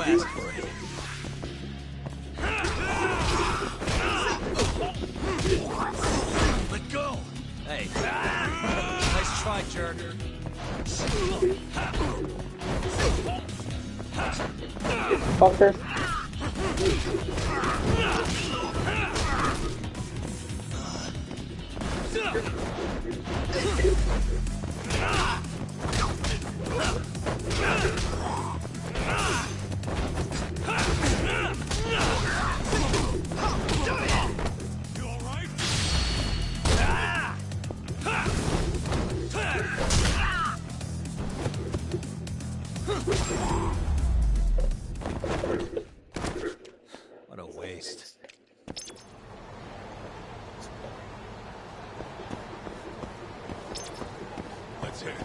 asked for it. Let go! Hey. Nice try, jerk. Fucker. What a waste. Let's hit it.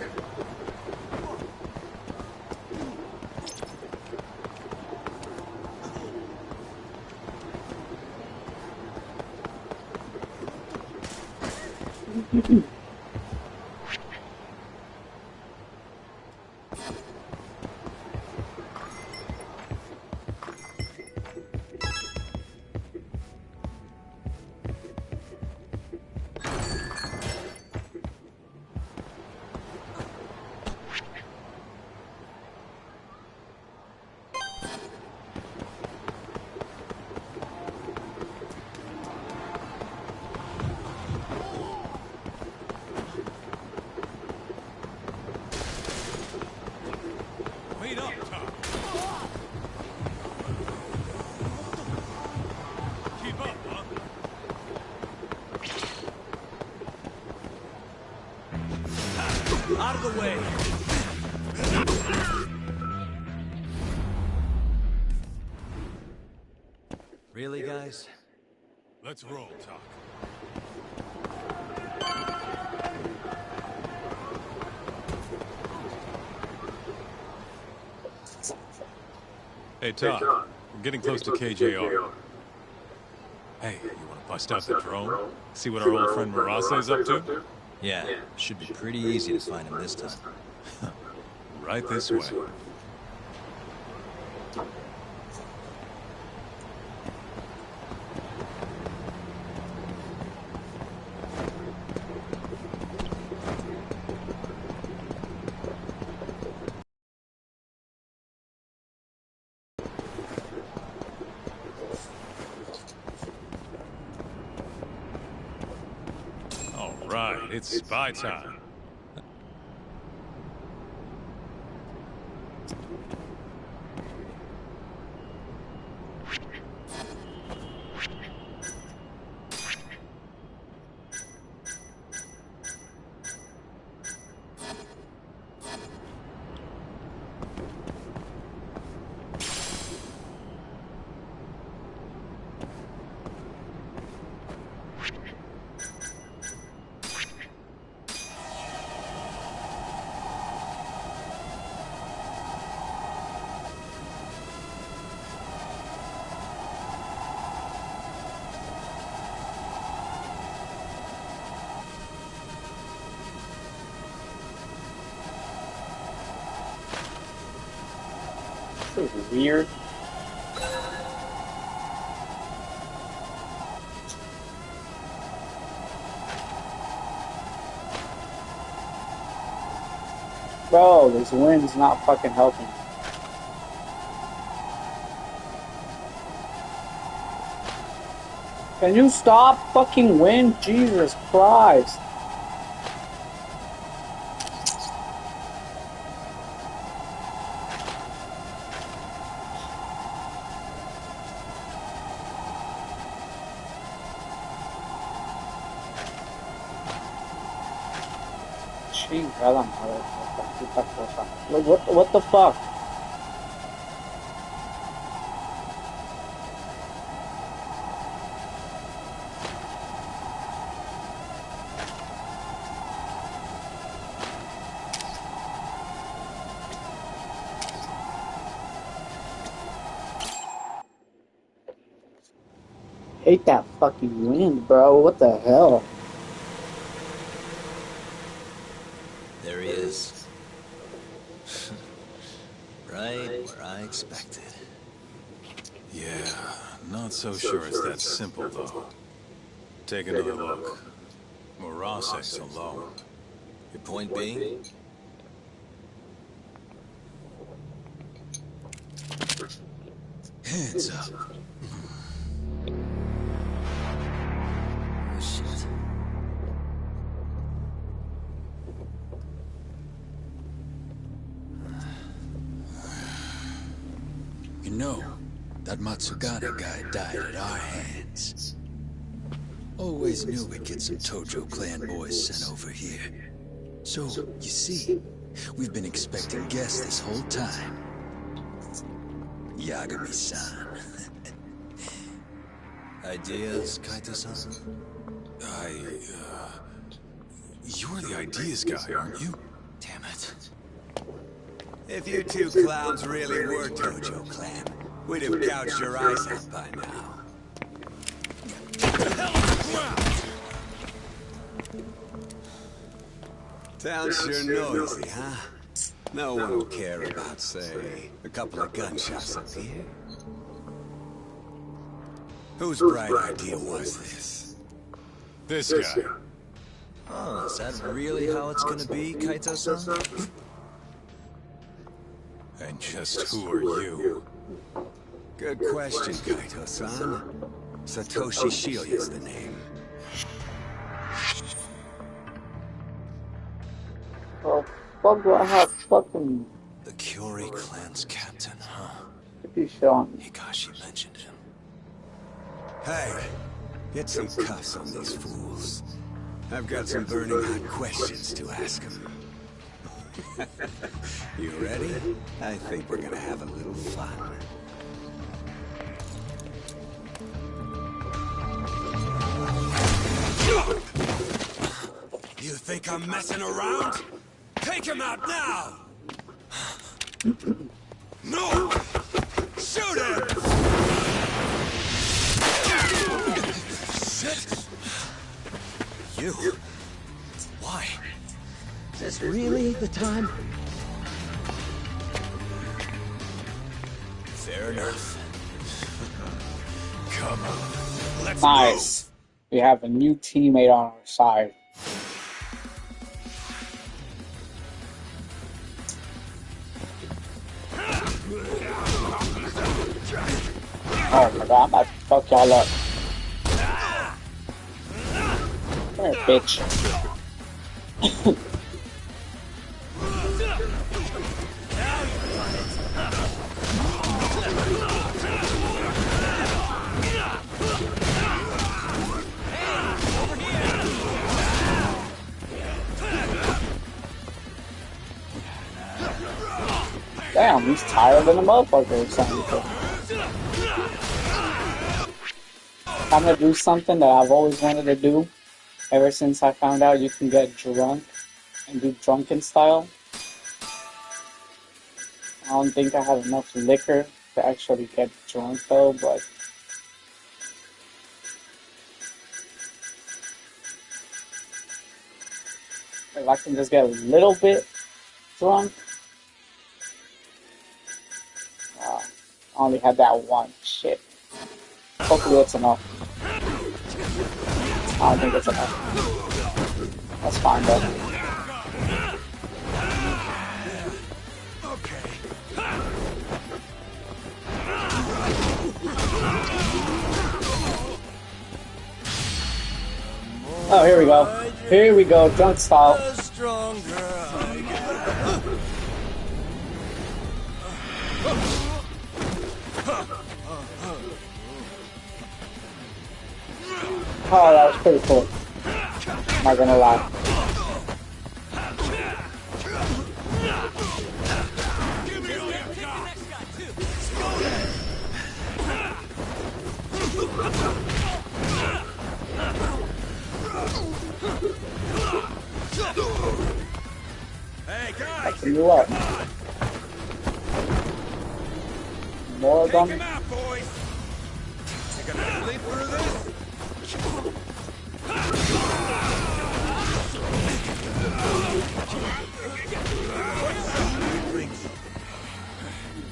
Wait up, Tom. Keep up, huh? Out of the way! Really, guys? Let's roll, Talk. Hey, Talk. We're getting close to KJR. Hey, you want to bust out the drone? See what our old friend Marasa is up to? Yeah, should be pretty easy to find him this time. Right this way. All right, it's spy time. This is weird. Bro, this wind's not fucking helping. Can you stop fucking wind? Jesus Christ. Chingada madre, puta cosa. Like, what the fuck? Hate that fucking wind, bro. What the hell? There he is. Right where I expected. Not so sure it's that simple, though. Take another look. Murase's alone. Your point being? Hands up. Oh, shit. You know, that Matsugane guy died at our hands. Always knew we'd get some Tojo clan boys sent over here. So, you see, we've been expecting guests this whole time. Yagami-san. Ideas, Kaito-san? You're the ideas guy, aren't you? Damn it. If you two clowns really were Tojo clan, we'd have gouged your eyes out by now. Sounds sure noisy, huh? No one will care about, say, a couple of gunshots up here. Whose bright idea was this? This guy. Oh, is that really how it's gonna be, Kaito-san? And just who are you? Good question, Kaito-san. Satoshi Shioya's the name. Well, fuck do I have fucking The Kyori clan's captain, huh? pretty Sean? Hikashi mentioned him. Hey, get some cuffs on these fools. I've got some burning hot questions to ask them. You ready? I think we're gonna have a little fun. You think I'm messing around? Take him out now! No! Shoot him! Shit! You? Why? Is this really the time? Fair enough. Come on. Let's Nice. We have a new teammate on our side. Oh my god, I'm about to fuck y'all up. Come here, bitch. Damn, he's tired than a motherfucker or something. I'm gonna do something that I've always wanted to do ever since I found out you can get drunk and do drunken style. I don't think I have enough liquor to actually get drunk though, but if I can just get a little bit drunk. I only had that one. Shit. Hopefully it's enough. I don't think it's enough. That's fine though. Oh, here we go. Here we go, drunk style. Oh, that was pretty cool. I'm not gonna lie. Hey guys! Fucking you up. More of them. Take him out, boys! You gonna sleep through this?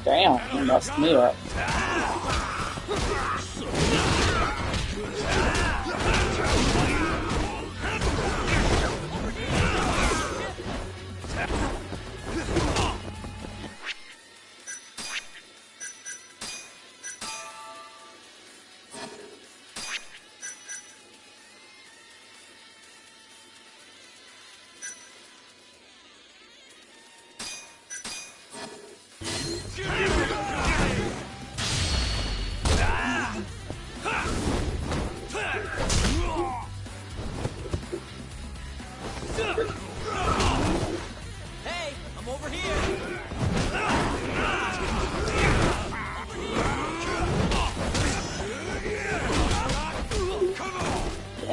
Damn, he messed me up.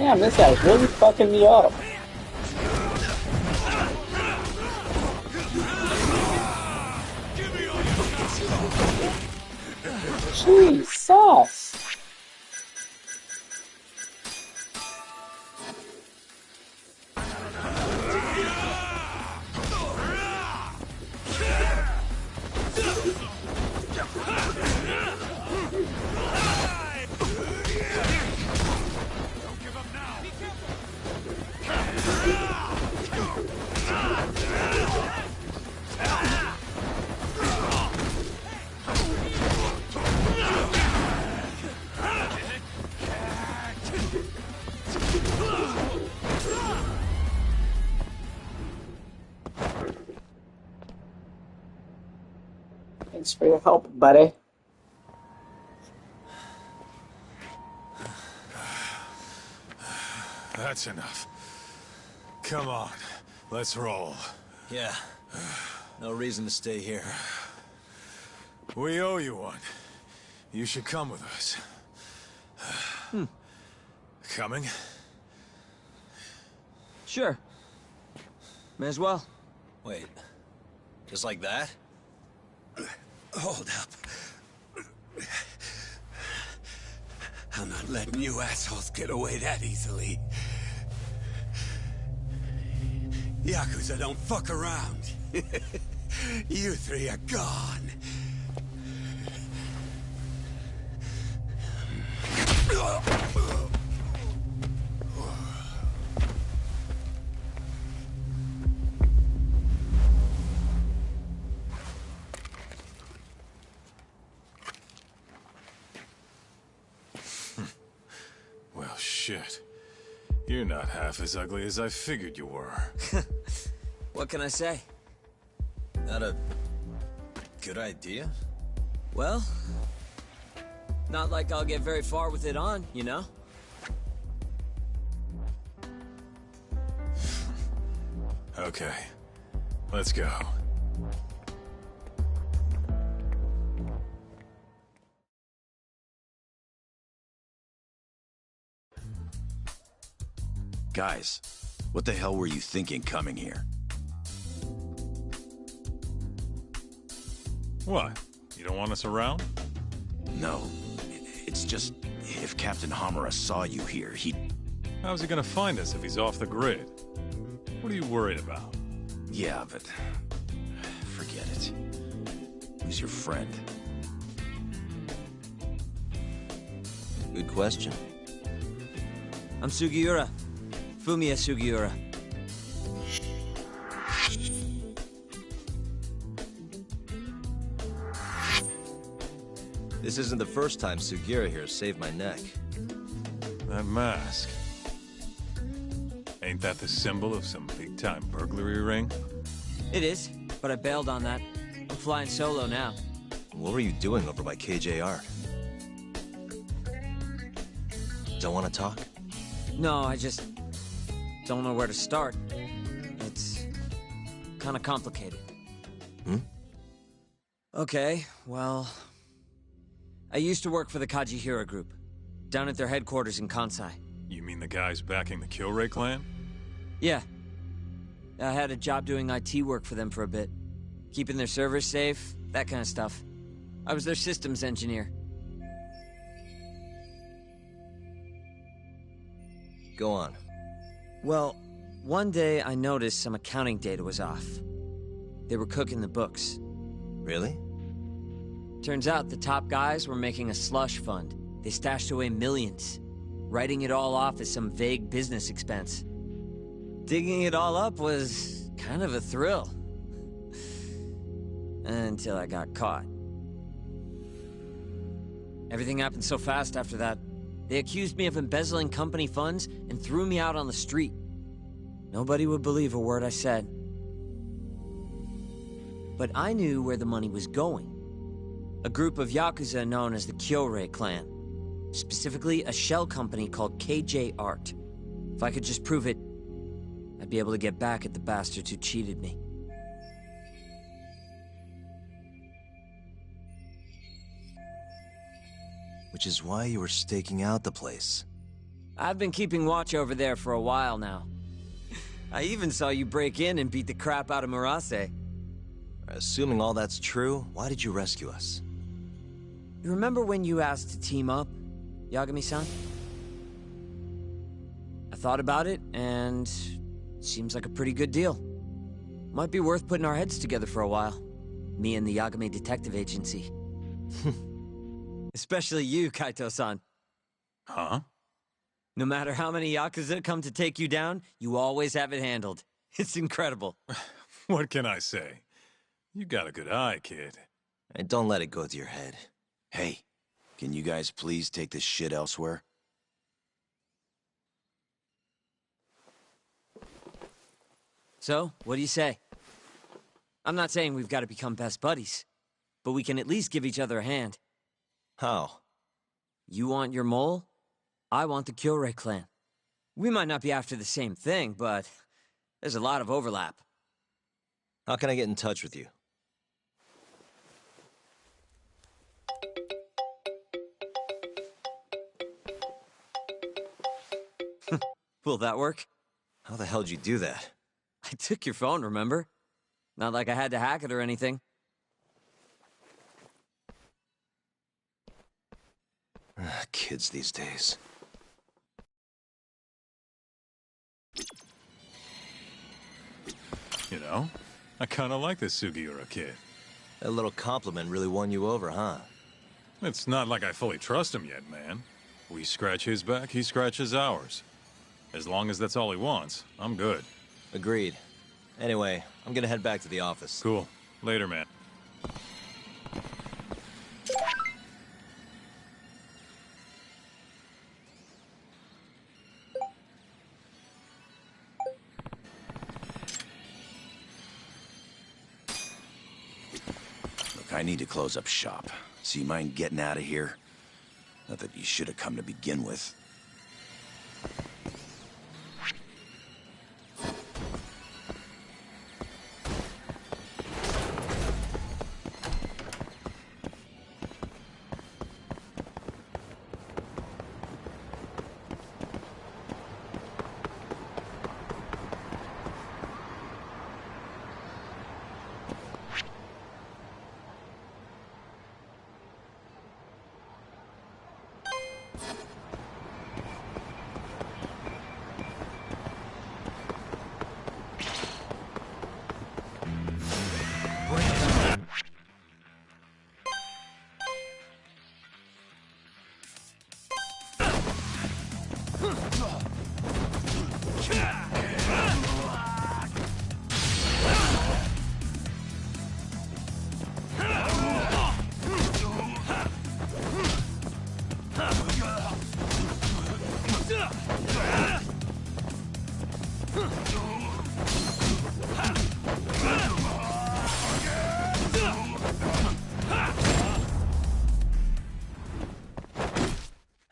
Damn, this guy's really fucking me up. Jesus! Thanks for your help, buddy. That's enough. Come on, let's roll. Yeah. No reason to stay here. We owe you one. You should come with us. Coming? Sure. May as well. Wait. Just like that? Hold up. I'm not letting you assholes get away that easily. Yakuza don't fuck around. You three are gone. Well, shit. You're not half as ugly as I figured you were. What can I say? Not a good idea? Well, not like I'll get very far with it on, you know? Okay. Let's go. Guys, what the hell were you thinking coming here? What? You don't want us around? No. It's just, if Captain Hamura saw you here, he'd... How's he gonna find us if he's off the grid? What are you worried about? Yeah, but... forget it. Who's your friend? Good question. I'm Sugiura. Fumiya Sugiura. This isn't the first time Sugiura here saved my neck. That mask. Ain't that the symbol of some big-time burglary ring? It is, but I bailed on that. I'm flying solo now. What were you doing over by KJR? Don't want to talk? No, I just don't know where to start. It's kind of complicated. Okay, well... I used to work for the Kajihira Group, down at their headquarters in Kansai. You mean the guys backing the Killray clan? Yeah. I had a job doing IT work for them for a bit. Keeping their servers safe, that kind of stuff. I was their systems engineer. Go on. Well, one day I noticed some accounting data was off. They were cooking the books. Really? Turns out the top guys were making a slush fund. They stashed away millions, writing it all off as some vague business expense. Digging it all up was kind of a thrill. Until I got caught. Everything happened so fast after that. They accused me of embezzling company funds and threw me out on the street. Nobody would believe a word I said. But I knew where the money was going. A group of Yakuza known as the Kyorei clan. Specifically, a shell company called KJ Art. If I could just prove it, I'd be able to get back at the bastards who cheated me. Which is why you were staking out the place. I've been keeping watch over there for a while now. I even saw you break in and beat the crap out of Murase. Assuming all that's true, why did you rescue us? You remember when you asked to team up, Yagami-san? I thought about it, and it seems like a pretty good deal. Might be worth putting our heads together for a while. Me and the Yagami Detective Agency. Especially you, Kaito-san. Huh? No matter how many Yakuza come to take you down, you always have it handled. It's incredible. What can I say? You got a good eye, kid. And don't let it go to your head. Hey, can you guys please take this shit elsewhere? So, what do you say? I'm not saying we've got to become best buddies, but we can at least give each other a hand. How? You want your mole? I want the Kyorei clan. We might not be after the same thing, but there's a lot of overlap. How can I get in touch with you? Will that work? How the hell did you do that? I took your phone, remember? Not like I had to hack it or anything. Kids these days. You know, I kinda like this Sugiura kid. That little compliment really won you over, huh? It's not like I fully trust him yet, man. We scratch his back, he scratches ours. As long as that's all he wants, I'm good. Agreed. Anyway, I'm gonna head back to the office. Cool. Later, man. Look, I need to close up shop. So you mind getting out of here? Not that you should have come to begin with.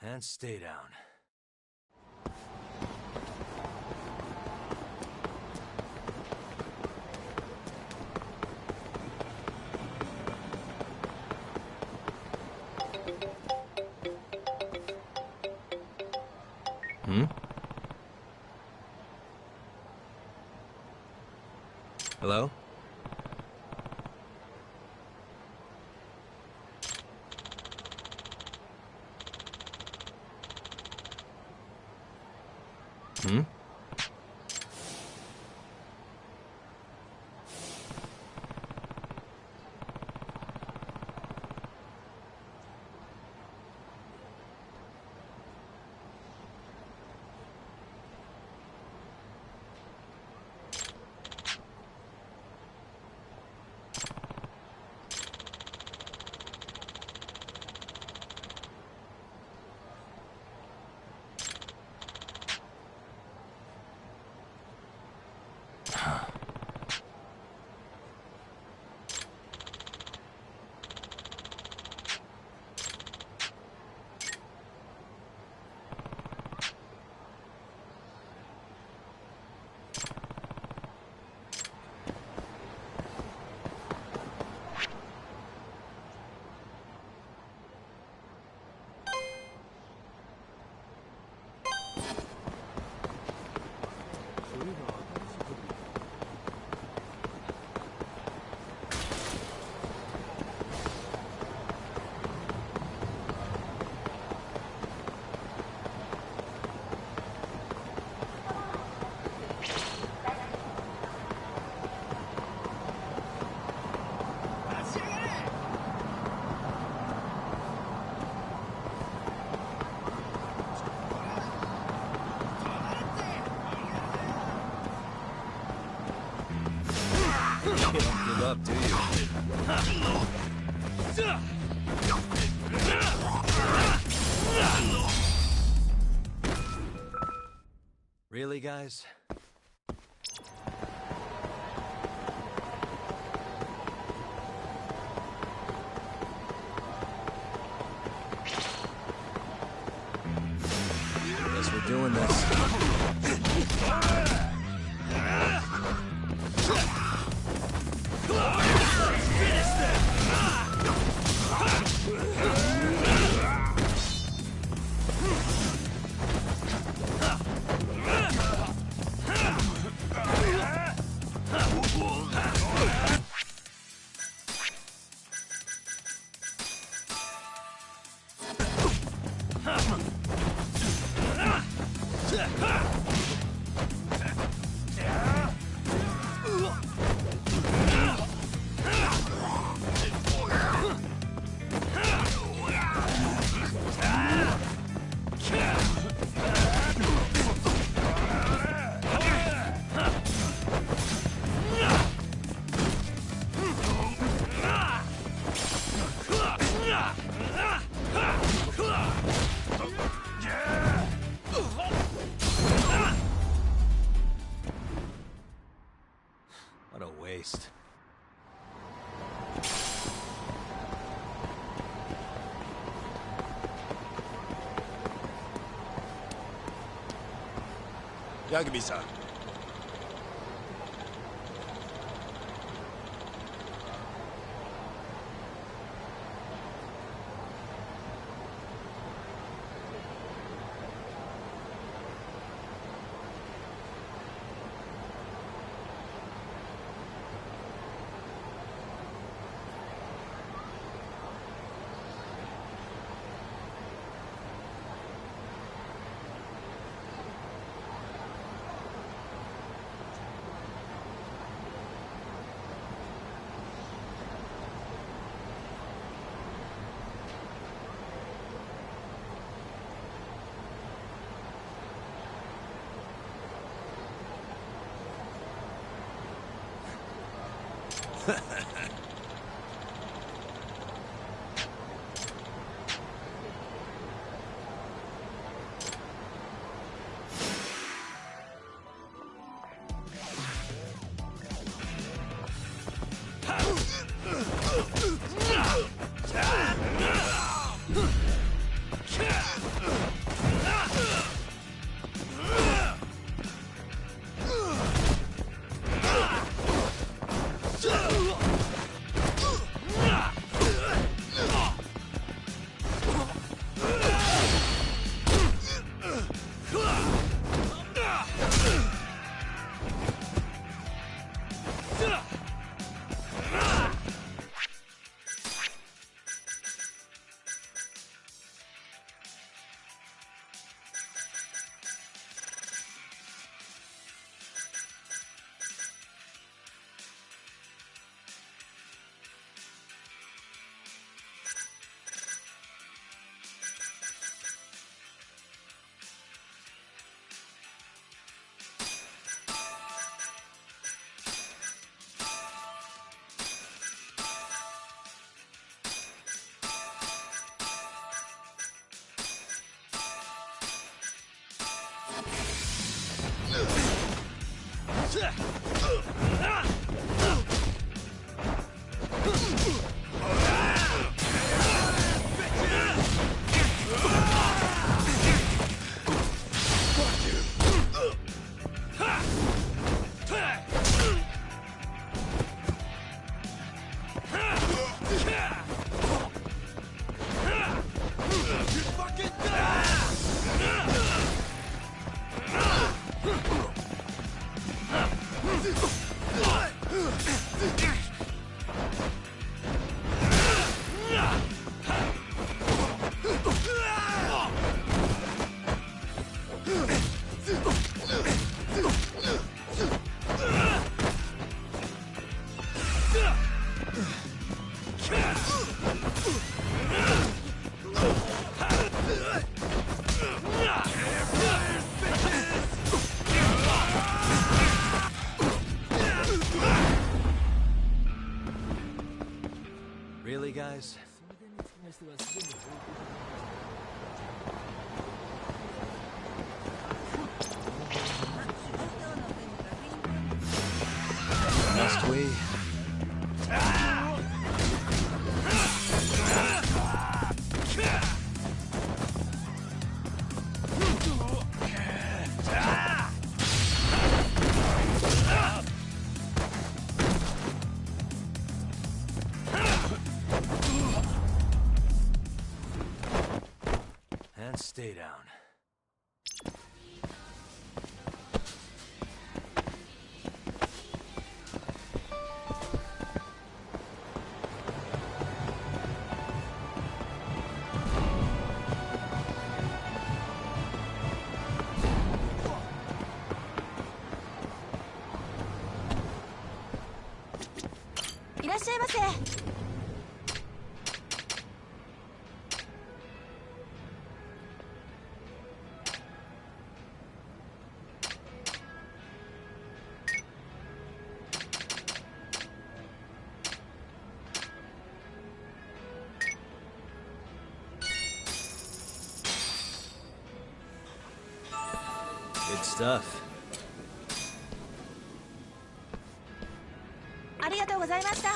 And stay down. Hmm? Hello? Hmm? up, do you? Really, guys? Guess we're doing this. What a waste. Yagami-san. guys. Must we? And stay down. Good stuff. ありがとうございました。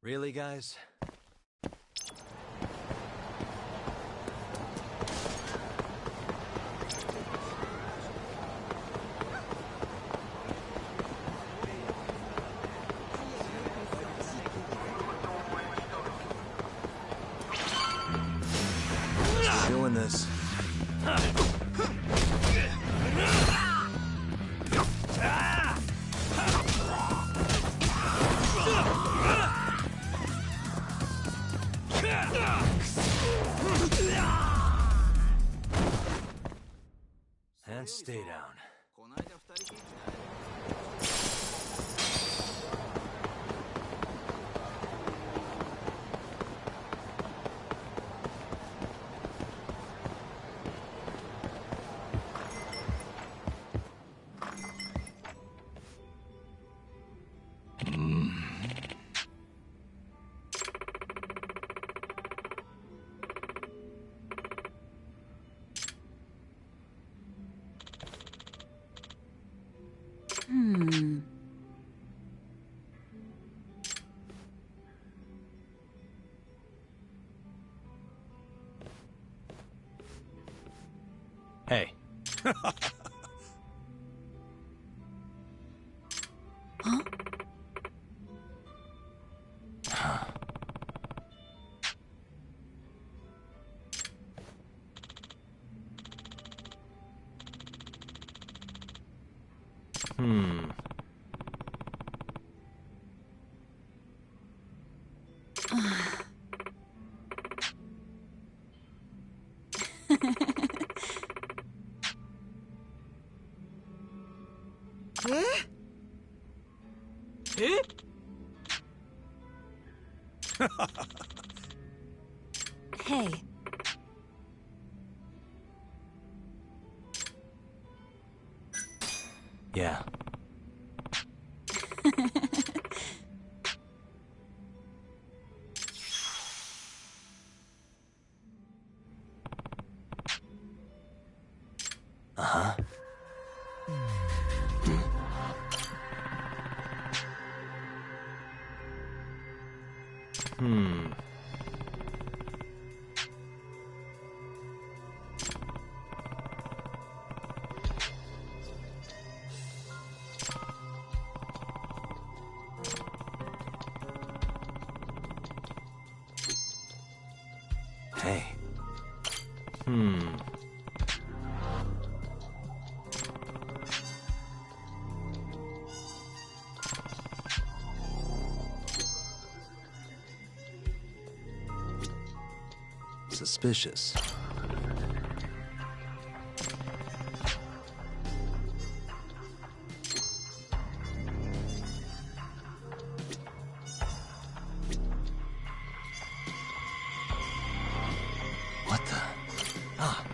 Really, guys? Doing this. And stay down. Hey. Huh? Hey. Yeah. Uh-huh. Hey. suspicious. What the? Ah.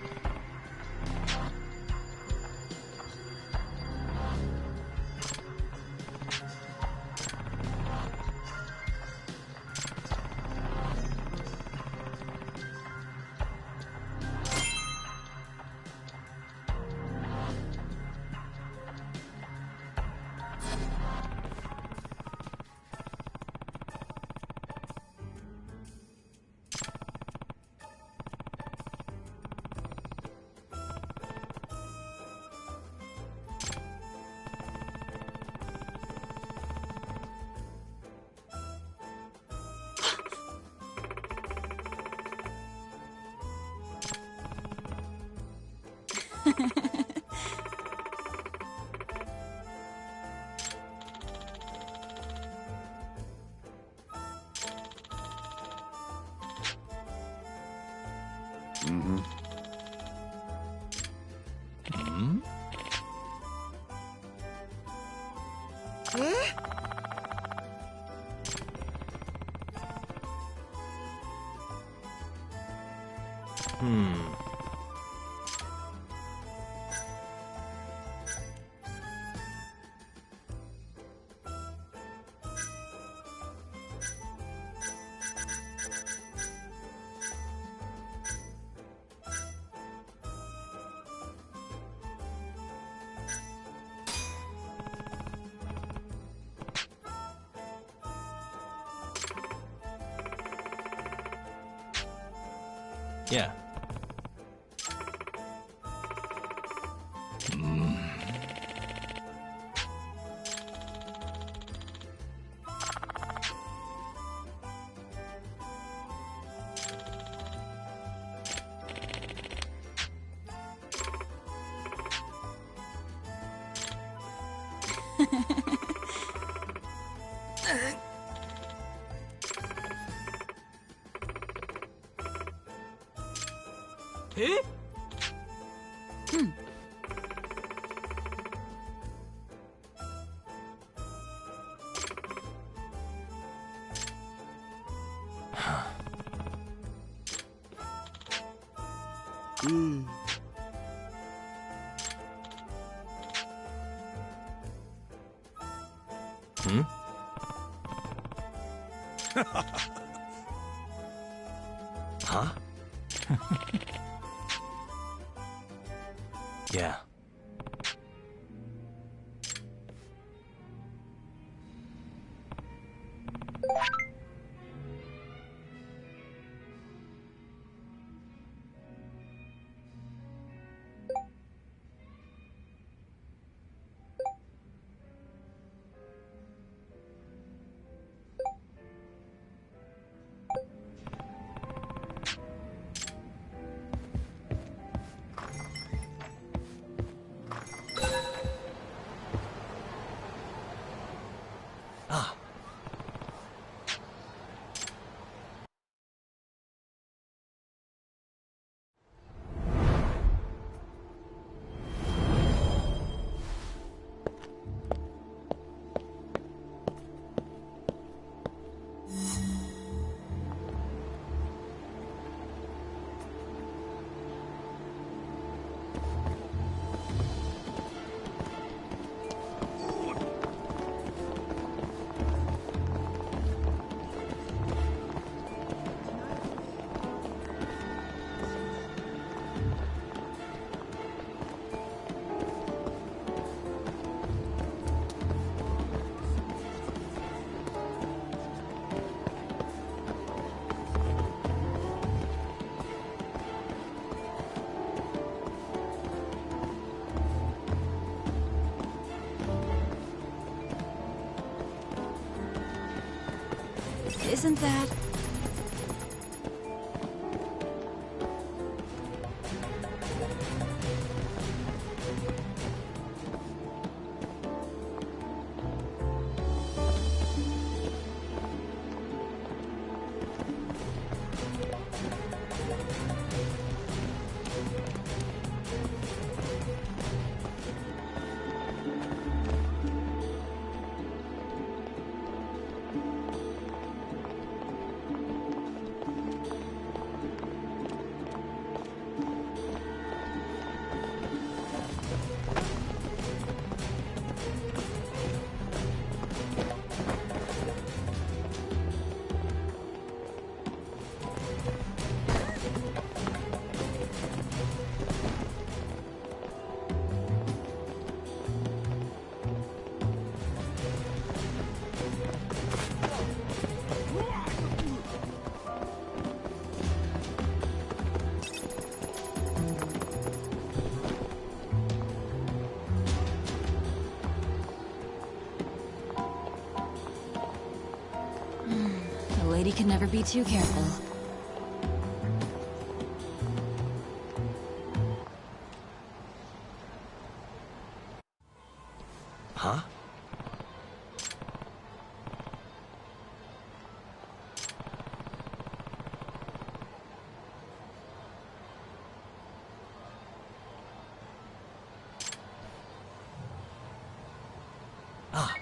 Mm-hmm. Hmm? Hmm. Yeah. Eh? Hmm? Huh? Yeah. Ah. Isn't that... can never be too careful. Huh? Ah.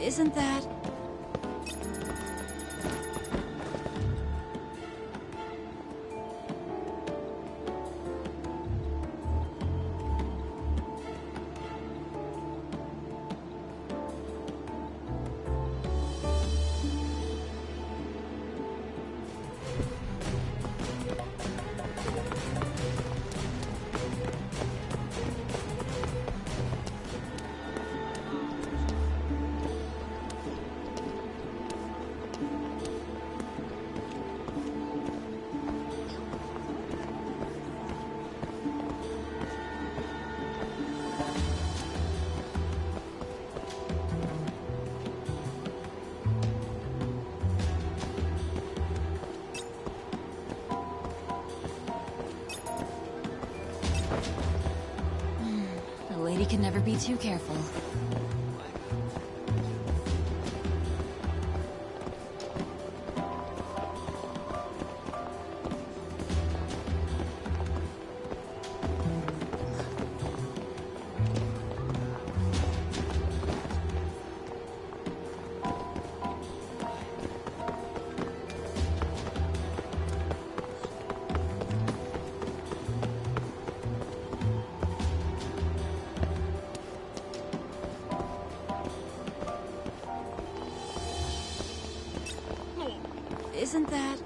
Isn't that... A lady can never be too careful. Isn't that...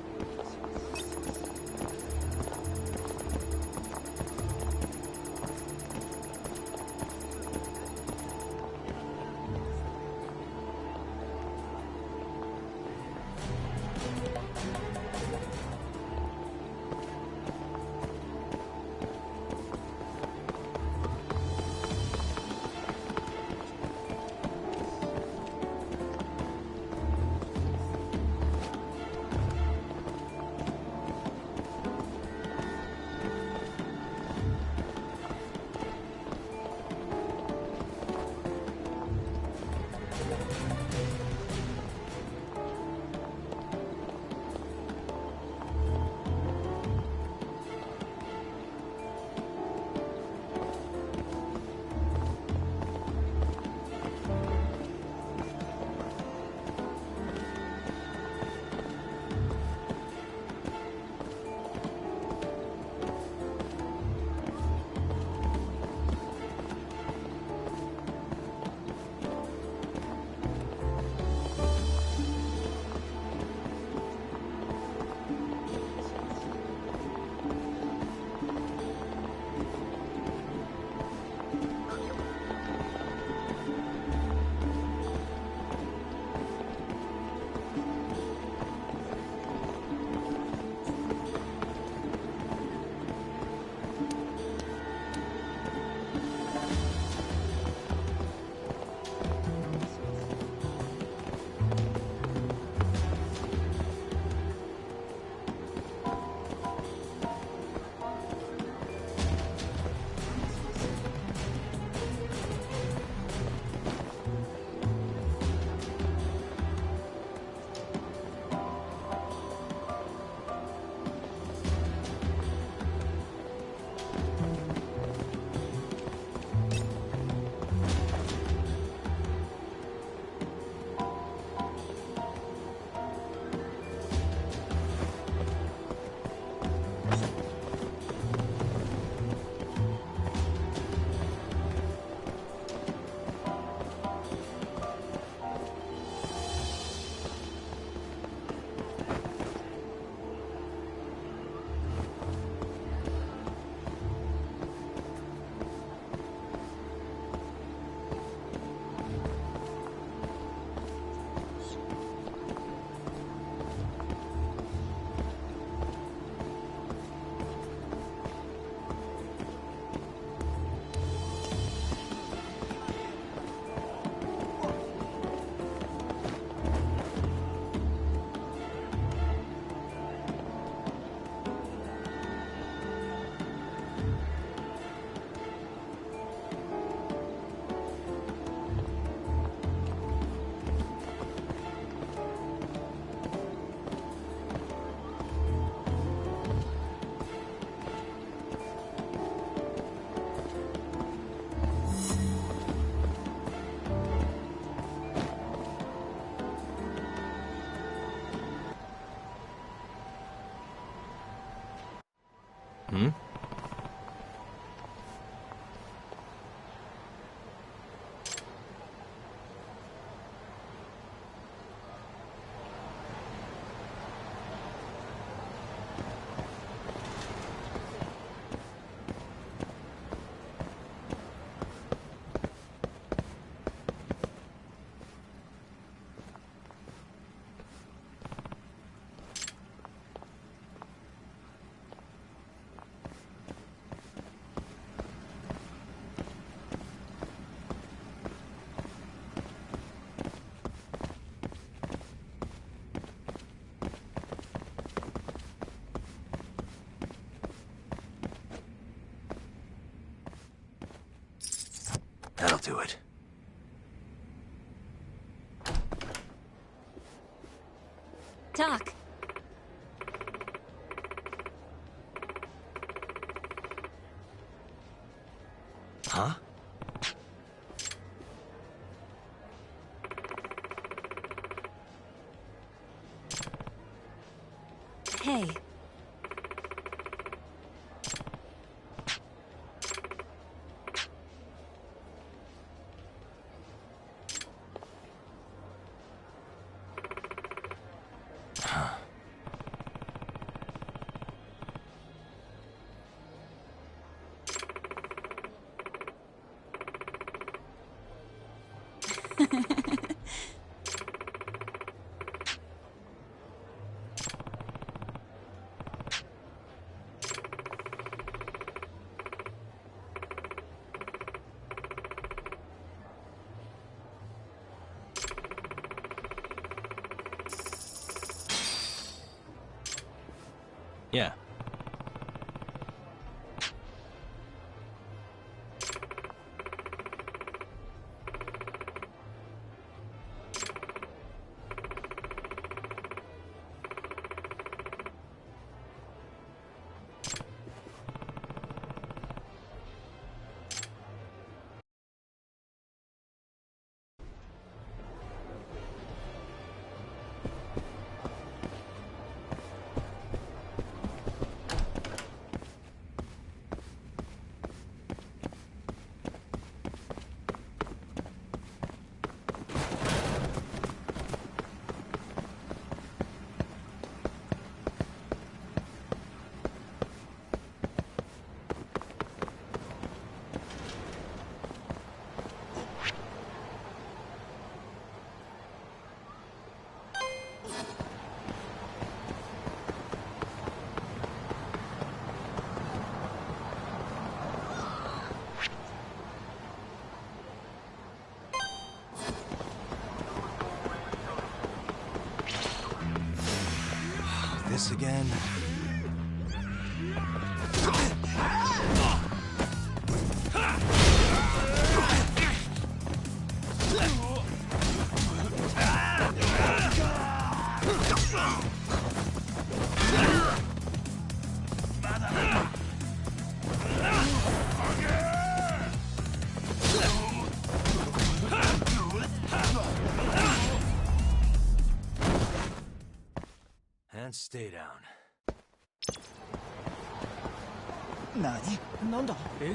Hmm? That'll do it. Doc. Huh? Hey. Yeah. This again? And stay down. なんだえ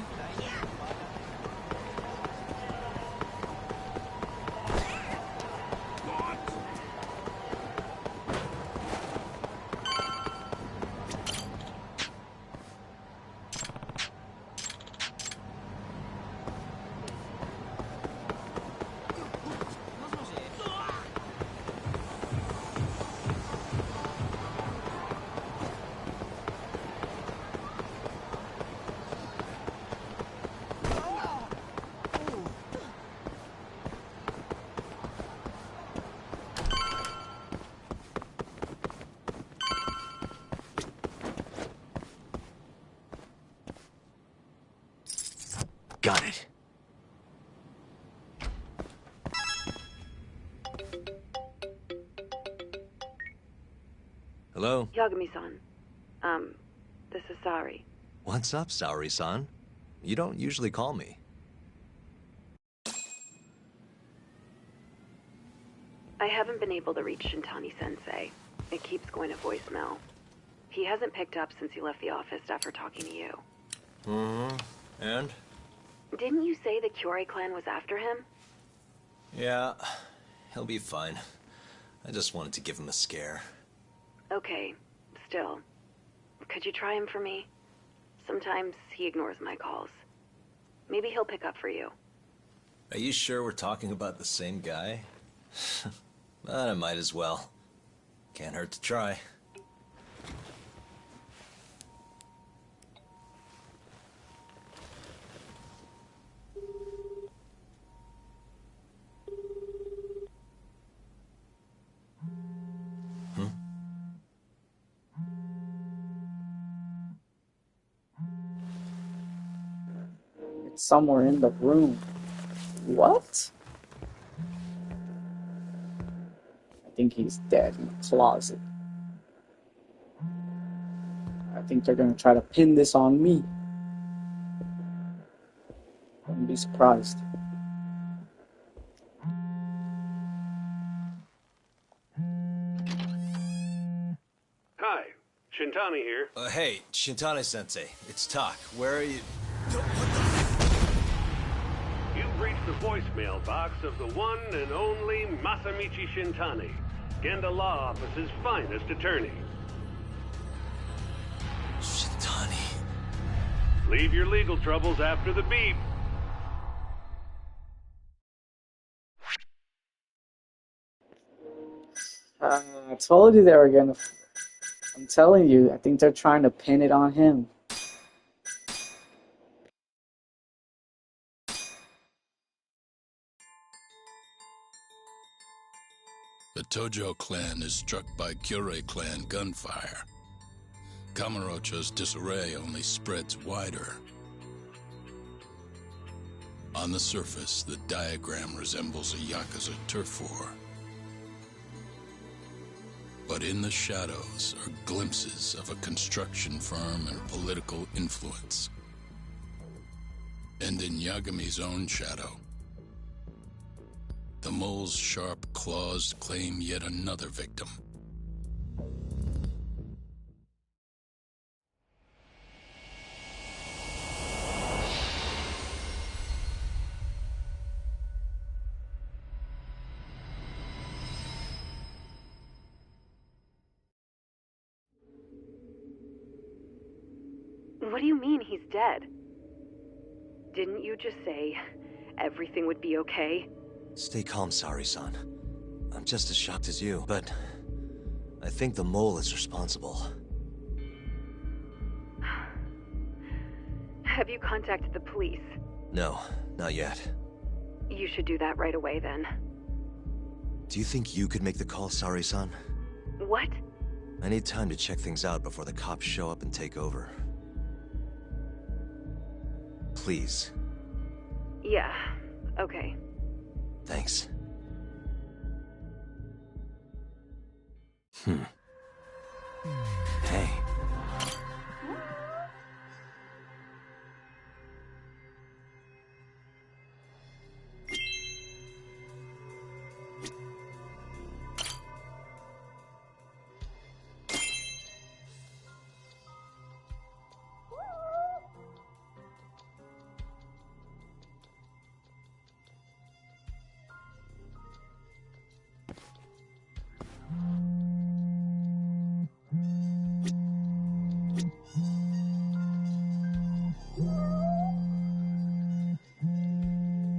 Got it. Hello? Yagami-san. This is Sari. What's up, Saori-san? You don't usually call me. I haven't been able to reach Shintani-sensei. It keeps going to voicemail. He hasn't picked up since he left the office after talking to you. Mm-hmm. And? Didn't you say the Kyorei clan was after him? Yeah, he'll be fine. I just wanted to give him a scare. Okay, still. Could you try him for me? Sometimes he ignores my calls. Maybe he'll pick up for you. Are you sure we're talking about the same guy? But I might as well. Can't hurt to try. It's somewhere in the room. What? I think he's dead in the closet. I think they're gonna try to pin this on me. Wouldn't be surprised. Hi, Shintani here. Hey, Shintani-sensei. It's Tak. Where are you? You've reached the voicemail box of the one and only Masamichi Shintani, Genda Law Office's finest attorney. Shintani. Leave your legal troubles after the beep. I told you they were gonna. I'm telling you, I think they're trying to pin it on him. The Tojo clan is struck by Kyorei clan gunfire. Kamurocho's disarray only spreads wider. On the surface, the diagram resembles a Yakuza turf war. But in the shadows are glimpses of a construction firm and political influence. And in Yagami's own shadow, the mole's sharp claws claim yet another victim. What do you mean he's dead? Didn't you just say everything would be okay? Stay calm, Sari-san. I'm just as shocked as you, but I think the mole is responsible. Have you contacted the police? No, not yet. You should do that right away then. Do you think you could make the call, Sari-san? What? I need time to check things out before the cops show up and take over. Please. Yeah, okay. Thanks. Hey.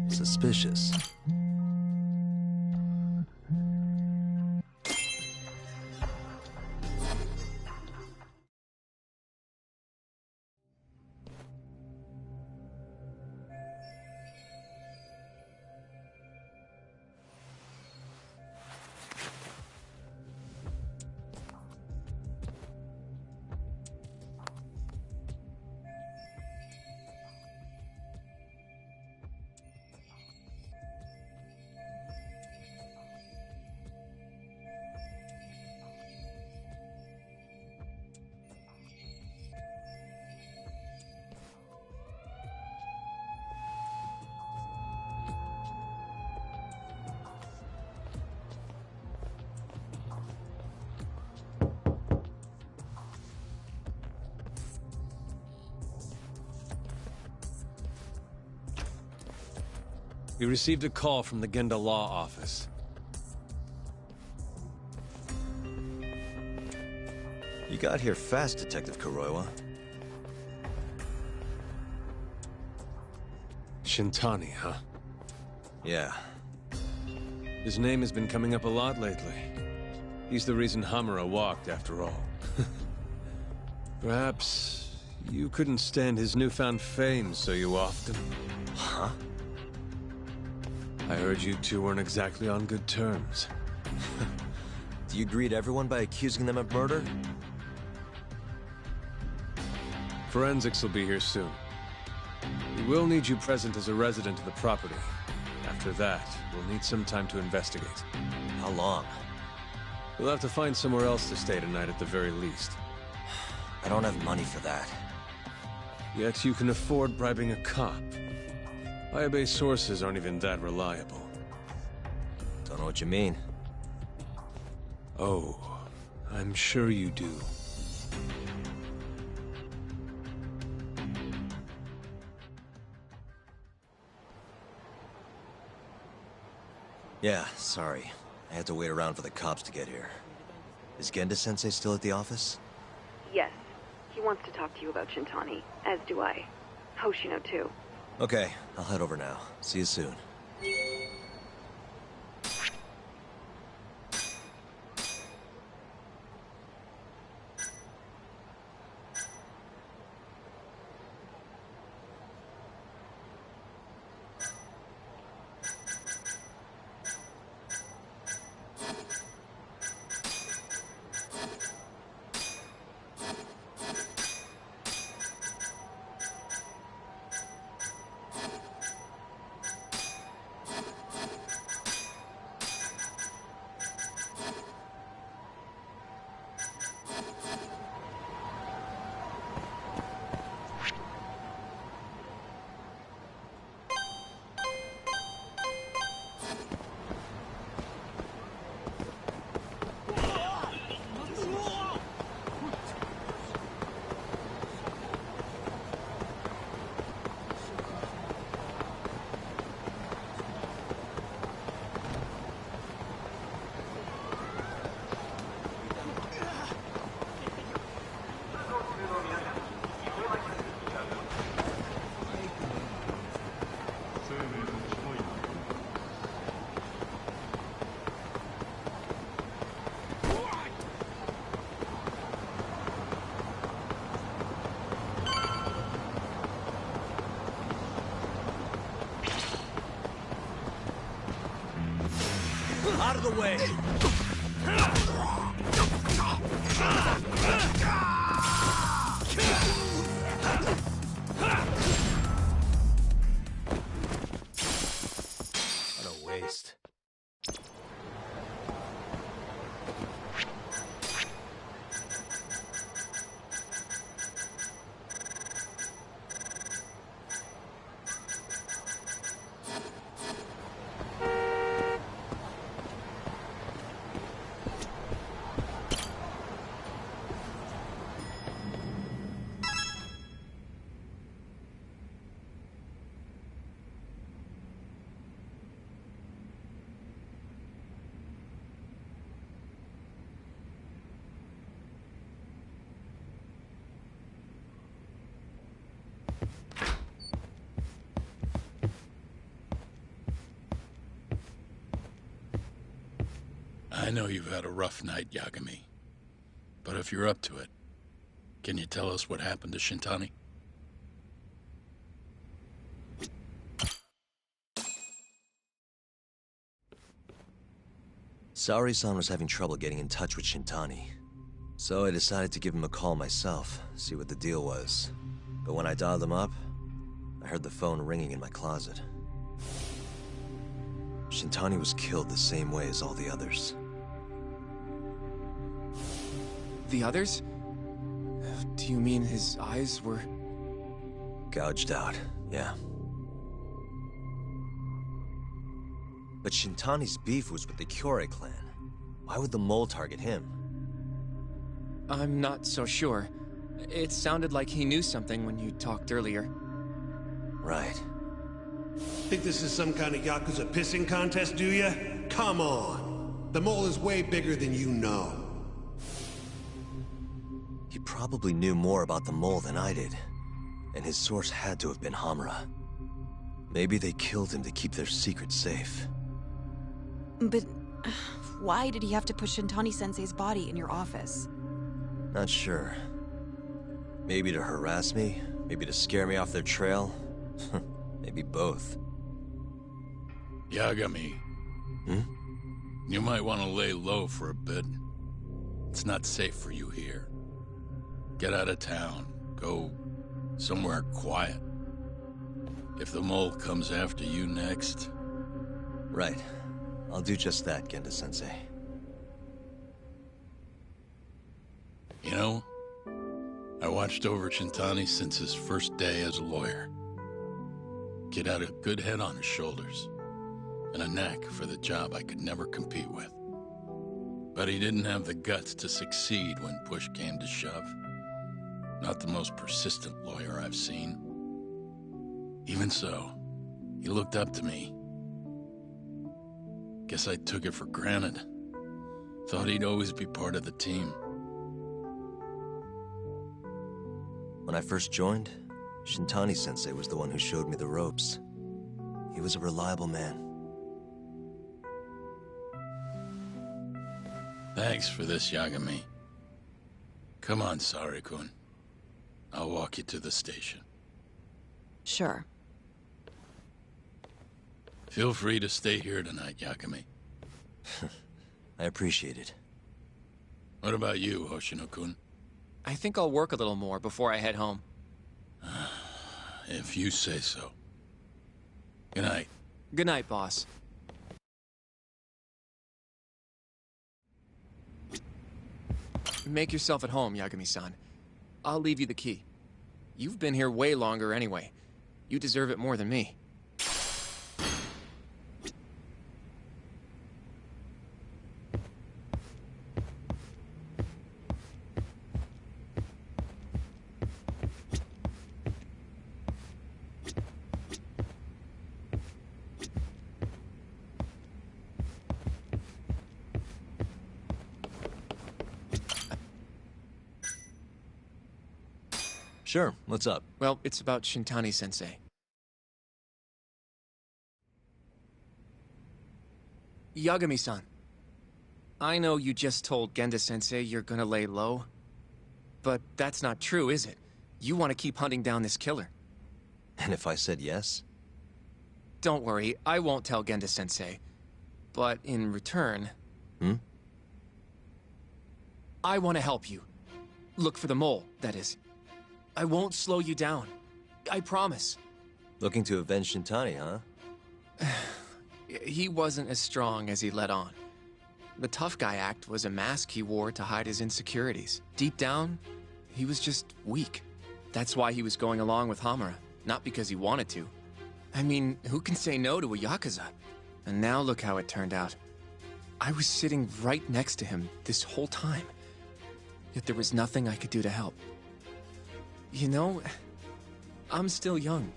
Suspicious. We received a call from the Genda Law Office. You got here fast, Detective Kuroiwa. Shintani, huh? Yeah. His name has been coming up a lot lately. He's the reason Hamura walked, after all. Perhaps you couldn't stand his newfound fame, so you offed him? Huh? I heard you two weren't exactly on good terms. Do you greet everyone by accusing them of murder? Forensics will be here soon. We will need you present as a resident of the property. After that, we'll need some time to investigate. How long? We'll have to find somewhere else to stay tonight at the very least. I don't have money for that. Yet you can afford bribing a cop. Ayabe's sources aren't even that reliable. Don't know what you mean. Oh, I'm sure you do. Yeah, sorry. I had to wait around for the cops to get here. Is Genda-sensei still at the office? Yes. He wants to talk to you about Shintani, as do I. Hoshino, too. Okay, I'll head over now. See you soon. Out of the way! What a waste. I know you've had a rough night, Yagami. But if you're up to it, can you tell us what happened to Shintani? Saori-san was having trouble getting in touch with Shintani. So I decided to give him a call myself, see what the deal was. But when I dialed him up, I heard the phone ringing in my closet. Shintani was killed the same way as all the others. The others? Do you mean his eyes were... Gouged out, yeah. But Shintani's beef was with the Kyorei clan. Why would the mole target him? I'm not so sure. It sounded like he knew something when you talked earlier. Right. Think this is some kind of Yakuza pissing contest, do ya? Come on. The mole is way bigger than you know. He probably knew more about the mole than I did. And his source had to have been Hamura. Maybe they killed him to keep their secret safe. But why did he have to put Shintani-sensei's body in your office? Not sure. Maybe to harass me? Maybe to scare me off their trail? Maybe both. Yagami. Hmm? You might want to lay low for a bit. It's not safe for you here. Get out of town. Go somewhere quiet. If the mole comes after you next... Right. I'll do just that, Genda-sensei. You know, I watched over Shintani since his first day as a lawyer. Kid had a good head on his shoulders, and a knack for the job I could never compete with. But he didn't have the guts to succeed when push came to shove. Not the most persistent lawyer I've seen. Even so, he looked up to me. Guess I took it for granted. Thought he'd always be part of the team. When I first joined, Shintani-sensei was the one who showed me the ropes. He was a reliable man. Thanks for this, Yagami. Come on, Sari-kun. I'll walk you to the station. Sure. Feel free to stay here tonight, Yagami. I appreciate it. What about you, Hoshino-kun? I think I'll work a little more before I head home. If you say so. Good night. Good night, boss. Make yourself at home, Yagami-san. I'll leave you the key. You've been here way longer anyway. You deserve it more than me. Sure, what's up? Well, it's about Shintani-sensei. Yagami-san. I know you just told Genda-sensei you're gonna lay low. But that's not true, is it? You want to keep hunting down this killer. And if I said yes? Don't worry, I won't tell Genda-sensei. But in return... I want to help you. Look for the mole, that is. I won't slow you down. I promise. Looking to avenge Shintani, huh? He wasn't as strong as he let on. The tough guy act was a mask he wore to hide his insecurities. Deep down, he was just weak. That's why he was going along with Hamura, not because he wanted to. I mean, who can say no to a Yakuza? And now look how it turned out. I was sitting right next to him this whole time. Yet there was nothing I could do to help. You know, I'm still young.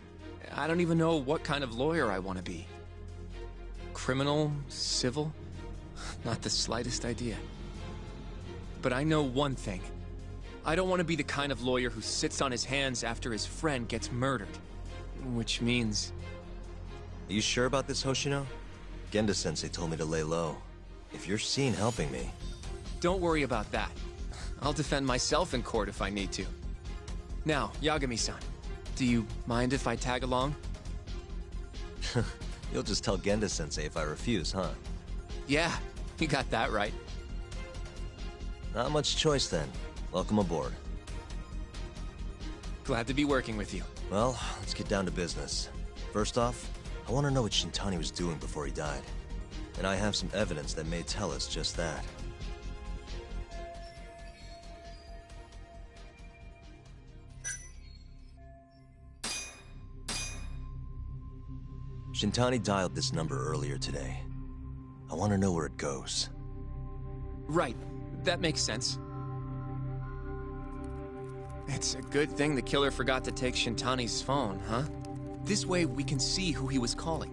I don't even know what kind of lawyer I want to be. Criminal? Civil? Not the slightest idea. But I know one thing. I don't want to be the kind of lawyer who sits on his hands after his friend gets murdered. Which means... Are you sure about this, Hoshino? Genda-sensei told me to lay low. If you're seen helping me... Don't worry about that. I'll defend myself in court if I need to. Now, Yagami-san, do you mind if I tag along? You'll just tell Genda-sensei if I refuse, huh? Yeah, you got that right. Not much choice then. Welcome aboard. Glad to be working with you. Well, let's get down to business. First off, I want to know what Shintani was doing before he died. And I have some evidence that may tell us just that. Shintani dialed this number earlier today. I want to know where it goes. Right. That makes sense. It's a good thing the killer forgot to take Shintani's phone, huh? This way we can see who he was calling.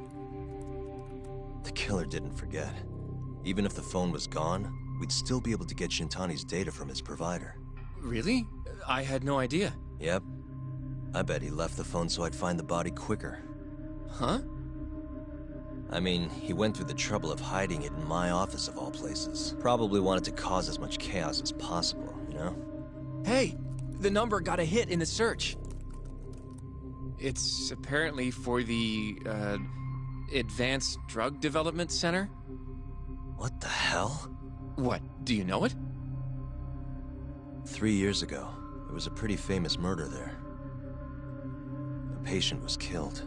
The killer didn't forget. Even if the phone was gone, we'd still be able to get Shintani's data from his provider. Really? I had no idea. Yep. I bet he left the phone so I'd find the body quicker. Huh? I mean, he went through the trouble of hiding it in my office of all places. Probably wanted to cause as much chaos as possible, you know? Hey! The number got a hit in the search. It's apparently for the, Advanced Drug Development Center? What the hell? What, do you know it? 3 years ago, there was a pretty famous murder there. A patient was killed,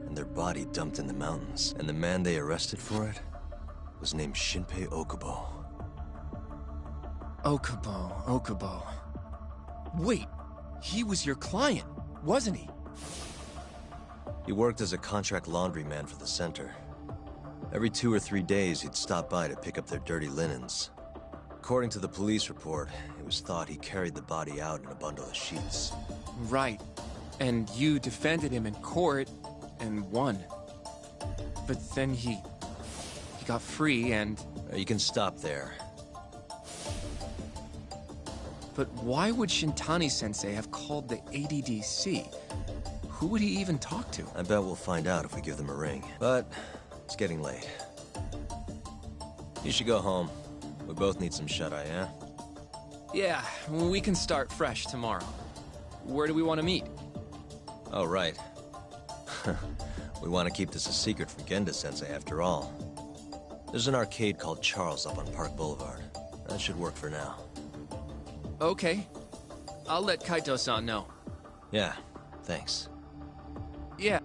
and their body dumped in the mountains. And the man they arrested for it was named Shinpei Okubo. Okubo. Wait, he was your client, wasn't he? He worked as a contract laundryman for the center. Every 2 or 3 days, he'd stop by to pick up their dirty linens. According to the police report, it was thought he carried the body out in a bundle of sheets. Right. And you defended him in court and won. But then he got free and... You can stop there. But why would Shintani-sensei have called the ADDC? Who would he even talk to? I bet we'll find out if we give them a ring. But it's getting late. You should go home. We both need some shut-eye, yeah? Yeah, we can start fresh tomorrow. Where do we want to meet? Oh, right. We want to keep this a secret from Genda-sensei after all. There's an arcade called Charles up on Park Boulevard. That should work for now. Okay. I'll let Kaito-san know. Yeah, thanks. Yeah.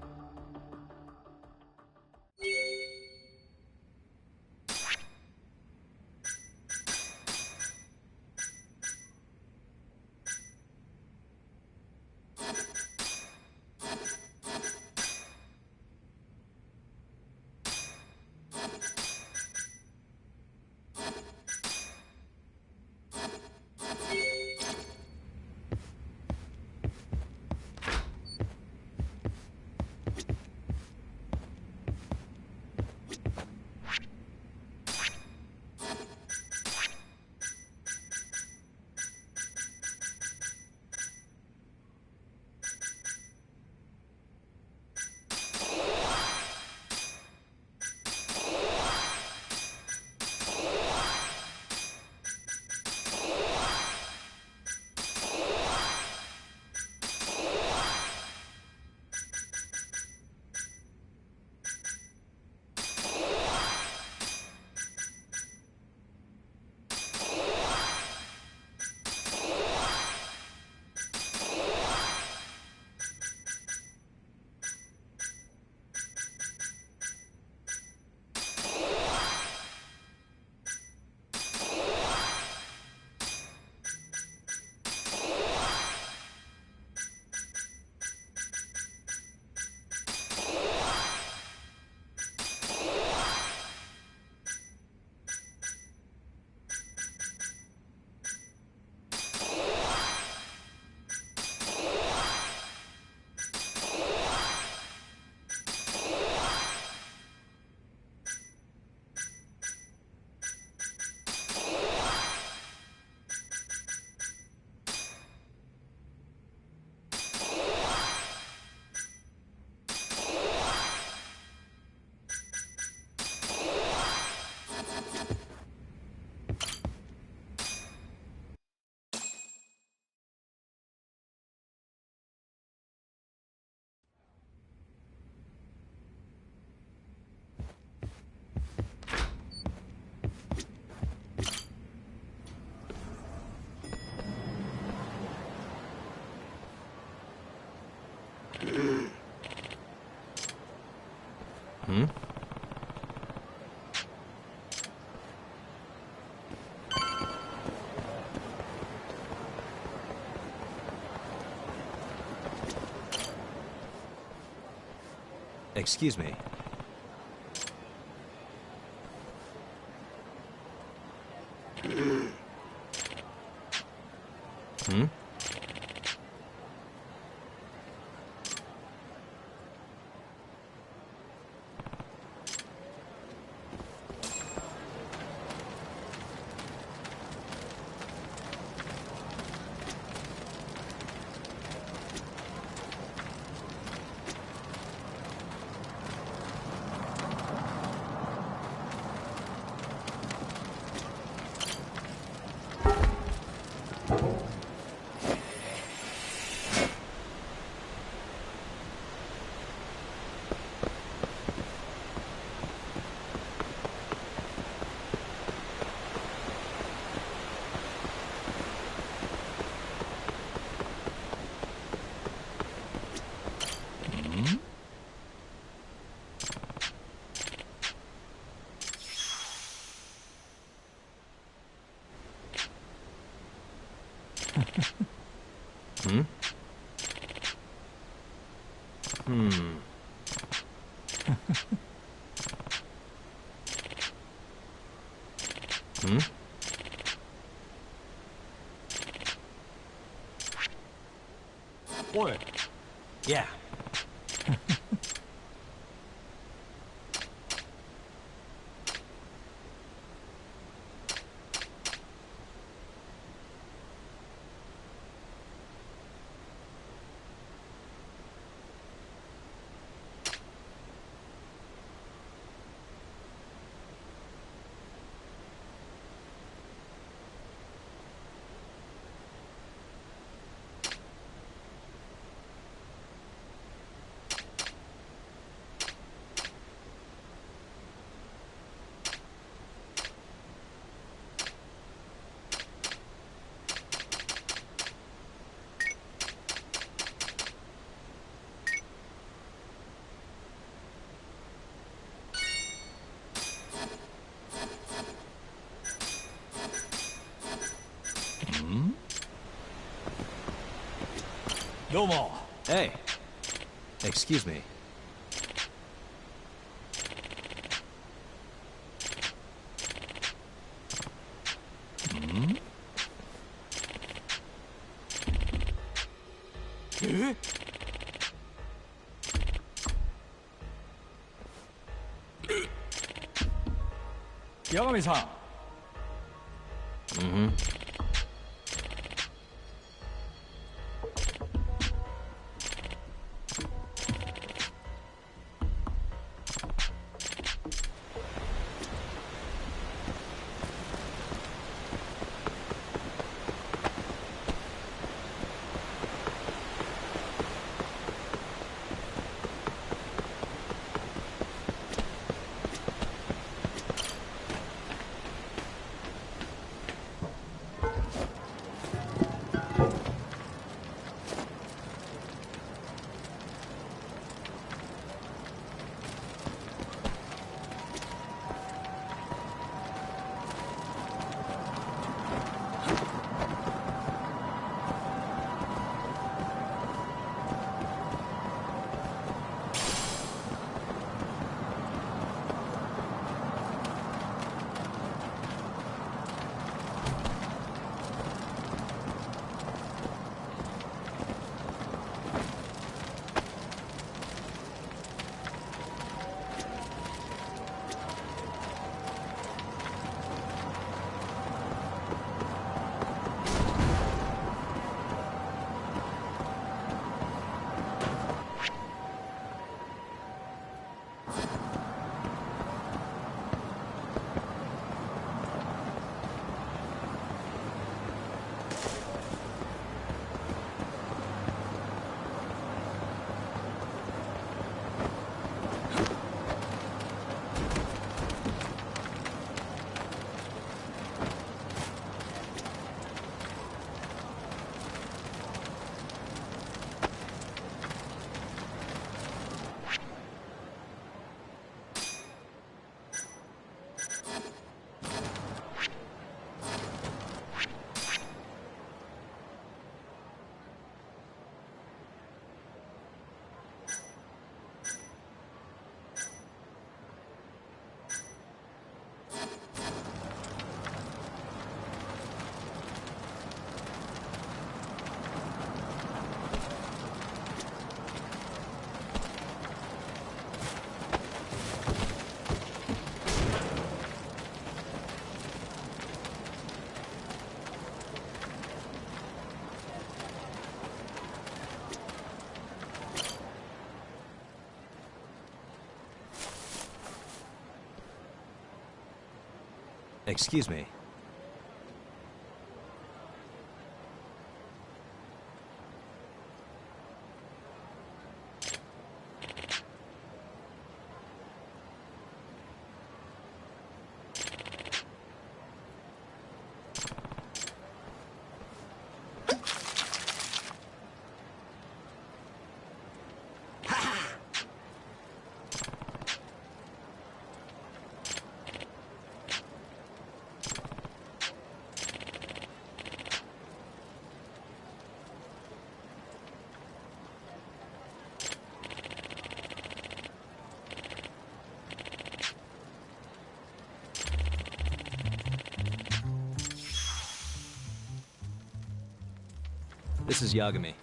Hmm? Excuse me. Hmm? Hmm? Hmm. Hmm? What? Yeah. Domo. Hey. Excuse me. Hmm? Eh? Yagami-san. Mm-hmm. Excuse me. This is Yagami.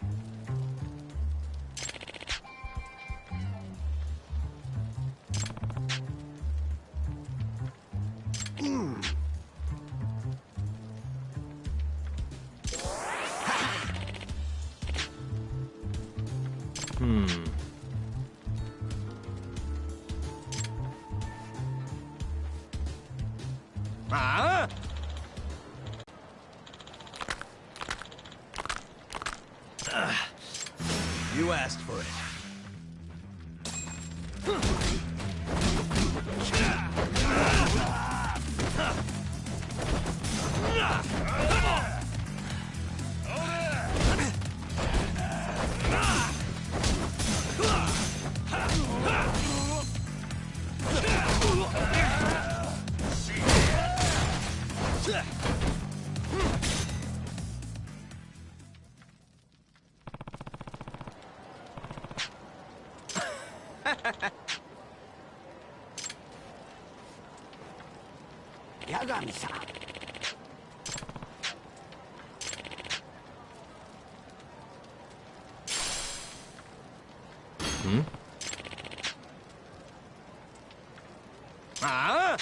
You asked for it. Yagami-san. Hmm? Ah!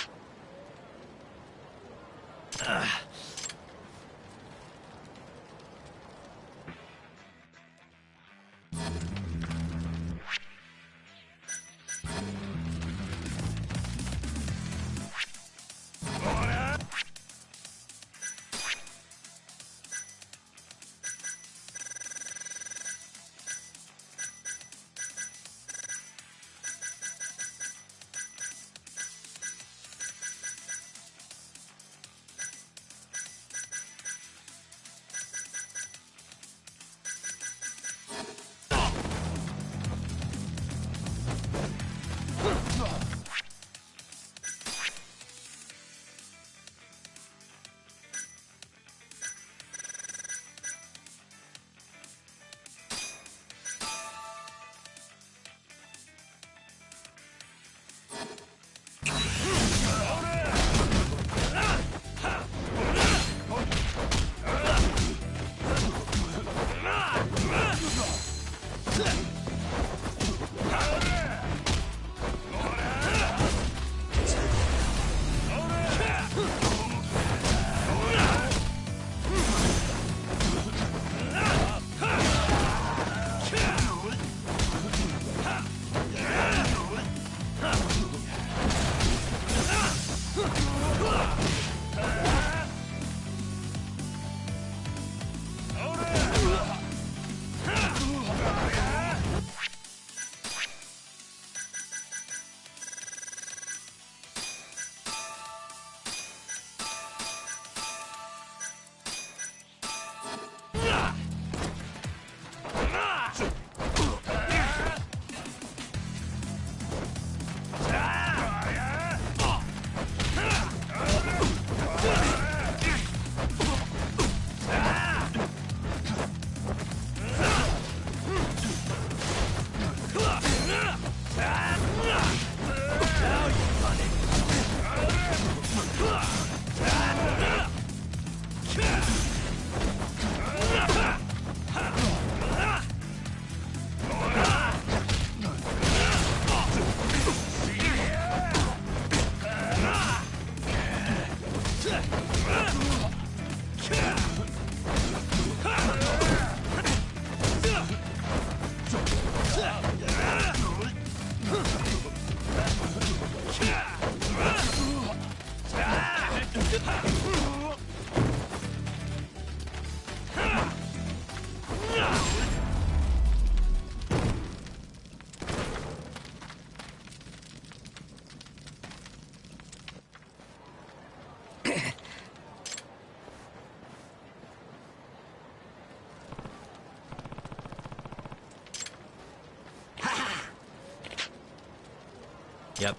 Yep.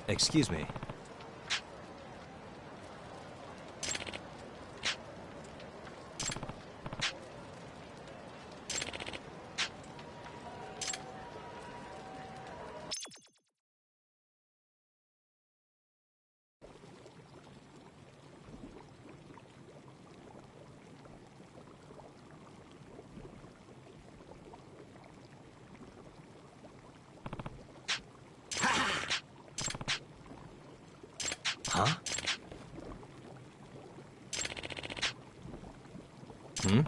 Excuse me. Huh? Hmm?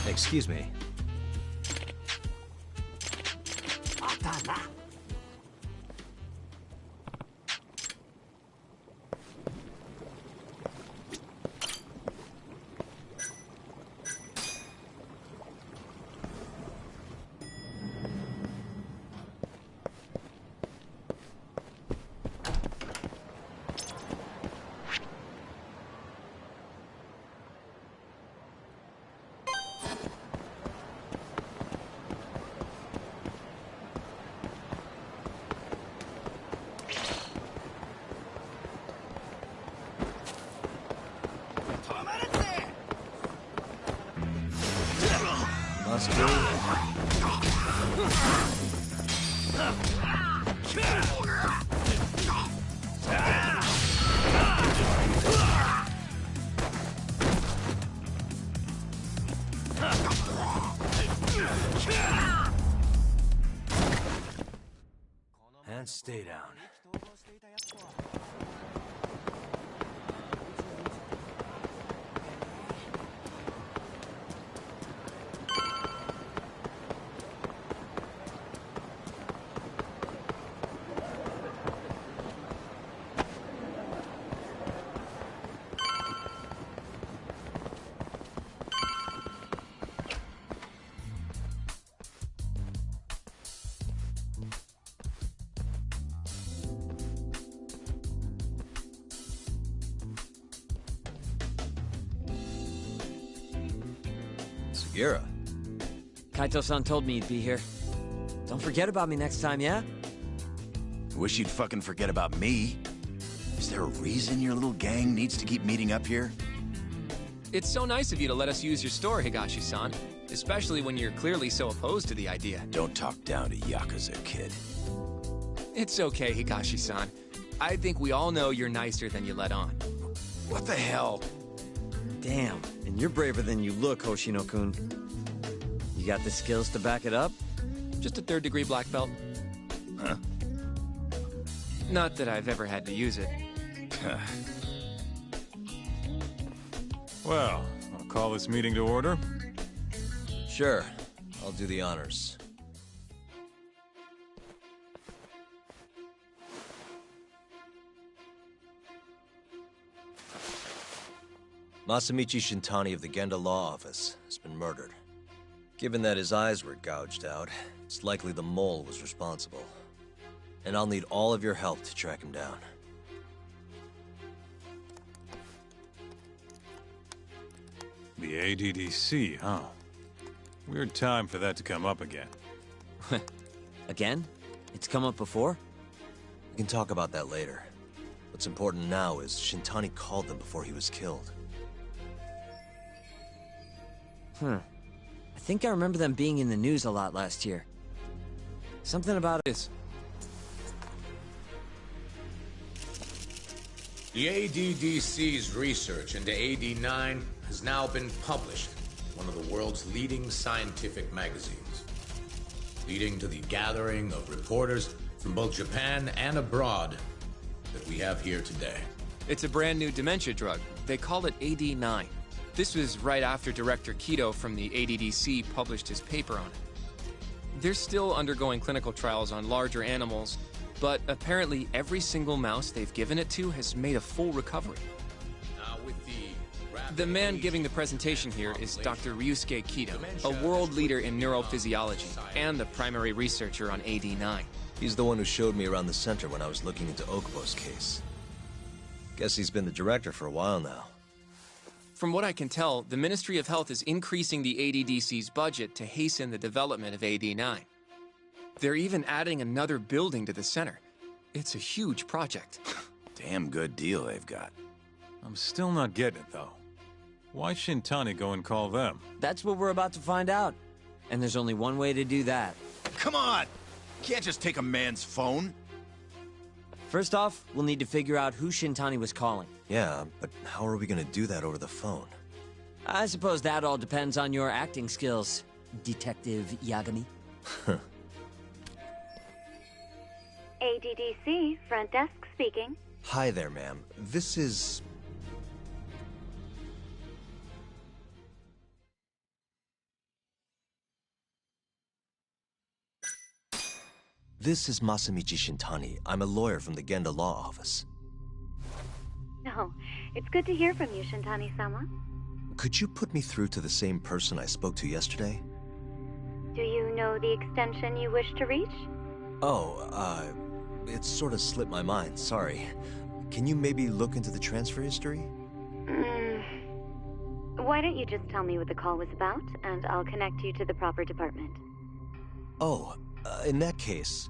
Excuse me. Must be. And stay down. Sugiura. Kaito-san told me you'd be here. Don't forget about me next time, yeah? Wish you'd fucking forget about me. Is there a reason your little gang needs to keep meeting up here? It's so nice of you to let us use your store, Higashi-san. Especially when you're clearly so opposed to the idea. Don't talk down to Yakuza, kid. It's okay, Higashi-san. I think we all know you're nicer than you let on. What the hell? Damn, and you're braver than you look, Hoshino-kun. You got the skills to back it up? Just a third-degree black belt. Huh? Not that I've ever had to use it. Well, I'll call this meeting to order. Sure, I'll do the honors. Masamichi Shintani of the Genda Law Office has been murdered. Given that his eyes were gouged out, it's likely the mole was responsible. And I'll need all of your help to track him down. The ADDC, huh? Weird time for that to come up again. Again? It's come up before? We can talk about that later. What's important now is Shintani called them before he was killed. I think I remember them being in the news a lot last year. Something about this. The ADDC's research into AD9 has now been published in one of the world's leading scientific magazines, leading to the gathering of reporters from both Japan and abroad that we have here today. It's a brand new dementia drug. They call it AD9. This was right after Director Kido from the ADDC published his paper on it. They're still undergoing clinical trials on larger animals, but apparently every single mouse they've given it to has made a full recovery. The man giving the presentation here is Dr. Ryusuke Kido, a world leader in neurophysiology and the primary researcher on AD9. He's the one who showed me around the center when I was looking into Okubo's case. Guess he's been the director for a while now. From what I can tell, the Ministry of Health is increasing the ADDC's budget to hasten the development of AD9. They're even adding another building to the center. It's a huge project. Damn good deal they've got. I'm still not getting it, though. Why Shintani go and call them? That's what we're about to find out. And there's only one way to do that. Come on! Can't just take a man's phone. First off, we'll need to figure out who Shintani was calling. Yeah, but how are we gonna do that over the phone? I suppose that all depends on your acting skills, Detective Yagami. ADDC, front desk speaking. Hi there, ma'am. This is... This is Masamichi Shintani. I'm a lawyer from the Genda Law Office. No, it's good to hear from you, Shintani-sama. Could you put me through to the same person I spoke to yesterday? Do you know the extension you wish to reach? Oh, it sort of slipped my mind, sorry. Can you maybe look into the transfer history? Why don't you just tell me what the call was about, and I'll connect you to the proper department. Oh, in that case...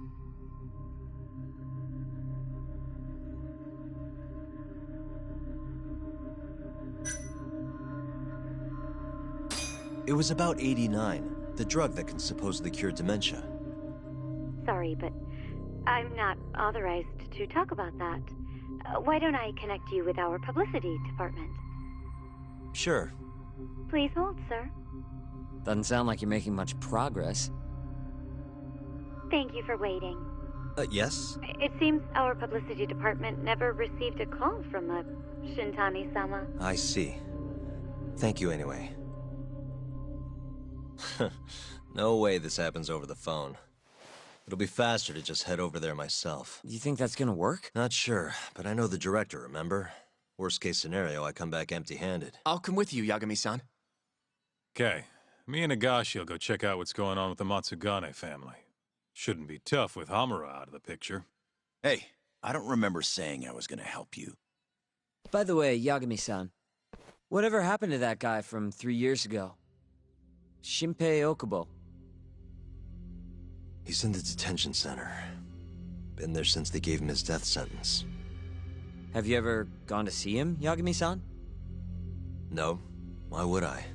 It was about 89, the drug that can supposedly cure dementia. Sorry, but I'm not authorized to talk about that. Why don't I connect you with our publicity department? Sure. Please hold, sir. Doesn't sound like you're making much progress. Thank you for waiting. Yes? It seems our publicity department never received a call from a Shintani-sama. I see. Thank you anyway. No way this happens over the phone. It'll be faster to just head over there myself. You think that's gonna work? Not sure, but I know the director, remember? Worst case scenario, I come back empty-handed. I'll come with you, Yagami-san. Okay, me and Nagashi will go check out what's going on with the Matsugane family. Shouldn't be tough with Hamura out of the picture. Hey, I don't remember saying I was gonna help you. By the way, Yagami-san, whatever happened to that guy from 3 years ago? Shinpei Okubo. He's in the detention center. Been there since they gave him his death sentence. Have you ever gone to see him, Yagami-san? No. Why would I?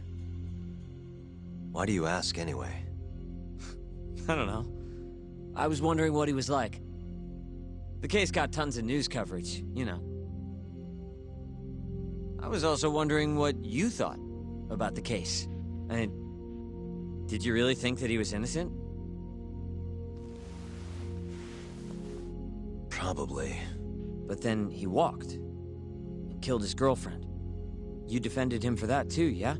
Why do you ask anyway? I don't know. I was wondering what he was like. The case got tons of news coverage, you know. I was also wondering what you thought about the case. I mean, did you really think that he was innocent? Probably. But then he walked and killed his girlfriend. You defended him for that too, yeah?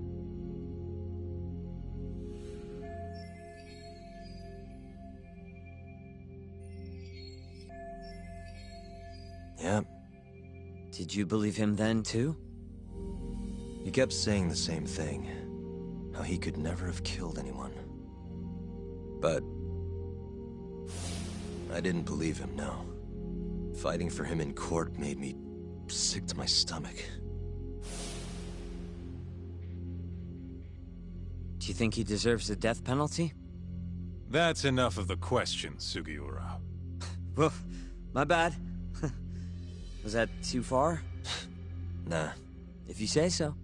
Yeah. Did you believe him then too? He kept saying the same thing. How he could never have killed anyone. But... I didn't believe him, no. Fighting for him in court made me sick to my stomach. Do you think he deserves the death penalty? That's enough of the questions, Sugiura. Well, my bad. Was that too far? Nah. If you say so.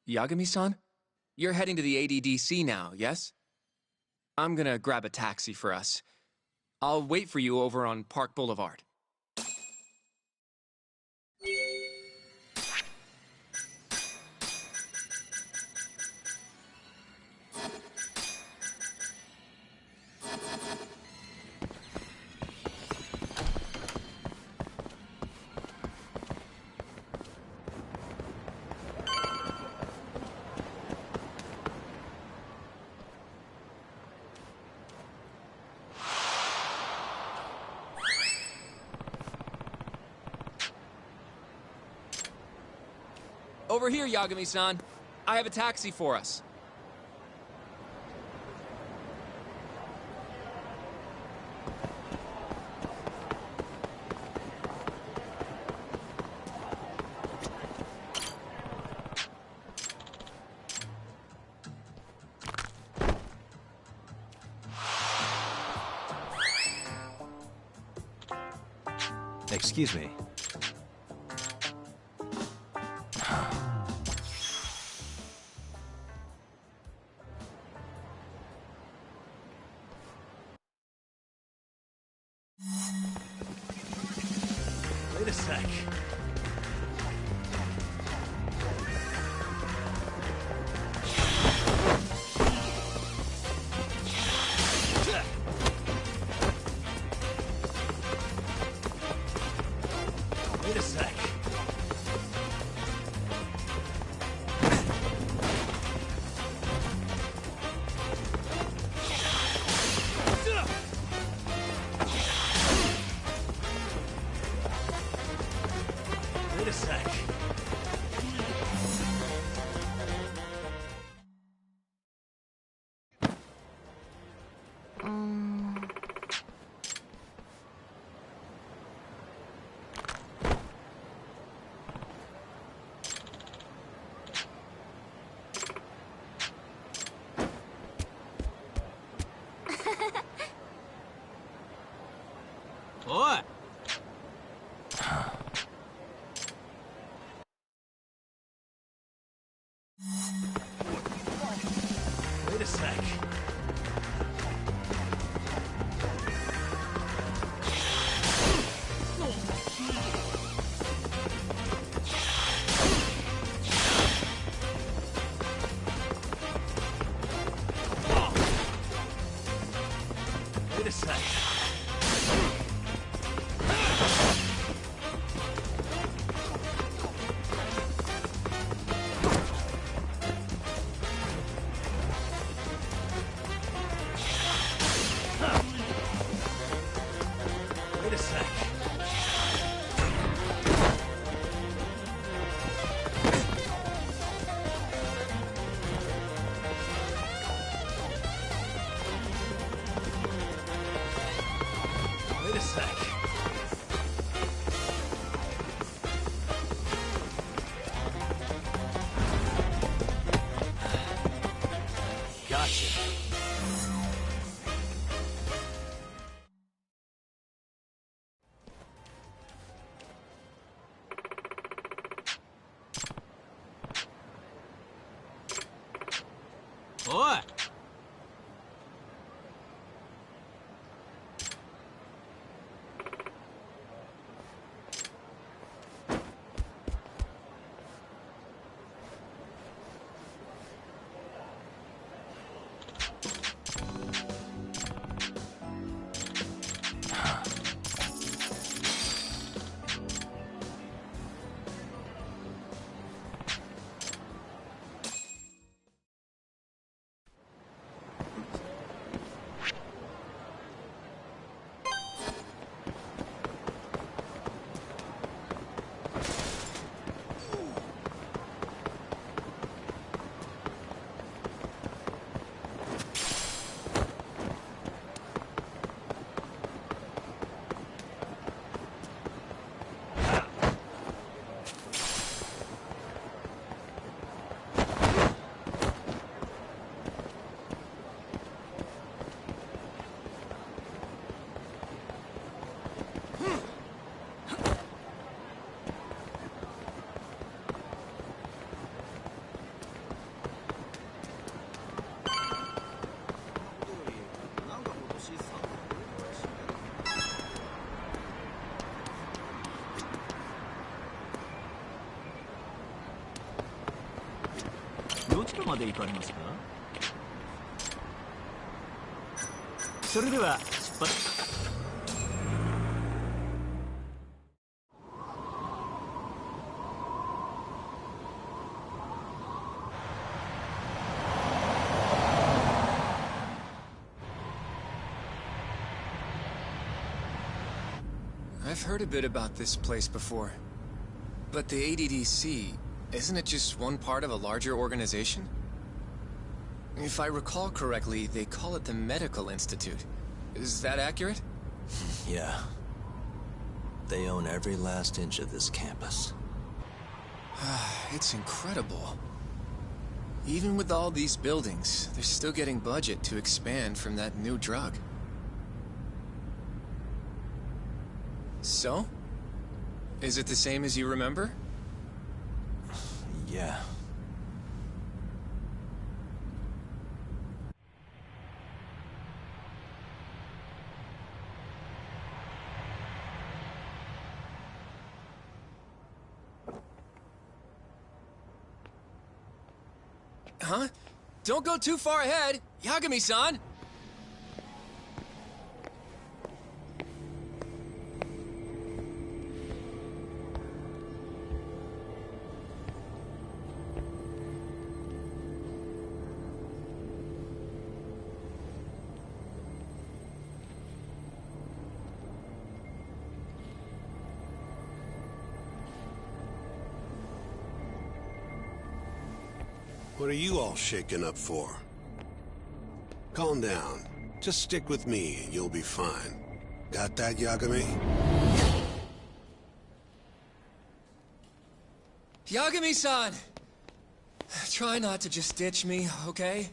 Yagami-san? You're heading to the ADDC now, yes? I'm gonna grab a taxi for us. I'll wait for you over on Park Boulevard. Over here, Yagami-san. I have a taxi for us. Excuse me. Wait a sec. Wait a sec. Wait a sec. Oi! Wait a sec. Wait a sec. Wait a sec. Wait a sec. Gotcha. Oi! I've heard a bit about this place before. But the ADDC, isn't it just one part of a larger organization? If I recall correctly, they call it the Medical Institute. Is that accurate? Yeah. They own every last inch of this campus. It's incredible. Even with all these buildings, they're still getting budget to expand from that new drug. So, Is it the same as you remember? Yeah. Huh? Don't go too far ahead! Yagami-san! What are you all shaken up for? Calm down. Just stick with me and you'll be fine. Got that, Yagami? Yagami-san! Try not to just ditch me, okay?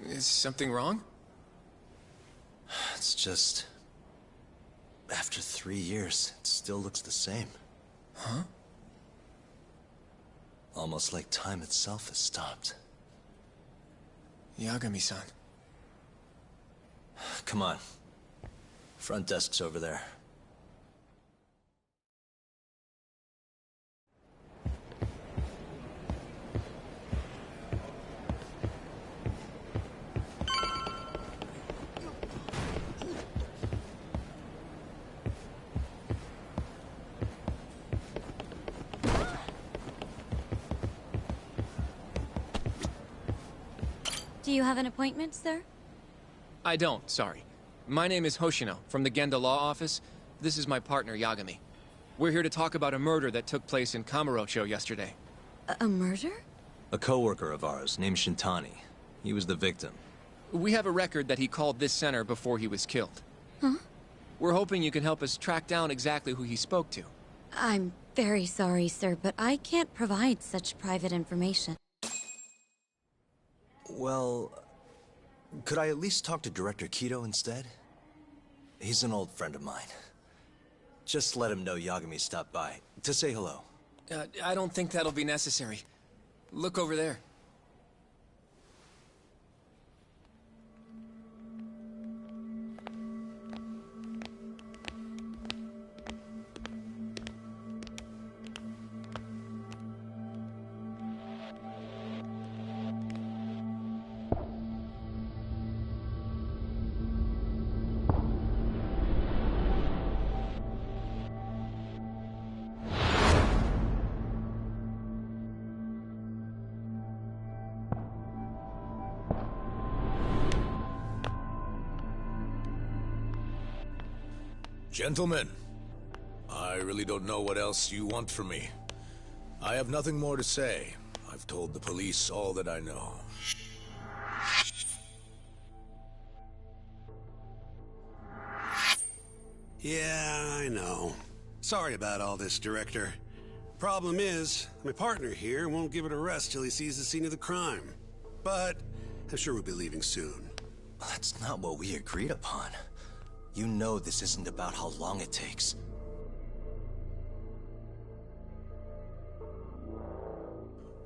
Is something wrong? It's just... After 3 years, it still looks the same. Huh? Almost like time itself has stopped. Yagami-san. Come on. Front desk's over there. Do you have an appointment, sir? I don't, sorry. My name is Hoshino, from the Genda Law Office. This is my partner, Yagami. We're here to talk about a murder that took place in Kamurocho yesterday. A murder? A coworker of ours, named Shintani. He was the victim. We have a record that he called this center before he was killed. Huh? We're hoping you can help us track down exactly who he spoke to. I'm very sorry, sir, but I can't provide such private information. Well, could I at least talk to Director Kido instead? He's an old friend of mine. Just let him know Yagami stopped by, to say hello. I don't think that'll be necessary. Look over there. Gentlemen, I really don't know what else you want from me. I have nothing more to say. I've told the police all that I know. Yeah, I know. Sorry about all this, Director. Problem is, my partner here won't give it a rest till he sees the scene of the crime. But I'm sure we'll be leaving soon. That's not what we agreed upon. You know this isn't about how long it takes.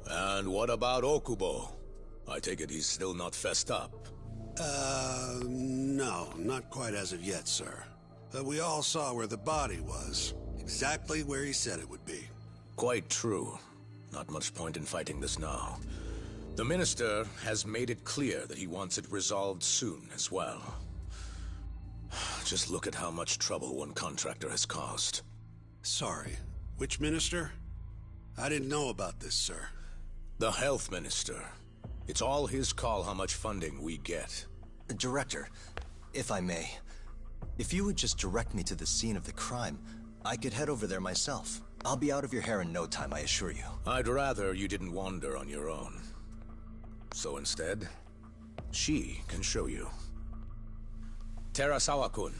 And what about Okubo? I take it he's still not fessed up. No, not quite as of yet, sir. We all saw where the body was. Exactly where he said it would be. Quite true. Not much point in fighting this now. The Minister has made it clear that he wants it resolved soon as well. Just look at how much trouble one contractor has caused. Sorry, which Minister? I didn't know about this, sir. The Health Minister. It's all his call how much funding we get. Director, if I may, if you would just direct me to the scene of the crime, I could head over there myself. I'll be out of your hair in no time, I assure you. I'd rather you didn't wander on your own. So instead, she can show you. Terasawa-kun,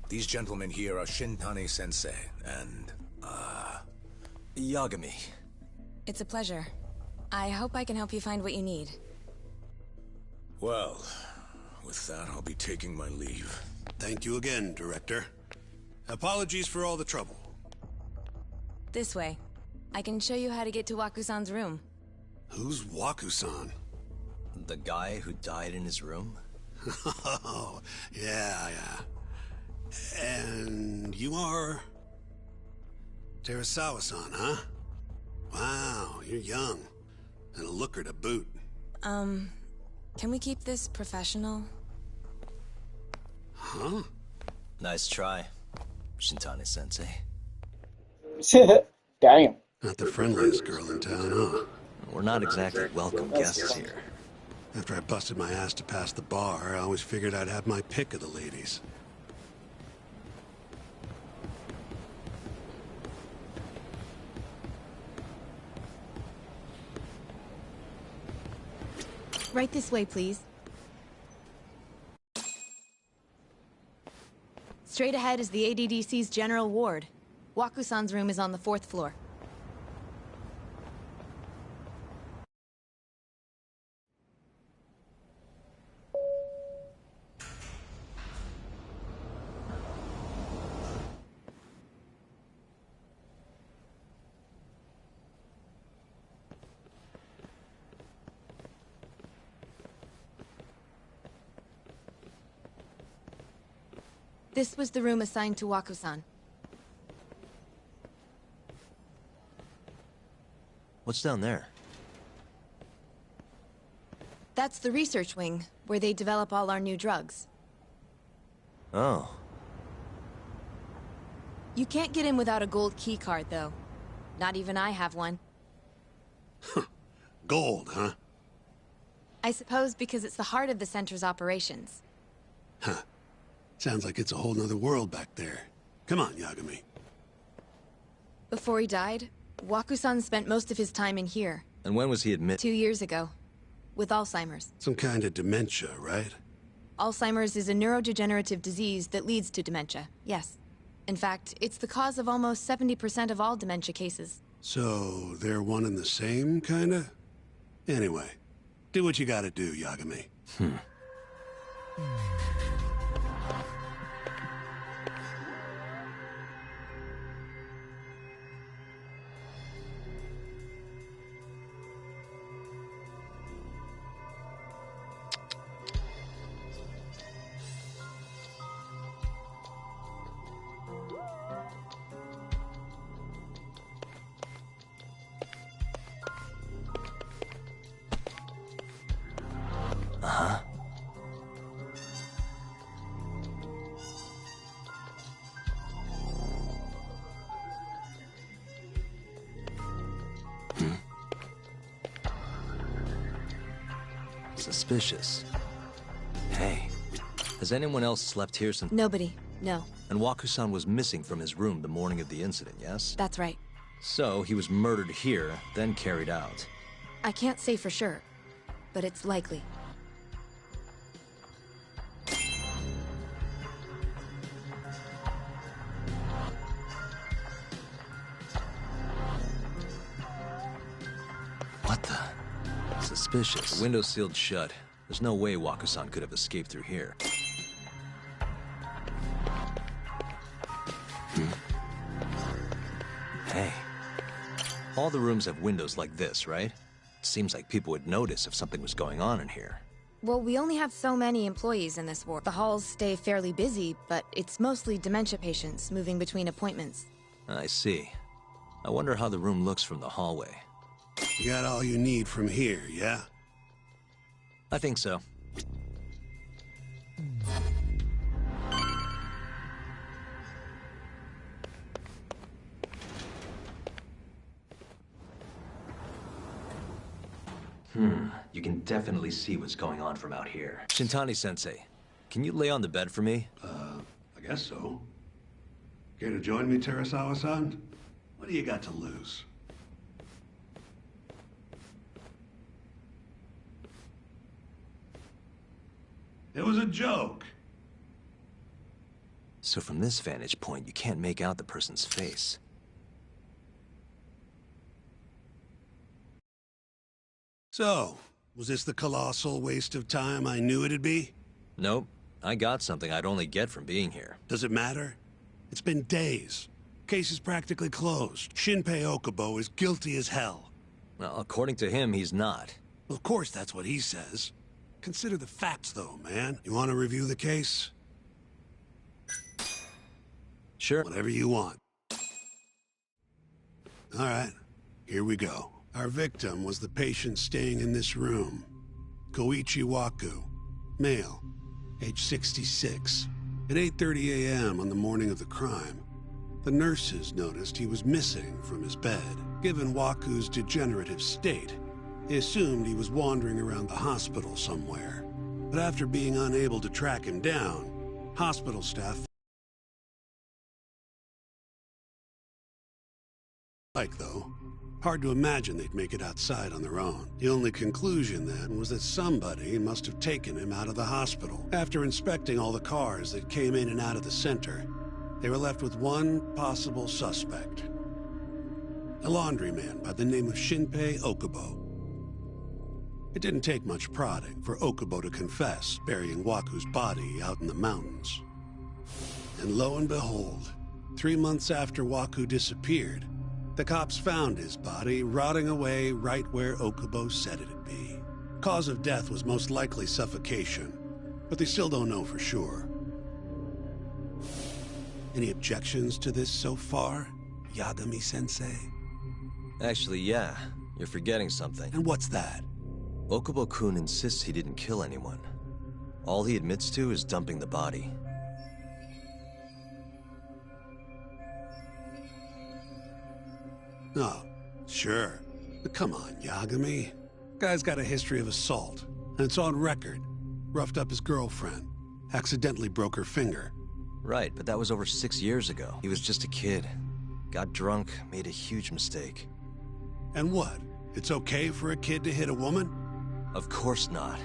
these gentlemen here are Shintani-sensei and, Yagami. It's a pleasure. I hope I can help you find what you need. Well, with that, I'll be taking my leave. Thank you again, Director. Apologies for all the trouble. This way. I can show you how to get to Waku-san's room. Who's Waku-san? The guy who died in his room? Oh, yeah. And you are... Terasawa-san, huh? Wow, you're young. And a looker to boot. Can we keep this professional? Huh? Nice try, Shintani-sensei. Damn. Not the friendliest girl in town, huh? We're not exactly welcome guests here. After I busted my ass to pass the bar, I always figured I'd have my pick of the ladies. Right this way, please. Straight ahead is the ADDC's general ward. Waku-san's room is on the 4th floor. This was the room assigned to Waku-san. What's down there? That's the research wing, where they develop all our new drugs. Oh. You can't get in without a gold key card, though. Not even I have one. Gold, huh? I suppose because it's the heart of the center's operations. Huh. Sounds like it's a whole nother world back there. Come on, Yagami. Before he died, Waku-san spent most of his time in here. And when was he admitted? 2 years ago. With Alzheimer's. Some kind of dementia, right? Alzheimer's is a neurodegenerative disease that leads to dementia, yes. In fact, it's the cause of almost 70% of all dementia cases. So, they're one and the same, kinda? Anyway, do what you gotta do, Yagami. Uh-huh. Suspicious. Hey, has anyone else slept here since... Nobody, no. And Waku-san was missing from his room the morning of the incident, yes? That's right. So, he was murdered here, then carried out. I can't say for sure, but it's likely. What the? Suspicious. The window's sealed shut. There's no way Waku-san could have escaped through here. Hey. All the rooms have windows like this, right? Seems like people would notice if something was going on in here. Well, we only have so many employees in this ward. The halls stay fairly busy, but it's mostly dementia patients moving between appointments. I see. I wonder how the room looks from the hallway. You got all you need from here, yeah? I think so. You can definitely see what's going on from out here. Shintani-sensei, can you lay on the bed for me? I guess so. Care to join me, Terasawa-san? What do you got to lose? It was a joke. So from this vantage point, you can't make out the person's face. So, was this the colossal waste of time I knew it'd be? Nope. I got something I'd only get from being here. Does it matter? It's been days. Case is practically closed. Shinpei Okubo is guilty as hell. Well, according to him, he's not. Of course that's what he says. Consider the facts, though, man. You want to review the case? Sure. Whatever you want. All right, here we go. Our victim was the patient staying in this room. Koichi Waku, male, age 66. At 8:30 a.m. on the morning of the crime, the nurses noticed he was missing from his bed. Given Waku's degenerative state, they assumed he was wandering around the hospital somewhere. But after being unable to track him down, hospital staff though. Hard to imagine they'd make it outside on their own. The only conclusion then was that somebody must have taken him out of the hospital. After inspecting all the cars that came in and out of the center, they were left with one possible suspect. A laundryman by the name of Shinpei Okubo. It didn't take much prodding for Okubo to confess burying Waku's body out in the mountains. And lo and behold, 3 months after Waku disappeared, the cops found his body rotting away right where Okubo said it'd be. Cause of death was most likely suffocation, but they still don't know for sure. Any objections to this so far, Yagami-sensei? Actually, yeah. You're forgetting something. And what's that? Okubo-kun insists he didn't kill anyone. All he admits to is dumping the body. Oh, sure. But come on, Yagami. Guy's got a history of assault, and it's on record. Roughed up his girlfriend. Accidentally broke her finger. Right, but that was over 6 years ago. He was just a kid. Got drunk, made a huge mistake. And what? It's okay for a kid to hit a woman? Of course not.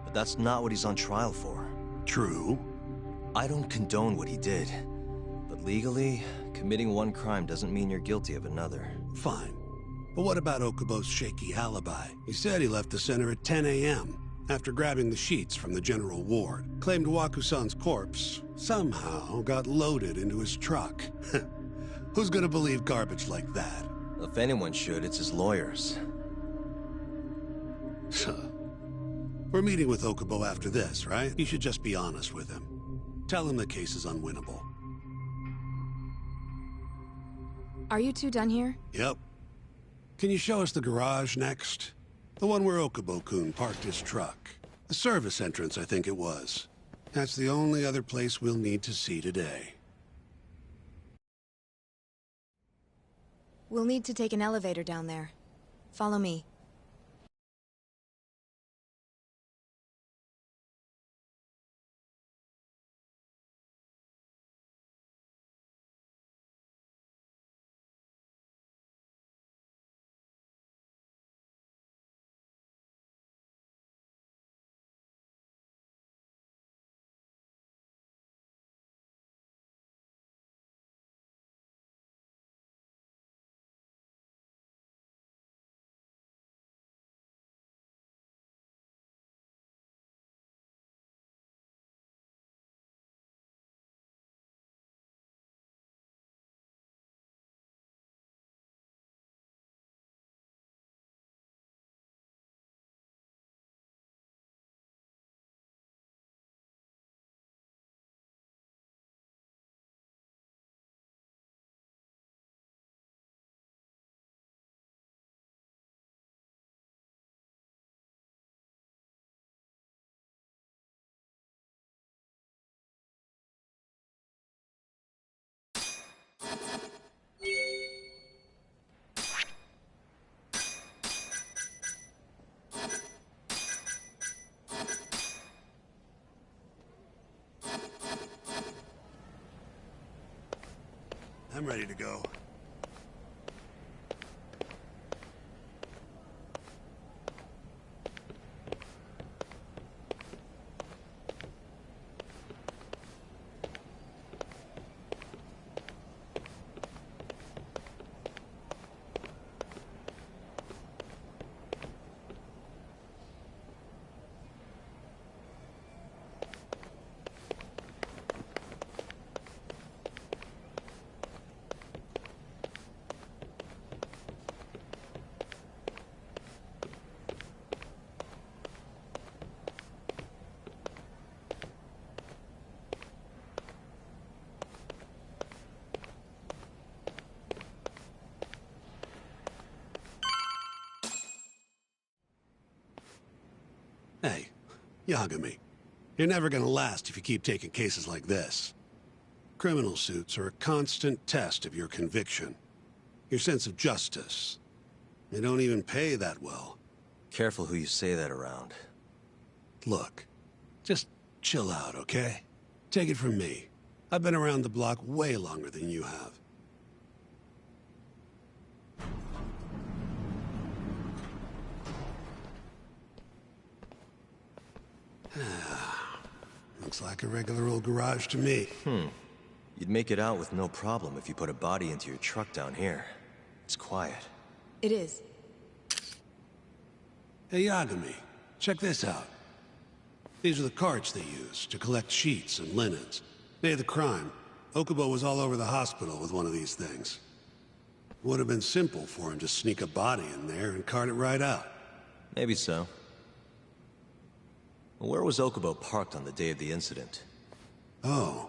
But that's not what he's on trial for. True. I don't condone what he did. But legally, committing one crime doesn't mean you're guilty of another. Fine. But what about Okubo's shaky alibi? He said he left the center at 10 a.m. after grabbing the sheets from the general ward. Claimed Waku-san's corpse somehow got loaded into his truck. Who's gonna believe garbage like that? If anyone should, it's his lawyers. We're meeting with Okubo after this, right? You should just be honest with him. Tell him the case is unwinnable. Are you two done here? Yep. Can you show us the garage next? The one where Okubo-kun parked his truck. The service entrance, I think it was. That's the only other place we'll need to see today. We'll need to take an elevator down there. Follow me. I'm ready to go. Hey, Yagami, you're never gonna last if you keep taking cases like this. Criminal suits are a constant test of your conviction, your sense of justice. They don't even pay that well. Careful who you say that around. Look, just chill out, okay? Take it from me. I've been around the block way longer than you have. Looks like a regular old garage to me. You'd make it out with no problem if you put a body into your truck down here. It's quiet. It is. Hey, Yagami, check this out. These are the carts they use to collect sheets and linens. Day of the crime, Okubo was all over the hospital with one of these things. Would have been simple for him to sneak a body in there and cart it right out. Maybe so. Where was Okubo parked on the day of the incident? Oh,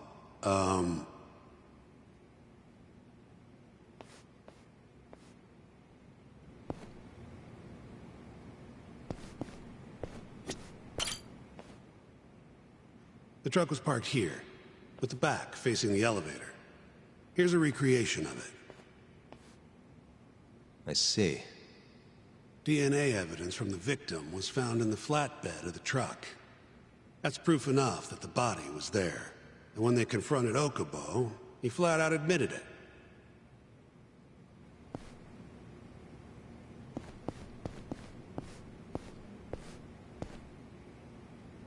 the truck was parked here, with the back facing the elevator. Here's a recreation of it. I see. DNA evidence from the victim was found in the flatbed of the truck. That's proof enough that the body was there. And when they confronted Okubo, he flat out admitted it.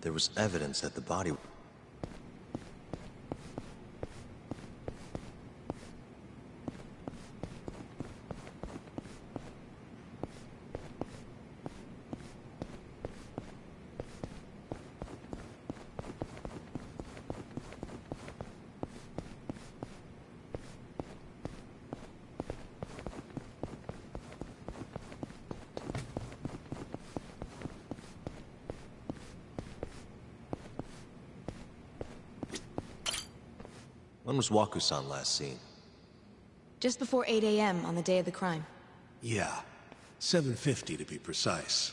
There was evidence that the body... When was Waku-san last seen? Just before 8 a.m. on the day of the crime. Yeah, 7:50 to be precise.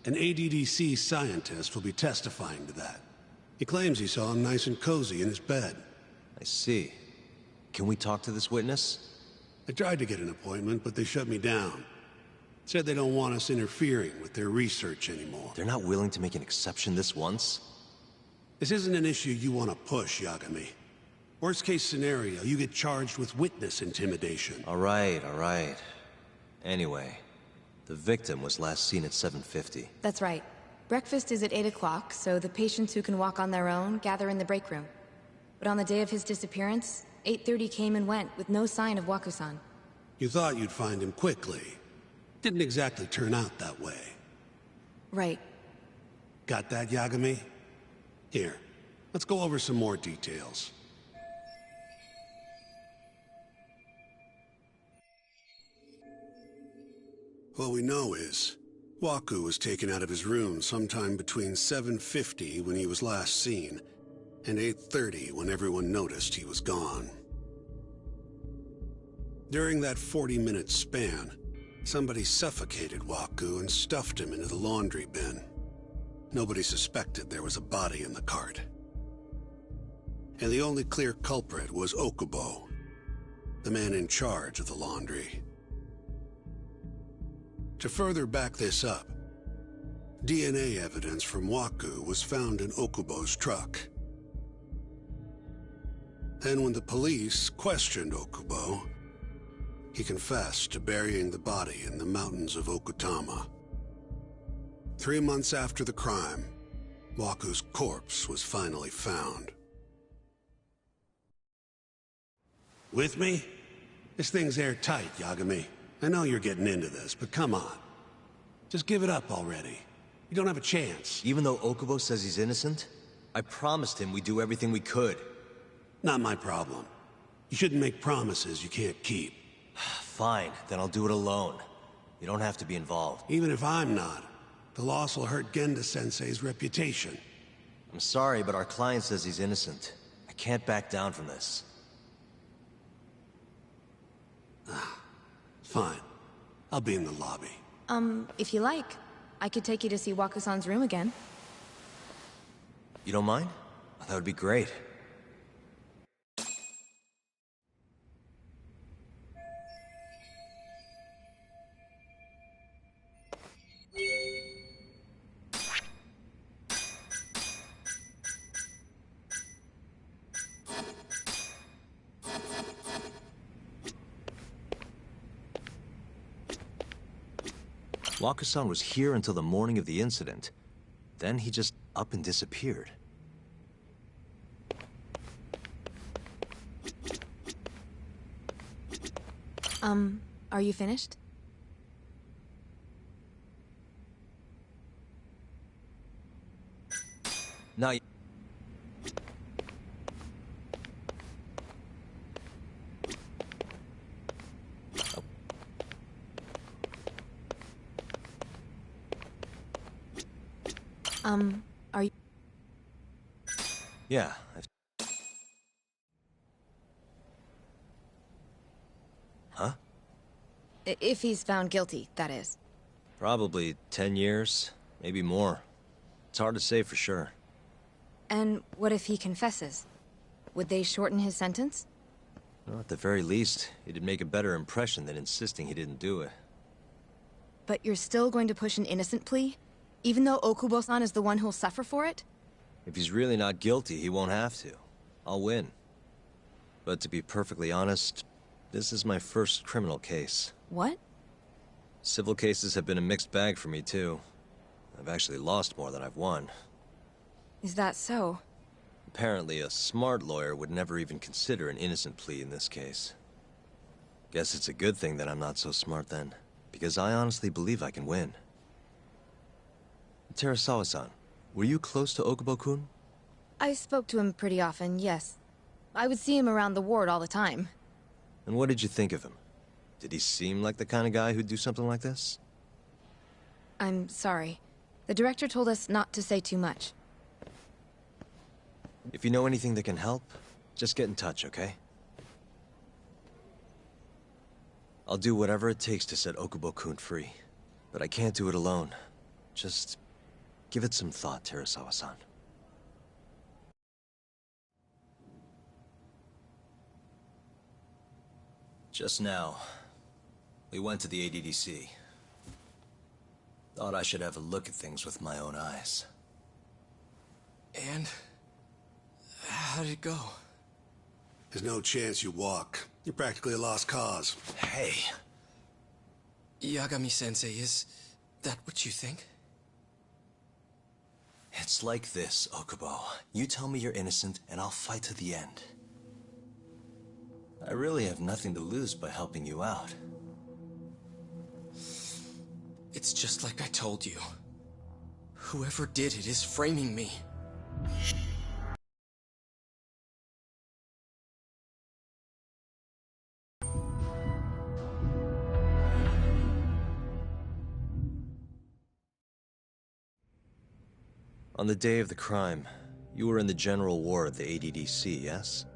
An ADDC scientist will be testifying to that. He claims he saw him nice and cozy in his bed. I see. Can we talk to this witness? I tried to get an appointment, but they shut me down. Said they don't want us interfering with their research anymore. They're not willing to make an exception this once? This isn't an issue you want to push, Yagami. Worst case scenario, you get charged with witness intimidation. All right. Anyway, the victim was last seen at 7:50. That's right. Breakfast is at 8 o'clock, so the patients who can walk on their own gather in the break room. But on the day of his disappearance, 8:30 came and went with no sign of Waku-san. You thought you'd find him quickly. Didn't exactly turn out that way. Right. Got that, Yagami? Here, let's go over some more details. What we know is, Waku was taken out of his room sometime between 7:50 when he was last seen, and 8:30 when everyone noticed he was gone. During that 40-minute span, somebody suffocated Waku and stuffed him into the laundry bin. Nobody suspected there was a body in the cart. And the only clear culprit was Okubo, the man in charge of the laundry. To further back this up, DNA evidence from Waku was found in Okubo's truck. Then when the police questioned Okubo, he confessed to burying the body in the mountains of Okutama. 3 months after the crime, Waku's corpse was finally found. With me? This thing's airtight, Yagami. I know you're getting into this, but come on. Just give it up already. You don't have a chance. Even though Okubo says he's innocent, I promised him we'd do everything we could. Not my problem. You shouldn't make promises you can't keep. Fine, then I'll do it alone. You don't have to be involved. Even if I'm not, the loss will hurt Genda-sensei's reputation. I'm sorry, but our client says he's innocent. I can't back down from this. Fine. I'll be in the lobby. If you like, I could take you to see Waku-san's room again. You don't mind? That would be great. Wakusan was here until the morning of the incident. Then he just up and disappeared. Are you finished? Not yet. Are you... Yeah. Huh? If he's found guilty, that is. Probably 10 years, maybe more. It's hard to say for sure. And what if he confesses? Would they shorten his sentence? Well, at the very least, it'd make a better impression than insisting he didn't do it. But you're still going to push an innocent plea? Even though Okubo-san is the one who'll suffer for it? If he's really not guilty, he won't have to. I'll win. But to be perfectly honest, this is my first criminal case. What? Civil cases have been a mixed bag for me, too. I've actually lost more than I've won. Is that so? Apparently, a smart lawyer would never even consider an innocent plea in this case. Guess it's a good thing that I'm not so smart then, because I honestly believe I can win. Terasawa-san, were you close to Okubo-kun? I spoke to him pretty often, yes. I would see him around the ward all the time. And what did you think of him? Did he seem like the kind of guy who'd do something like this? I'm sorry. The director told us not to say too much. If you know anything that can help, just get in touch, okay? I'll do whatever it takes to set Okubo-kun free. But I can't do it alone. Just give it some thought, Terasawa-san. Just now, we went to the ADDC. Thought I should have a look at things with my own eyes. And? How did it go? There's no chance you walk. You're practically a lost cause. Hey. Yagami-sensei, is that what you think? It's like this, Okubo. You tell me you're innocent, and I'll fight to the end. I really have nothing to lose by helping you out. It's just like I told you. Whoever did it is framing me. On the day of the crime, you were in the general ward of the ADDC, yes?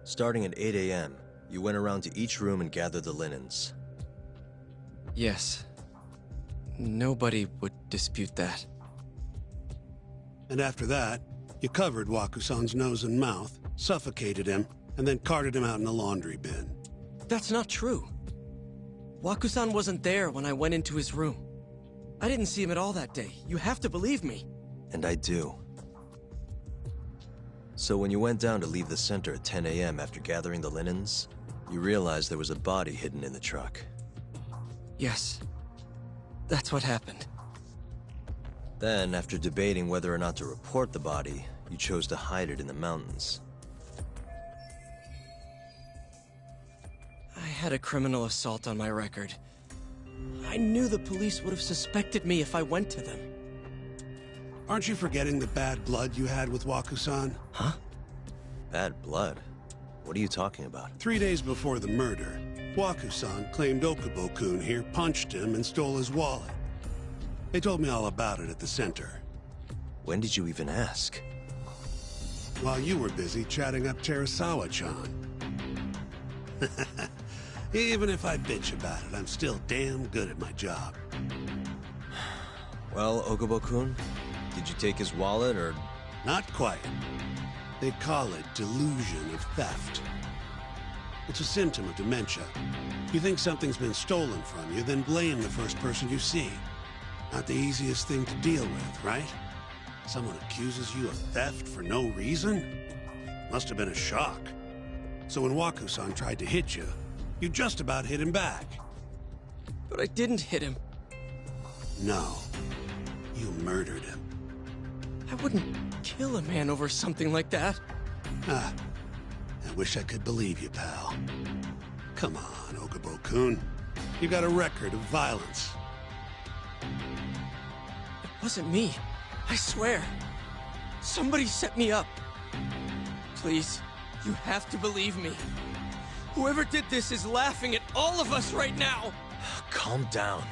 Starting at 8 a.m., you went around to each room and gathered the linens. Yes. Nobody would dispute that. And after that, you covered Wakusan's nose and mouth, suffocated him, and then carted him out in a laundry bin. That's not true. Wakusan wasn't there when I went into his room. I didn't see him at all that day. You have to believe me. And I do. So when you went down to leave the center at 10 a.m. after gathering the linens, you realized there was a body hidden in the truck. Yes. That's what happened. Then, after debating whether or not to report the body, you chose to hide it in the mountains. I had a criminal assault on my record. I knew the police would have suspected me if I went to them. Aren't you forgetting the bad blood you had with Wakusan? Huh? Bad blood? What are you talking about? 3 days before the murder, Wakusan claimed Okubo-kun here punched him and stole his wallet. They told me all about it at the center. When did you even ask? While you were busy chatting up Terasawa-chan. Even if I bitch about it, I'm still damn good at my job. Well, Okubo-kun, did you take his wallet, or Not quite. They call it delusion of theft. It's a symptom of dementia. You think something's been stolen from you, then blame the first person you see. Not the easiest thing to deal with, right? Someone accuses you of theft for no reason? Must have been a shock. So when Waku-san tried to hit you, you just about hit him back. But I didn't hit him. No. You murdered him. I wouldn't kill a man over something like that. Ah. I wish I could believe you, pal. Come on, Okubo-kun. You got a record of violence. It wasn't me. I swear. Somebody set me up. Please, you have to believe me. Whoever did this is laughing at all of us right now. Calm down.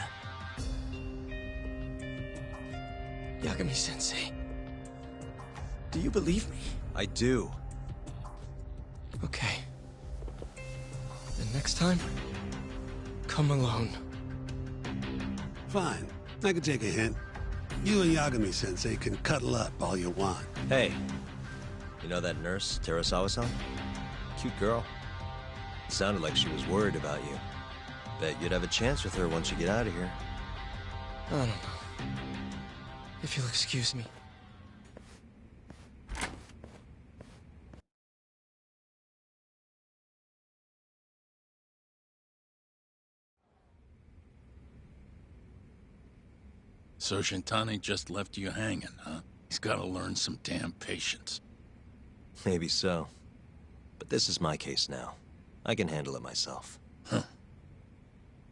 Yagami-sensei, do you believe me? I do. Okay. And next time, come alone. Fine. I can take a hint. You and Yagami-sensei can cuddle up all you want. Hey, you know that nurse, Terasawa-san? Cute girl. Sounded like she was worried about you. Bet you'd have a chance with her once you get out of here. I don't know. If you'll excuse me. So Shintani just left you hanging, huh? He's gotta learn some damn patience. Maybe so. But this is my case now. I can handle it myself. Huh.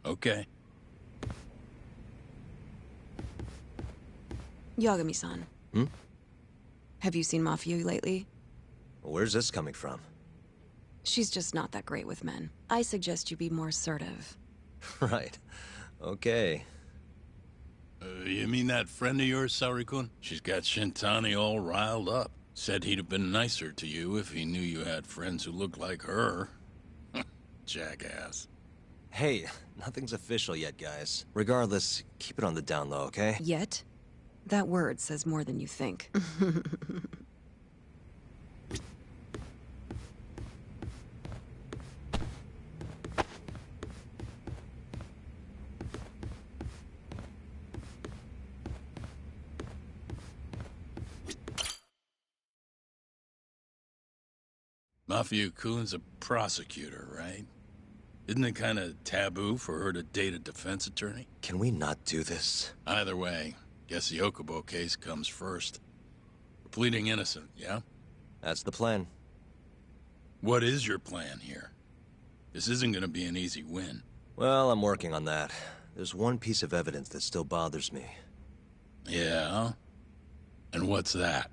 Okay. Yagami-san. Hmm? Have you seen Mafia lately? Where's this coming from? She's just not that great with men. I suggest you be more assertive. Right. Okay. You mean that friend of yours, Saori-kun? She's got Shintani all riled up. Said he'd have been nicer to you if he knew you had friends who looked like her. Jackass. Hey, nothing's official yet, guys. Regardless, keep it on the down low, okay? Yet? That word says more than you think. Mafia-kun's a prosecutor, right? Isn't it kind of taboo for her to date a defense attorney? Can we not do this? Either way, guess the Okubo case comes first. We're pleading innocent, yeah? That's the plan. What is your plan here? This isn't gonna be an easy win. Well, I'm working on that. There's one piece of evidence that still bothers me. Yeah? And what's that?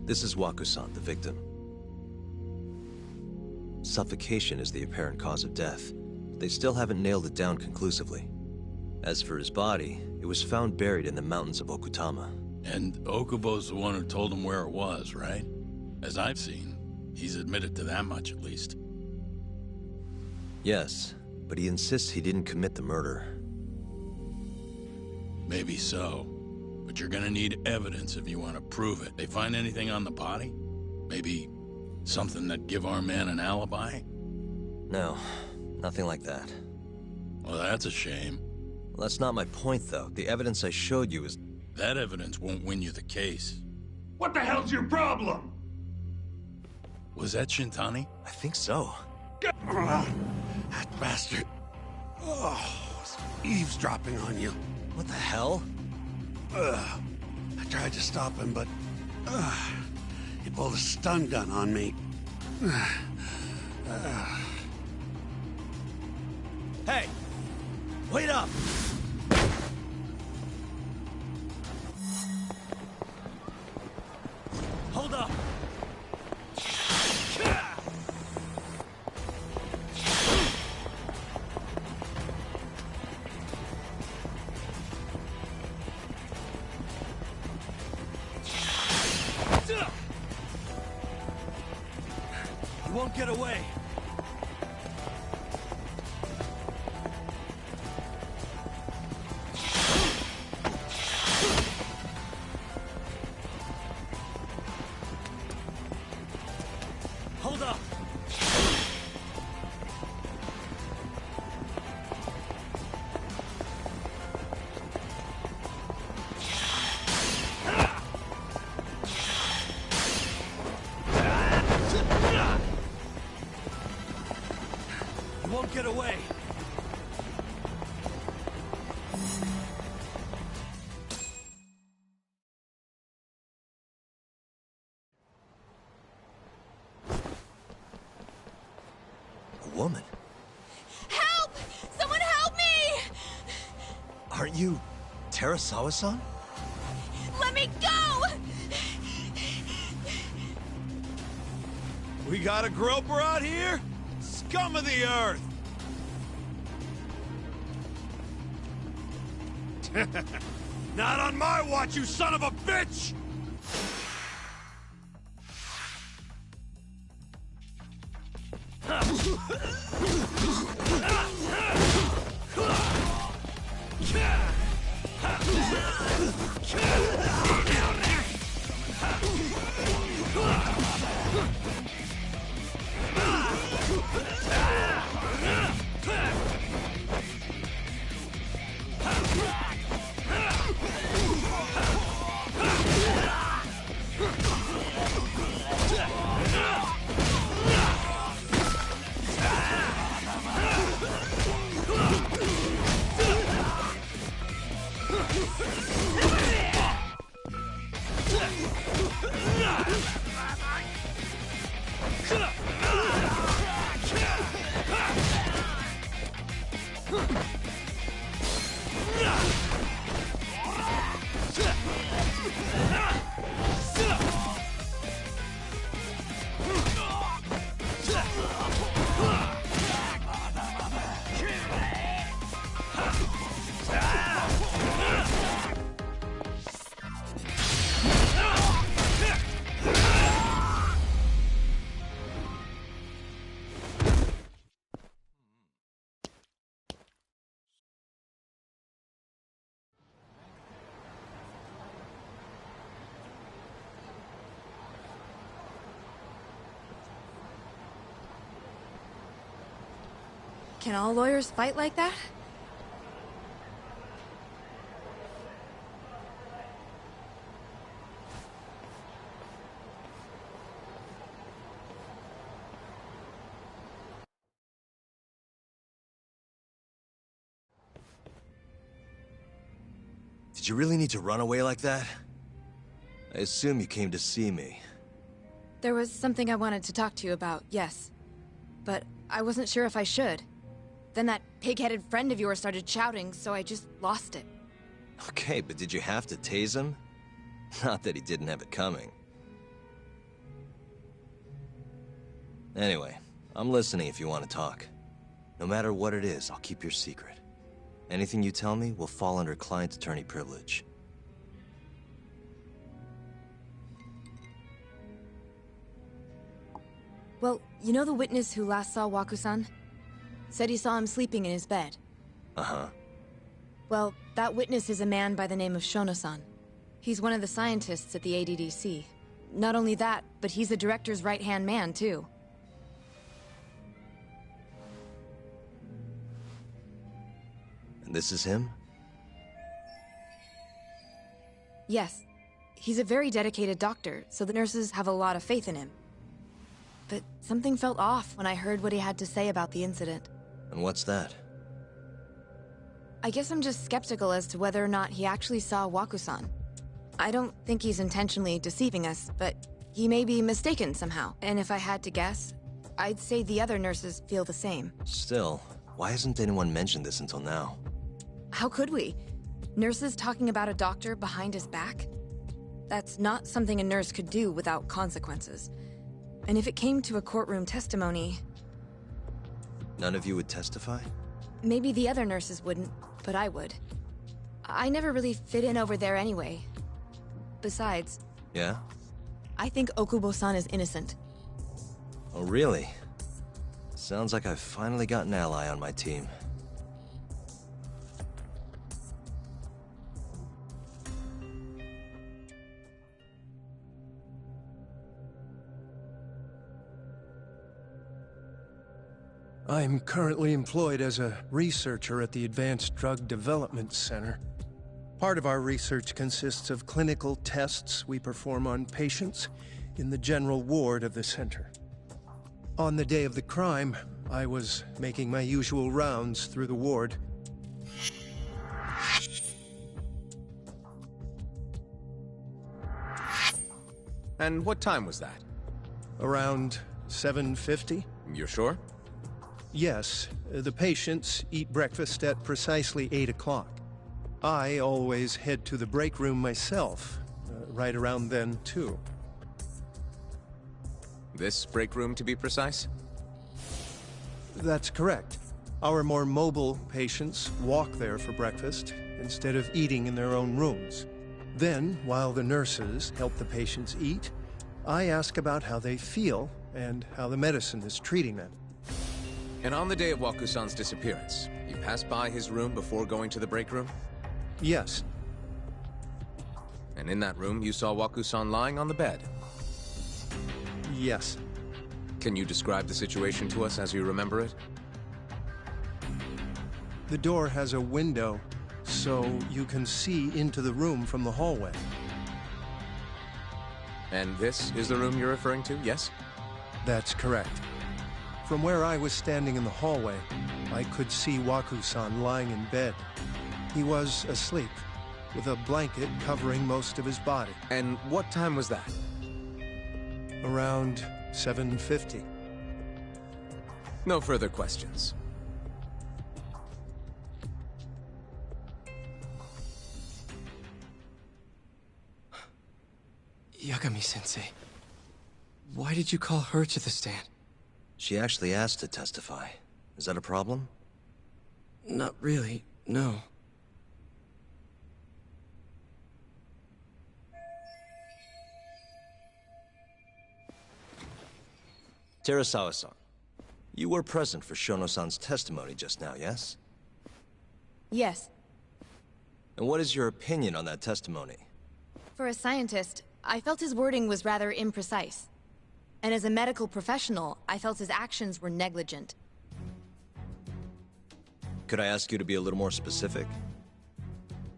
This is Wakusan, the victim. Suffocation is the apparent cause of death. They still haven't nailed it down conclusively. As for his body, it was found buried in the mountains of Okutama. And Okubo's the one who told him where it was, right? As I've seen, he's admitted to that much at least. Yes, but he insists he didn't commit the murder. Maybe so, but you're gonna need evidence if you want to prove it. They find anything on the body? Maybe something that give our man an alibi? No, nothing like that. Well, that's a shame. Well, that's not my point, though. The evidence I showed you is... That evidence won't win you the case. What the hell's your problem? Was that Shintani? I think so. That bastard. Oh, he's eavesdropping on you. What the hell? I tried to stop him, but... he pulled a stun gun on me. Hey! Wait up! Hold up! You won't get away! Hold up! You won't get away! A woman? Help! Someone help me! Aren't you Terasawa-san? Let me go! We got a groper out here? Scum of the earth! Not on my watch, you son of a bitch! Can all lawyers fight like that? Did you really need to run away like that? I assume you came to see me. There was something I wanted to talk to you about, yes. But I wasn't sure if I should. Then that pig-headed friend of yours started shouting, so I just lost it. Okay, but did you have to tase him? Not that he didn't have it coming. Anyway, I'm listening if you want to talk. No matter what it is, I'll keep your secret. Anything you tell me will fall under client attorney privilege. Well, you know the witness who last saw Waku-san? Said he saw him sleeping in his bed. Uh-huh. Well, that witness is a man by the name of Shono-san. He's one of the scientists at the ADDC. Not only that, but he's the director's right-hand man, too. And this is him? Yes. He's a very dedicated doctor, so the nurses have a lot of faith in him. But something felt off when I heard what he had to say about the incident. And what's that? I guess I'm just skeptical as to whether or not he actually saw Waku-san. I don't think he's intentionally deceiving us, but he may be mistaken somehow. And if I had to guess, I'd say the other nurses feel the same. Still, why hasn't anyone mentioned this until now? How could we? Nurses talking about a doctor behind his back? That's not something a nurse could do without consequences. And if it came to a courtroom testimony... None of you would testify? Maybe the other nurses wouldn't, but I would. I never really fit in over there anyway. Besides... Yeah? I think Okubo-san is innocent. Oh, really? Sounds like I've finally got an ally on my team. I'm currently employed as a researcher at the Advanced Drug Development Center. Part of our research consists of clinical tests we perform on patients in the general ward of the center. On the day of the crime, I was making my usual rounds through the ward. And what time was that? Around 7:50. You're sure? Yes, the patients eat breakfast at precisely 8 o'clock. I always head to the break room myself, right around then, too. This break room, to be precise? That's correct. Our more mobile patients walk there for breakfast, instead of eating in their own rooms. Then, while the nurses help the patients eat, I ask about how they feel and how the medicine is treating them. And on the day of Waku-san's disappearance, you passed by his room before going to the break room? Yes. And in that room, you saw Waku-san lying on the bed? Yes. Can you describe the situation to us as you remember it? The door has a window, so you can see into the room from the hallway. And this is the room you're referring to, yes? That's correct. From where I was standing in the hallway, I could see Waku-san lying in bed. He was asleep, with a blanket covering most of his body. And what time was that? Around 7:50. No further questions. Yagami-sensei, why did you call her to the stand? She actually asked to testify. Is that a problem? Not really, no. Terasawa-san, you were present for Shono-san's testimony just now, yes? Yes. And what is your opinion on that testimony? For a scientist, I felt his wording was rather imprecise. And as a medical professional, I felt his actions were negligent. Could I ask you to be a little more specific?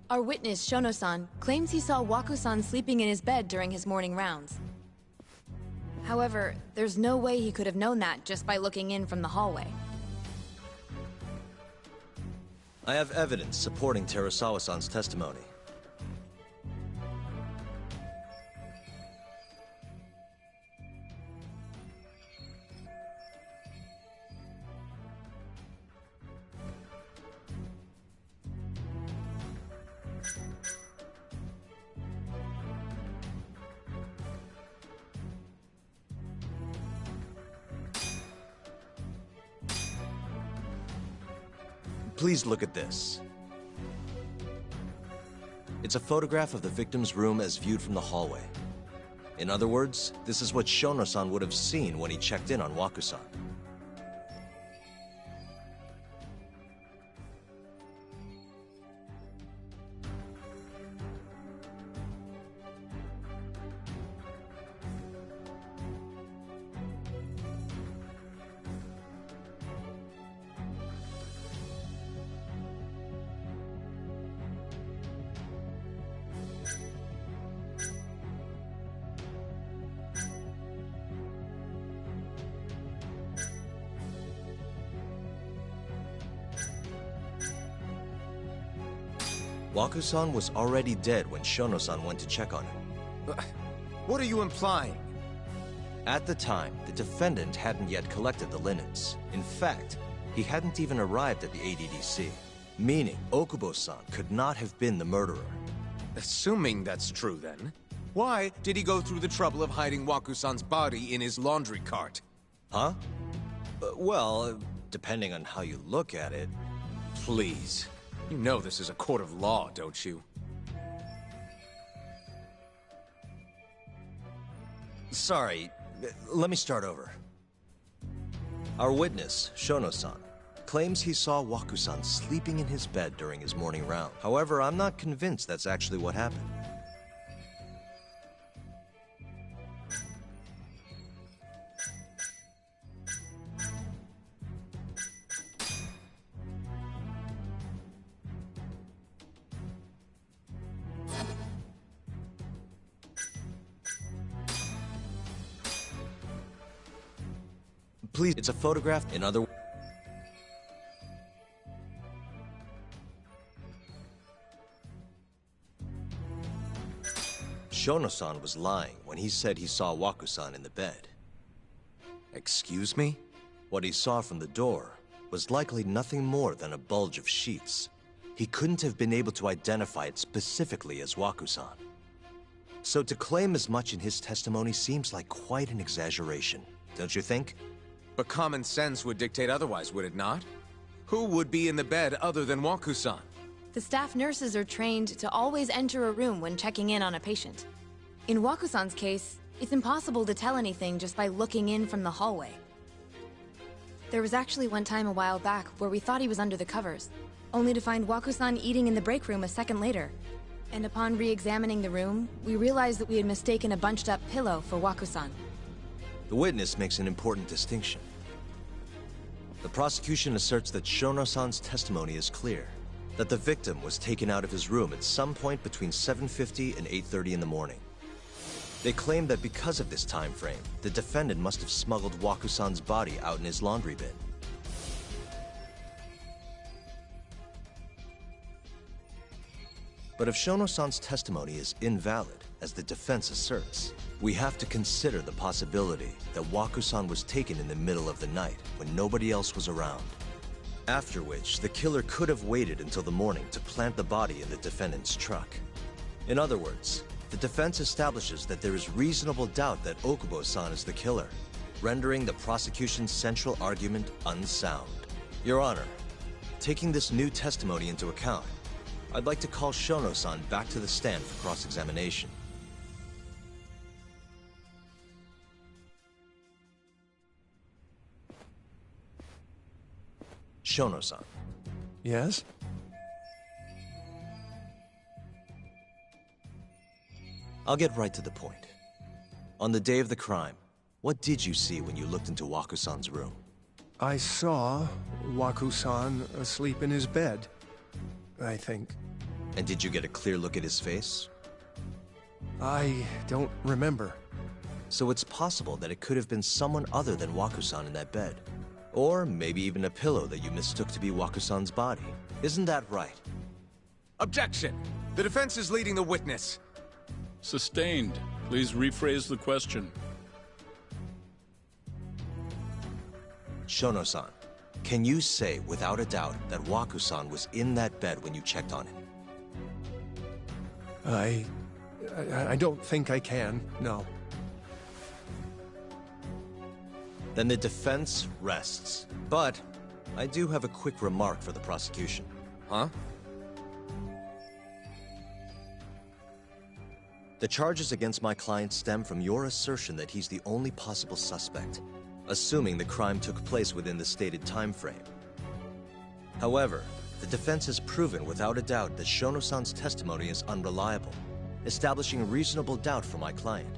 Our witness, Shono-san, claims he saw Waku-san sleeping in his bed during his morning rounds. However, there's no way he could have known that just by looking in from the hallway. I have evidence supporting Terasawa-san's testimony. Please look at this. It's a photograph of the victim's room as viewed from the hallway. In other words, this is what Shono-san would have seen when he checked in on Waku-san. Waku-san was already dead when Shono-san went to check on him. What are you implying? At the time, the defendant hadn't yet collected the linens. In fact, he hadn't even arrived at the ADDC, meaning Okubo-san could not have been the murderer. Assuming that's true, then, why did he go through the trouble of hiding Waku-san's body in his laundry cart? Huh? Well, depending on how you look at it... Please. You know this is a court of law, don't you? Sorry, let me start over. Our witness, Shono-san, claims he saw Waku-san sleeping in his bed during his morning round. However, I'm not convinced that's actually what happened. Please, it's a photograph in other... Shono-san was lying when he said he saw Waku-san in the bed. Excuse me? What he saw from the door was likely nothing more than a bulge of sheets. He couldn't have been able to identify it specifically as Waku-san. So to claim as much in his testimony seems like quite an exaggeration, don't you think? But common sense would dictate otherwise, would it not? Who would be in the bed other than Waku-san? The staff nurses are trained to always enter a room when checking in on a patient. In Waku-san's case, it's impossible to tell anything just by looking in from the hallway. There was actually one time a while back where we thought he was under the covers, only to find Waku-san eating in the break room a second later. And upon re-examining the room, we realized that we had mistaken a bunched-up pillow for Waku-san. The witness makes an important distinction. The prosecution asserts that Shono-san's testimony is clear, that the victim was taken out of his room at some point between 7:50 and 8:30 in the morning. They claim that because of this time frame, the defendant must have smuggled Waku-san's body out in his laundry bin. But if Shono-san's testimony is invalid, as the defense asserts, we have to consider the possibility that Waku-san was taken in the middle of the night when nobody else was around. After which, the killer could have waited until the morning to plant the body in the defendant's truck. In other words, the defense establishes that there is reasonable doubt that Okubo-san is the killer, rendering the prosecution's central argument unsound. Your Honor, taking this new testimony into account, I'd like to call Shono-san back to the stand for cross-examination. Shono-san. Yes? I'll get right to the point. On the day of the crime, what did you see when you looked into Waku-san's room? I saw Waku-san asleep in his bed, I think. And did you get a clear look at his face? I don't remember. So it's possible that it could have been someone other than Waku-san in that bed. Or maybe even a pillow that you mistook to be Waku-san's body. Isn't that right? Objection! The defense is leading the witness. Sustained. Please rephrase the question. Shono-san, can you say without a doubt that Waku-san was in that bed when you checked on him? I don't think I can, no. Then the defense rests. But I do have a quick remark for the prosecution. Huh? The charges against my client stem from your assertion that he's the only possible suspect, assuming the crime took place within the stated time frame. However, the defense has proven without a doubt that Shono-san's testimony is unreliable, establishing reasonable doubt for my client.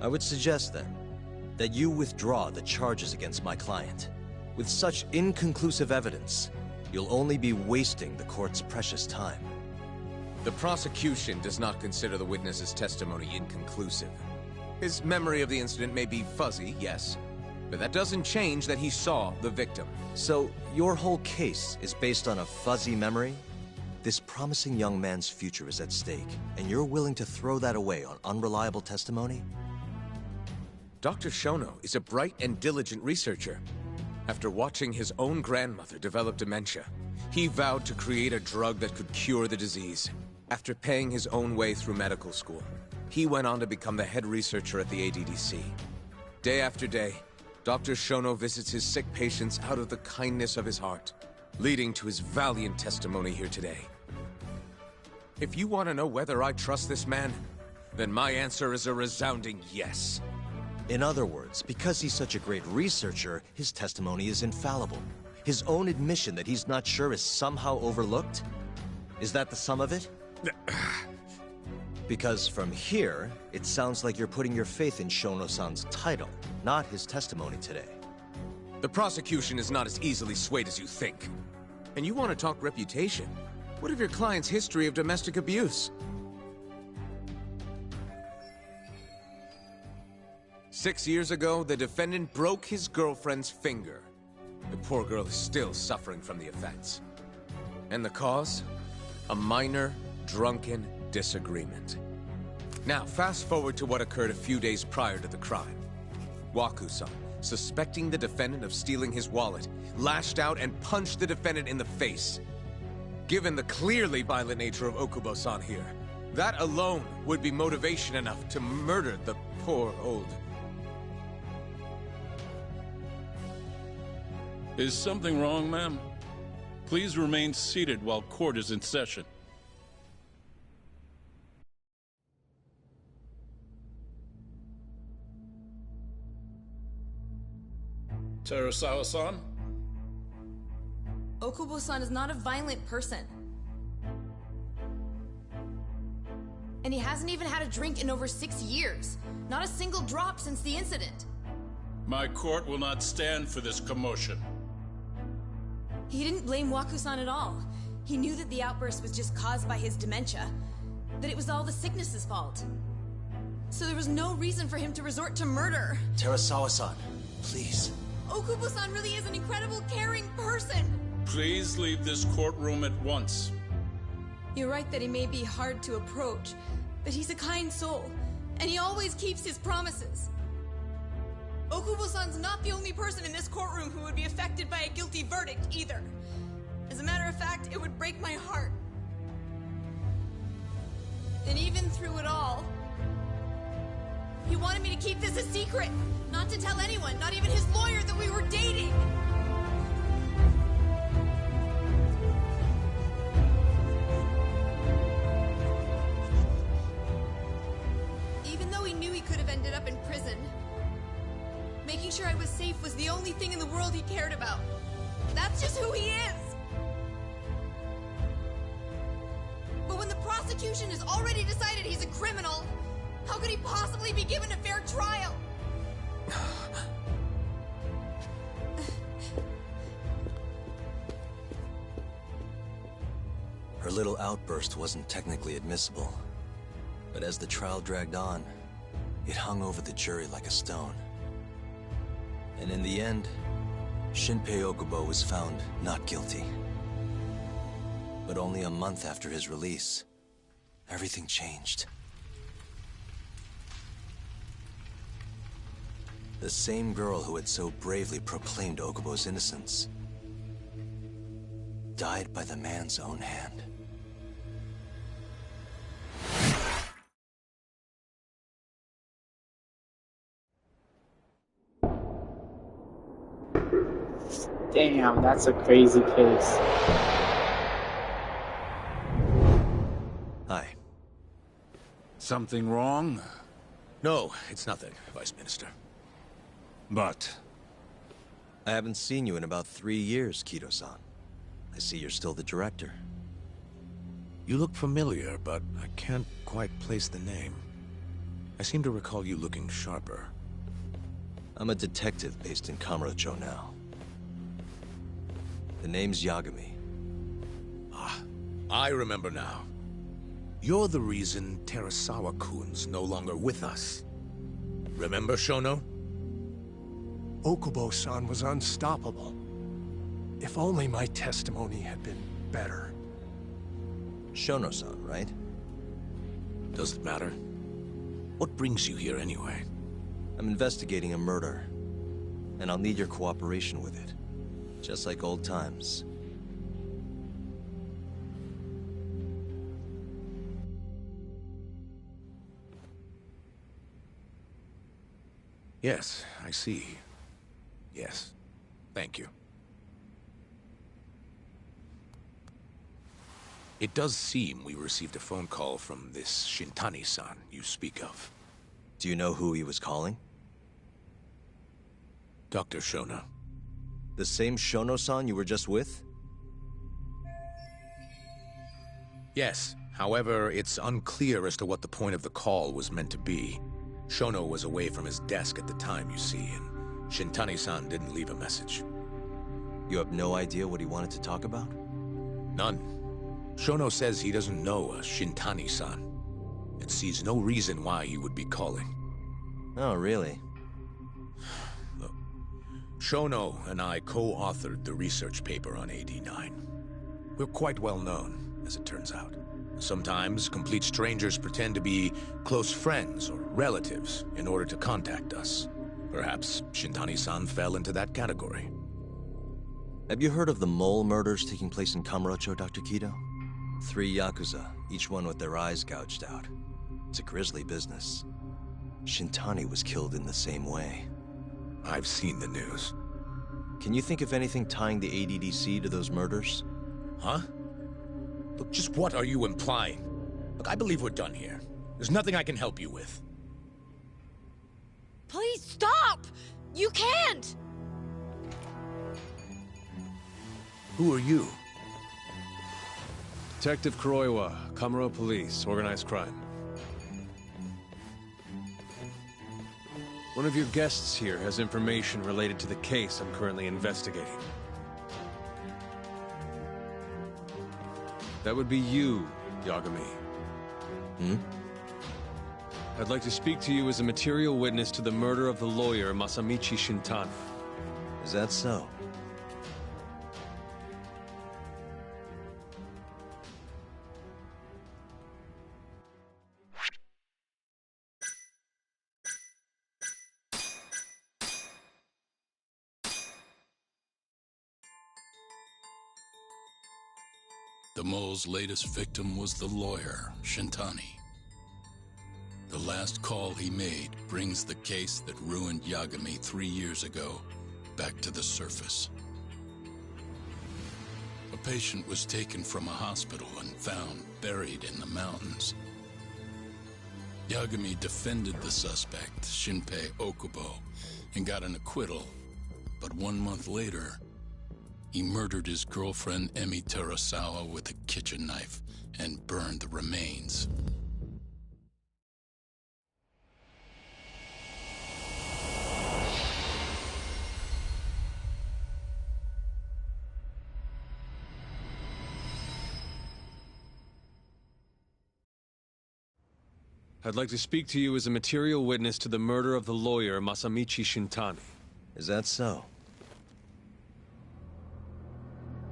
I would suggest, then, that you withdraw the charges against my client. With such inconclusive evidence, you'll only be wasting the court's precious time. The prosecution does not consider the witness's testimony inconclusive. His memory of the incident may be fuzzy, yes, but that doesn't change that he saw the victim. So, your whole case is based on a fuzzy memory? This promising young man's future is at stake, and you're willing to throw that away on unreliable testimony? Dr. Shono is a bright and diligent researcher. After watching his own grandmother develop dementia, he vowed to create a drug that could cure the disease. After paying his own way through medical school, he went on to become the head researcher at the ADDC. Day after day, Dr. Shono visits his sick patients out of the kindness of his heart, leading to his valiant testimony here today. If you want to know whether I trust this man, then my answer is a resounding yes. In other words, because he's such a great researcher, his testimony is infallible. His own admission that he's not sure is somehow overlooked? Is that the sum of it? Because from here, it sounds like you're putting your faith in Shono-san's title, not his testimony today. The prosecution is not as easily swayed as you think. And you want to talk reputation? What of your client's history of domestic abuse? 6 years ago, the defendant broke his girlfriend's finger. The poor girl is still suffering from the effects. And the cause? A minor, drunken disagreement. Now, fast forward to what occurred a few days prior to the crime. Waku-san, suspecting the defendant of stealing his wallet, lashed out and punched the defendant in the face. Given the clearly violent nature of Okubo-san here, that alone would be motivation enough to murder the poor old... Is something wrong, ma'am? Please remain seated while court is in session. Terasawa-san? Okubo-san is not a violent person. And he hasn't even had a drink in over 6 years. Not a single drop since the incident. My court will not stand for this commotion. He didn't blame Waku-san at all. He knew that the outburst was just caused by his dementia. That it was all the sickness's fault. So there was no reason for him to resort to murder. Terasawa-san, please. Okubo-san really is an incredible, caring person. Please leave this courtroom at once. You're right that he may be hard to approach, but he's a kind soul, and he always keeps his promises. Okubo-san's not the only person in this courtroom who would be affected by a guilty verdict, either. As a matter of fact, it would break my heart. And even through it all, he wanted me to keep this a secret, not to tell anyone, not even his lawyer, that we were dating. Even though he knew he could have ended up in prison, making sure I was safe was the only thing in the world he cared about. That's just who he is! But when the prosecution has already decided he's a criminal, how could he possibly be given a fair trial? Her little outburst wasn't technically admissible, but as the trial dragged on, it hung over the jury like a stone. And in the end, Shinpei Okubo was found not guilty. But only a month after his release, everything changed. The same girl who had so bravely proclaimed Okubo's innocence died by the man's own hand. Damn, that's a crazy case. Hi. Something wrong? No, it's nothing, Vice Minister. But... I haven't seen you in about 3 years, Kido-san. I see you're still the director. You look familiar, but I can't quite place the name. I seem to recall you looking sharper. I'm a detective based in Kamurocho now. The name's Yagami. Ah, I remember now. You're the reason Terasawa-kun's no longer with us. Remember, Shono? Okubo-san was unstoppable. If only my testimony had been better. Shono-san, right? Does it matter? What brings you here anyway? I'm investigating a murder, and I'll need your cooperation with it. Just like old times. Yes, I see. Yes. Thank you. It does seem we received a phone call from this Shintani-san you speak of. Do you know who he was calling? Dr. Shono. The same Shono-san you were just with? Yes. However, it's unclear as to what the point of the call was meant to be. Shono was away from his desk at the time, you see, and Shintani-san didn't leave a message. You have no idea what he wanted to talk about? None. Shono says he doesn't know a Shintani-san, and sees no reason why he would be calling. Oh, really? Look, Shono and I co-authored the research paper on AD9. We're quite well known, as it turns out. Sometimes, complete strangers pretend to be close friends or relatives in order to contact us. Perhaps Shintani-san fell into that category. Have you heard of the mole murders taking place in Kamurocho, Dr. Kido? 3 Yakuza, each one with their eyes gouged out. It's a grisly business. Shintani was killed in the same way. I've seen the news. Can you think of anything tying the ADDC to those murders? Huh? Look, just what are you implying? Look, I believe we're done here. There's nothing I can help you with. Please stop! You can't! Who are you? Detective Kuroiwa, Kamuro Police, Organized Crime. One of your guests here has information related to the case I'm currently investigating. That would be you, Yagami. Hmm? I'd like to speak to you as a material witness to the murder of the lawyer Masamichi Shintani. Is that so? The mole's latest victim was the lawyer, Shintani. The last call he made brings the case that ruined Yagami 3 years ago back to the surface. A patient was taken from a hospital and found buried in the mountains. Yagami defended the suspect, Shinpei Okubo, and got an acquittal. But 1 month later, he murdered his girlfriend Emi Terasawa with a kitchen knife and burned the remains. I'd like to speak to you as a material witness to the murder of the lawyer Masamichi Shintani. Is that so?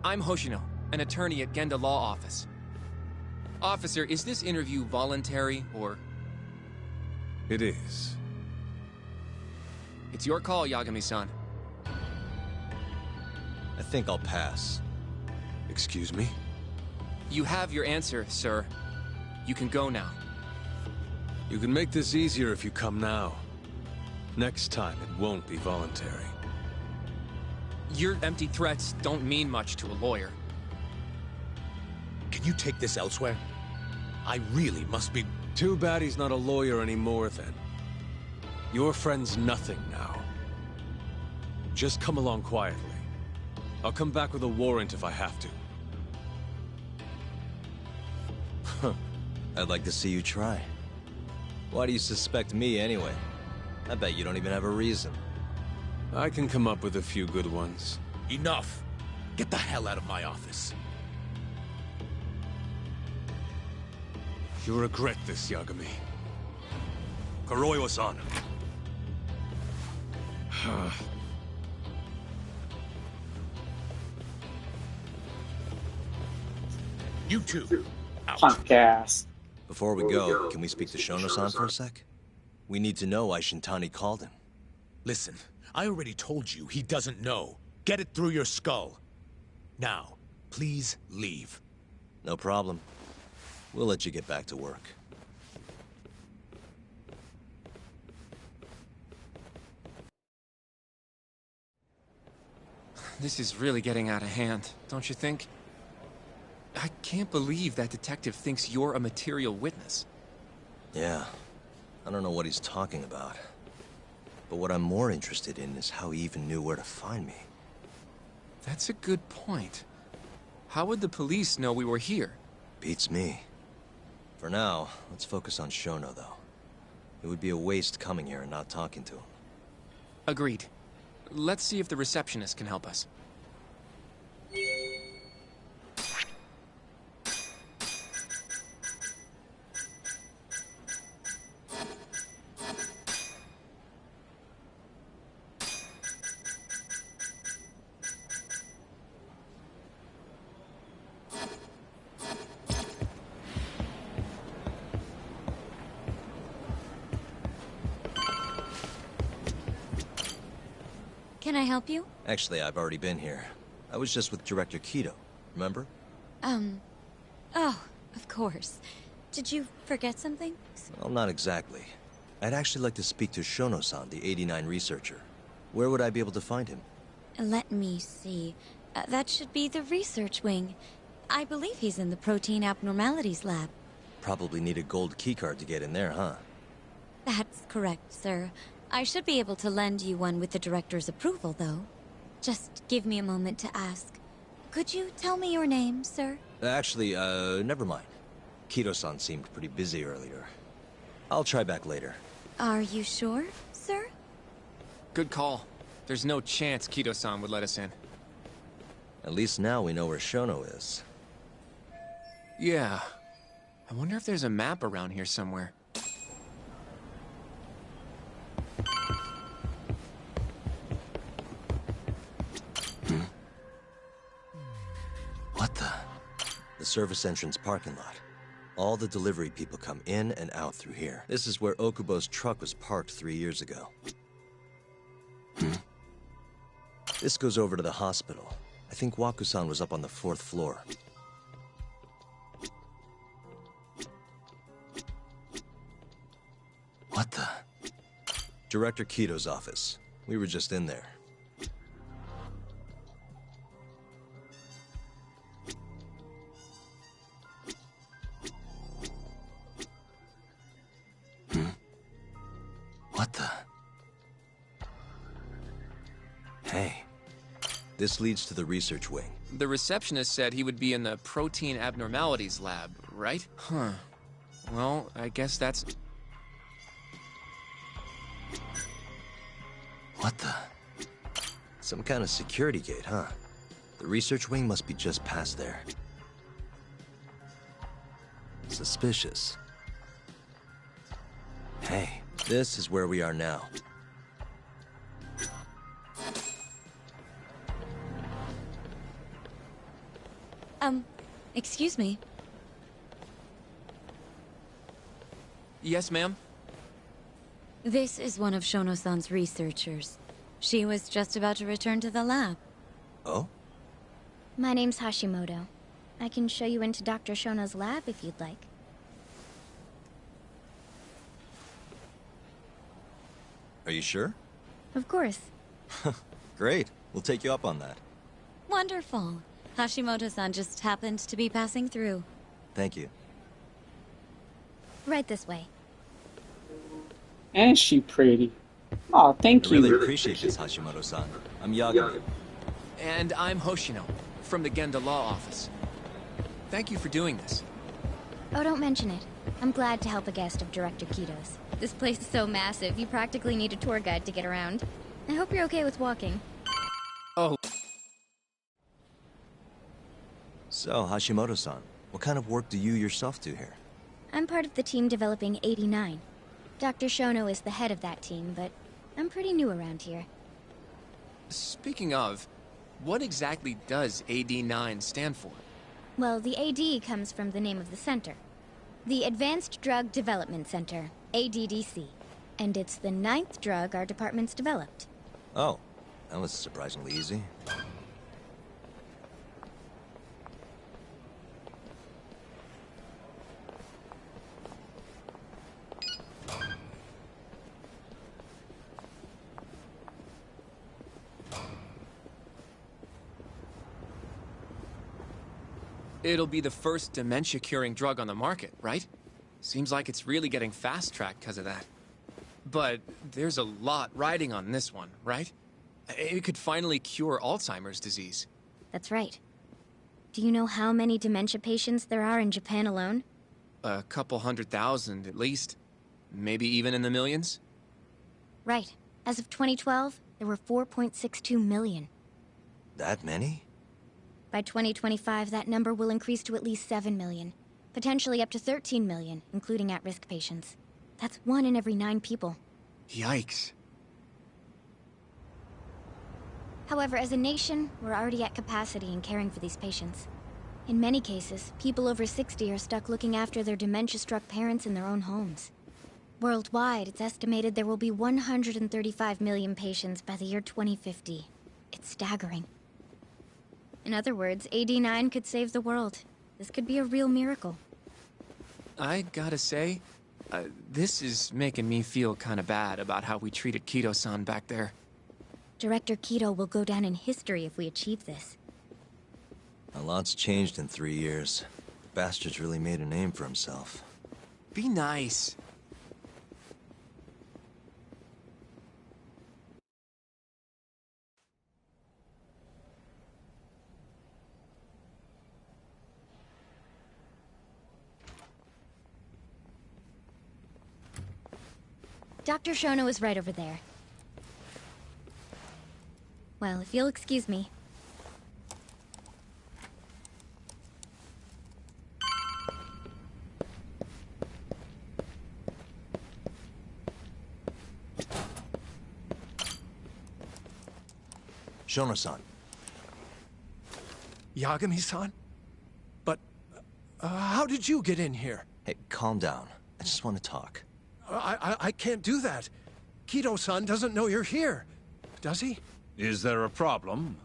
I'm Hoshino, an attorney at Genda Law Office. Officer, is this interview voluntary, or...? It is. It's your call, Yagami-san. I think I'll pass. Excuse me? You have your answer, sir. You can go now. You can make this easier if you come now. Next time, it won't be voluntary. Your empty threats don't mean much to a lawyer. Can you take this elsewhere? I really must be... Too bad he's not a lawyer anymore, then. Your friend's nothing now. Just come along quietly. I'll come back with a warrant if I have to. Huh. I'd like to see you try. Why do you suspect me, anyway? I bet you don't even have a reason. I can come up with a few good ones. Enough! Get the hell out of my office. You'll regret this, Yagami. Kuroiwa-san. You two. Punk ass. Before we go, can we speak to Shono-san for a sec? We need to know why Shintani called him. Listen, I already told you he doesn't know. Get it through your skull. Now, please leave. No problem. We'll let you get back to work. This is really getting out of hand, don't you think? I can't believe that detective thinks you're a material witness. Yeah. I don't know what he's talking about. But what I'm more interested in is how he even knew where to find me. That's a good point. How would the police know we were here? Beats me. For now, let's focus on Shono, though. It would be a waste coming here and not talking to him. Agreed. Let's see if the receptionist can help us. Can I help you? Actually, I've already been here. I was just with Director Kido, remember? Oh, of course. Did you forget something? Well, not exactly. I'd actually like to speak to Shono-san, the 89 researcher. Where would I be able to find him? Let me see. That should be the research wing. I believe he's in the protein abnormalities lab. Probably need a gold keycard to get in there, huh? That's correct, sir. I should be able to lend you one with the director's approval, though. Just give me a moment to ask. Could you tell me your name, sir? Actually, never mind. Kido-san seemed pretty busy earlier. I'll try back later. Are you sure, sir? Good call. There's no chance Kido-san would let us in. At least now we know where Shono is. Yeah. I wonder if there's a map around here somewhere. What the? The service entrance parking lot. All the delivery people come in and out through here. This is where Okubo's truck was parked 3 years ago. This goes over to the hospital. I think Waku-san was up on the 4th floor. What the? Director Kido's office. We were just in there. What the? Hey. This leads to the research wing. The receptionist said he would be in the protein abnormalities lab, right? Huh. Well, I guess that's... What the? Some kind of security gate, huh? The research wing must be just past there. Suspicious. Hey, this is where we are now. Excuse me. Yes, ma'am? This is one of Shono-san's researchers. She was just about to return to the lab. Oh? My name's Hashimoto. I can show you into Dr. Shono's lab if you'd like. Are you sure? Of course. Great. We'll take you up on that. Wonderful. Hashimoto-san just happened to be passing through. Thank you. Right this way. And she pretty. Oh, thank I you. really appreciate this, Hashimoto-san. I'm Yagami. And I'm Hoshino, from the Genda Law Office. Thank you for doing this. Oh, don't mention it. I'm glad to help a guest of Director Kito's. This place is so massive, you practically need a tour guide to get around. I hope you're okay with walking. Oh. So, Hashimoto-san, what kind of work do you yourself do here? I'm part of the team developing 89. Dr. Shono is the head of that team, but I'm pretty new around here. Speaking of, what exactly does AD9 stand for? Well, the AD comes from the name of the center. The Advanced Drug Development Center, ADDC. And it's the 9th drug our department's developed. Oh, that was surprisingly easy. It'll be the first dementia-curing drug on the market, right? Seems like it's really getting fast-tracked because of that. But there's a lot riding on this one, right? It could finally cure Alzheimer's disease. That's right. Do you know how many dementia patients there are in Japan alone? A couple 100,000 at least. Maybe even in the millions? Right. As of 2012, there were 4.62 million. That many? By 2025, that number will increase to at least 7 million. Potentially up to 13 million, including at-risk patients. That's 1 in every 9 people. Yikes. However, as a nation, we're already at capacity in caring for these patients. In many cases, people over 60 are stuck looking after their dementia-struck parents in their own homes. Worldwide, it's estimated there will be 135 million patients by the year 2050. It's staggering. In other words, AD9 could save the world. This could be a real miracle. I gotta say, this is making me feel kinda bad about how we treated Kito-san back there. Director Kito will go down in history if we achieve this. A lot's changed in 3 years. The bastard's really made a name for himself. Be nice. Dr. Shono is right over there. Well, if you'll excuse me. Shono-san. Yagami-san? But, how did you get in here? Hey, calm down. I just want to talk. I can't do that. Kito-san doesn't know you're here. Does he? Is there a problem?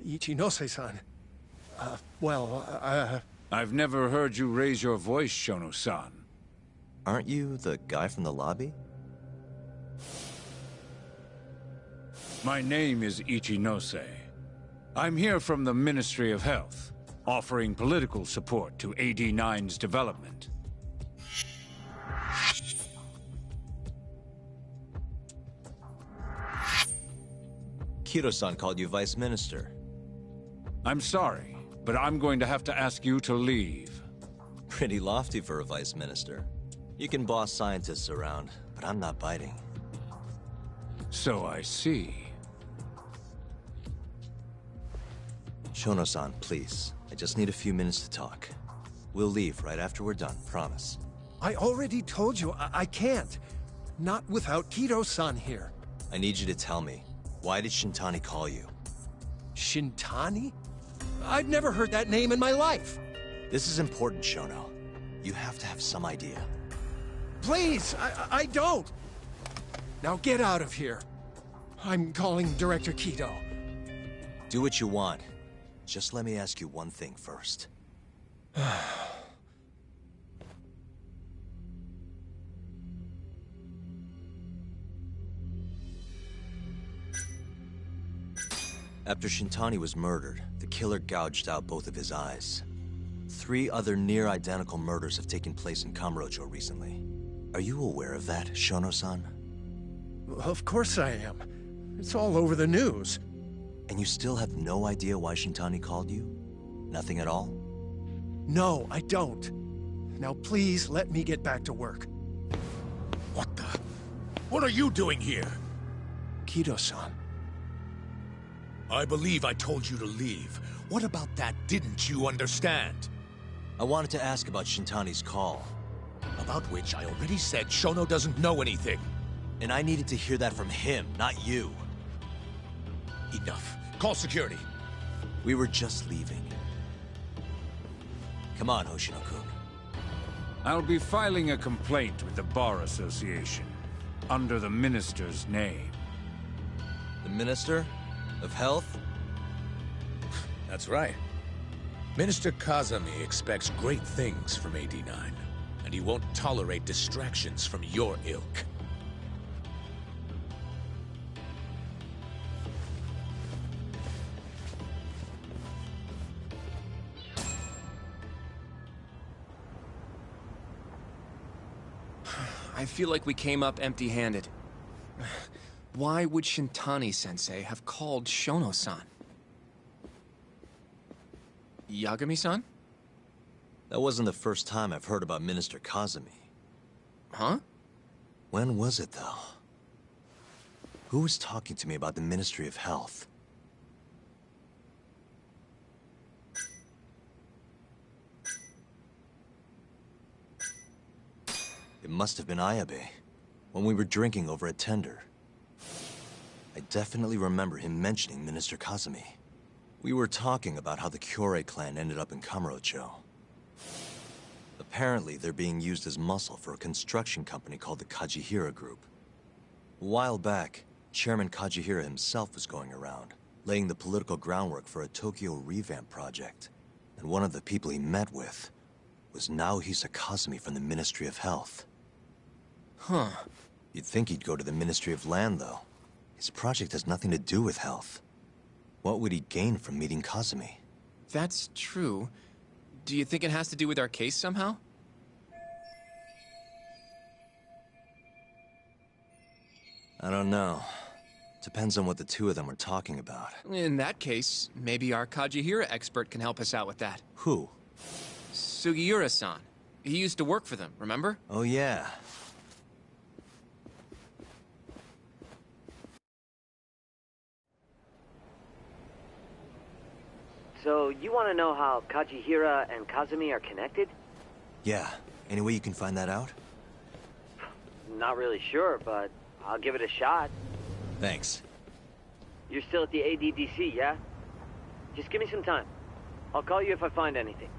Ichinose-san. I've never heard you raise your voice, Shono-san. Aren't you the guy from the lobby? My name is Ichinose. I'm here from the Ministry of Health, offering political support to AD9's development. Kito-san called you Vice Minister. I'm sorry, but I'm going to have to ask you to leave. Pretty lofty for a Vice Minister. You can boss scientists around, but I'm not biting. So I see. Shono-san, please. I just need a few minutes to talk. We'll leave right after we're done, promise. I already told you, I can't. Not without Kito-san here. I need you to tell me. Why did Shintani call you? Shintani? I've never heard that name in my life. This is important, Shono. You have to have some idea. Please, I don't. Now get out of here. I'm calling Director Kito. Do what you want. Just let me ask you one thing first. After Shintani was murdered, the killer gouged out both of his eyes. 3 other near-identical murders have taken place in Kamurocho recently. Are you aware of that, Shono-san? Of course I am. It's all over the news. And you still have no idea why Shintani called you? Nothing at all? No, I don't. Now please let me get back to work. What the? What are you doing here? Kido-san. I believe I told you to leave. What about that didn't you understand? I wanted to ask about Shintani's call. About which I already said Shono doesn't know anything. And I needed to hear that from him, not you. Enough. Call security. We were just leaving. Come on, Hoshino-kun. I'll be filing a complaint with the Bar Association, under the Minister's name. The Minister? Of Health? That's right. Minister Kazami expects great things from AD9, and he won't tolerate distractions from your ilk. I feel like we came up empty-handed. Why would Shintani-sensei have called Shono-san? Yagami-san? That wasn't the first time I've heard about Minister Kazami. Huh? When was it, though? Who was talking to me about the Ministry of Health? It must have been Ayabe, when we were drinking over at Tender. I definitely remember him mentioning Minister Kazami. We were talking about how the Kyorei clan ended up in Kamurocho. Apparently, they're being used as muscle for a construction company called the Kajihira Group. A while back, Chairman Kajihira himself was going around, laying the political groundwork for a Tokyo revamp project. And one of the people he met with was Naohisa Kazami from the Ministry of Health. Huh. You'd think he'd go to the Ministry of Land, though. His project has nothing to do with health. What would he gain from meeting Kazami? That's true. Do you think it has to do with our case somehow? I don't know. Depends on what the two of them are talking about. In that case, maybe our Kajihira expert can help us out with that. Who? Sugiura-san. He used to work for them, remember? Oh, yeah. So, you want to know how Kajihira and Kazami are connected? Yeah. Any way you can find that out? Not really sure, but I'll give it a shot. Thanks. You're still at the ADDC, yeah? Just give me some time. I'll call you if I find anything.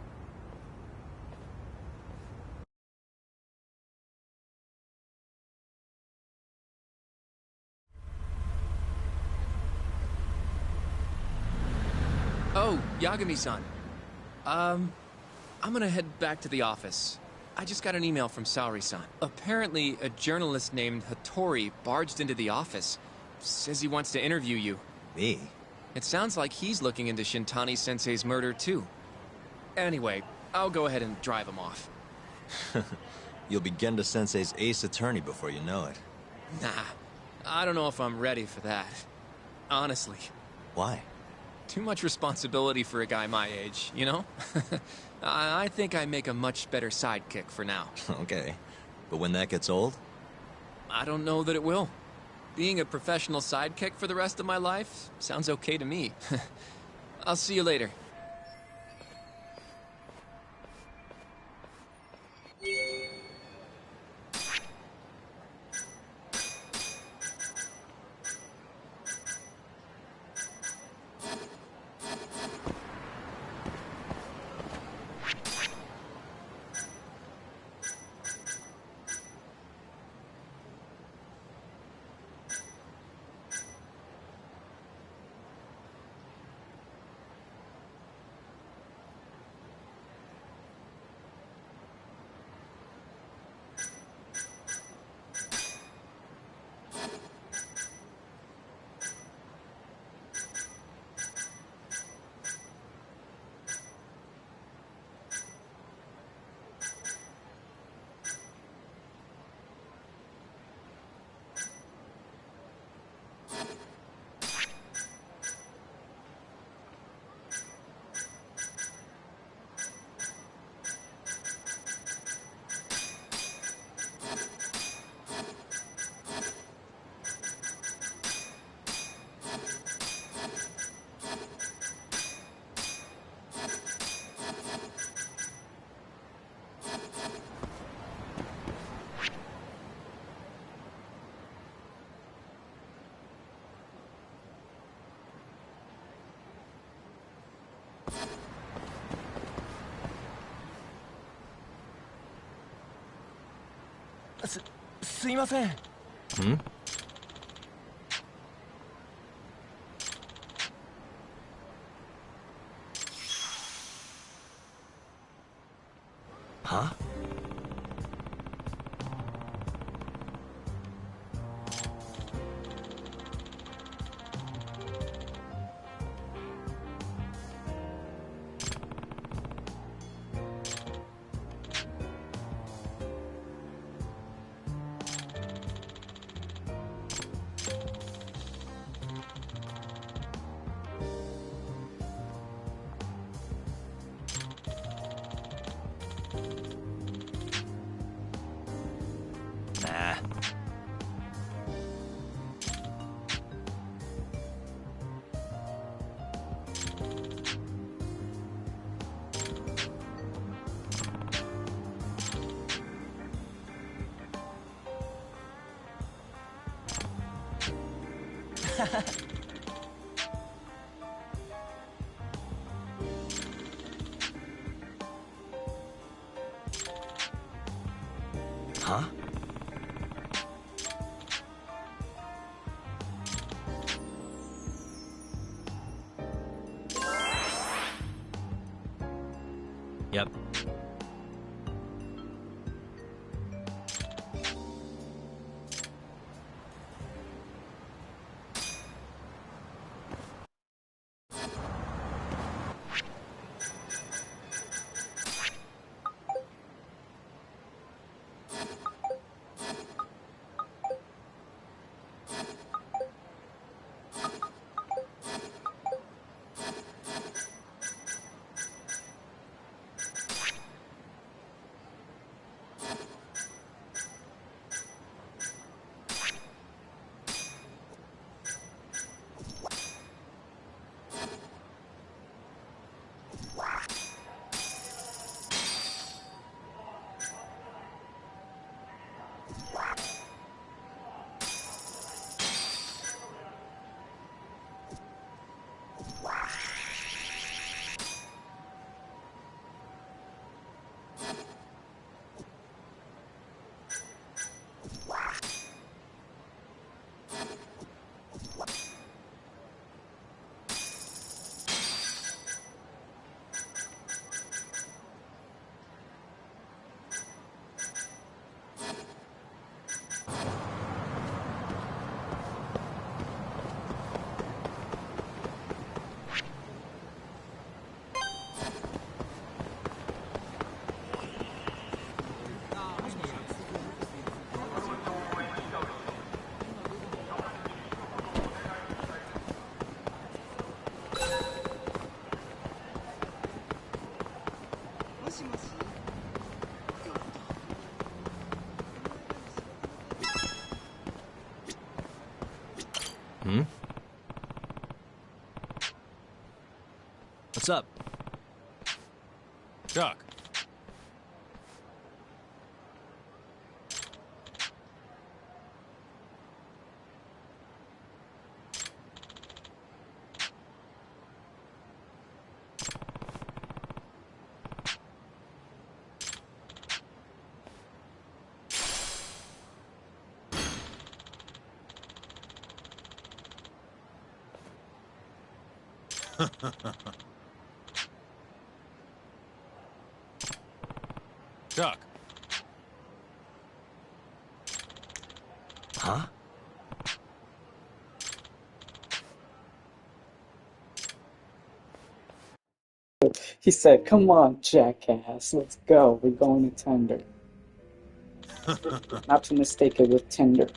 Oh, Yagami-san. I'm gonna head back to the office. I just got an email from Saori-san. Apparently, a journalist named Hattori barged into the office. Says he wants to interview you. Me? It sounds like he's looking into Shintani-sensei's murder, too. Anyway, I'll go ahead and drive him off. You'll be Genda-sensei's ace attorney before you know it. Nah, I don't know if I'm ready for that. Honestly. Why? Too much responsibility for a guy my age, you know? I think I make a much better sidekick for now. Okay. But when that gets old? I don't know that it will. Being a professional sidekick for the rest of my life sounds okay to me. I'll see you later. すいません。Hmm? Huh? Nah. Huh? Yep. Hmm? What's up? Doc. Doc. Huh? He said, "Come on, jackass, let's go. We're going to Tender." Not to mistake it with Tinder.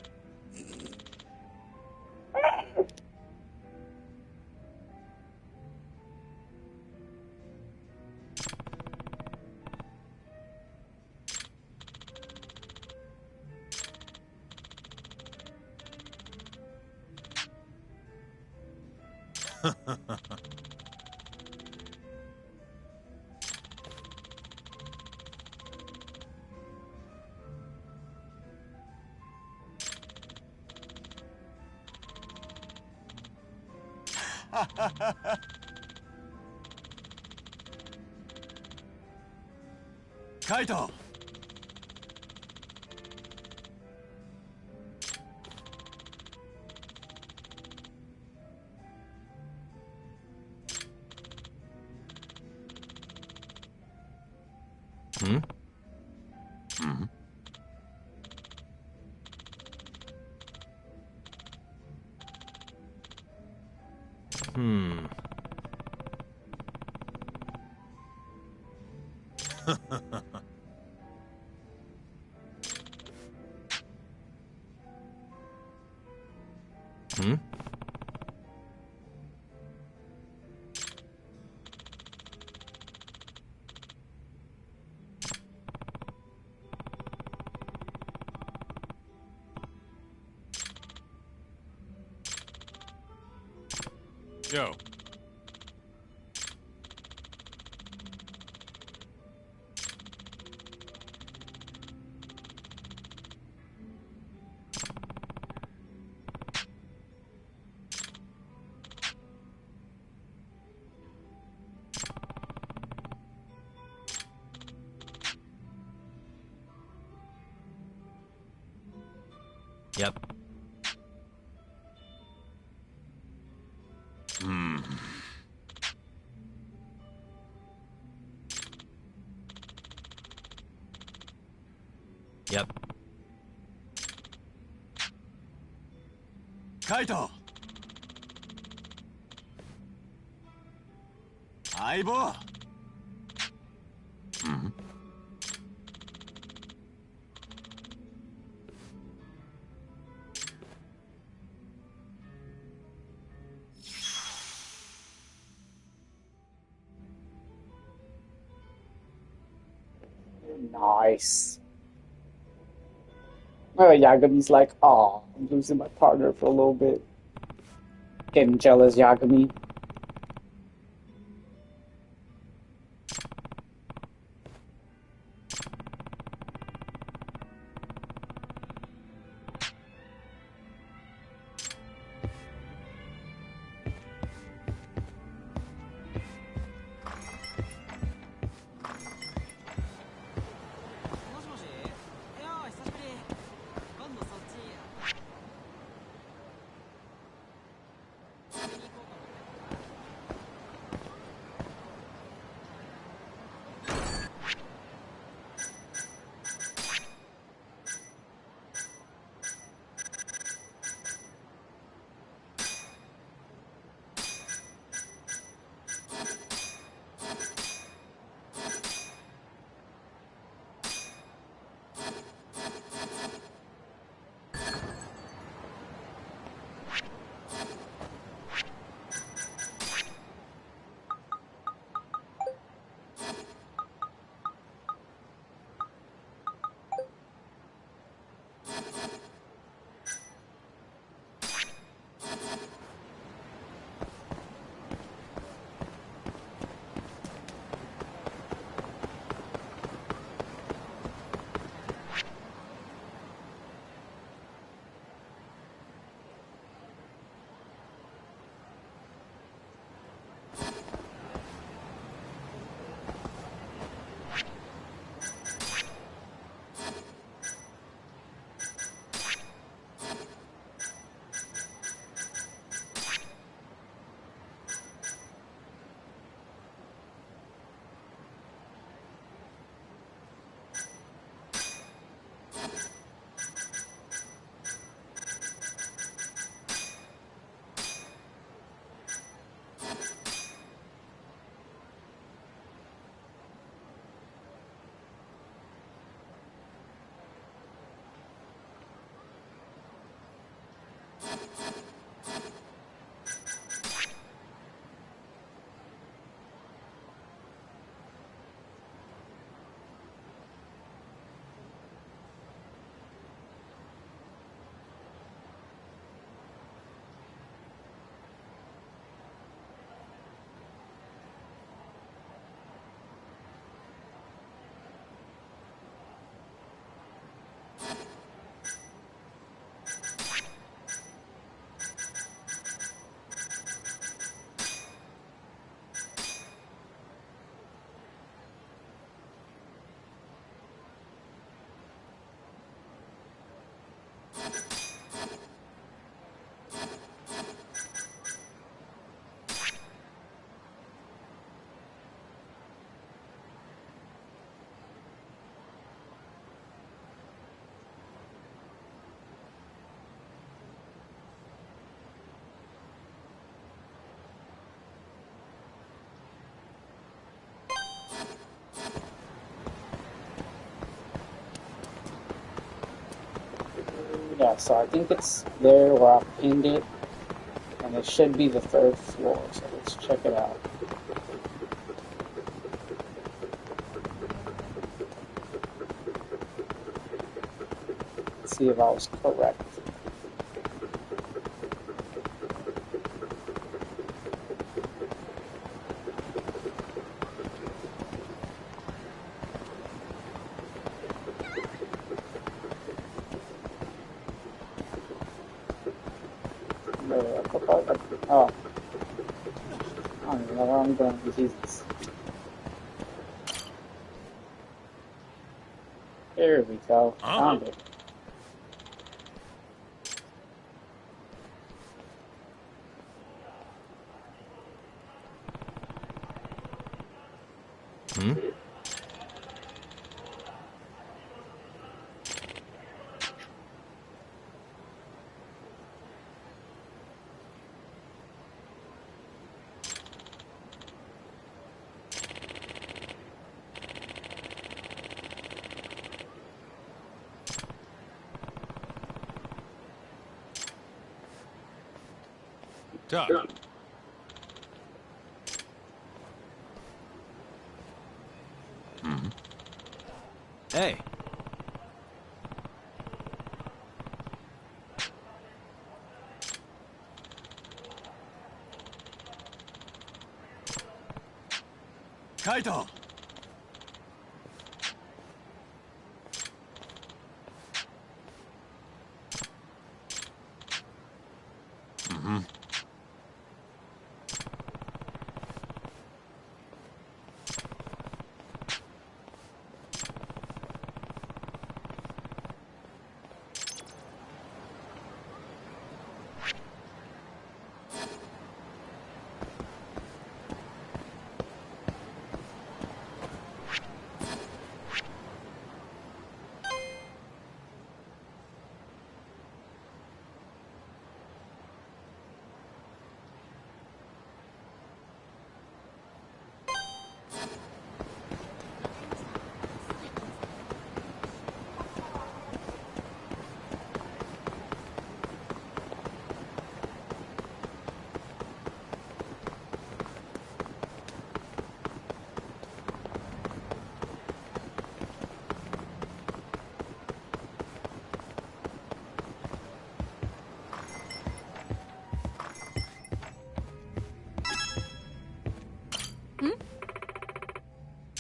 Kaito! Hmm? Hmm? Hmm. Hmm? Yo. Yep. Hmm. Yep. Kaito! 相棒 Hmm? Nice. Oh, Yagami's like, oh, I'm losing my partner for a little bit. Getting jealous, Yagami. Yeah, so I think it's there where I pinned it, and it should be the 3rd floor, so let's check it out. Let's see if I was correct. Oh. I don't know where I'm going, Jesus. There we go. Found it. Hmm? Doc. Hmm. Hey. Kaito! Mm-hmm.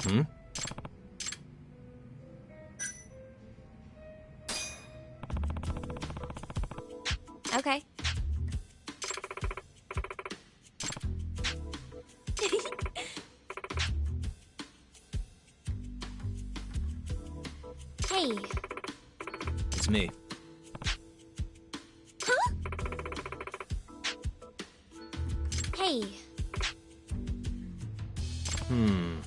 Hmm? Okay. Hey. It's me. Huh? Hey. Hmm.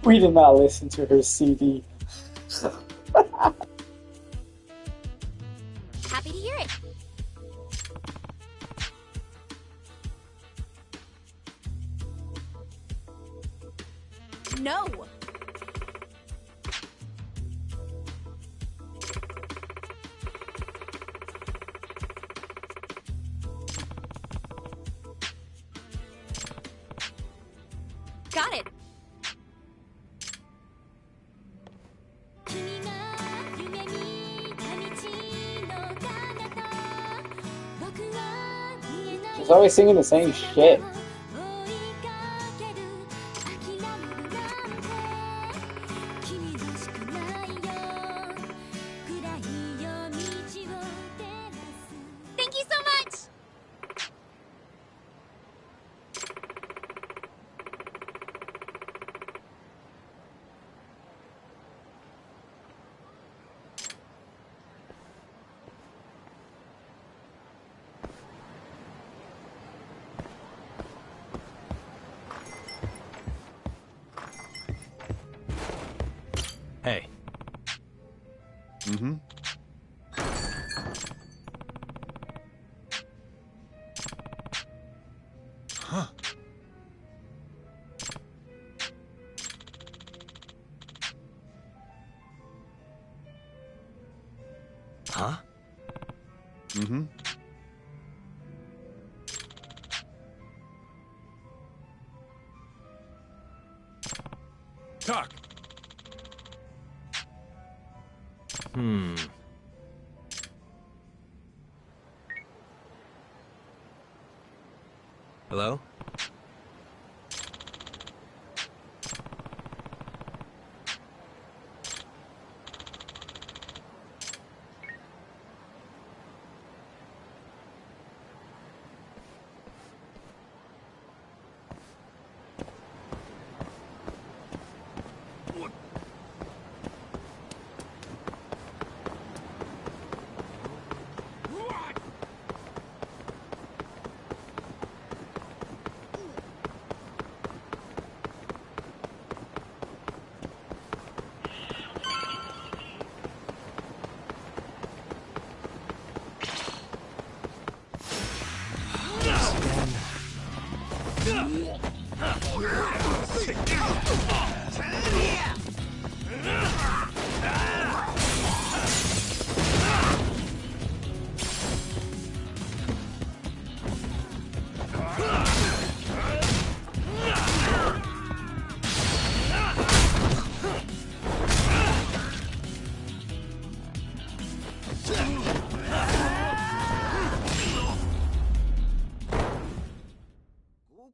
We did not listen to her CD. Happy to hear it. No. Got it. She's always singing the same shit. Thank you so much. Hey. Mm-hmm. Huh. Huh? Mm-hmm. Talk. Hello?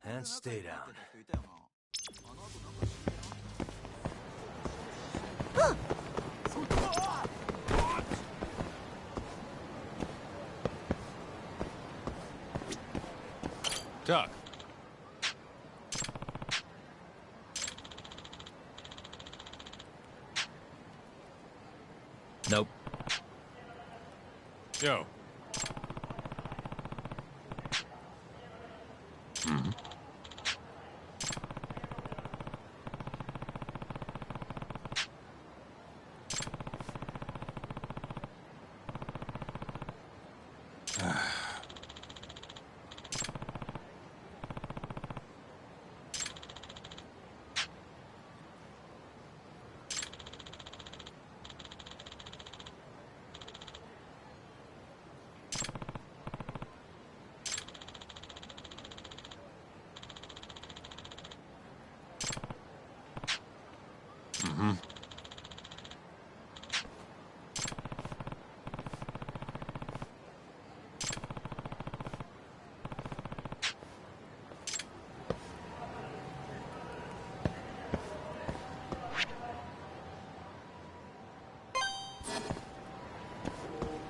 And stay down. Talk. Nope. Yo.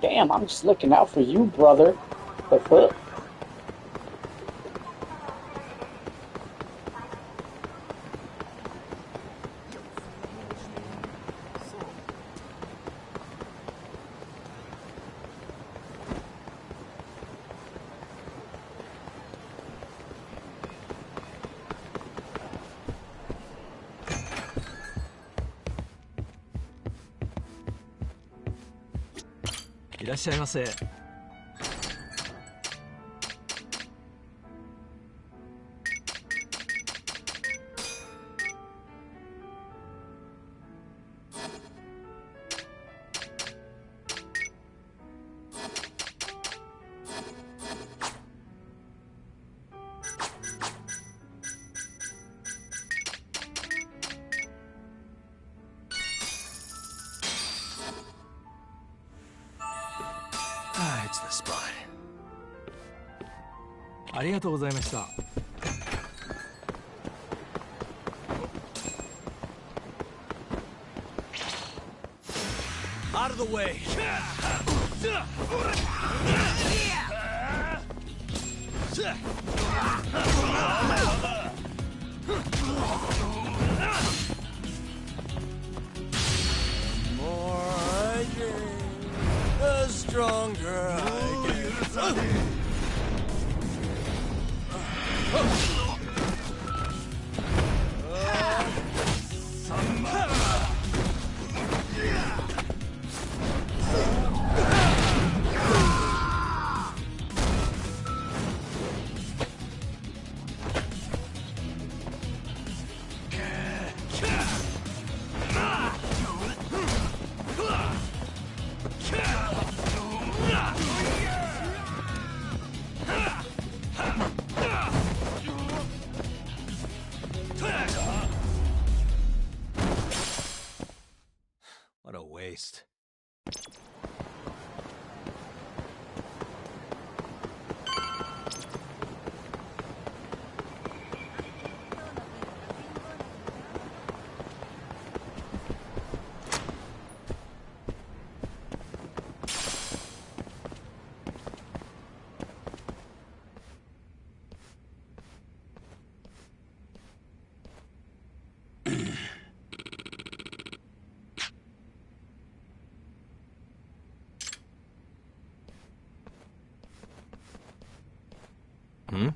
Damn, I'm just looking out for you, brother. The fuck?いらっしゃいませ。It's the spot. ありがとうございました。Out of the way! More I gain, the stronger I get. What a waste. Hmm?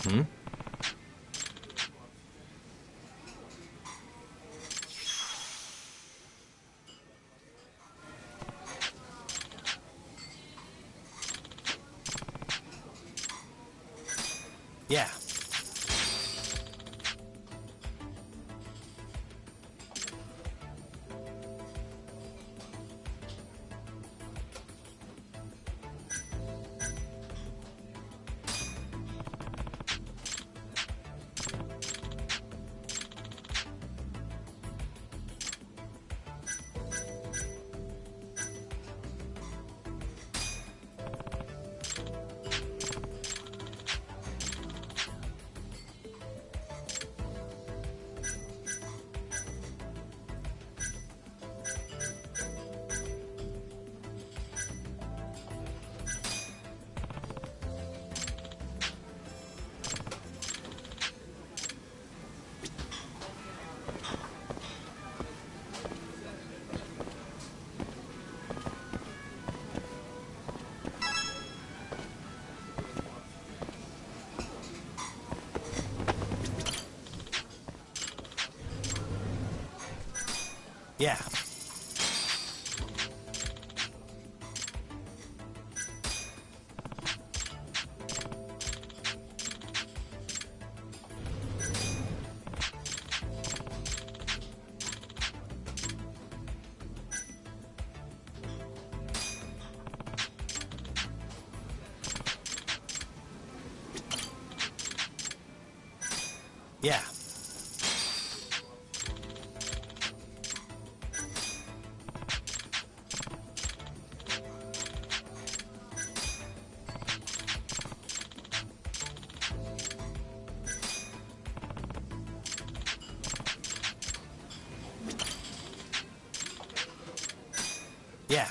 Hmm? Yeah. Yeah. Yeah. Yeah.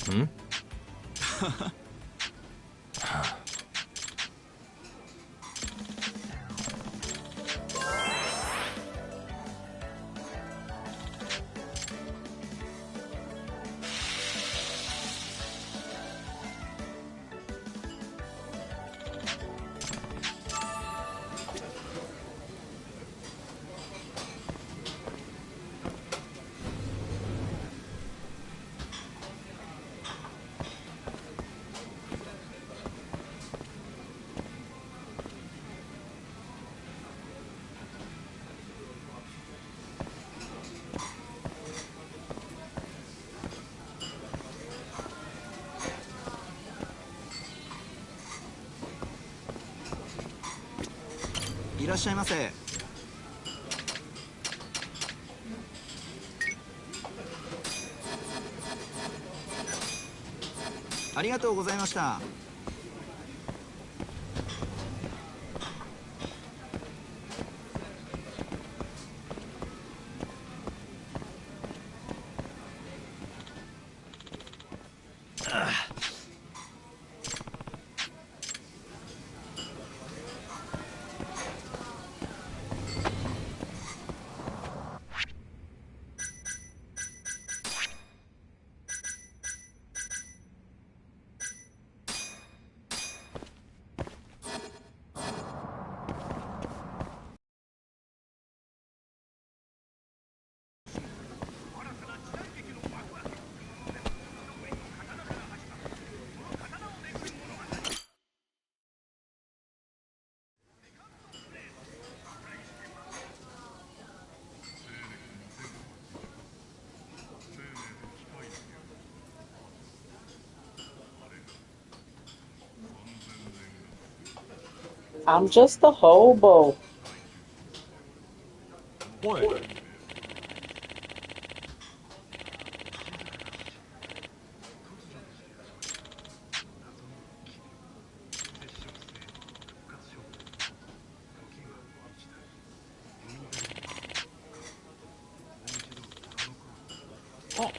Hmm?いらっしゃいませ。ありがとうございました。I'm just a hobo. What? Oh.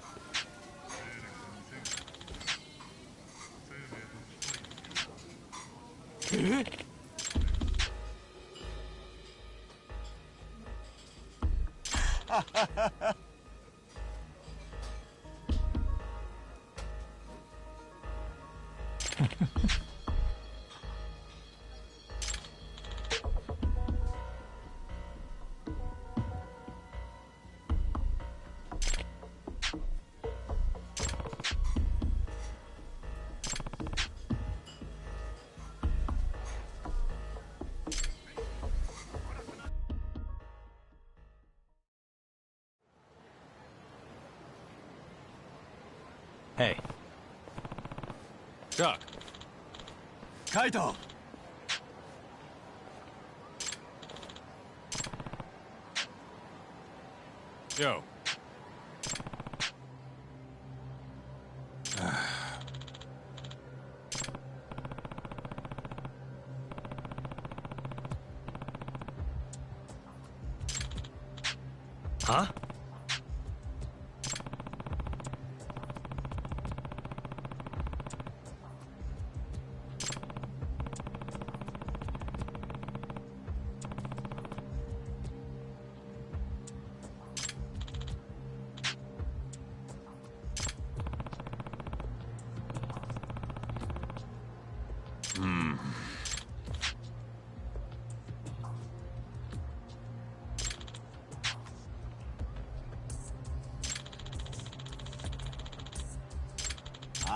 Hey. Chuck. Kaito! Yo. Huh?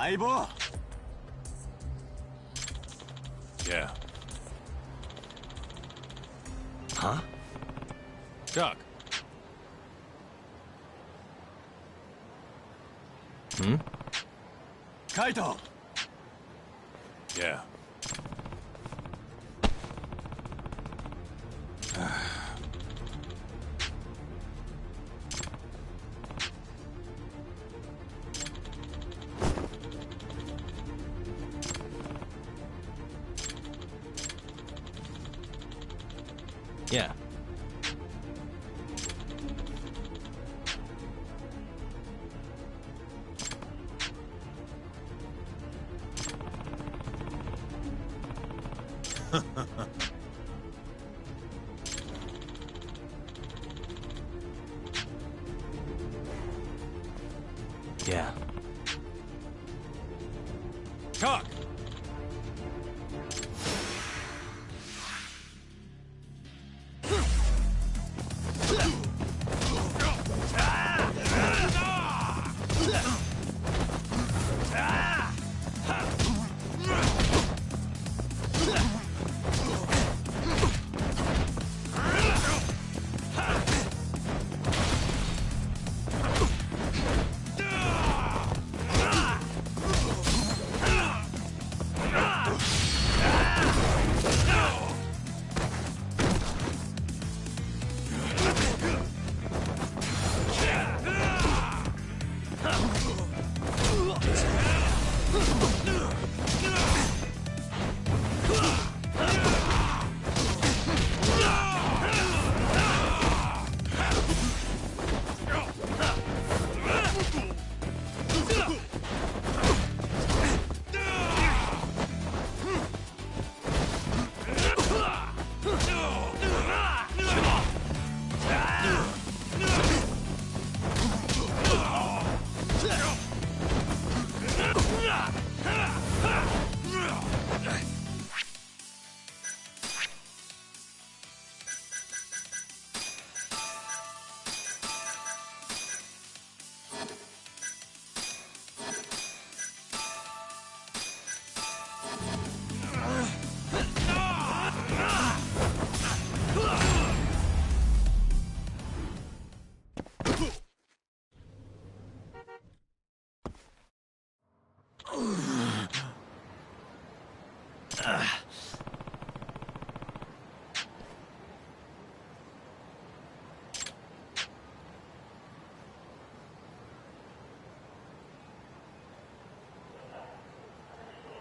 Aibo! Yeah. Huh? Chuck. Hmm? Kaito! Yeah. Yeah. Yeah. Chuck!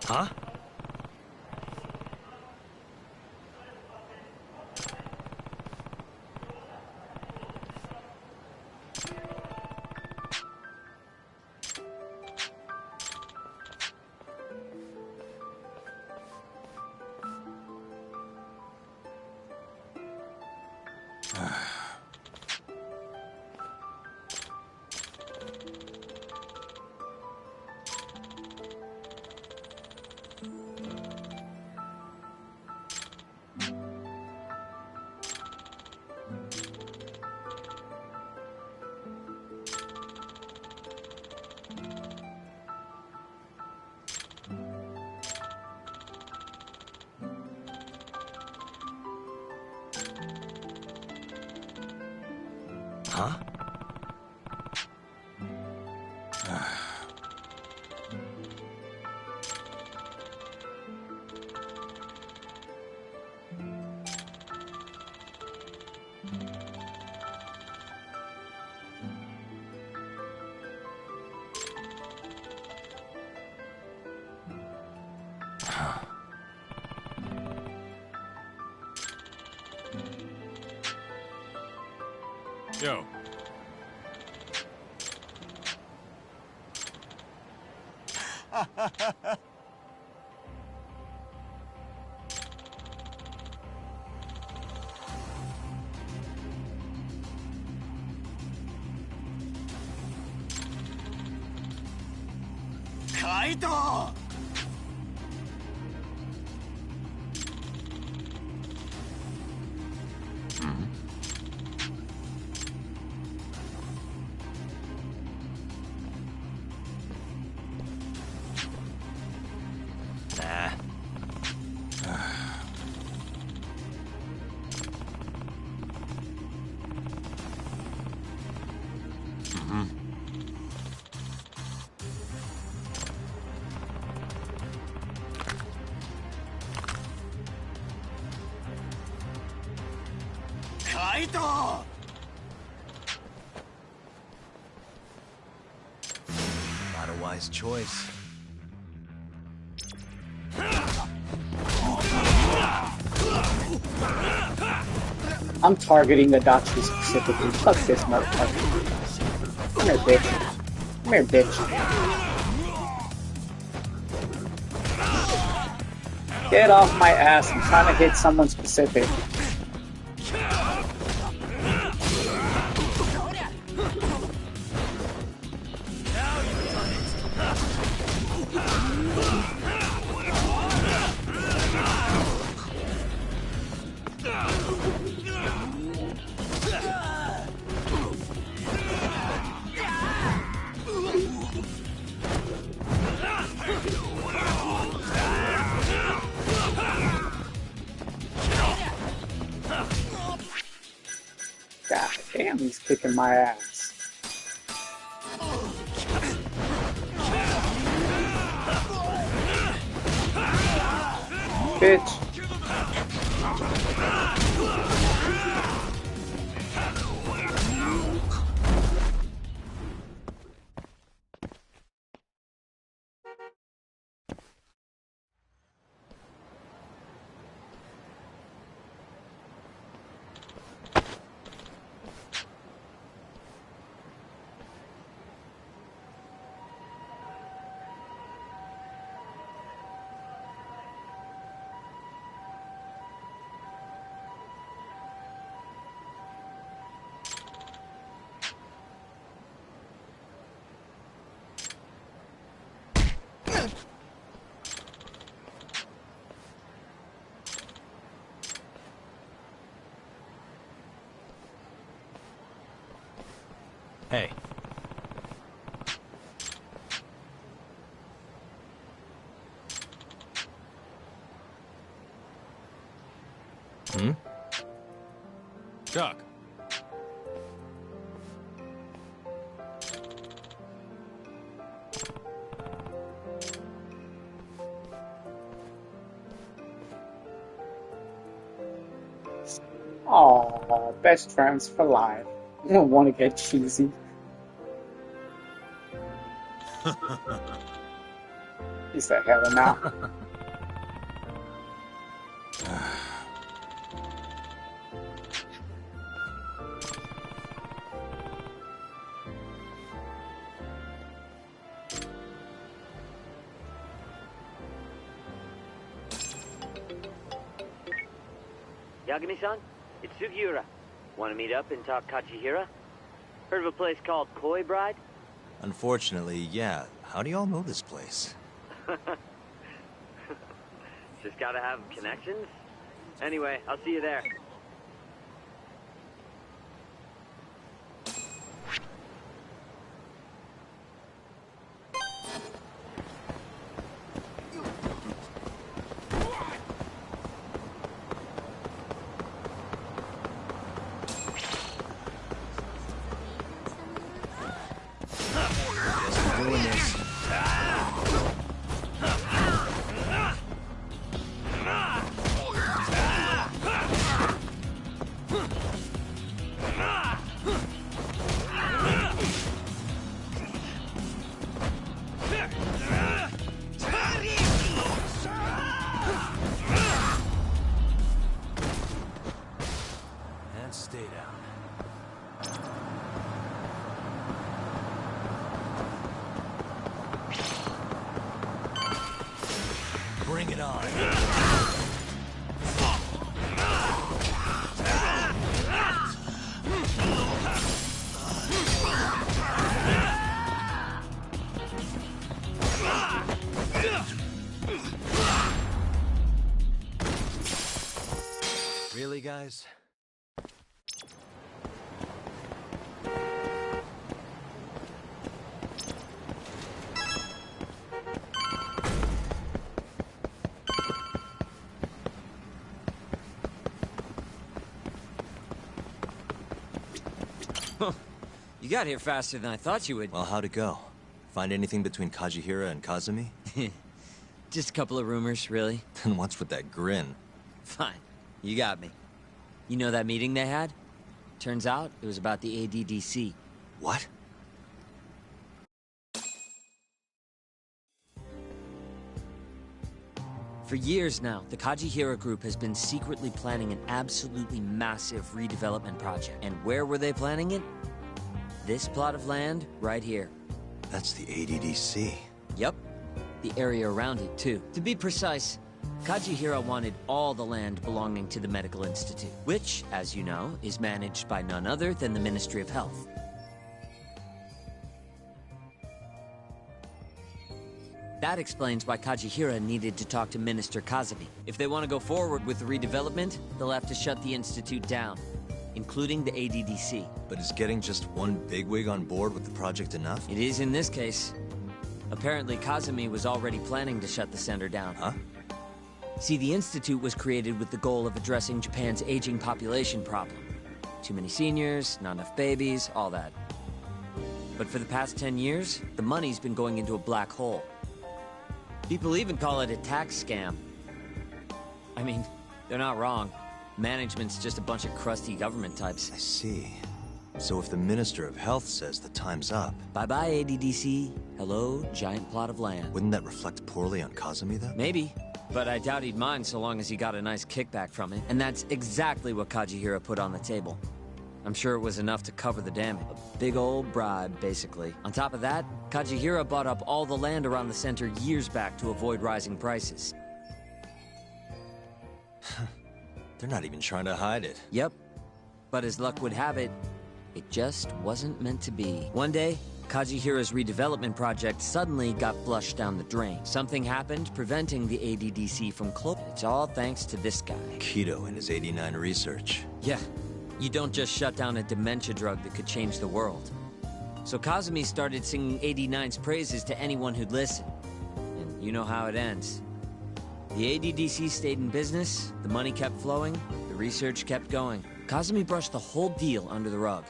Huh? Huh? Yo. Kaito! Kaito! Not a wise choice. I'm targeting Adachi specifically. Fuck this motherfucker. Come here, bitch. Come here, bitch. Get off my ass. I'm trying to hit someone specific. God damn, he's kicking my ass. Bitch. Hey. Doc. Oh, best friends for life. I don't want to get cheesy. He said, hell no. Yagami-san, it's Sugiura. Want to meet up and talk Kajihira? Heard of a place called Koi Bride? Unfortunately, yeah. How do y'all know this place? Just gotta have connections. Anyway, I'll see you there. Bring it on. Really, guys? You got here faster than I thought you would. Well, how'd it go? Find anything between Kajihira and Kazumi? Just a couple of rumors, really. Then what's with that grin? Fine. You got me. You know that meeting they had? Turns out it was about the ADDC. What? For years now, the Kajihira Group has been secretly planning an absolutely massive redevelopment project. And where were they planning it? This plot of land, right here. That's the ADDC. Yep. The area around it, too. To be precise, Kajihira wanted all the land belonging to the Medical Institute, which, as you know, is managed by none other than the Ministry of Health. That explains why Kajihira needed to talk to Minister Kazumi. If they want to go forward with the redevelopment, they'll have to shut the Institute down, including the ADDC. But is getting just one bigwig on board with the project enough? It is in this case. Apparently, Kazumi was already planning to shut the center down. Huh? See, the Institute was created with the goal of addressing Japan's aging population problem. Too many seniors, not enough babies, all that. But for the past 10 years, the money's been going into a black hole. People even call it a tax scam. I mean, they're not wrong. Management's just a bunch of crusty government types. I see. So if the Minister of Health says the time's up... Bye-bye, ADDC. Hello, giant plot of land. Wouldn't that reflect poorly on Kazumi, though? Maybe. But I doubt he'd mind so long as he got a nice kickback from it. And that's exactly what Kajihira put on the table. I'm sure it was enough to cover the damage. A big old bribe, basically. On top of that, Kajihira bought up all the land around the center years back to avoid rising prices. They're not even trying to hide it. Yep. But as luck would have it, it just wasn't meant to be. One day, Kajihira's redevelopment project suddenly got flushed down the drain. Something happened, preventing the ADDC from closing. It's all thanks to this guy. Kido and his 89 research. Yeah. You don't just shut down a dementia drug that could change the world. So Kazumi started singing 89's praises to anyone who'd listen. And you know how it ends. The ADDC stayed in business, the money kept flowing, the research kept going. Kazumi brushed the whole deal under the rug.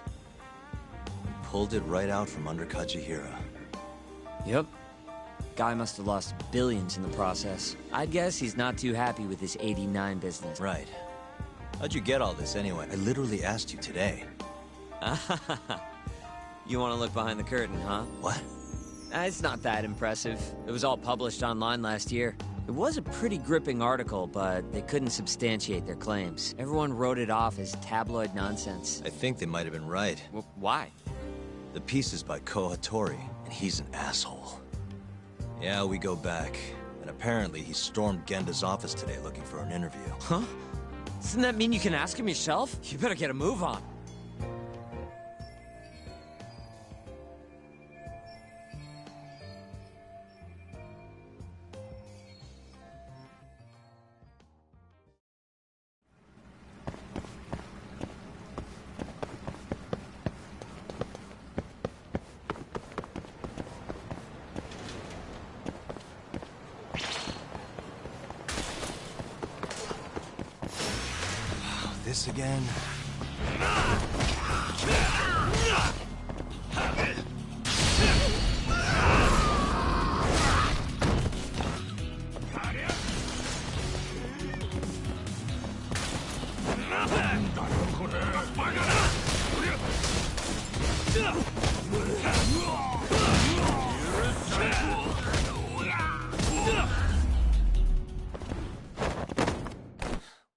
Pulled it right out from under Kajihira. Yep. Guy must have lost billions in the process. I'd guess he's not too happy with his 89 business. Right. How'd you get all this anyway? I literally asked you today. You want to look behind the curtain, huh? What? It's not that impressive. It was all published online last year. It was a pretty gripping article, but they couldn't substantiate their claims. Everyone wrote it off as tabloid nonsense. I think they might have been right. Well, why? The piece is by Koa Hattori, and he's an asshole. Yeah, we go back. And apparently he stormed Genda's office today looking for an interview. Huh? Doesn't that mean you can ask him yourself? You better get a move on. This again?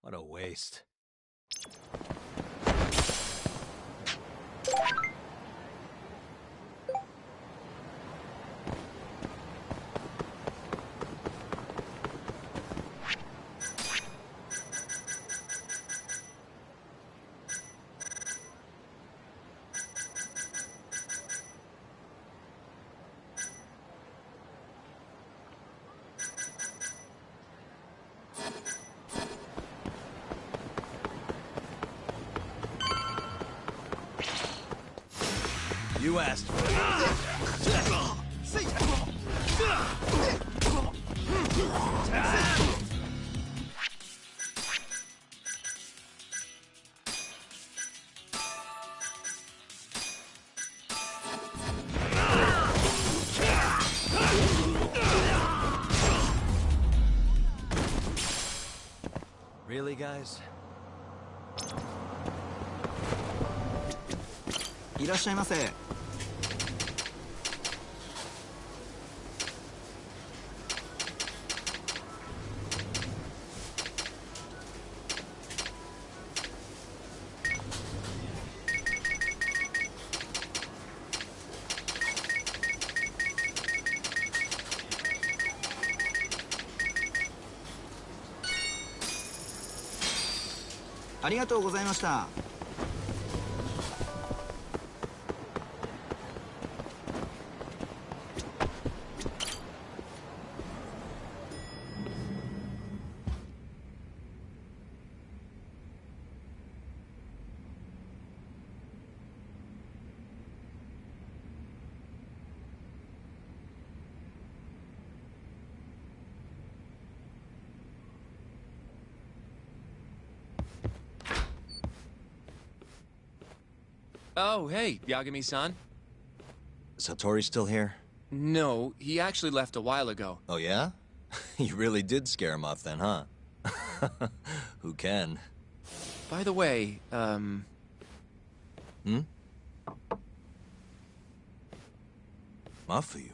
What a waste. You asked for it. Really, guys? いらっしゃいませ。ありがとうございました。Oh, hey, Yagami-san. Is Hattori still here? No, he actually left a while ago. Oh, yeah? You really did scare him off then, huh? Who can? By the way, Mafuyu?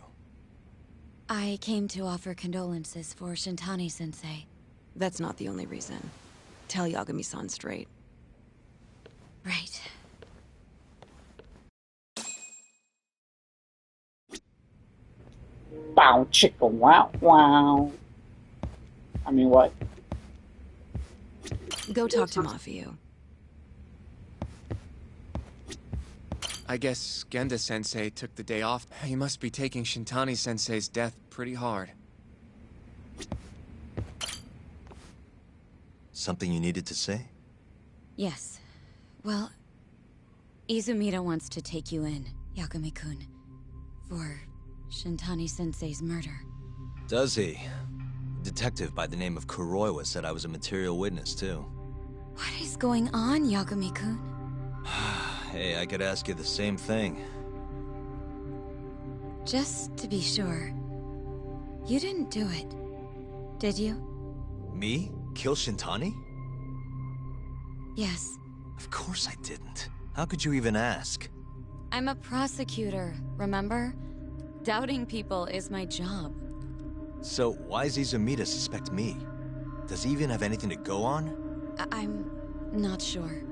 I came to offer condolences for Shintani-sensei. That's not the only reason. Tell Yagami-san straight. Right. Bow chicka wow wow. I mean, what? Go talk to Mafuyu. I guess Genda-sensei took the day off. He must be taking Shintani-sensei's death pretty hard. Something you needed to say? Yes. Well, Izumida wants to take you in, Yagami-kun, for Shintani-sensei's murder. Does he? A detective by the name of Kuroiwa said I was a material witness, too. What is going on, Yagami-kun? Hey, I could ask you the same thing. Just to be sure, you didn't do it, did you? Me? Kill Shintani? Yes. Of course I didn't. How could you even ask? I'm a prosecutor, remember? Doubting people is my job. So why does Izumida suspect me? Does he even have anything to go on? I'm not sure.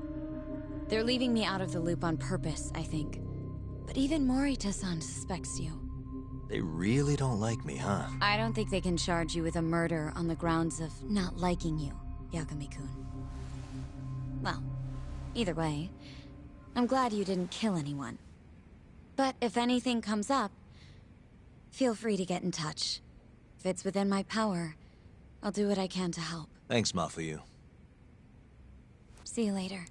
They're leaving me out of the loop on purpose, I think. But even Morita-san suspects you. They really don't like me, huh? I don't think they can charge you with a murder on the grounds of not liking you, Yagami-kun. Well, either way, I'm glad you didn't kill anyone. But if anything comes up, feel free to get in touch. If it's within my power, I'll do what I can to help. Thanks, Mafuyu. See you later.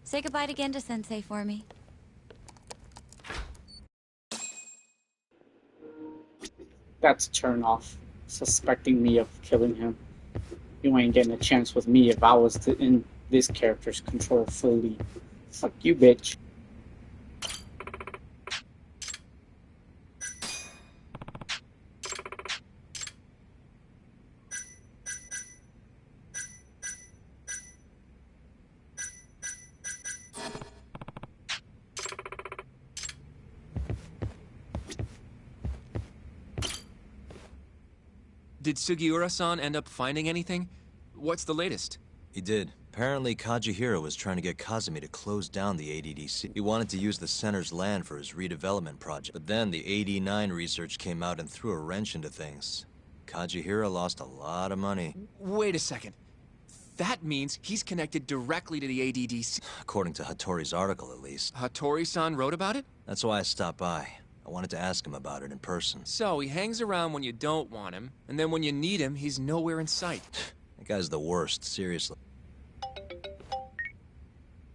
Say goodbye to Genda Sensei for me. That's a turn off. Suspecting me of killing him. You ain't getting a chance with me if I was in this character's control fully. Fuck you, bitch. Did Sugiura-san end up finding anything? What's the latest? He did. Apparently, Kajihira was trying to get Kazumi to close down the ADDC. He wanted to use the center's land for his redevelopment project. But then the AD9 research came out and threw a wrench into things. Kajihira lost a lot of money. Wait a second. That means he's connected directly to the ADDC. According to Hattori's article, at least. Hattori-san wrote about it? That's why I stopped by. I wanted to ask him about it in person. So, he hangs around when you don't want him, and then when you need him, he's nowhere in sight. That guy's the worst, seriously.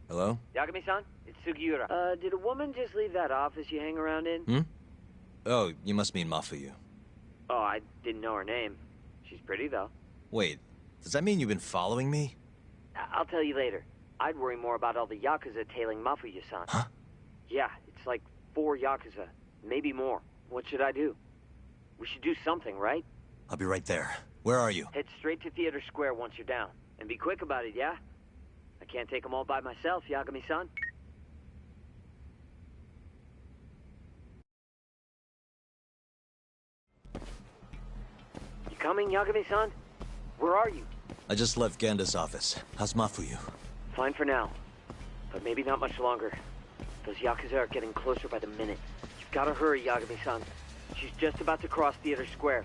Hello? Yagami-san, it's Sugiura. Did a woman just leave that office you hang around in? Oh, you must mean Mafuyu. Oh, I didn't know her name. She's pretty, though. Wait, does that mean you've been following me? I'll tell you later. I'd worry more about all the Yakuza tailing Mafuyu-san. Huh? Yeah, it's like 4 Yakuza. Maybe more. What should I do? We should do something, right? I'll be right there. Where are you? Head straight to Theater Square once you're down. And be quick about it, yeah? I can't take them all by myself, Yagami-san. You coming, Yagami-san? Where are you? I just left Genda's office. How's Mafuyu? Fine for now. But maybe not much longer. Those Yakuza are getting closer by the minute. You've got to hurry, Yagami-san. She's just about to cross Theater Square.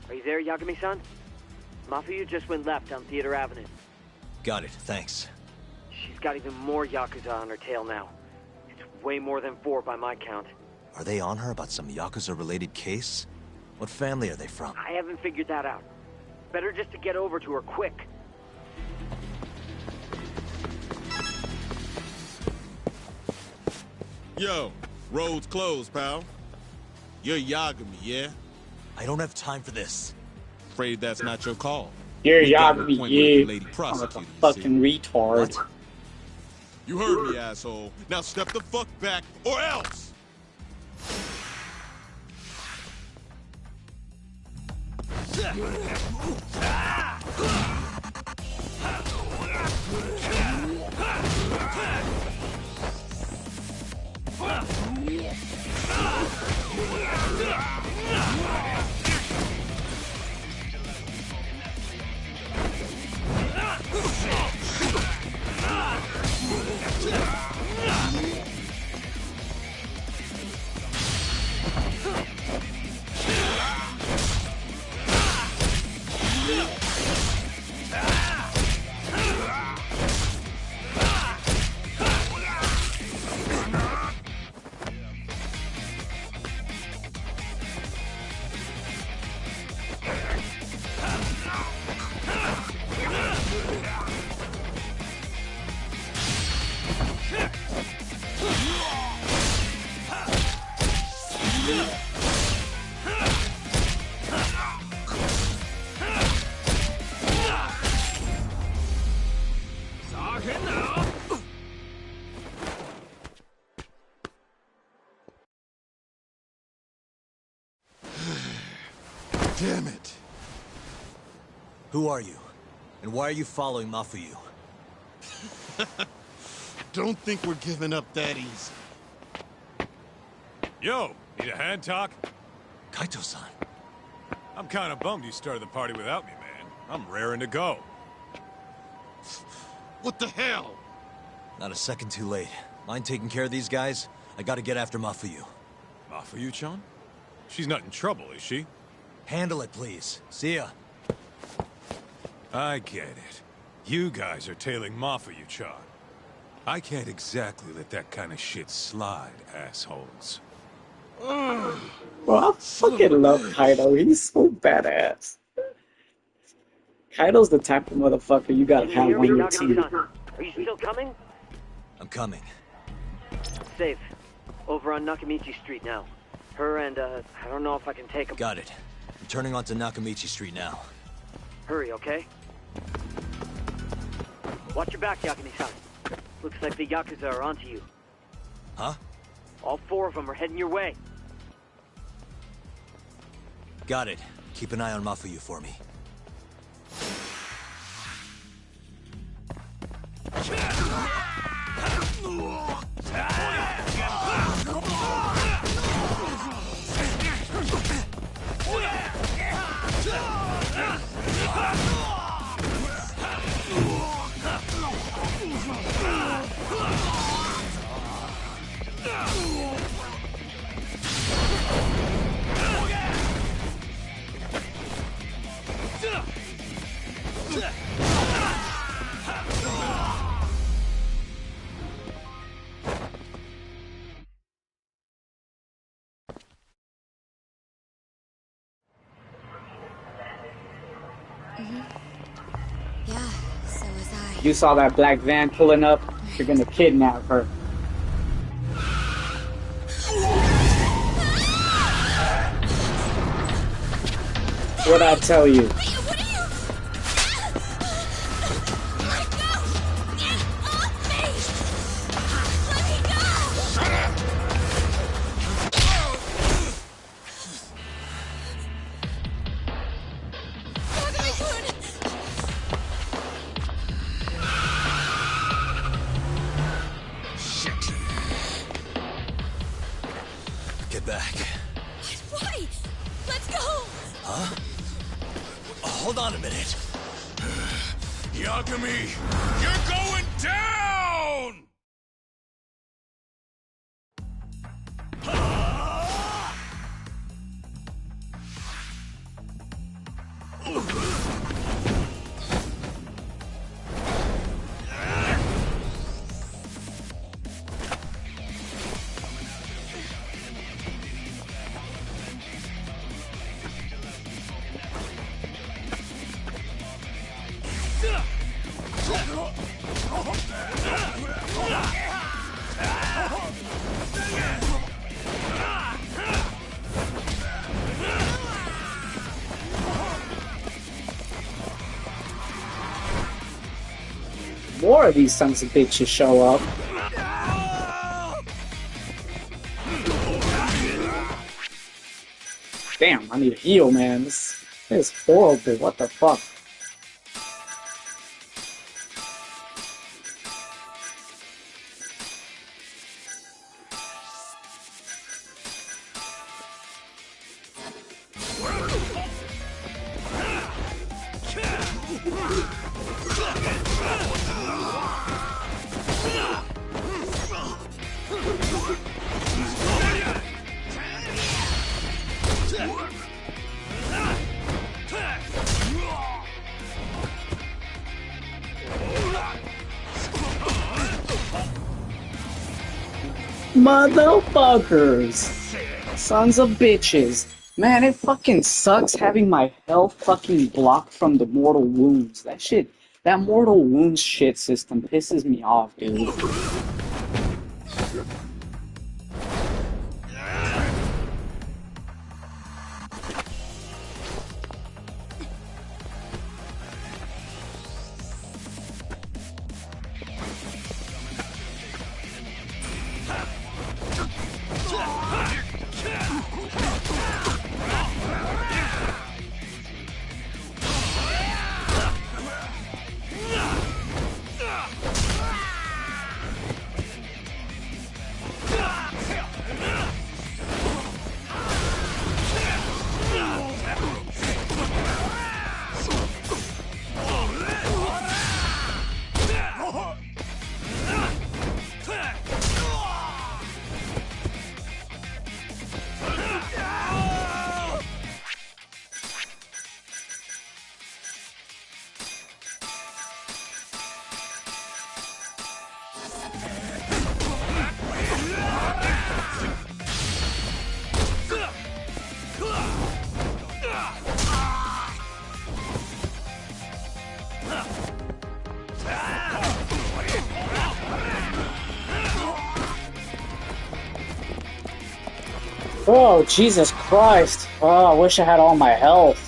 Are you there, Yagami-san? Mafuyu just went left on Theater Avenue. Got it, thanks. She's got even more Yakuza on her tail now. It's way more than 4 by my count. Are they on her about some Yakuza-related case? What family are they from? I haven't figured that out. Better just to get over to her quick. Yo, road's closed, pal. You're Yagami, yeah? I don't have time for this. Afraid that's not your call. You're We got an Yagami, appointment with the yeah. lady I'm like a prosecutor, you fucking retard. see. You heard me, asshole. Now step the fuck back, or else! Damn it! Who are you? And why are you following Mafuyu? Don't think we're giving up that easy. Yo, need a hand talk? Kaito-san. I'm kind of bummed you started the party without me, man. I'm raring to go. What the hell? Not a second too late. Mind taking care of these guys? I gotta get after Mafuyu. Mafuyu-chan? She's not in trouble, is she? Handle it, please. See ya. I get it. You guys are tailing Mafuyu-chan. I can't exactly let that kind of shit slide, assholes. Bro, I fucking love Kaido. He's so badass. Kaido's the type of motherfucker you gotta have on your team. Are you still coming? I'm coming. Safe. Over on Nakamichi Street now. Her and, I don't know if I can take them. Got it. I'm turning onto Nakamichi Street now. Hurry, okay? Watch your back, Yakami-san. Looks like the Yakuza are onto you. Huh? All 4 of them are heading your way. Got it. Keep an eye on Mafuyu for me. Yeah, so was I. You saw that black van pulling up, you're gonna kidnap her. What'd I tell you? Get back. Why? Let's go! Huh? Hold on a minute. Yagami, you're going down! More of these sons of bitches show up. Damn, I need a heal, man. This is horrible. What the fuck? Motherfuckers! Sons of bitches. Man, it fucking sucks having my health fucking blocked from the mortal wounds. That shit, that mortal wounds shit system pisses me off, dude. Oh, Jesus Christ. Oh, I wish I had all my health.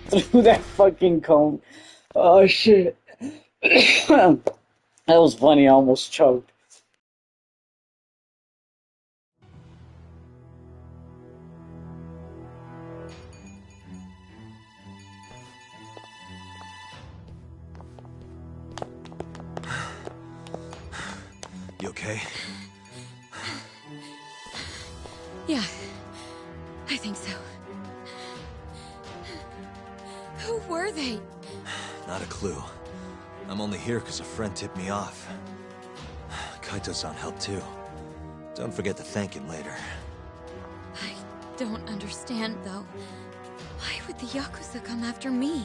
Through that fucking cone. Oh shit. That was funny, I almost choked. You okay? Yeah, I think so. Who were they? Not a clue. I'm only here because a friend tipped me off. Kaito-san helped too. Don't forget to thank him later. I don't understand, though. Why would the Yakuza come after me?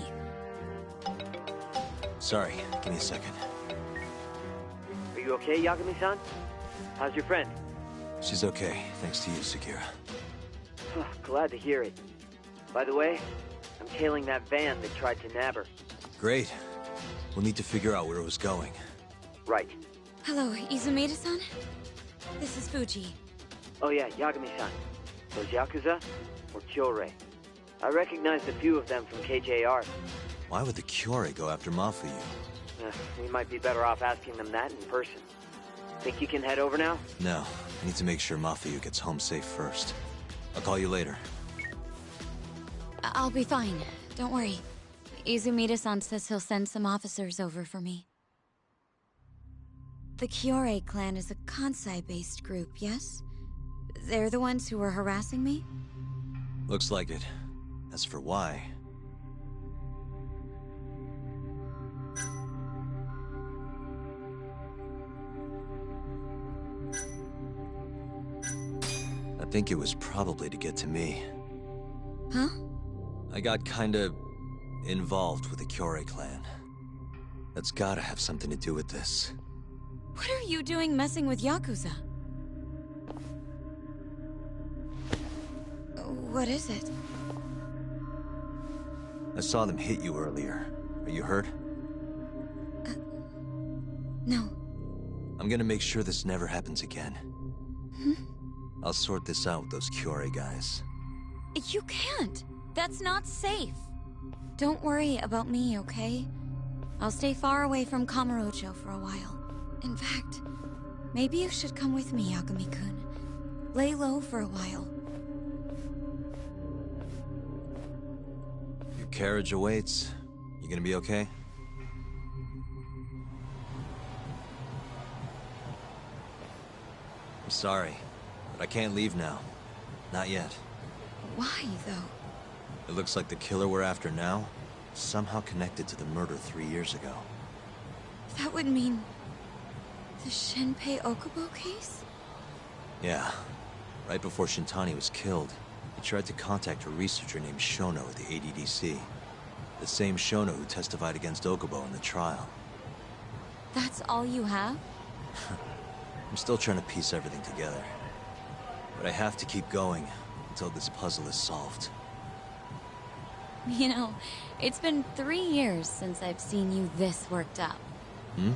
Sorry, give me a second. Are you okay, Yagami-san? How's your friend? She's okay, thanks to you, Sekira. Glad to hear it. By the way, I'm tailing that van that tried to nab her. Great. We'll need to figure out where it was going. Right. Hello, Izumida-san? This is Fuji. Oh yeah, Yagami-san. Those Yakuza or Kyorei? I recognized a few of them from KJR. Why would the Kyorei go after Mafuyu? We might be better off asking them that in person. Think you can head over now? No, I need to make sure Mafuyu gets home safe first. I'll call you later. I'll be fine. Don't worry. Izumida-san says he'll send some officers over for me. The Kyorei clan is a Kansai-based group, yes? They're the ones who were harassing me? Looks like it. As for why... I think it was probably to get to me. Huh? I got kinda... involved with the Kyorei clan. That's gotta have something to do with this. What are you doing messing with Yakuza? What is it? I saw them hit you earlier. Are you hurt? No. I'm gonna make sure this never happens again. I'll sort this out with those Kyorei guys. You can't. That's not safe. Don't worry about me, okay? I'll stay far away from Kamurocho for a while. In fact, maybe you should come with me, Yagami-kun. Lay low for a while. Your carriage awaits. You gonna be okay? I'm sorry, but I can't leave now. Not yet. Why, though? It looks like the killer we're after now is somehow connected to the murder 3 years ago. That would mean... the Shenpei Okubo case? Yeah. Right before Shintani was killed, he tried to contact a researcher named Shono at the ADDC. The same Shono who testified against Okubo in the trial. That's all you have? I'm still trying to piece everything together. But I have to keep going until this puzzle is solved. You know, it's been 3 years since I've seen you this worked up. Hmm?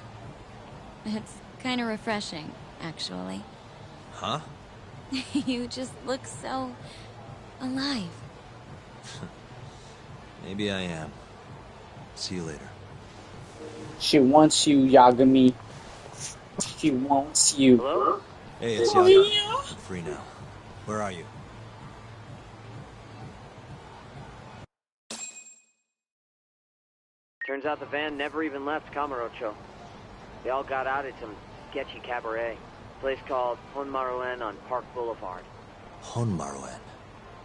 It's kind of refreshing, actually. Huh? You just look so... alive. Maybe I am. See you later. She wants you, Yagami. She wants you. Hello? Hey, it's Yagami. I'm free now. Where are you? Turns out the van never even left Kamurocho. They all got out at some sketchy cabaret. Place called Honmaruen on Park Boulevard. Honmaruen?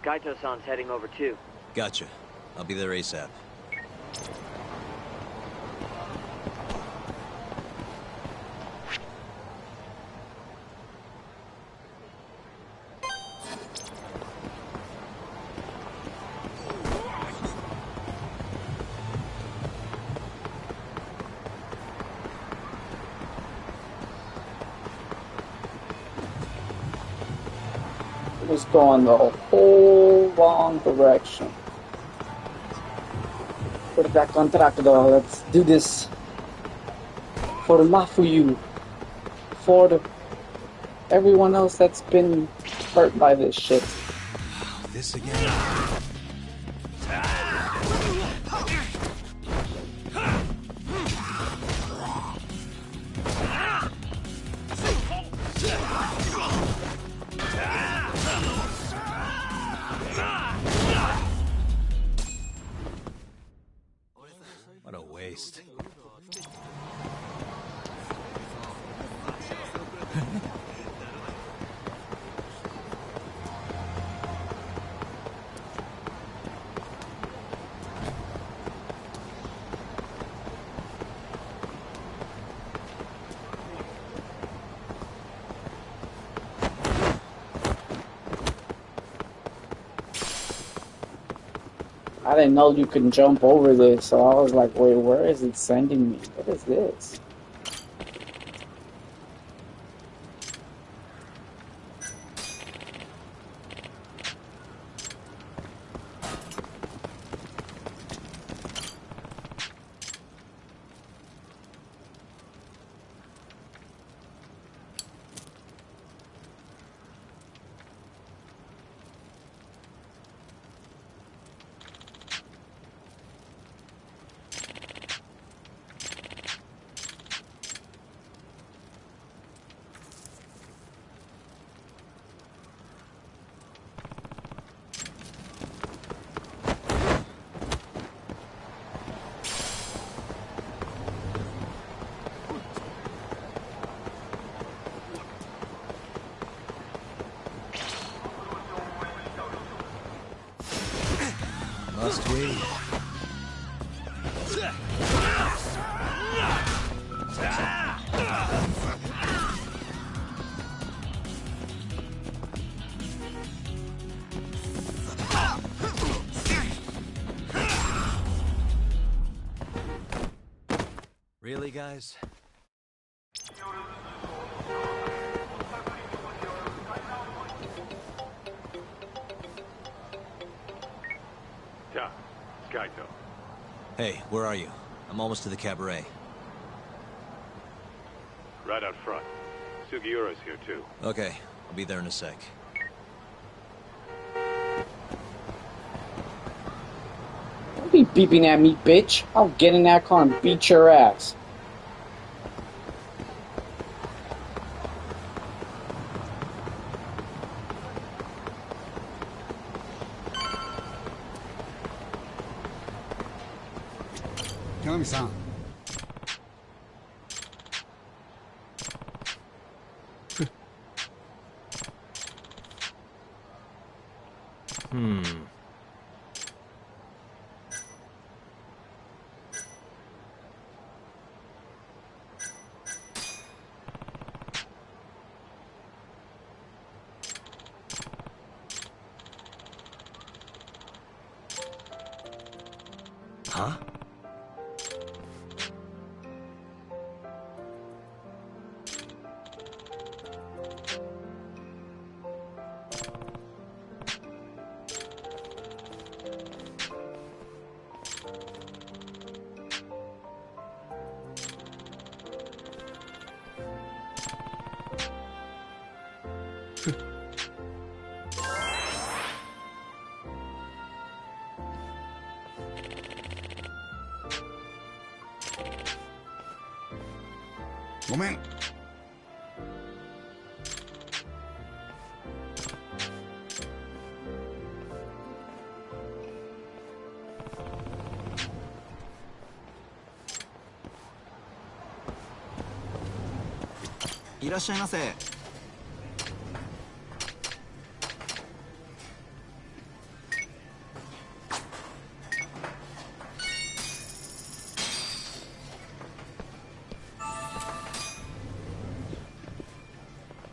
Gaito-san's heading over too. Gotcha. I'll be there ASAP. Was going the whole wrong direction. Put it back on track, though. Let's do this. For Mafuyu. For everyone else that's been hurt by this shit. This again? What a waste. I didn't know you could jump over this, so I was like, wait, where is it sending me? What is this? Must we? Really, guys? Yeah, it's Gaito. Hey, where are you? I'm almost to the cabaret. Right out front. Sugiura's here too. Okay, I'll be there in a sec. Don't be beeping at me, bitch. I'll get in that car and beat your ass. Kami-san. Huh?ごめん。いらっしゃいませ。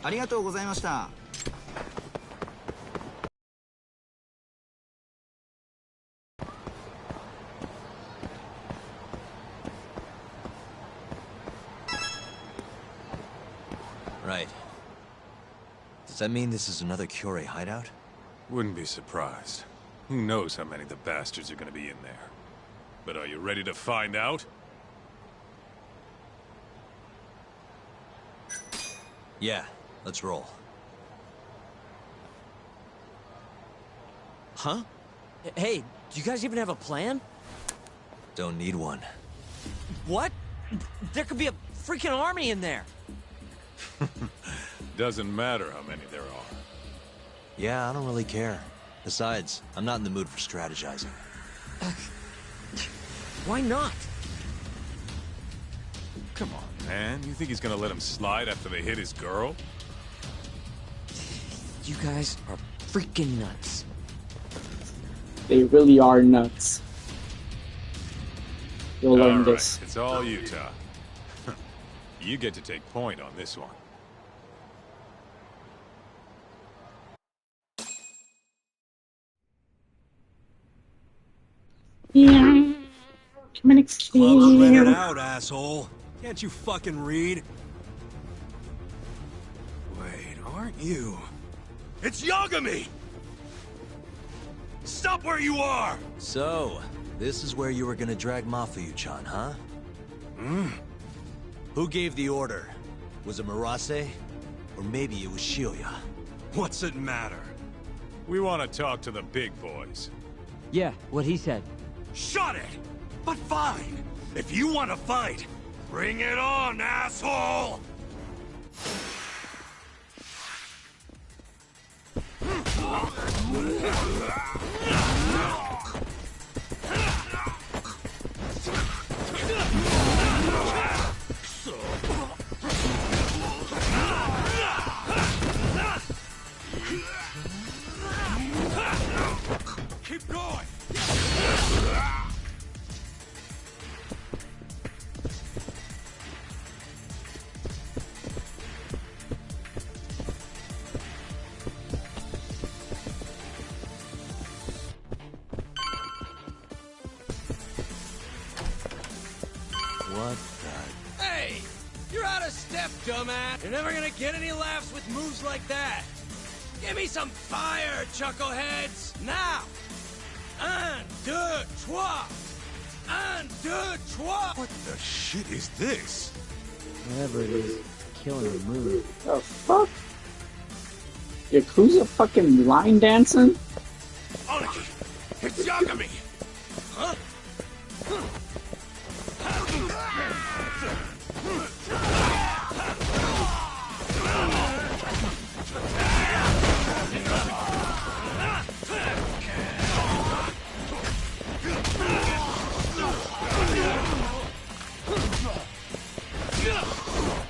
ありがとうございました。Right. Does that mean this is another Cure hideout? Wouldn't be surprised. Who knows how many of the bastards are gonna be in there. But are you ready to find out? Yeah, let's roll. Huh? Hey, do you guys even have a plan? Don't need one. What? There could be a freaking army in there. Doesn't matter how many there are. Yeah, I don't really care. Besides, I'm not in the mood for strategizing. Why not? Come on, man. You think he's gonna let him slide after they hit his girl? You guys are freaking nuts. They really are nuts. You'll learn All right, this. it's all Utah. You get to take point on this one. Yeah. Come on, Club's rented out, asshole. Can't you fucking read? Wait, aren't you? It's Yagami! Stop where you are! So, this is where you were gonna drag Mafuyu-chan, huh? Who gave the order? Was it Murase? Or maybe it was Shibuya? What's it matter? We want to talk to the big boys. Yeah, what he said. Shut it! But fine! If you want to fight, bring it on, asshole! Keep going! What the... Hey! You're out of step, dumbass! You're never gonna get any laughs with moves like that! Give me some fire, chuckleheads! Now! Un, deux, trois! Un, deux, trois! What the shit is this? Whatever it is, killing the mood. The fuck? Yakuza fucking line dancing? Oniki! It's Yagami! Huh?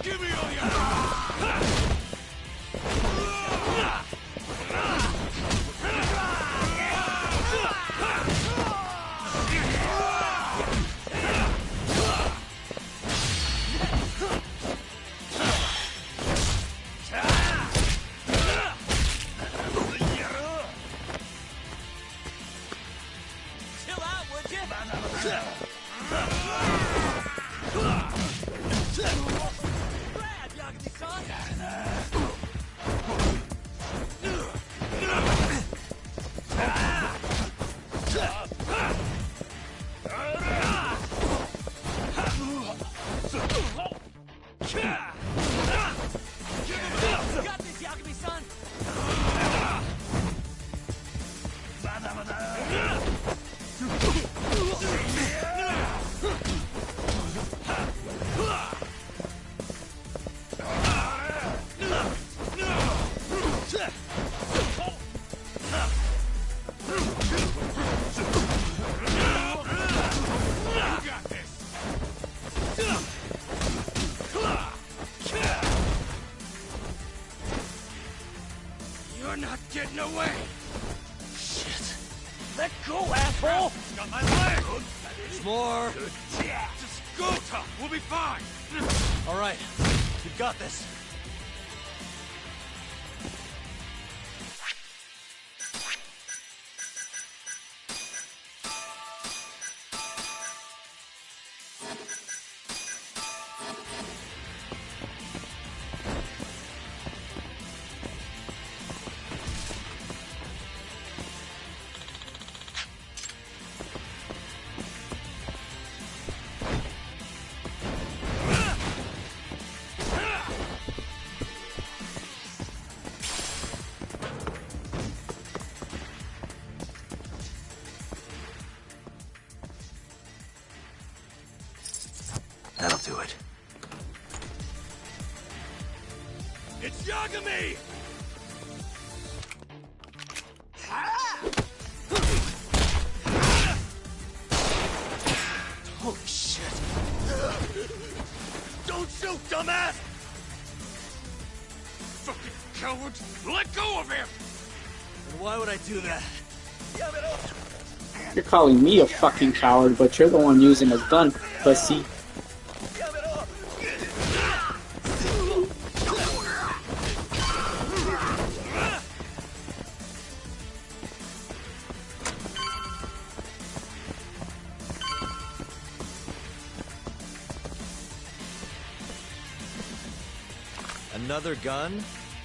Give me all your... You're not getting away! Shit! Let go, asshole! Got my leg! There's more! Just go, Tough! We'll be fine! Alright, you've got this. That'll do it. It's Yagami! Holy shit! Don't shoot, dumbass! Fucking coward! Let go of him! And why would I do that? You're calling me a fucking coward, but you're the one using a gun, pussy. Another gun?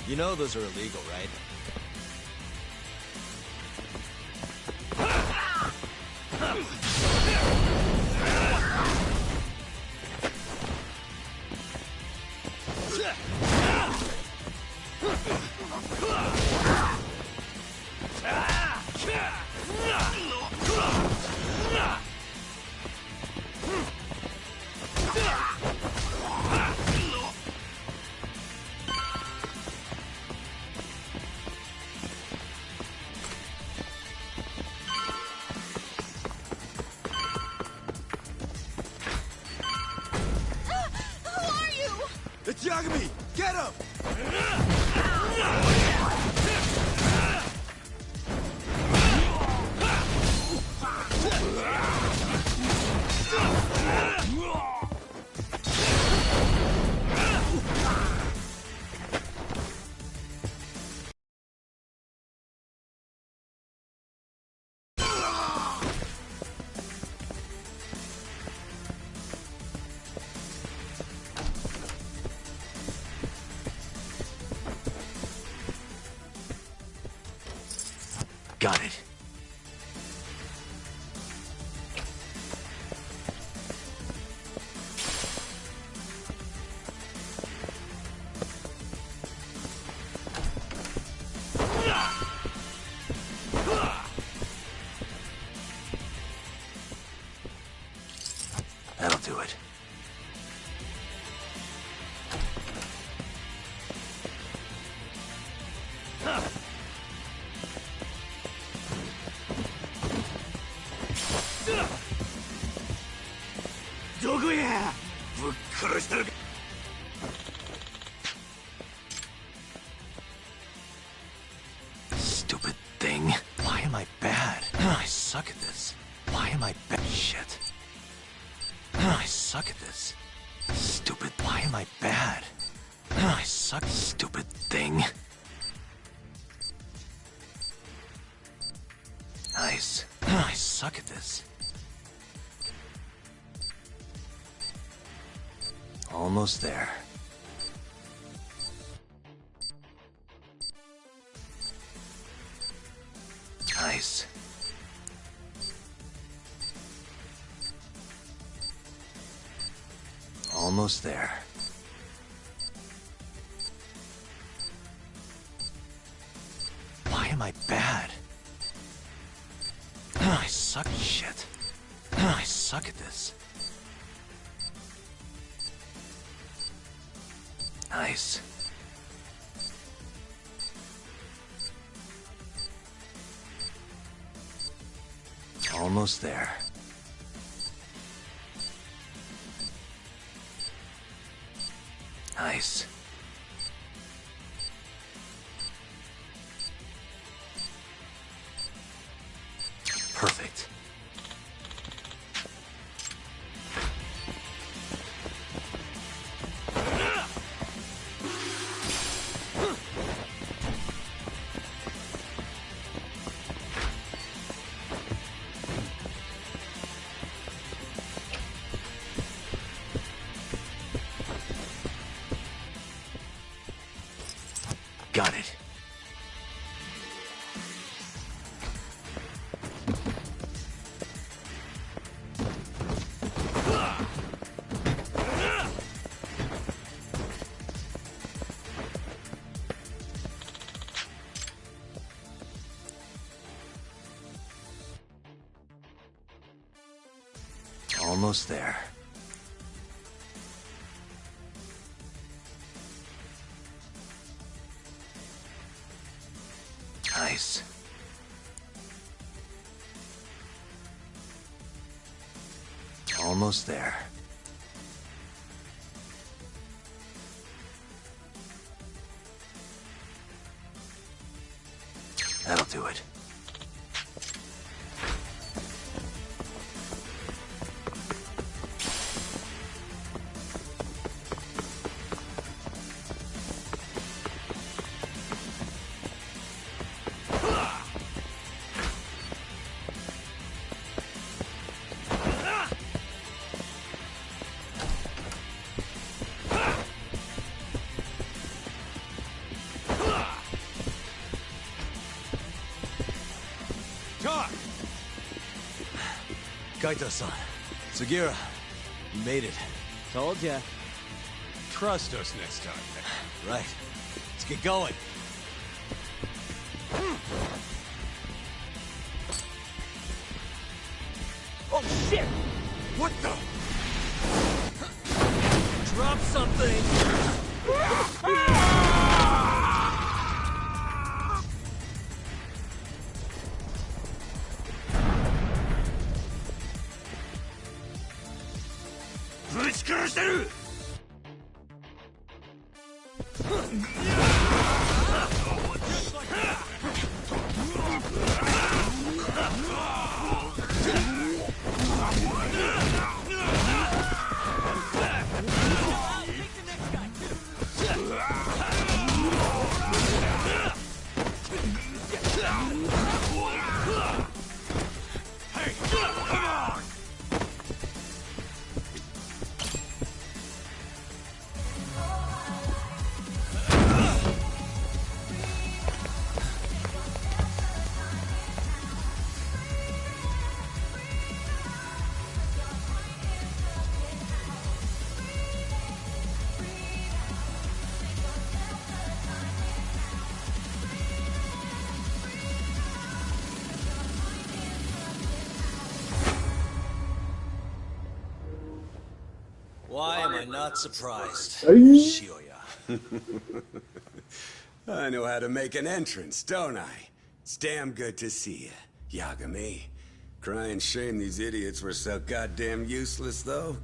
You know those are illegal, right? It's Yagami! Get him! Got it. That'll do it. Stupid thing. Why am I bad? I suck at this. Why am I bad? Shit. I suck at this. Stupid. Why am I bad? I suck. Stupid thing. Nice. I suck at this. Almost there. Nice. Almost there. Why am I bad? I suck at shit. I suck at this. Nice. Almost there. Nice. Perfect. Got it. Almost there. Nice. Almost there. That'll do it. Kaito-san, Sugira, you made it. Told ya. Trust us next time. Right. Let's get going. Oh shit! What the? Drop something! Why am I not surprised? Hey. Shioya. I know how to make an entrance, don't I? It's damn good to see you, Yagami. Crying shame these idiots were so goddamn useless, though.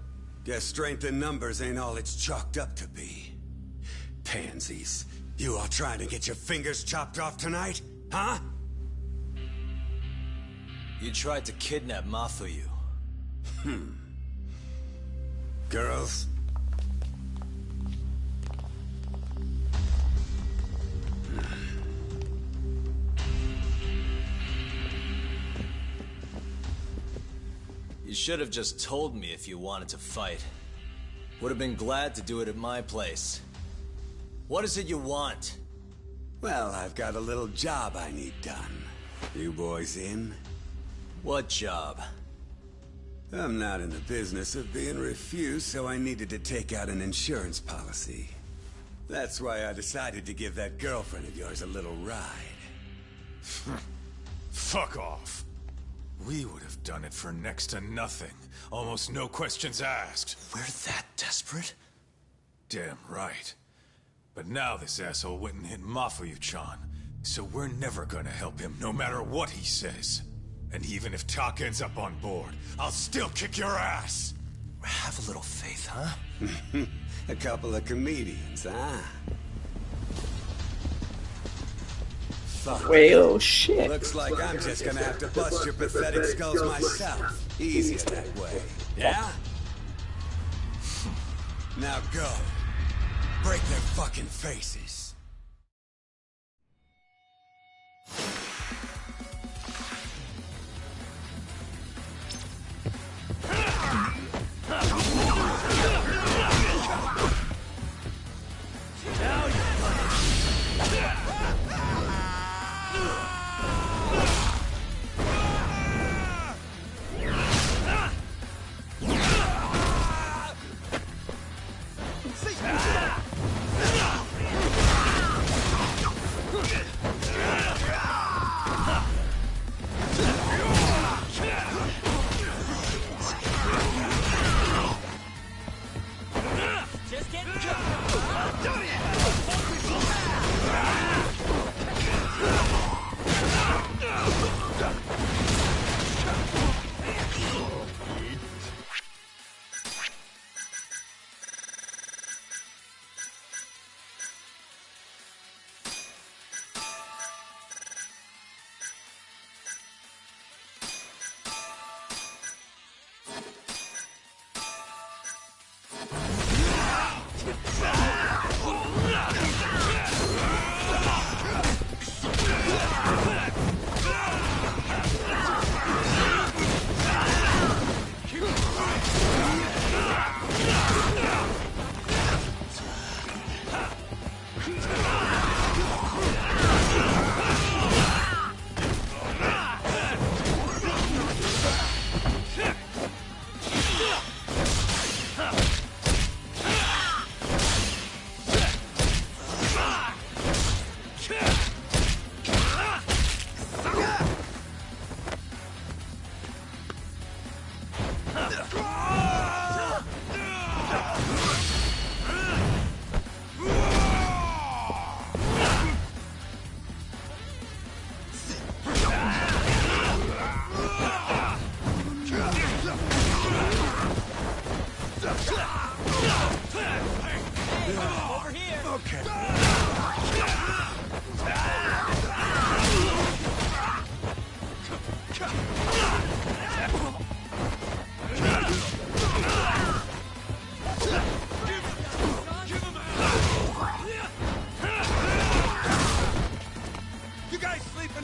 Guess strength in numbers ain't all it's chalked up to be. Pansies. You all trying to get your fingers chopped off tonight? Huh? You tried to kidnap Mafuyu. Girls? You should have just told me if you wanted to fight. Would have been glad to do it at my place. What is it you want? Well, I've got a little job I need done. You boys in? What job? I'm not in the business of being refused, so I needed to take out an insurance policy. That's why I decided to give that girlfriend of yours a little ride. Fuck off. We would have done it for next to nothing. Almost no questions asked. We're that desperate? Damn right. But now this asshole went and hit Mafuyu-chan, so we're never gonna help him no matter what he says. And even if Tak ends up on board, I'll still kick your ass! Have a little faith, huh? A couple of comedians, huh? Fuck. Wait, oh shit. Looks like I'm just gonna have to bust your pathetic skulls myself. Easier that way. Yeah? Now go. Break their fucking faces.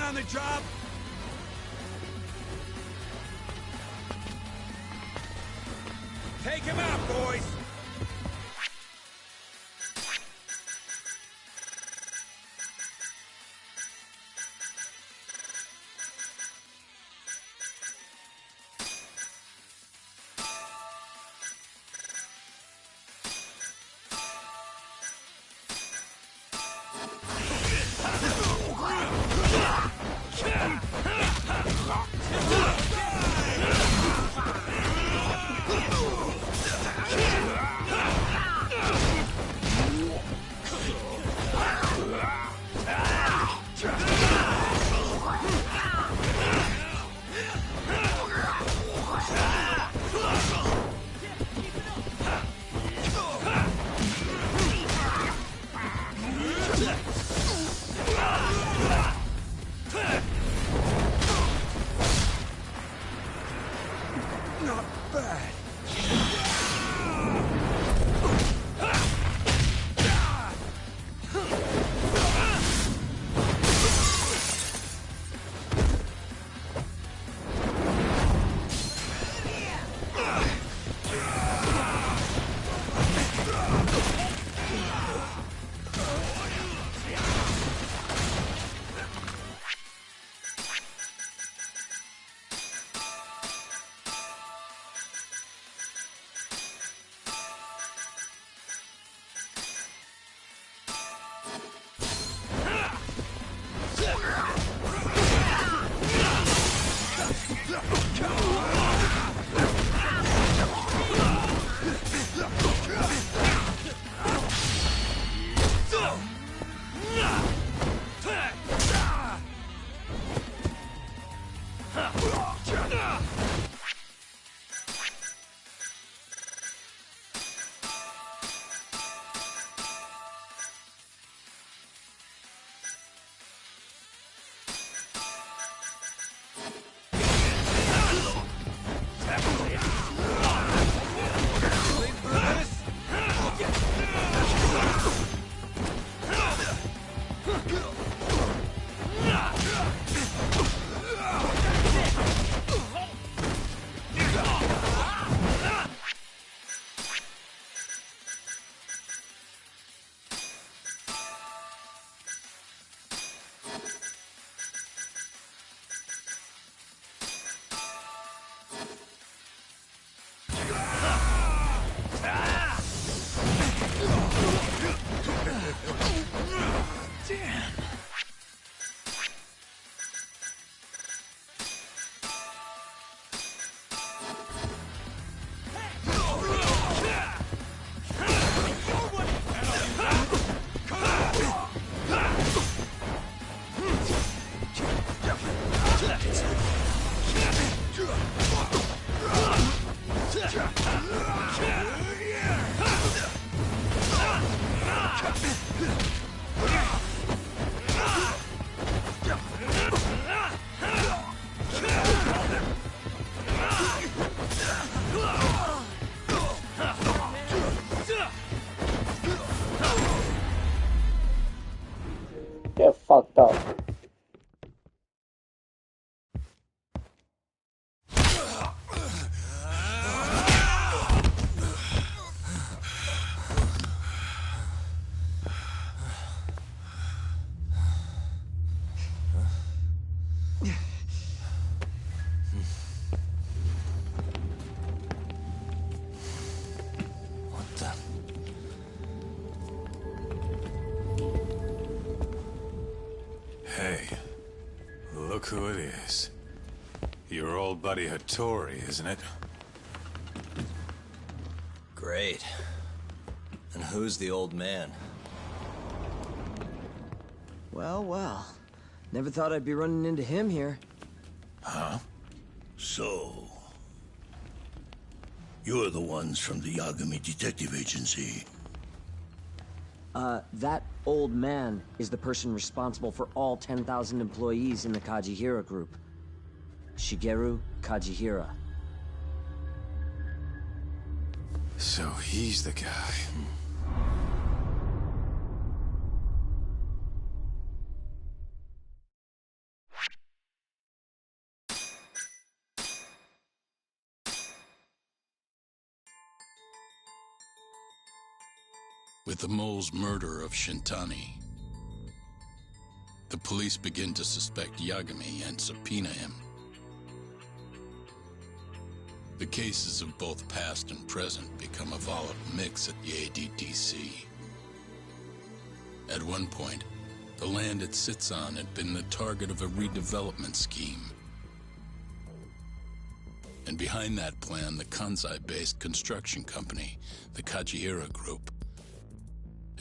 On the job? Take him out, boys! look who it is. Your old buddy Hattori, isn't it? Great. And who's the old man? Well, well. Never thought I'd be running into him here. Huh? So... you're the ones from the Yagami Detective Agency. That old man is the person responsible for all 10,000 employees in the Kajihira group. Shigeru Kajihira. So he's the guy. With the mole's murder of Shintani, the police begin to suspect Yagami and subpoena him. The cases of both past and present become a volatile mix at the ADDC. At one point, the land it sits on had been the target of a redevelopment scheme. And behind that plan, the Kansai-based construction company, the Kajihira Group,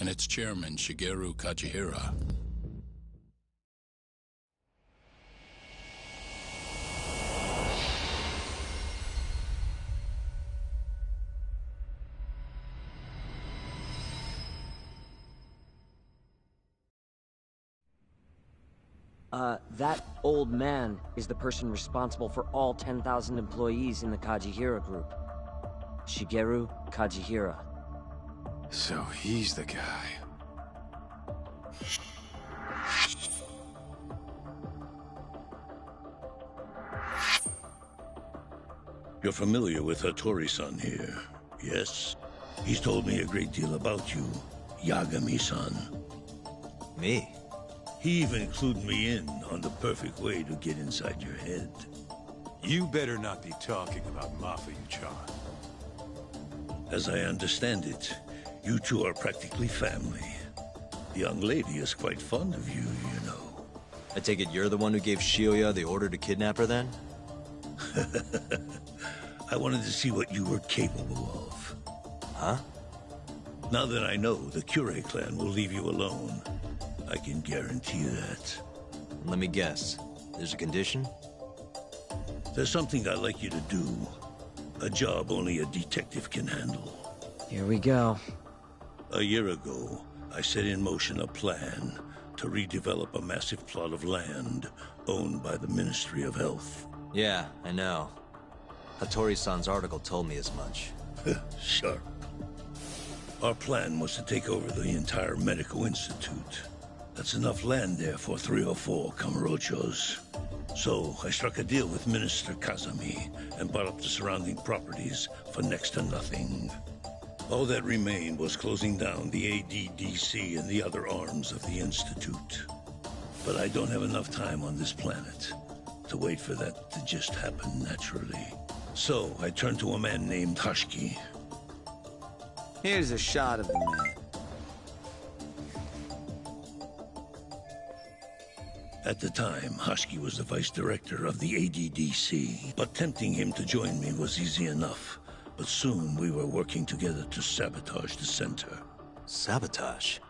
and its chairman, Shigeru Kajihira. That old man is the person responsible for all 10,000 employees in the Kajihira group. Shigeru Kajihira. So he's the guy. You're familiar with Hattori-san here, yes? He's told me a great deal about you, Yagami-san. Me? He even clued me in on the perfect way to get inside your head. You better not be talking about Mafuyu-chan. As I understand it, you two are practically family. The young lady is quite fond of you, you know. I take it you're the one who gave Shioya the order to kidnap her, then? I wanted to see what you were capable of. Huh? Now that I know the Kure clan will leave you alone, I can guarantee that. Let me guess. There's a condition? There's something I'd like you to do. A job only a detective can handle. Here we go. A year ago, I set in motion a plan to redevelop a massive plot of land owned by the Ministry of Health. Yeah, I know. Hattori-san's article told me as much. Sharp. Our plan was to take over the entire medical institute. That's enough land there for 3 or 4 Kamurochos. So I struck a deal with Minister Kazami and bought up the surrounding properties for next to nothing. All that remained was closing down the ADDC and the other arms of the Institute. But I don't have enough time on this planet to wait for that to just happen naturally. So I turned to a man named Hashiki. Here's a shot of the man. At the time, Hashiki was the vice director of the ADDC, but tempting him to join me was easy enough. But soon we were working together to sabotage the center. Sabotage?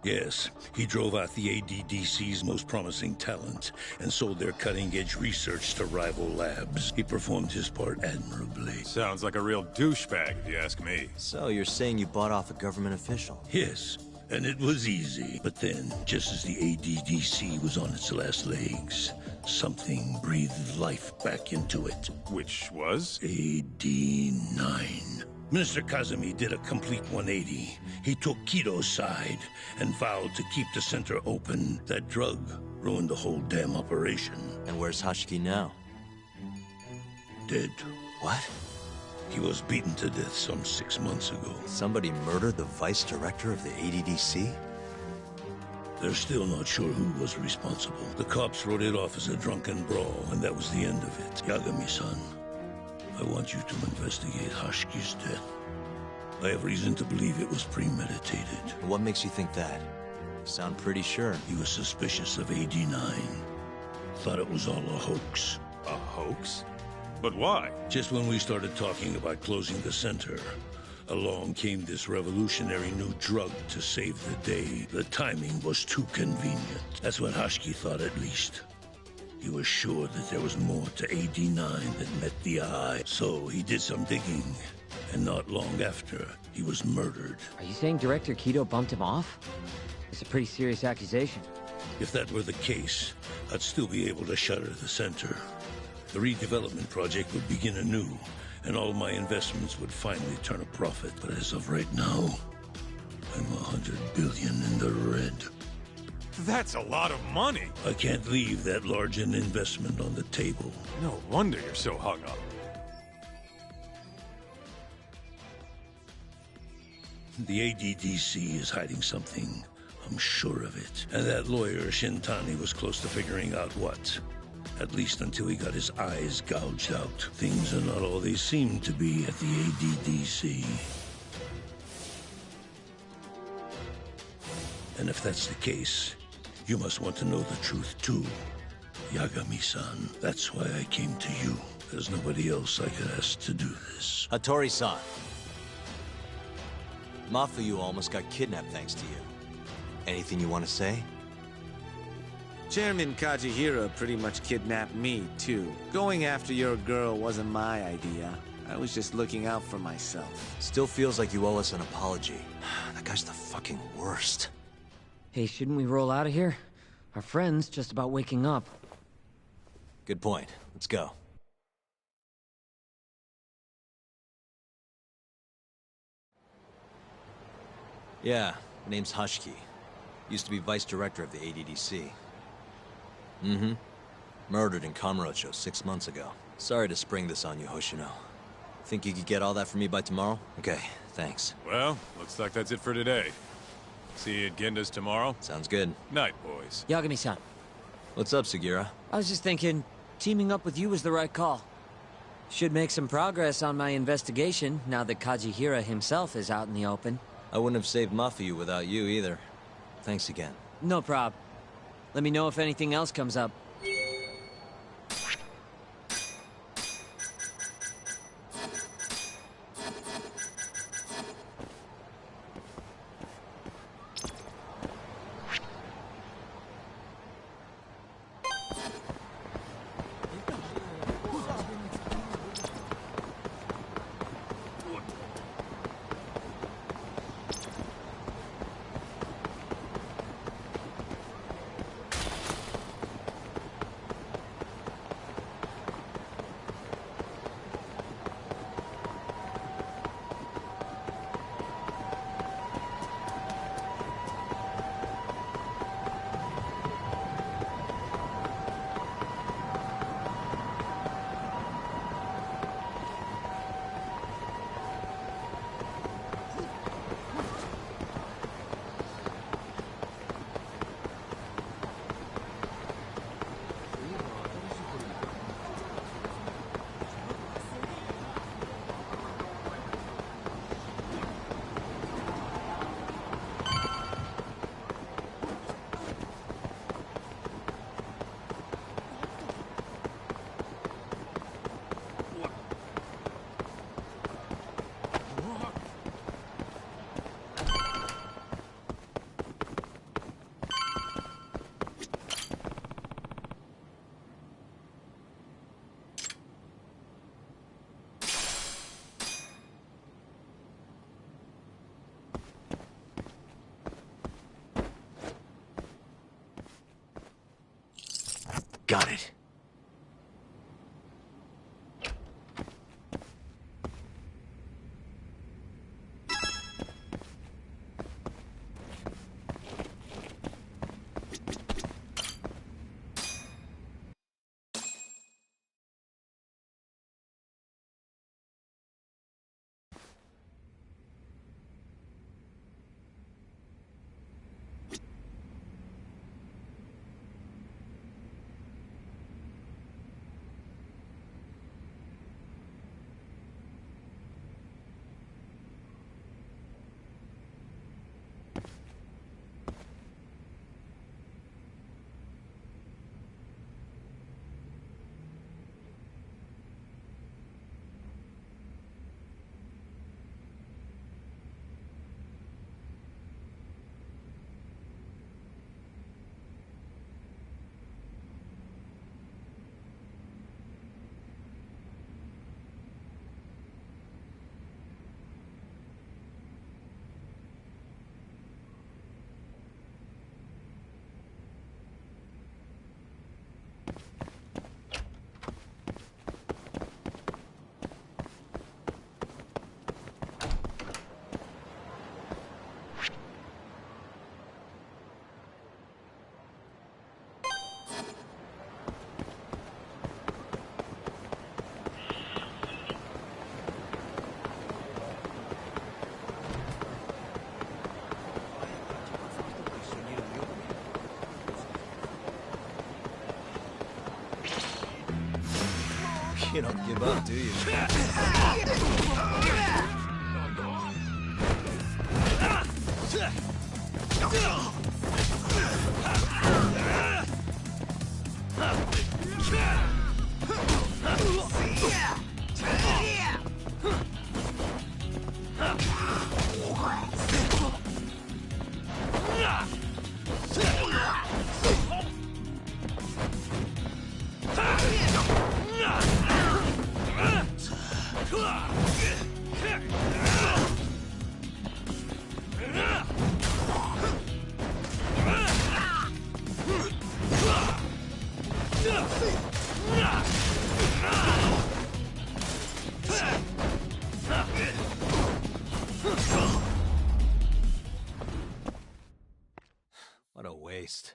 Yes, he drove out the ADDC's most promising talent and sold their cutting-edge research to rival labs. He performed his part admirably. Sounds like a real douchebag, if you ask me. So you're saying you bought off a government official? Yes, and it was easy. But then, just as the ADDC was on its last legs, something breathed life back into it. Which was? AD9. Minister Kazami did a complete 180. He took Kido's side and vowed to keep the center open. That drug ruined the whole damn operation. And where's Hashiki now? Dead. What? He was beaten to death some 6 months ago. Somebody murdered the vice director of the ADDC? They're still not sure who was responsible. The cops wrote it off as a drunken brawl, and that was the end of it. Yagami-san, I want you to investigate Hashiki's death. I have reason to believe it was premeditated. What makes you think that? You sound pretty sure. He was suspicious of AD9. Thought it was all a hoax. A hoax? But why? Just when we started talking about closing the center, along came this revolutionary new drug to save the day. The timing was too convenient. That's what Hashki thought, at least. He was sure that there was more to AD9 than met the eye. So he did some digging, and not long after, he was murdered. Are you saying Director Kido bumped him off? It's a pretty serious accusation. If that were the case, I'd still be able to shutter the center. The redevelopment project would begin anew, and all my investments would finally turn a profit. But as of right now, I'm 100 billion in the red. That's a lot of money. I can't leave that large an investment on the table. No wonder you're so hung up. The ADDC is hiding something. I'm sure of it. And that lawyer, Shintani, was close to figuring out what. At least until he got his eyes gouged out. Things are not all they seem to be at the ADDC. And if that's the case, you must want to know the truth too. Yagami-san, that's why I came to you. There's nobody else I could ask to do this. Hattori-san. Mafuyu almost got kidnapped thanks to you. Anything you want to say? Chairman Kajihira pretty much kidnapped me, too. Going after your girl wasn't my idea. I was just looking out for myself. Still feels like you owe us an apology. That guy's the fucking worst. Hey, shouldn't we roll out of here? Our friend's just about waking up. Good point. Let's go. Yeah, name's Hashki. Used to be vice director of the ADDC. Mm-hmm. Murdered in Kamurocho 6 months ago. Sorry to spring this on you, Hoshino. Think you could get all that for me by tomorrow? Okay, thanks. Well, looks like that's it for today. See you at Genda's tomorrow? Sounds good. Night, boys. Yagami-san. What's up, Sugira? I was just thinking, teaming up with you was the right call. Should make some progress on my investigation now that Kajihira himself is out in the open. I wouldn't have saved Mafuyu without you either. Thanks again. No prob. Let me know if anything else comes up. Got it. You don't give up, do you? What a waste.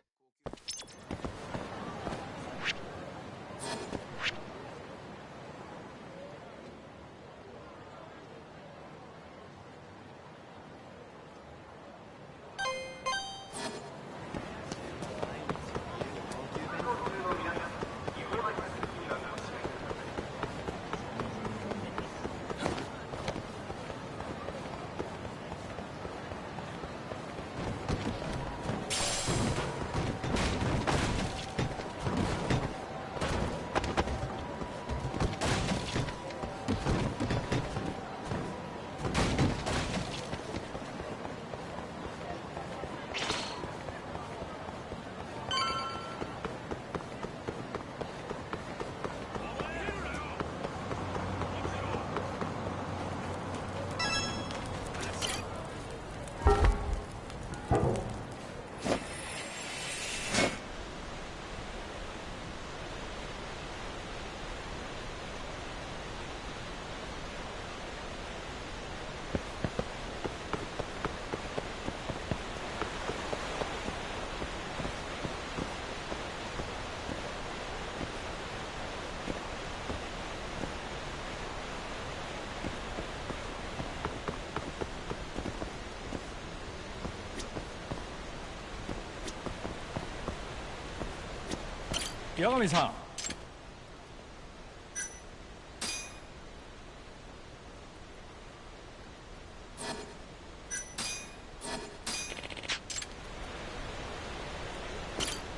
Yagami-san.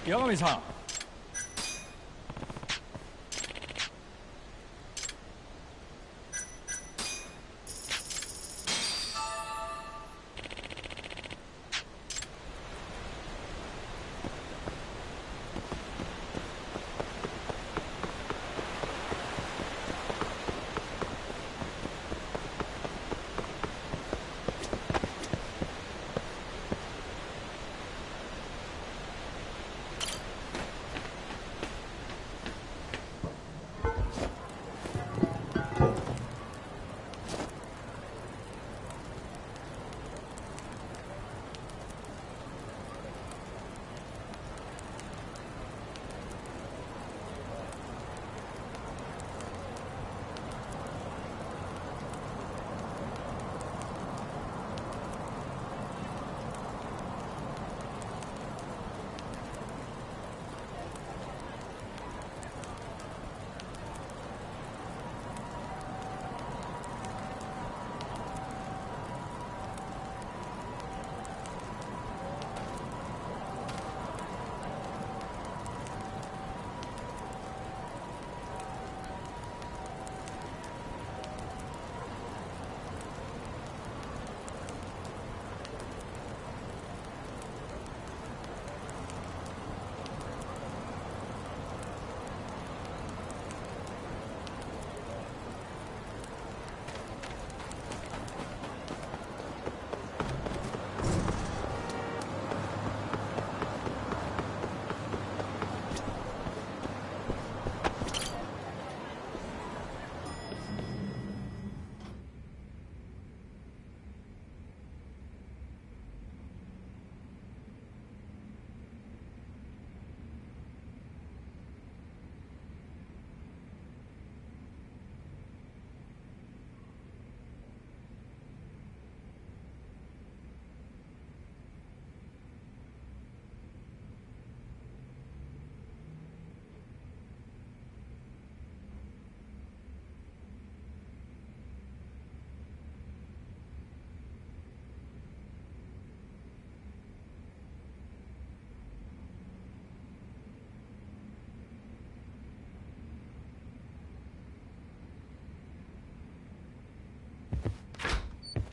Yagami-san.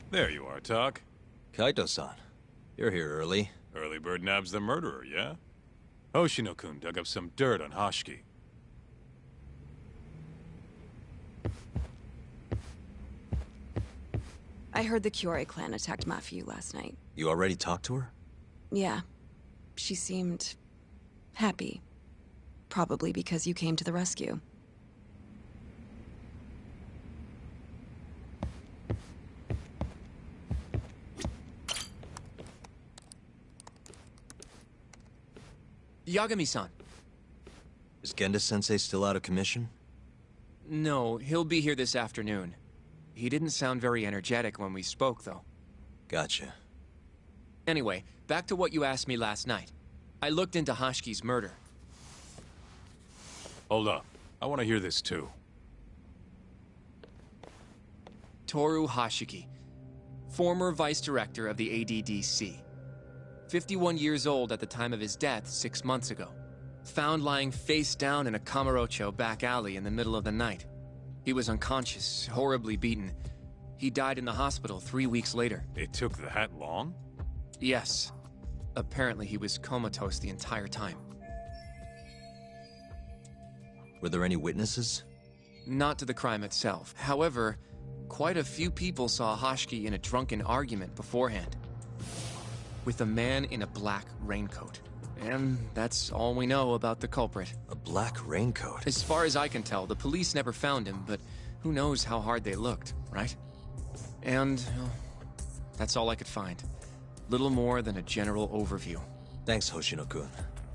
There you are, Tak. Kaito-san, you're here early. Early bird nabs the murderer, yeah? Hoshino-kun dug up some dirt on Hashiki. I heard the Kyorei clan attacked Mafuyu last night. You already talked to her? Yeah. She seemed... happy. Probably because you came to the rescue. Yagami-san. Is Genda-sensei still out of commission? No, he'll be here this afternoon. He didn't sound very energetic when we spoke, though. Gotcha. Anyway, back to what you asked me last night. I looked into Hashiki's murder. Hold up. I want to hear this too. Toru Hashiki, former vice director of the ADDC. 51 years old at the time of his death 6 months ago. Found lying face down in a Kamurocho back alley in the middle of the night. He was unconscious, horribly beaten. He died in the hospital 3 weeks later. It took that long? Yes. Apparently he was comatose the entire time. Were there any witnesses? Not to the crime itself. However, quite a few people saw Hashiki in a drunken argument beforehand. With a man in a black raincoat. And that's all we know about the culprit. A black raincoat? As far as I can tell, the police never found him, but who knows how hard they looked, right? And well, that's all I could find. Little more than a general overview. Thanks, Hoshino-kun.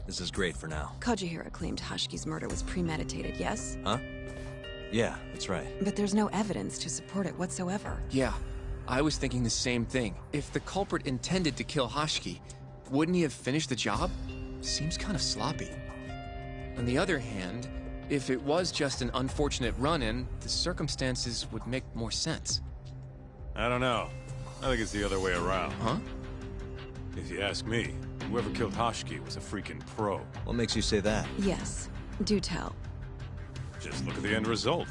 This is great for now. Kojihira claimed Hashiki's murder was premeditated, yes? Huh? Yeah, that's right. But there's no evidence to support it whatsoever. Yeah, I was thinking the same thing. If the culprit intended to kill Hashiki, wouldn't he have finished the job? Seems kind of sloppy. On the other hand, if it was just an unfortunate run-in, the circumstances would make more sense. I don't know. I think it's the other way around. Huh? If you ask me, whoever killed Hashiki was a freaking pro. What makes you say that? Yes. Do tell. Just look at the end result.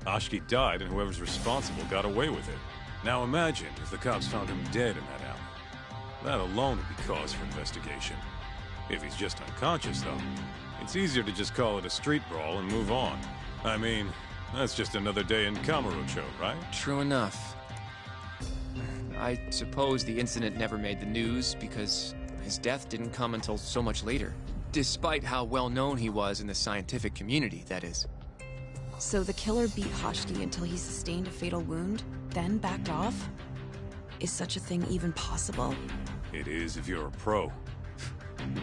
Hashiki died and whoever's responsible got away with it. Now imagine if the cops found him dead in that alley. That alone would be cause for investigation. If he's just unconscious, though, it's easier to just call it a street brawl and move on. I mean, that's just another day in Kamurocho, right? True enough. I suppose the incident never made the news because his death didn't come until so much later. Despite how well known he was in the scientific community, that is. So the killer beat Hashiki until he sustained a fatal wound, then backed off? Is such a thing even possible? It is if you're a pro.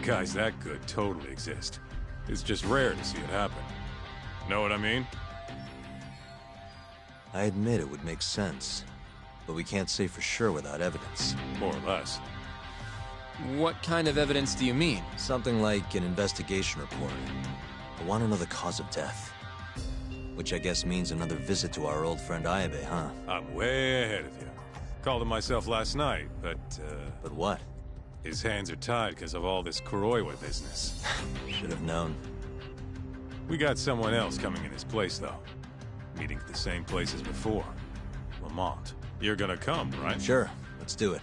Guys that good totally exist. It's just rare to see it happen. Know what I mean? I admit it would make sense, but we can't say for sure without evidence. More or less. What kind of evidence do you mean? Something like an investigation report. I want to know the cause of death. Which I guess means another visit to our old friend Ayabe, huh? I'm way ahead of you. Called him myself last night, but, But what? His hands are tied because of all this Kuroiwa business. Should have known. We got someone else coming in his place, though. Meeting at the same place as before. Lamont. You're gonna come, right? Sure. Let's do it.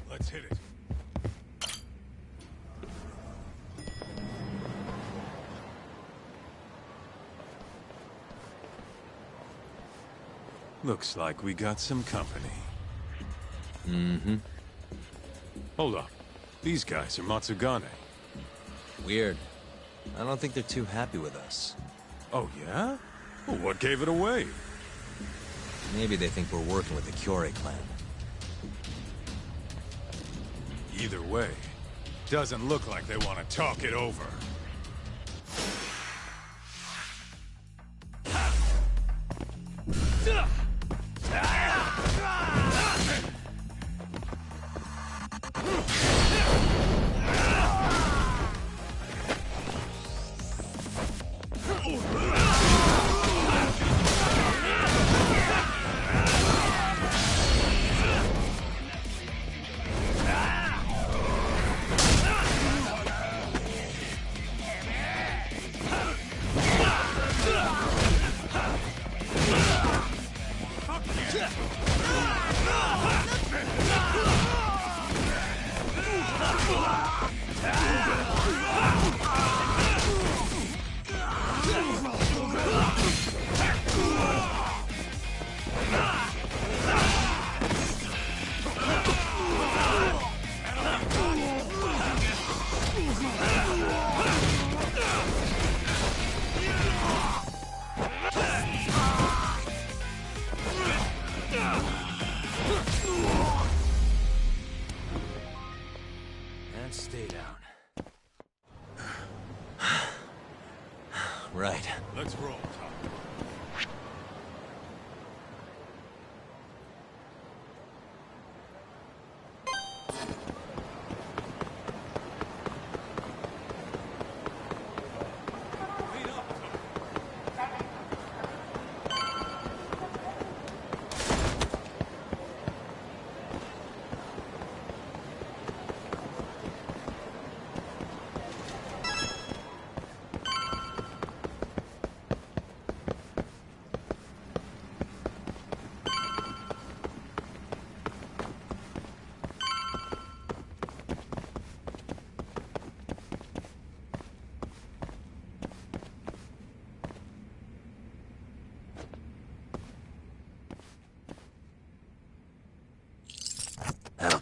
Let's hit it. Looks like we got some company. Mm-hmm. Hold up. These guys are Matsugane. Weird. I don't think they're too happy with us. Oh, yeah? Well, what gave it away? Maybe they think we're working with the Kyorei clan. Either way, doesn't look like they want to talk it over.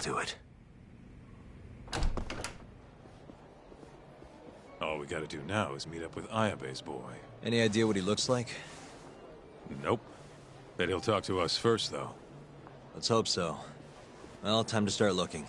do it. All we gotta do now is meet up with Ayabe's boy. Any idea what he looks like? Nope. Bet he'll talk to us first, though. Let's hope so. Well, time to start looking.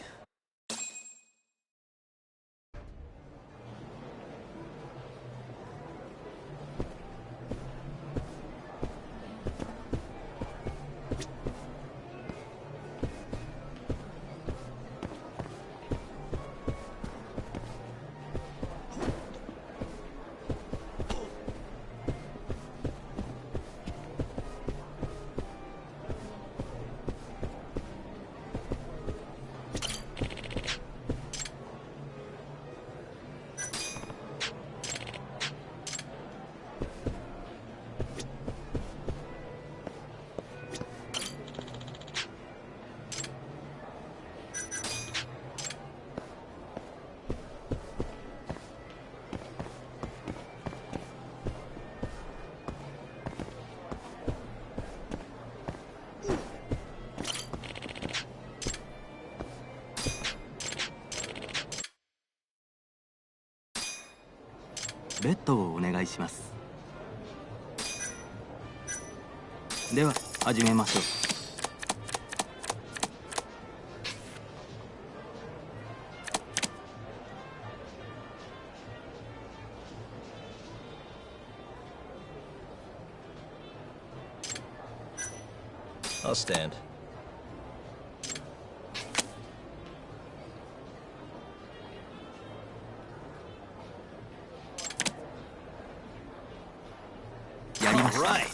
ベッドをお願いします。では始めましょう。I'll stand. All right.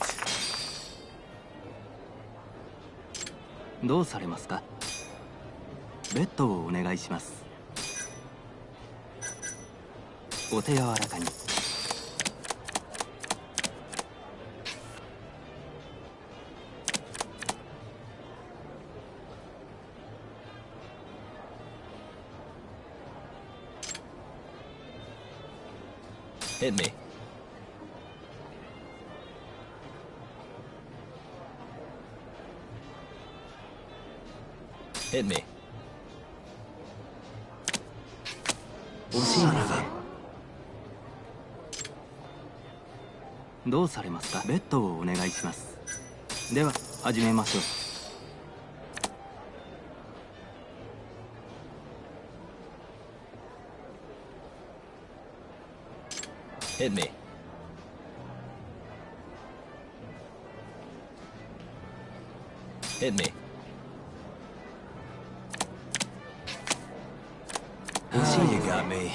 どうされますか？ベッドをお願いします。お手柔らかに。Hit me. Hit me. 惜しいね。どうされますか？ベッドをお願いします。では始めましょう。Hit me. Hit me. Oh, you got me.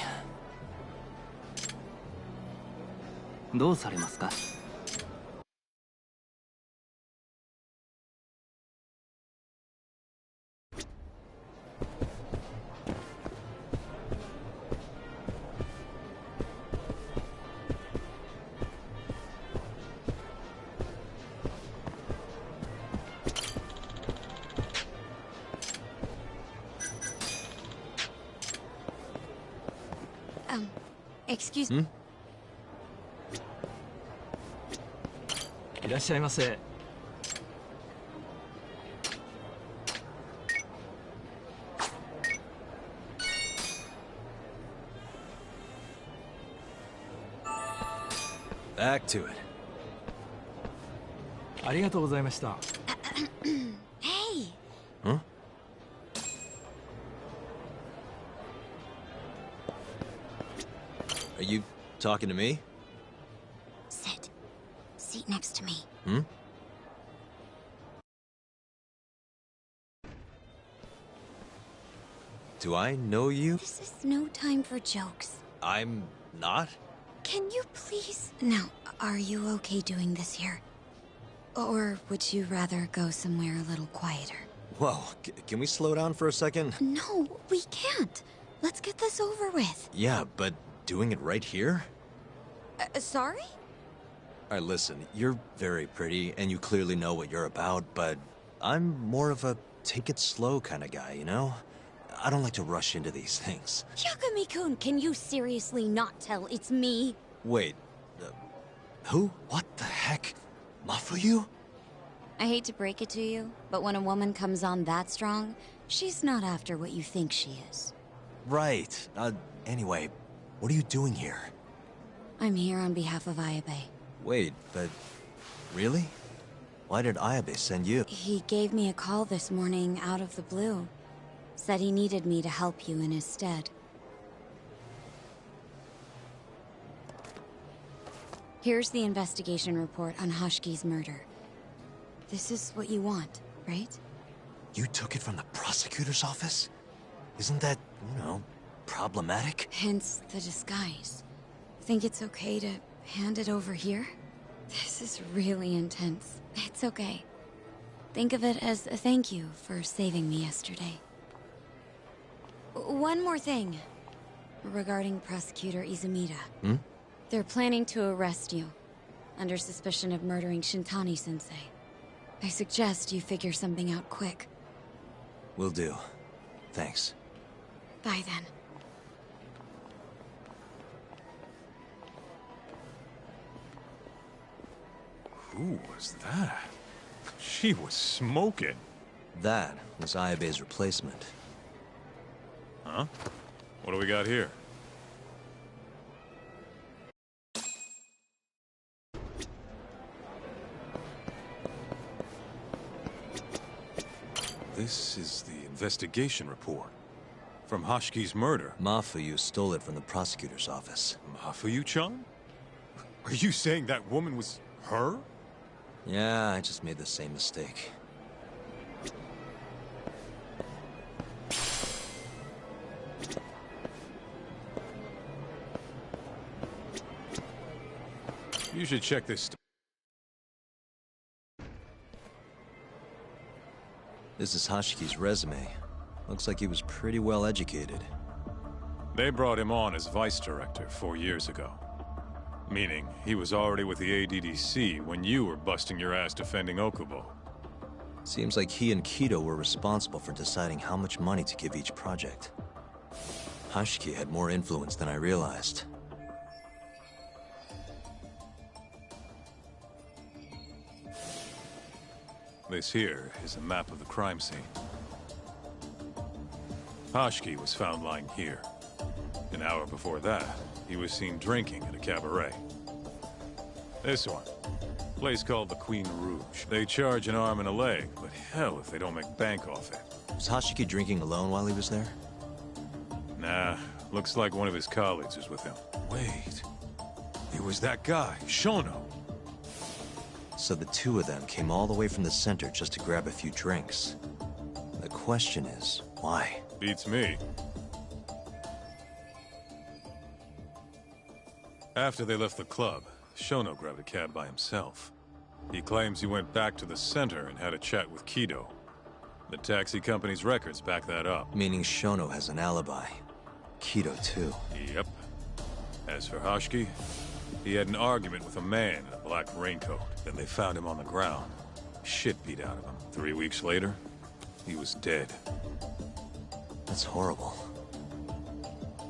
どうされますか？Excuse me. いらっしゃいませ。Back to it. ありがとうございました。Hey. Huh? Are you talking to me? Sit. Seat next to me. Hmm? Do I know you? This is no time for jokes. I'm not? Can you please... Now, are you okay doing this here? Or would you rather go somewhere a little quieter? Whoa, can we slow down for a second? No, we can't. Let's get this over with. Yeah, but doing it right here? Sorry? Alright, listen, you're very pretty, and you clearly know what you're about, but I'm more of a take it slow kind of guy, you know? I don't like to rush into these things. Yagami-kun, can you seriously not tell it's me? Wait, who? What the heck? Mafuyu? I hate to break it to you, but when a woman comes on that strong, She's not after what you think she is. Right. Anyway, what are you doing here? I'm here on behalf of Ayabe. Wait, but... really? Why did Ayabe send you? He gave me a call this morning out of the blue. Said he needed me to help you in his stead. Here's the investigation report on Hoshki's murder. This is what you want, right? You took it from the prosecutor's office? Isn't that, you know, problematic? Hence the disguise. Think it's okay to hand it over here? This is really intense. It's okay. Think of it as a thank you for saving me yesterday. One more thing. Regarding Prosecutor Izumida. They're planning to arrest you, under suspicion of murdering Shintani-sensei. I suggest you figure something out quick. Will do. Thanks. Bye then. Who was that? She was smoking. That was Ayabe's replacement. Huh? What do we got here? This is the investigation report. From Hoshki's murder. Mafuyu stole it from the prosecutor's office. Mafuyu-chan? Are you saying that woman was her? Yeah, I just made the same mistake. You should check this. This is Hoshki's resume. Looks like he was pretty well educated. They brought him on as vice director 4 years ago. Meaning, he was already with the ADDC when you were busting your ass defending Okubo. Seems like he and Kido were responsible for deciding how much money to give each project. Hoshki had more influence than I realized. This here is a map of the crime scene. Hoshki was found lying here. An hour before that, he was seen drinking at a cabaret. This one. Place called the Queen Rouge. They charge an arm and a leg, but hell if they don't make bank off it. Was Hoshiki drinking alone while he was there? Nah, looks like one of his colleagues was with him. Wait. It was that guy, Shono. So the two of them came all the way from the center just to grab a few drinks. The question is, why? Beats me. After they left the club, Shono grabbed a cab by himself. He claims he went back to the center and had a chat with Kido. The taxi company's records back that up. Meaning Shono has an alibi. Kido too. Yep. As for Hoshki, he had an argument with a man in a black raincoat. Then they found him on the ground. Shit beat out of him. 3 weeks later, he was dead. That's horrible.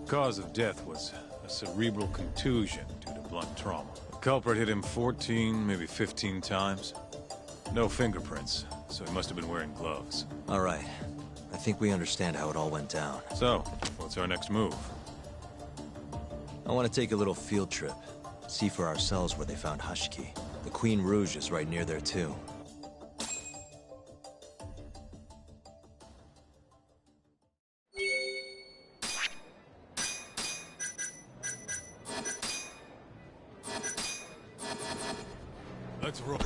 Cause of death was a cerebral contusion due to blunt trauma. The culprit hit him 14, maybe 15 times. No fingerprints, so he must have been wearing gloves. All right. I think we understand how it all went down. So, what's our next move? I want to take a little field trip. See for ourselves where they found Hoshiki. The Queen Rouge is right near there too. Let's roll.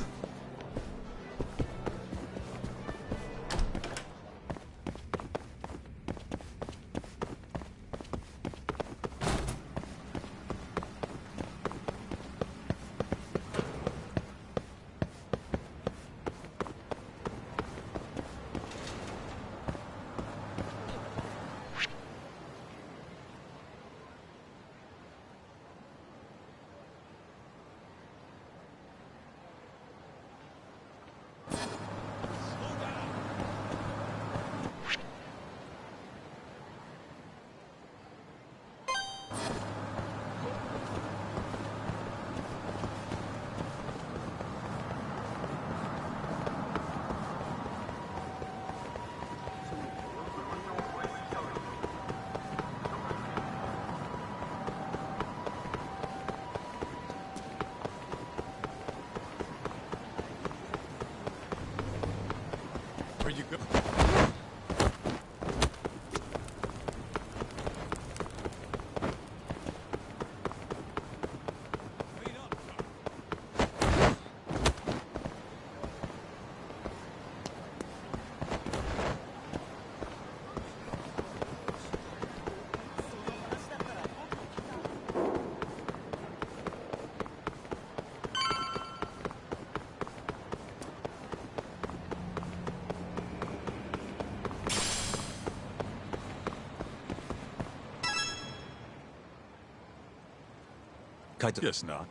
like to... Guess not.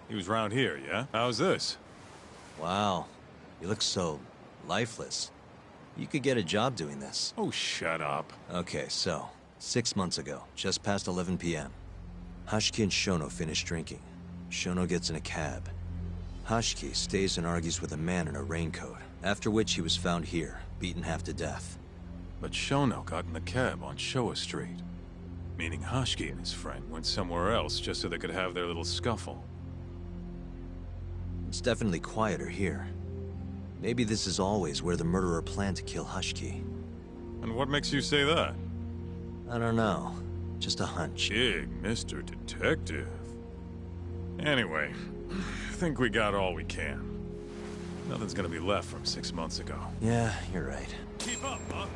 He was round here, yeah? How's this? Wow. You look so... lifeless. You could get a job doing this. Oh, shut up. Okay, so... 6 months ago, just past 11 p.m. Hashiki and Shono finish drinking. Shono gets in a cab. Hashiki stays and argues with a man in a raincoat, after which he was found here, beaten half to death. But Shono got in the cab on Showa Street. Meaning Hashiki and his friend went somewhere else just so they could have their little scuffle. It's definitely quieter here. Maybe this is always where the murderer planned to kill Hashiki. And what makes you say that? I don't know. Just a hunch. Big Mr. Detective. Anyway, I think we got all we can. Nothing's gonna be left from 6 months ago. Yeah, you're right. Keep up, huh?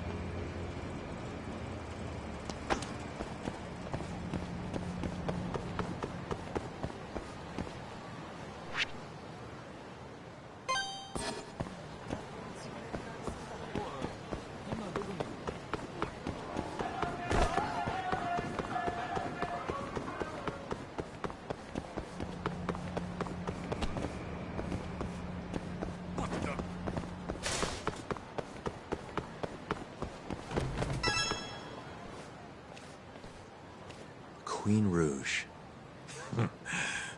Queen Rouge.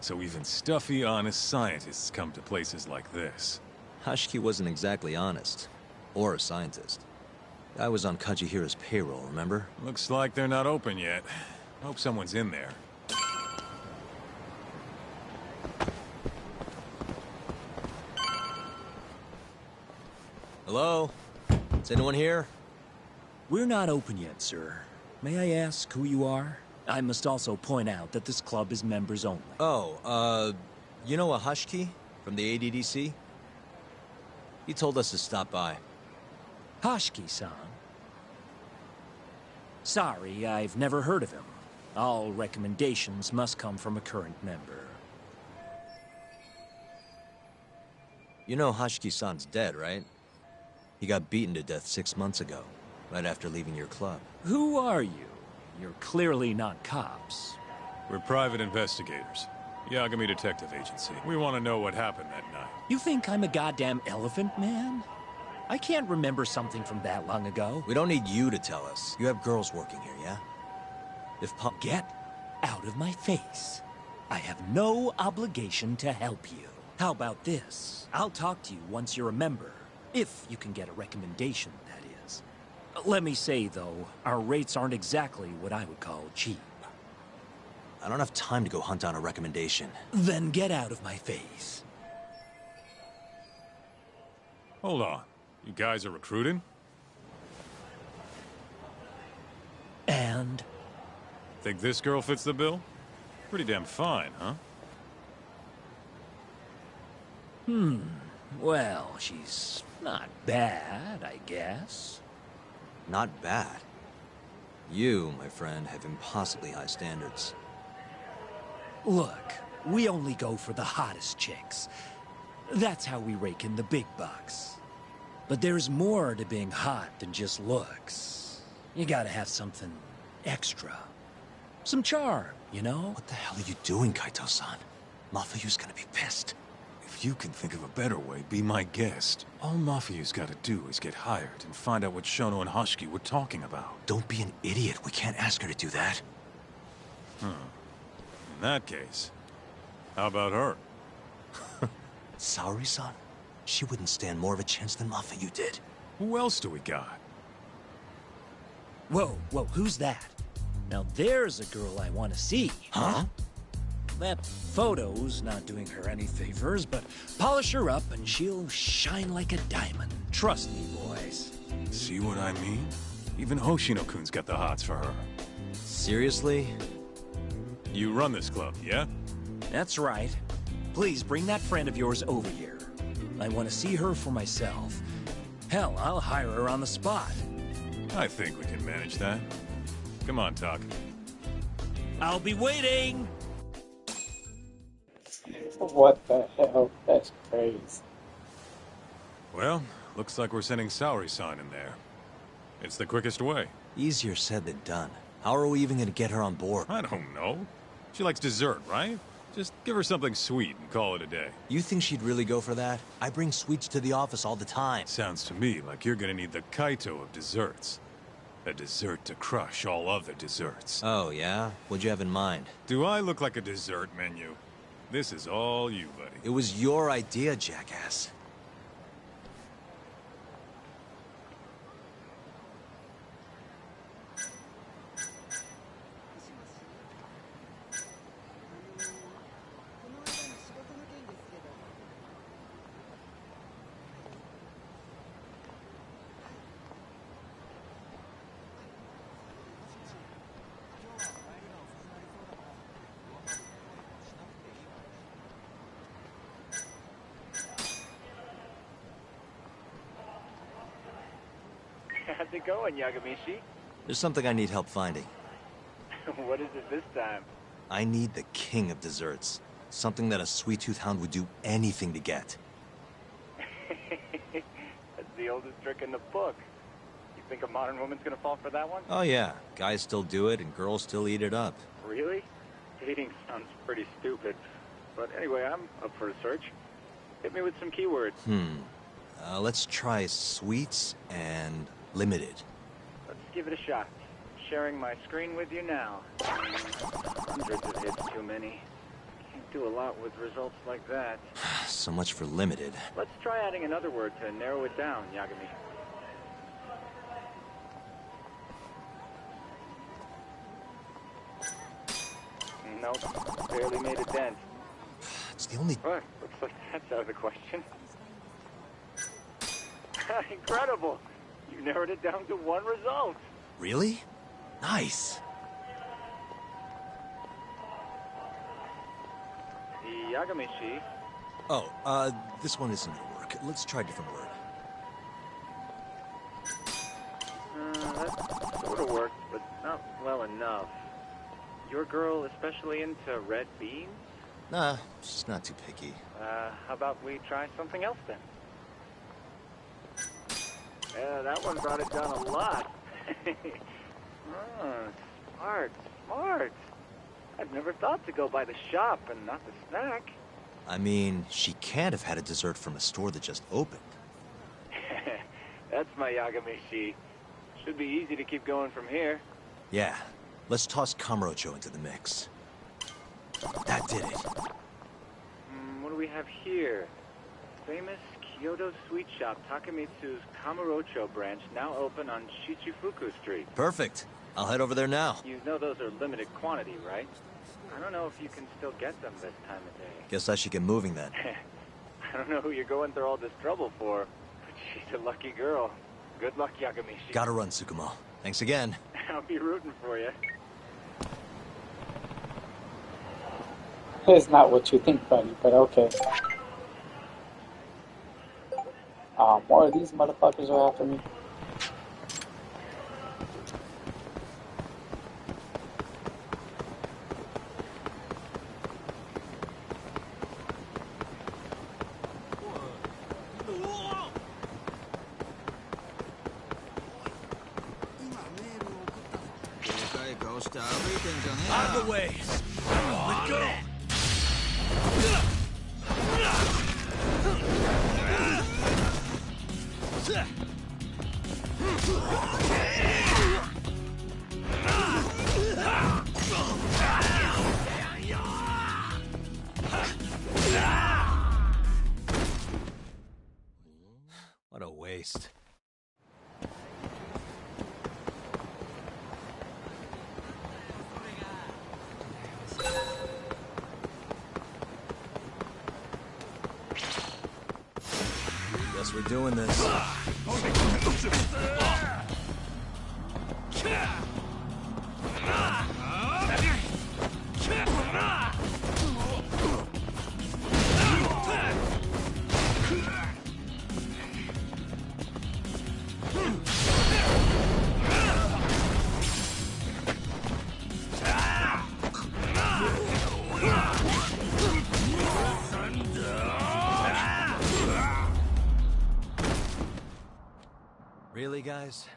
So even stuffy, honest scientists come to places like this. Hashiki wasn't exactly honest. Or a scientist. I was on Kajihira's payroll, remember? Looks like they're not open yet. Hope someone's in there. Hello? Is anyone here? We're not open yet, sir. May I ask who you are? I must also point out that this club is members only. Oh, you know a Hashiki from the ADDC? He told us to stop by. Hashiki-san? Sorry, I've never heard of him. All recommendations must come from a current member. You know Hashiki-san's dead, right? He got beaten to death 6 months ago, right after leaving your club. Who are you? You're clearly not cops. We're private investigators. Yagami Detective Agency. We want to know what happened that night. You think I'm a goddamn elephant man? I can't remember something from that long ago. We don't need you to tell us. You have girls working here, yeah? If Get out of my face. I have no obligation to help you. How about this? I'll talk to you once you're a member. If you can get a recommendation, that is. Let me say, though, our rates aren't exactly what I would call cheap. I don't have time to go hunt down a recommendation. Then get out of my face. Hold on. You guys are recruiting? And? Think this girl fits the bill? Pretty damn fine, huh? Well, she's not bad, I guess. Not bad. You, my friend, have impossibly high standards. Look, we only go for the hottest chicks. That's how we rake in the big bucks. But there's more to being hot than just looks. You gotta have something extra. Some charm, you know? What the hell are you doing, Kaito-san? Mafuyu's gonna be pissed. If you can think of a better way, be my guest. All Mafuyu's gotta do is get hired and find out what Shono and Hashiki were talking about. Don't be an idiot. We can't ask her to do that. In that case, how about her? Saori-san? She wouldn't stand more of a chance than Mafuyu did. Who else do we got? Whoa, who's that? Now there's a girl I want to see. Huh? That photo's not doing her any favors, but polish her up and she'll shine like a diamond. Trust me, boys. See what I mean? Even Hoshino-kun's got the hots for her. Seriously? You run this club, yeah? That's right. Please bring that friend of yours over here. I want to see her for myself. Hell, I'll hire her on the spot. I think we can manage that. Come on, Talk. I'll be waiting! What the hell? That's crazy. Well, looks like we're sending Saori-san in there. It's the quickest way. Easier said than done. How are we even gonna get her on board? I don't know. She likes dessert, right? Just give her something sweet and call it a day. You think she'd really go for that? I bring sweets to the office all the time. Sounds to me like you're gonna need the Kaito of desserts. A dessert to crush all other desserts. Oh, yeah? What'd you have in mind? Do I look like a dessert menu? This is all you, buddy. It was your idea, jackass. How's it going, Yagamishi? There's something I need help finding. What is it this time? I need the king of desserts. Something that a sweet-tooth hound would do anything to get. That's the oldest trick in the book. You think a modern woman's gonna fall for that one? Oh yeah, guys still do it and girls still eat it up. Really? Dating sounds pretty stupid. But anyway, I'm up for a search. Hit me with some keywords. Let's try sweets and limited. Let's give it a shot. Sharing my screen with you now. Hundreds of hits too many. Can't do a lot with results like that. So much for limited. Let's try adding another word to narrow it down, Yagami. Nope, barely made a dent. It's the only... What? Looks like that's out of the question. Incredible! You narrowed it down to one result. Really? Nice. Yagamishi. Oh, this one isn't gonna work. Let's try a different word. That sort of worked, but not well enough. Your girl especially into red beans? Nah, she's not too picky. How about we try something else then? Yeah, that one brought it down a lot. Smart, smart. I've never thought to go by the shop and not the snack. I mean, she can't have had a dessert from a store that just opened. That's my Yagamishi. Should be easy to keep going from here. Yeah, let's toss Kamurocho into the mix. That did it. What do we have here? Famous Kyoto sweet shop Takemitsu's Kamurocho branch now open on Shichifuku Street. Perfect. I'll head over there now. You know those are limited quantity, right? I don't know if you can still get them this time of day. Guess I should get moving then. I don't know who you're going through all this trouble for, but she's a lucky girl. Good luck, Yagamishi. Gotta run, Tsukumo. Thanks again. I'll be rooting for you. It's not what you think, buddy, but okay. More of these motherfuckers are after me. Out of the way. Let go. What a waste. Guess we're doing this. Really, guys?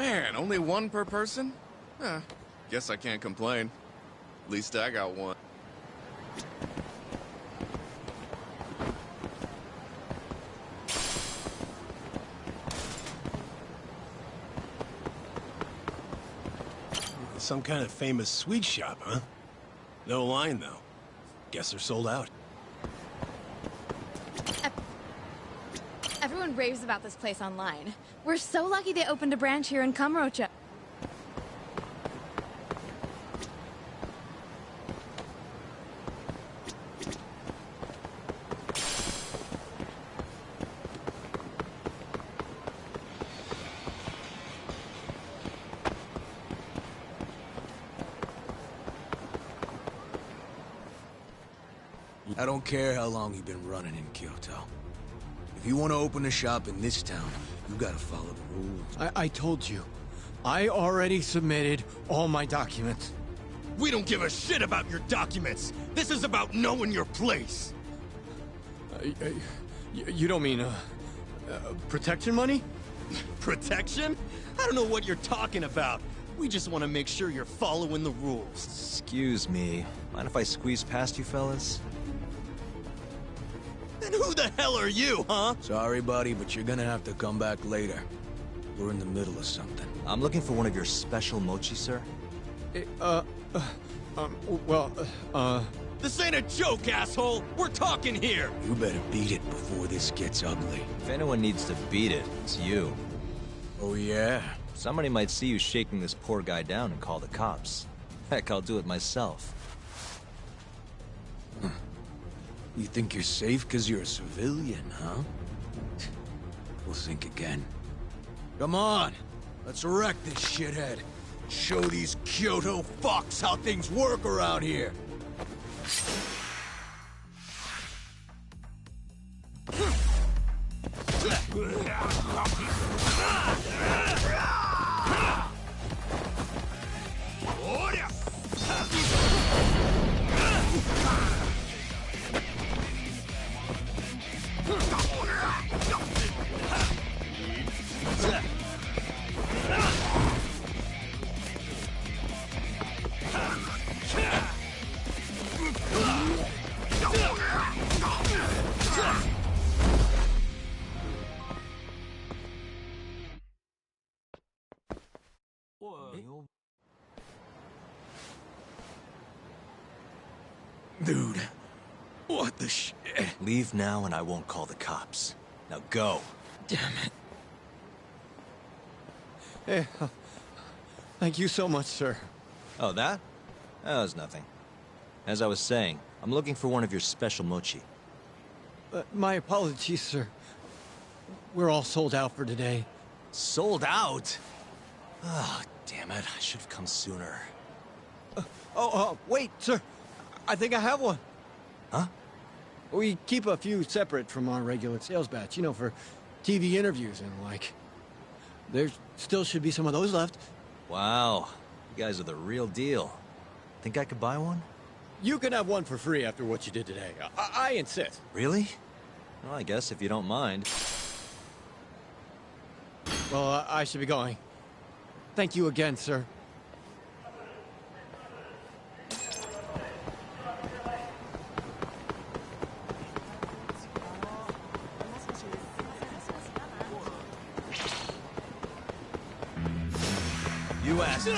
Man, only one per person? Guess I can't complain. At least I got one. Some kind of famous sweet shop, huh? No line, though. Guess they're sold out. Everyone raves about this place online. We're so lucky they opened a branch here in Kamurocho. I don't care how long you've been running in Kyoto. If you want to open a shop in this town, you gotta follow the rules. I told you. I already submitted all my documents. We don't give a shit about your documents! This is about knowing your place! You don't mean, protection money? Protection? I don't know what you're talking about. We just want to make sure you're following the rules. Excuse me. Mind if I squeeze past you fellas? And who the hell are you, huh? Sorry, buddy, but you're gonna have to come back later. We're in the middle of something. I'm looking for one of your special mochi, sir. This ain't a joke, asshole! We're talking here! You better beat it before this gets ugly. If anyone needs to beat it, it's you. Oh, yeah? Somebody might see you shaking this poor guy down and call the cops. Heck, I'll do it myself. You think you're safe because you're a civilian, huh? We'll think again. Come on! Let's wreck this shithead. Show these Kyoto fucks how things work around here! Dude, what the shit? Leave now and I won't call the cops. Now go. Damn it. Hey, thank you so much, sir. Oh, that? That was nothing. As I was saying, I'm looking for one of your special mochi. My apologies, sir. We're all sold out for today. Sold out? Oh, damn it. I should have come sooner. Wait, sir. I think I have one. Huh? We keep a few separate from our regular sales batch, you know, for TV interviews and like. There still should be some of those left. Wow. You guys are the real deal. Think I could buy one? You can have one for free after what you did today. I insist. Really? Well, I guess if you don't mind. Well, I should be going. Thank you again, sir. You asked.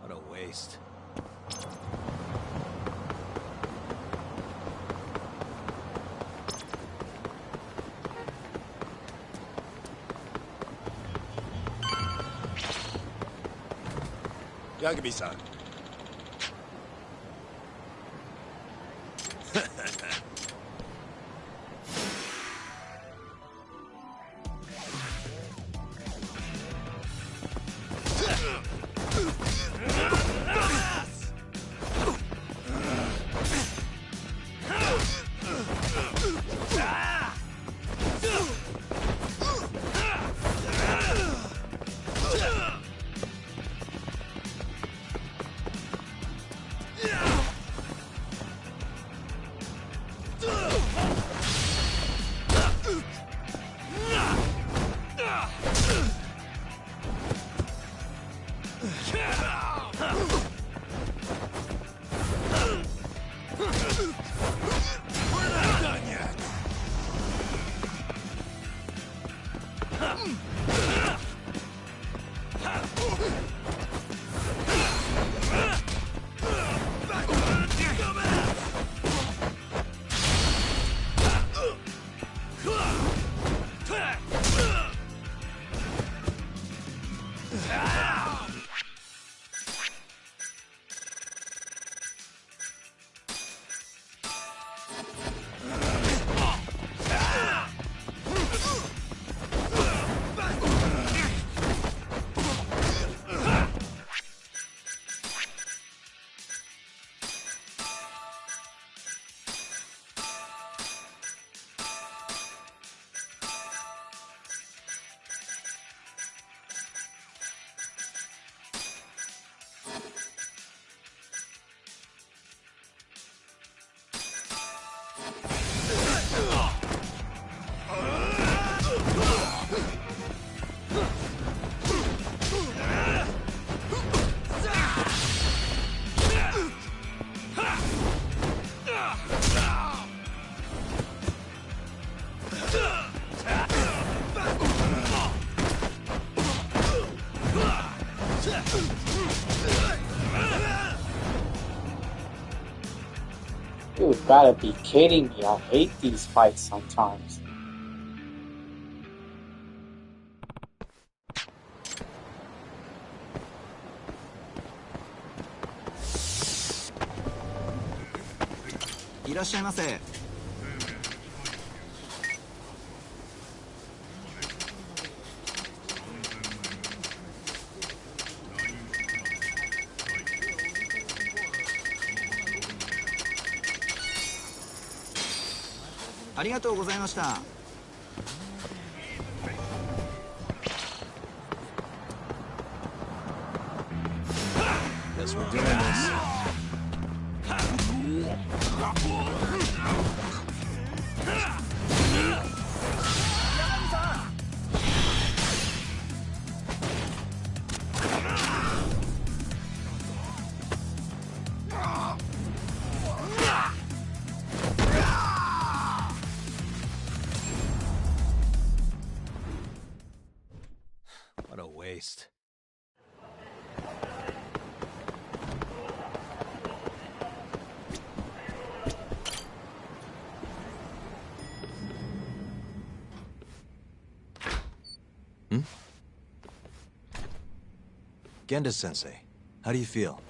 What a waste. Yagami-san. You gotta be kidding me. I hate these fights sometimes. Guess we're doing this. What a waste. Genda-sensei, how do you feel?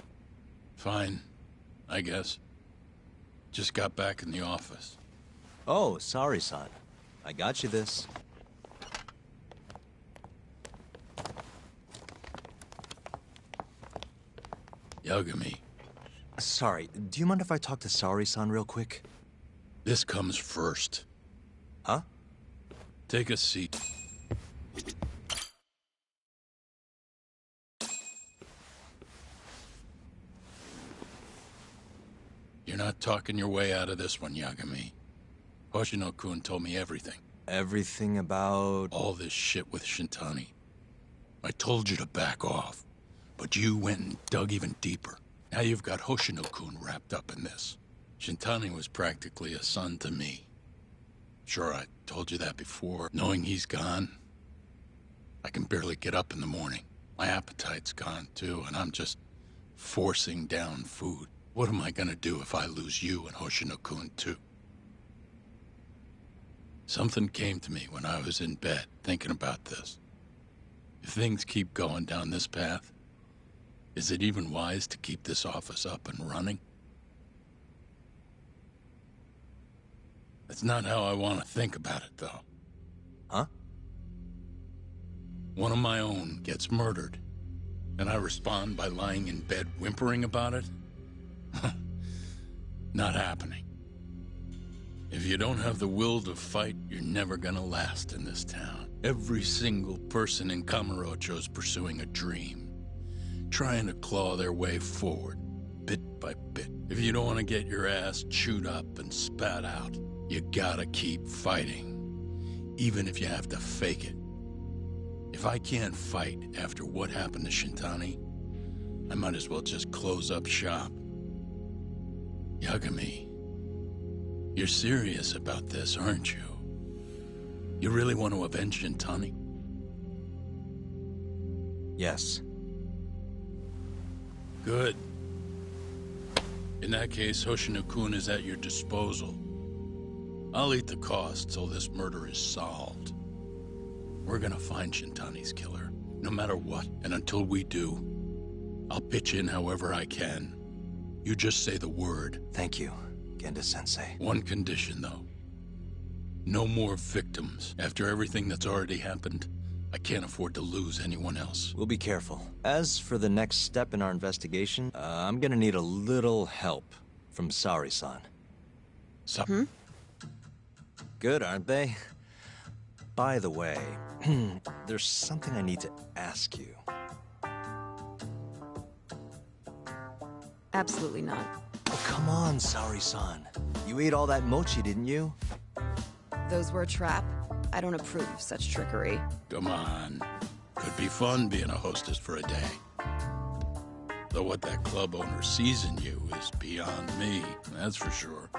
Fine, I guess. Just got back in the office. Oh, sorry, son. I got you this. Yagami. Sorry, do you mind if I talk to Sari-san real quick? This comes first. Huh? Take a seat. You're not talking your way out of this one, Yagami. Hoshino-kun told me everything. Everything about... all this shit with Shintani. I told you to back off, but you went and dug even deeper. Now you've got Hoshino-kun wrapped up in this. Shintani was practically a son to me. Sure, I told you that before. Knowing he's gone, I can barely get up in the morning. My appetite's gone too, and I'm just forcing down food. What am I gonna do if I lose you and Hoshino-kun too? Something came to me when I was in bed, thinking about this. If things keep going down this path, is it even wise to keep this office up and running? That's not how I want to think about it, though. Huh? One of my own gets murdered, and I respond by lying in bed whimpering about it? Not happening. If you don't have the will to fight, you're never gonna last in this town. Every single person in Kamurocho's pursuing a dream, trying to claw their way forward. bit by bit. If you don't want to get your ass chewed up and spat out, you gotta keep fighting, even if you have to fake it. If I can't fight after what happened to Shintani, I might as well just close up shop. Yagami, you're serious about this, aren't you? You really want to avenge Shintani? Yes. Good. In that case, Hoshino-kun is at your disposal. I'll eat the cost till this murder is solved. We're gonna find Shintani's killer, no matter what. And until we do, I'll pitch in however I can. You just say the word. Thank you, Genda-sensei. One condition, though. No more victims. After everything that's already happened, I can't afford to lose anyone else. We'll be careful. As for the next step in our investigation, I'm gonna need a little help from Saori-san. Good, aren't they? By the way, there's something I need to ask you. Absolutely not. Oh, come on, Saori-san. You ate all that mochi, didn't you? Those were a trap. I don't approve of such trickery. Come on. Could be fun being a hostess for a day. Though what that club owner sees in you is beyond me, that's for sure.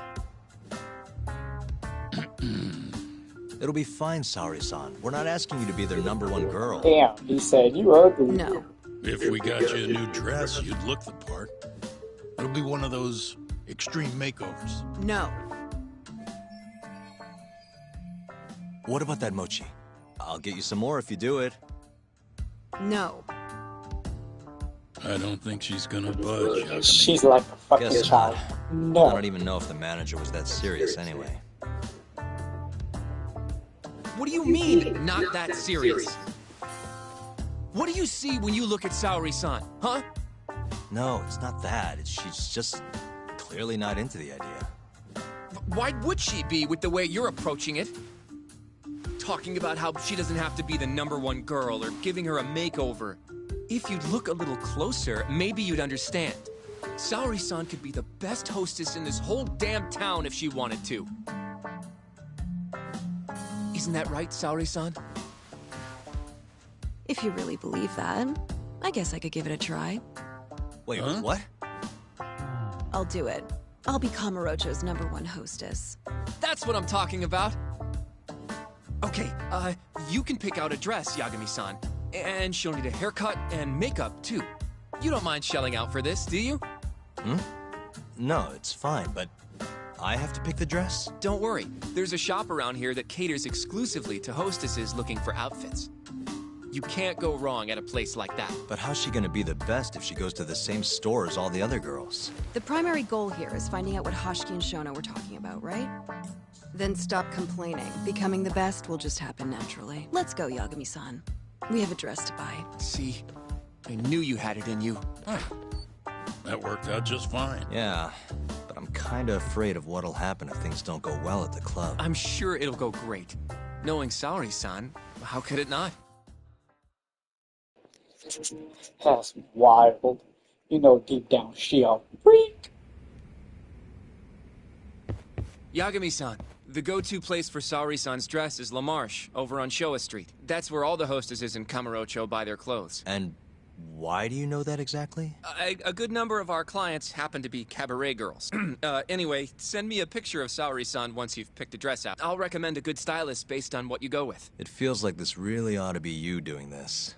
It'll be fine, Saori-san. We're not asking you to be their #1 girl. Damn, he said you ugly. No. If we got you a new dress, you'd look the part. It'll be one of those extreme makeovers. No. What about that mochi? I'll get you some more if you do it. No. I don't think she's gonna budge, Yagami. She's like a fucking Guess child. not. No. I don't even know if the manager was that serious anyway. What do you mean, not that serious? What do you see when you look at Saori-san, huh? No, it's not that. She's just clearly not into the idea. Why would she be with the way you're approaching it? Talking about how she doesn't have to be the #1 girl or giving her a makeover. If you'd look a little closer, maybe you'd understand. Saori-san could be the best hostess in this whole damn town if she wanted to. Isn't that right, Saori-san? If you really believe that, I guess I could give it a try. Wait, what? I'll do it. I'll be Kamurocho's #1 hostess. That's what I'm talking about. Okay, you can pick out a dress, Yagami-san. And she'll need a haircut and makeup, too. You don't mind shelling out for this, do you? No, it's fine, but I have to pick the dress? Don't worry. There's a shop around here that caters exclusively to hostesses looking for outfits. You can't go wrong at a place like that. But how's she gonna be the best if she goes to the same store as all the other girls? The primary goal here is finding out what Hoshiki and Shona were talking about, right? Then stop complaining. Becoming the best will just happen naturally. Let's go, Yagami-san. We have a dress to buy. See? I knew you had it in you. That worked out just fine. Yeah, but I'm kinda afraid of what'll happen if things don't go well at the club. I'm sure it'll go great. Knowing Saori-san, how could it not? That's wild. You know deep down she a freak. Yagami-san, the go-to place for Saori-san's dress is La Marche, over on Showa Street. That's where all the hostesses in Kamurocho buy their clothes. And why do you know that exactly? A good number of our clients happen to be cabaret girls. Anyway, send me a picture of Saori-san once you've picked a dress out. I'll recommend a good stylist based on what you go with. It feels like this really ought to be you doing this.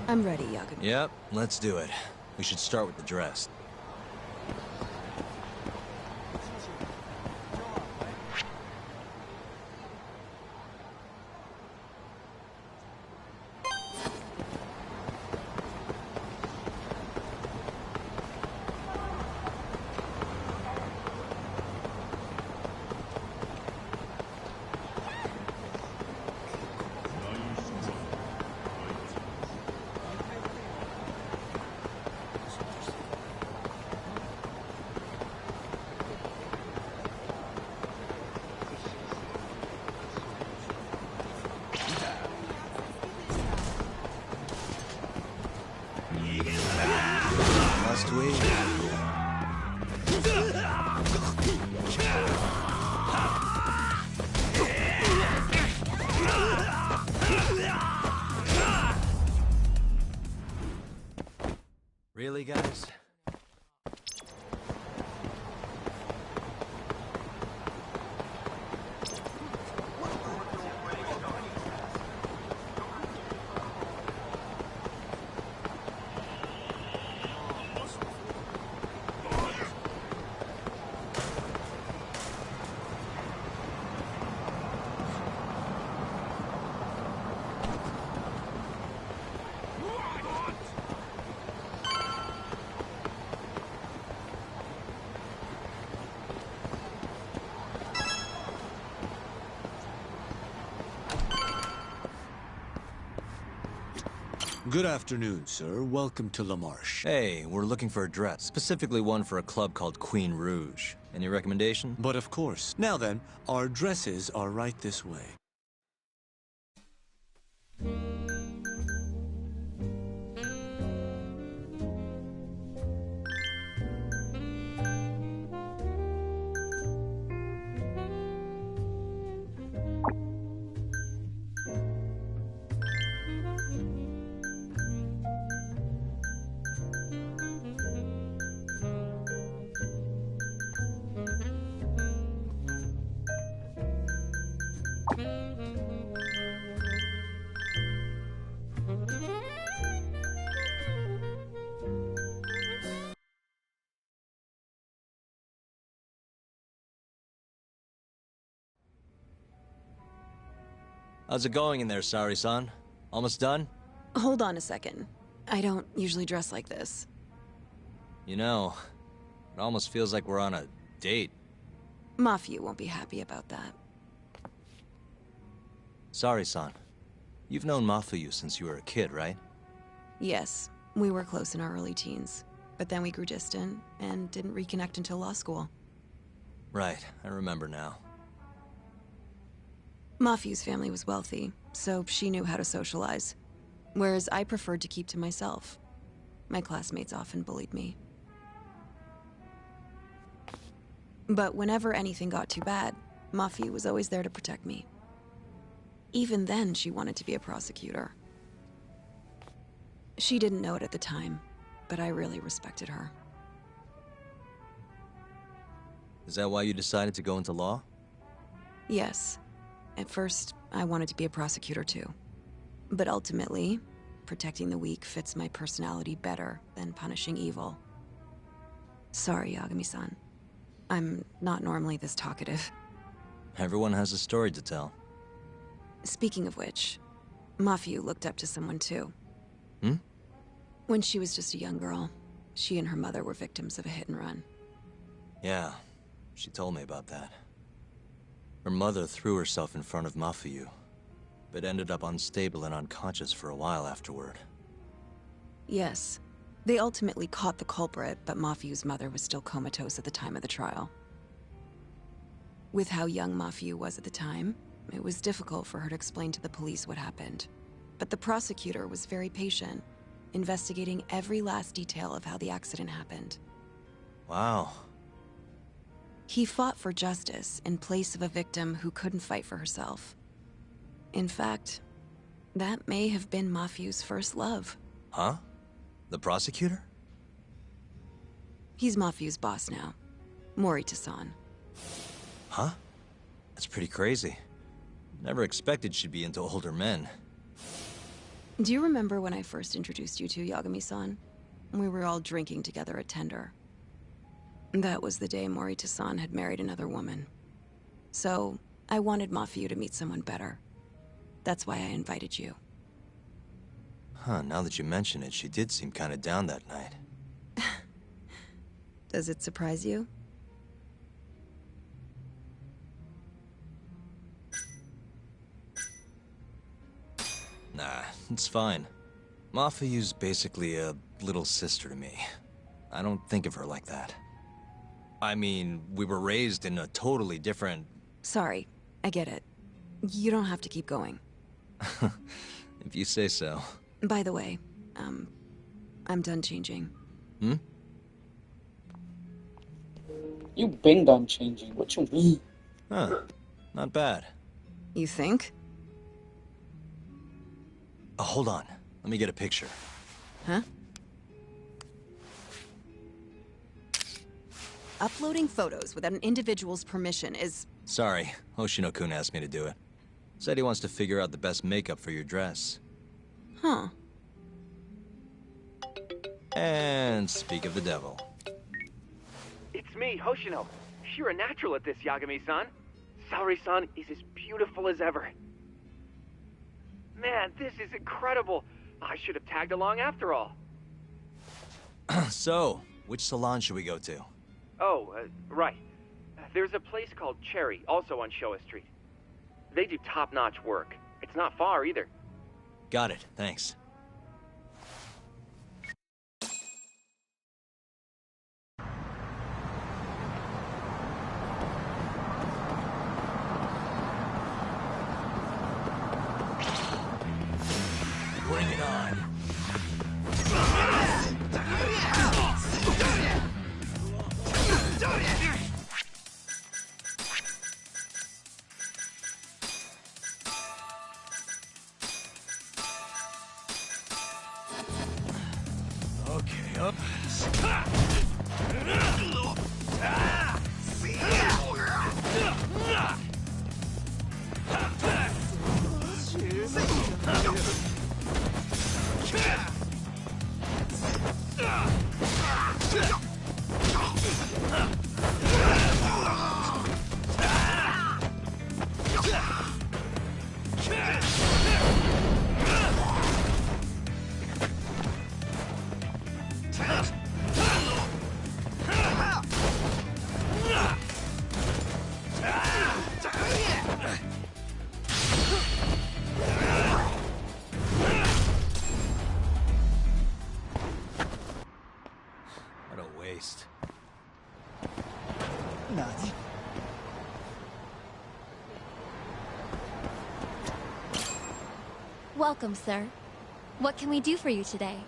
I'm ready, Yagami. Yep, let's do it. We should start with the dress. Really, guys? Good afternoon, sir. Welcome to La Marche. Hey, we're looking for a dress. Specifically one for a club called Queen Rouge. Any recommendation? But of course. Now then, our dresses are right this way. How's it going in there, Sari-san? Almost done? Hold on a second. I don't usually dress like this. You know, it almost feels like we're on a date. Mafia won't be happy about that. Sari-san, you've known Mafuyu since you were a kid, right? Yes, we were close in our early teens. But then we grew distant and didn't reconnect until law school. Right, I remember now. Mafuyu's family was wealthy, so she knew how to socialize. Whereas I preferred to keep to myself. My classmates often bullied me. But whenever anything got too bad, Mafuyu was always there to protect me. Even then, she wanted to be a prosecutor. She didn't know it at the time, but I really respected her. Is that why you decided to go into law? Yes. At first, I wanted to be a prosecutor too. But ultimately, protecting the weak fits my personality better than punishing evil. Sorry, Yagami-san. I'm not normally this talkative. Everyone has a story to tell. Speaking of which, Mafuyu looked up to someone too. Hmm? When she was just a young girl, she and her mother were victims of a hit and run. Yeah, she told me about that. Her mother threw herself in front of Mafuyu, but ended up unstable and unconscious for a while afterward. Yes. They ultimately caught the culprit, but Mafuyu's mother was still comatose at the time of the trial. With how young Mafuyu was at the time, it was difficult for her to explain to the police what happened. But the prosecutor was very patient, investigating every last detail of how the accident happened. Wow. He fought for justice in place of a victim who couldn't fight for herself. In fact, that may have been Mafuyu's first love. Huh? The prosecutor? He's Mafuyu's boss now. Morita-san. Huh? That's pretty crazy. Never expected she'd be into older men. Do you remember when I first introduced you to Yagami-san? We were all drinking together at Tender. That was the day Morita-san had married another woman. So, I wanted Mafuyu to meet someone better. That's why I invited you. Huh, now that you mention it, she did seem kinda down that night. Does it surprise you? Nah, it's fine. Mafuyu's basically a little sister to me. I don't think of her like that. I mean, we were raised in a totally different... Sorry, I get it. You don't have to keep going. If you say so. By the way, I'm done changing. Hmm? You been done changing. What you mean? Huh. Not bad. You think? Hold on. Let me get a picture. Huh? Uploading photos without an individual's permission is... Sorry, Hoshino-kun asked me to do it. Said he wants to figure out the best makeup for your dress. Huh. And speak of the devil. It's me, Hoshino. You're a natural at this, Yagami-san. Saori-san is as beautiful as ever. Man, this is incredible. I should have tagged along after all. So, which salon should we go to? Oh, right. There's a place called Cherry, also on Showa Street. They do top-notch work. It's not far, either. Got it, thanks. Bring it on. Okay, up. What a waste. Nani? Welcome, sir. What can we do for you today?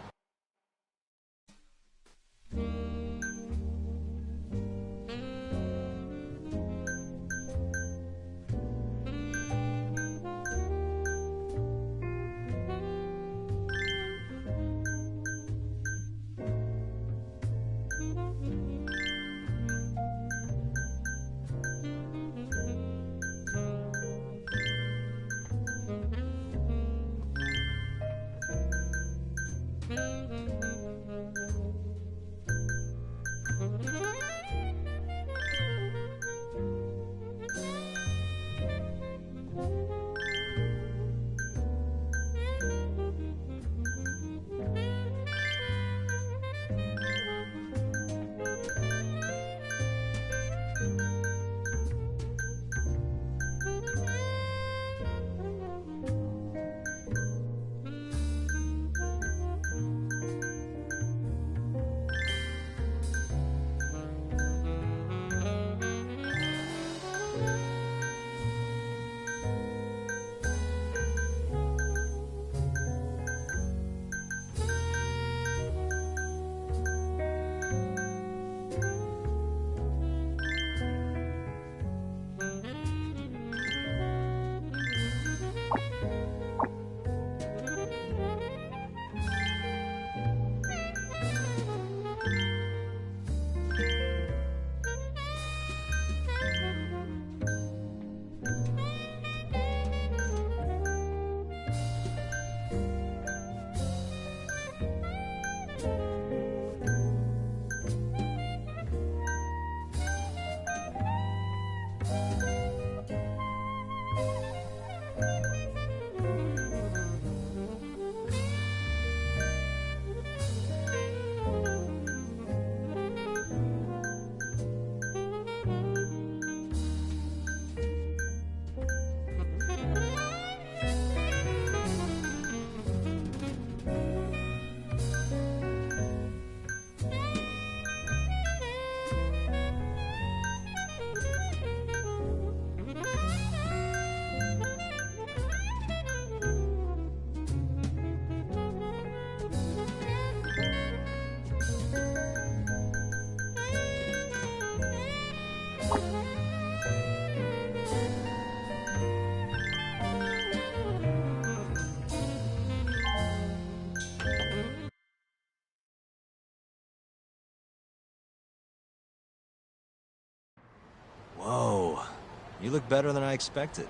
You look better than I expected.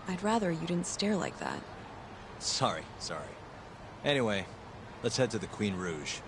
I'd rather you didn't stare like that. Sorry. Anyway, let's head to the Queen Rouge.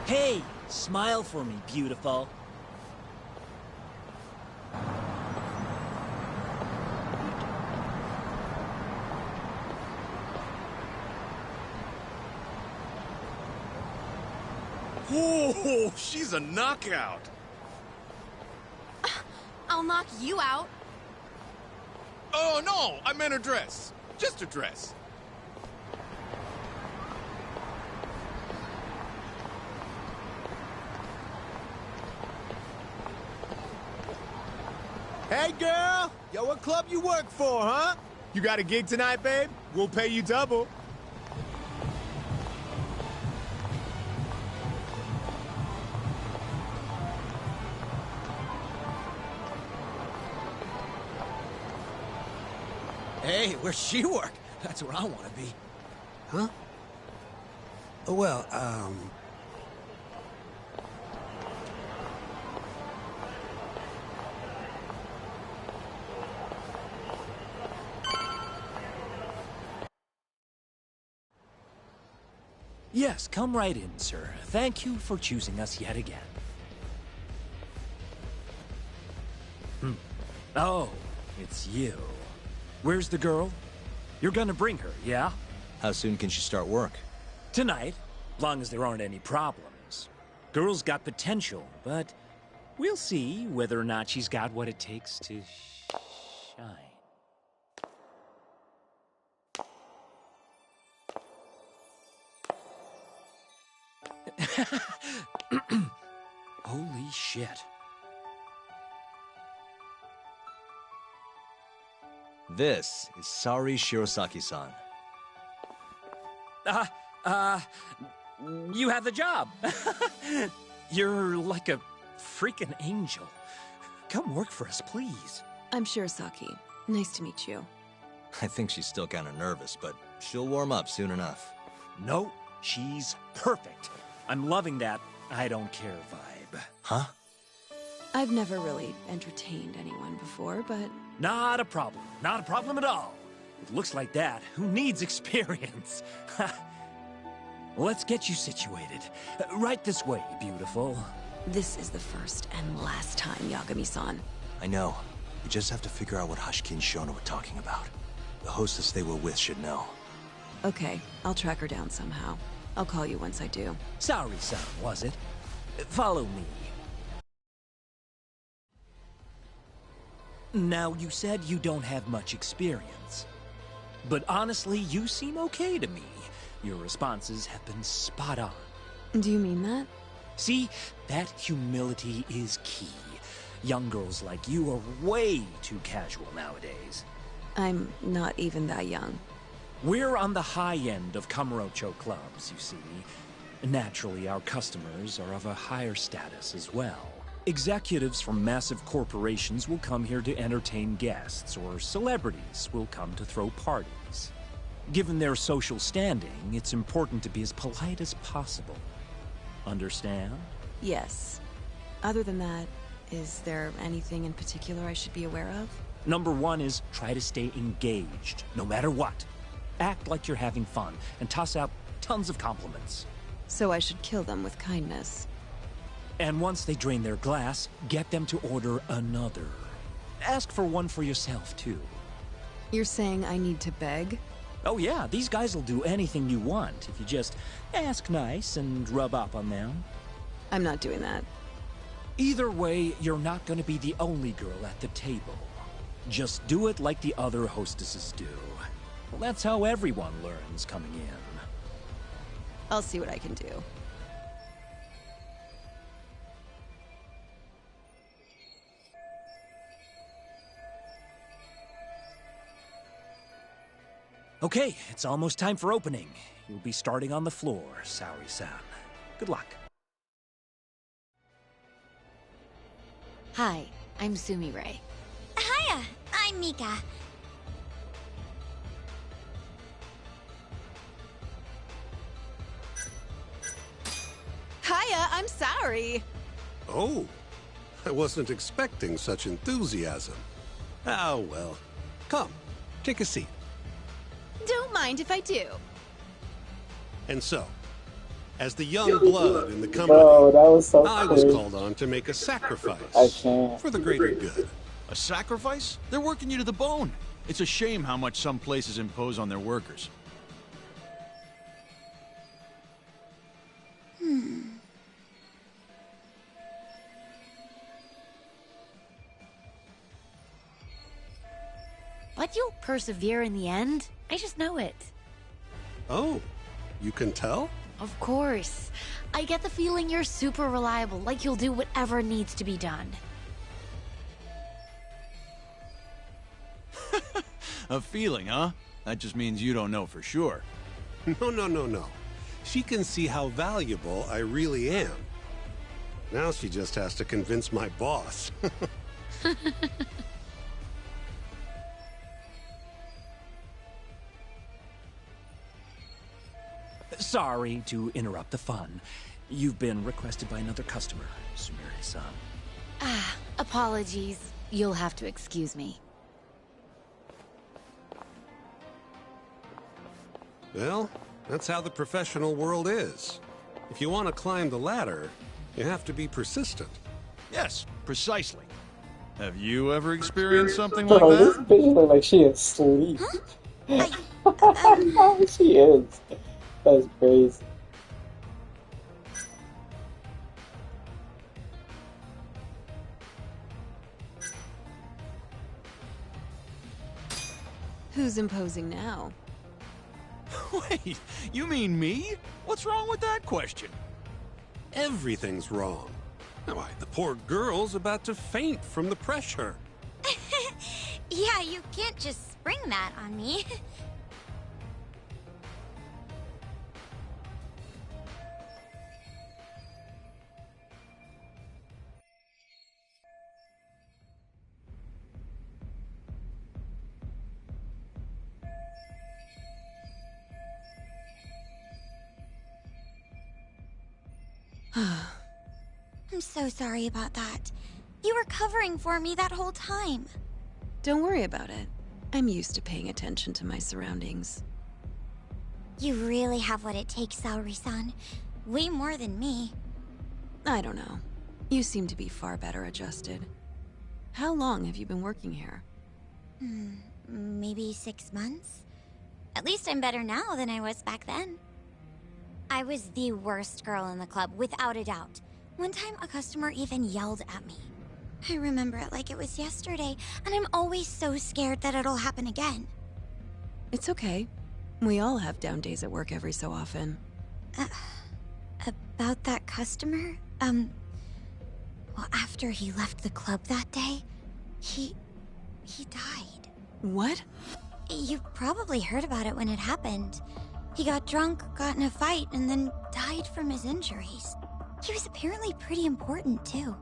Hey, smile for me, beautiful. Oh, she's a knockout. I'll knock you out. Oh, no, I meant her dress. Just her dress. Hey, girl! Yo, what club you work for, huh? You got a gig tonight, babe? We'll pay you double. Hey, where's she work? That's where I want to be. Huh? Well, Yes, come right in, sir. Thank you for choosing us yet again. Oh, it's you. Where's the girl? You're gonna bring her, yeah? How soon can she start work? Tonight, long as there aren't any problems. Girl's got potential, but we'll see whether or not she's got what it takes to shine. Holy shit. This is Sari Shirosaki-san. You have the job. You're like a freaking angel. Come work for us, please. I'm Shirosaki. Nice to meet you. I think she's still kind of nervous, but she'll warm up soon enough. No, she's perfect. I'm loving that I don't care vibe. Huh? I've never really entertained anyone before, but... Not a problem. Not a problem at all. It looks like that. Who needs experience? Let's get you situated. Right this way, beautiful. This is the first and last time, Yagami-san. I know. We just have to figure out what Hashiki and Shona were talking about. The hostess they were with should know. Okay, I'll track her down somehow. I'll call you once I do. Sorry-san, was it? Follow me. Now, you said you don't have much experience. But honestly, you seem okay to me. Your responses have been spot on. Do you mean that? See, that humility is key. Young girls like you are way too casual nowadays. I'm not even that young. We're on the high end of Kamurocho clubs, you see. Naturally, our customers are of a higher status as well. Executives from massive corporations will come here to entertain guests, or celebrities will come to throw parties. Given their social standing, it's important to be as polite as possible. Understand? Yes. Other than that, is there anything in particular I should be aware of? Number one is try to stay engaged, no matter what. Act like you're having fun, and toss out tons of compliments. So I should kill them with kindness. And once they drain their glass, get them to order another. Ask for one for yourself, too. You're saying I need to beg? Oh yeah, these guys will do anything you want if you just ask nice and rub up on them. I'm not doing that. Either way, you're not gonna be the only girl at the table. Just do it like the other hostesses do. Well, that's how everyone learns coming in. I'll see what I can do. Okay, it's almost time for opening. You'll be starting on the floor, Saori-san. Good luck. Hi, I'm Sumire. Hiya, I'm Mika. Hiya, I'm Saori. Oh, I wasn't expecting such enthusiasm. Ah, well. Come, take a seat. Don't mind if I do. And so, as the young blood in the company, Bro, that was so I was crazy. called on to make a sacrifice I can't. for the greater good. A sacrifice? They're working you to the bone. It's a shame how much some places impose on their workers. But you'll persevere in the end. I just know it. Oh, you can tell? Of course. I get the feeling you're super reliable, like you'll do whatever needs to be done. A feeling, huh? That just means you don't know for sure. No. She can see how valuable I really am. Now she just has to convince my boss. Sorry to interrupt the fun. You've been requested by another customer, Sumire-san. Ah, apologies. You'll have to excuse me. Well, that's how the professional world is. If you want to climb the ladder, you have to be persistent. Yes, precisely. Have you ever experienced something Bro, like this that? bitch look like she is asleep. She is. That's crazy. Who's imposing now? Wait, you mean me? What's wrong with that question? Everything's wrong. Why, the poor girl's about to faint from the pressure. Yeah, you can't just spring that on me. I'm so sorry about that. You were covering for me that whole time. Don't worry about it. I'm used to paying attention to my surroundings. You really have what it takes, Saori-san. Way more than me. I don't know. You seem to be far better adjusted. How long have you been working here? Maybe 6 months? At least I'm better now than I was back then. I was the worst girl in the club, without a doubt. One time, a customer even yelled at me. I remember it like it was yesterday, and I'm always so scared that it'll happen again. It's okay. We all have down days at work every so often. About that customer? Well, after he left the club that day, he died. What? You probably heard about it when it happened. He got drunk, got in a fight, and then died from his injuries. He was apparently pretty important, too.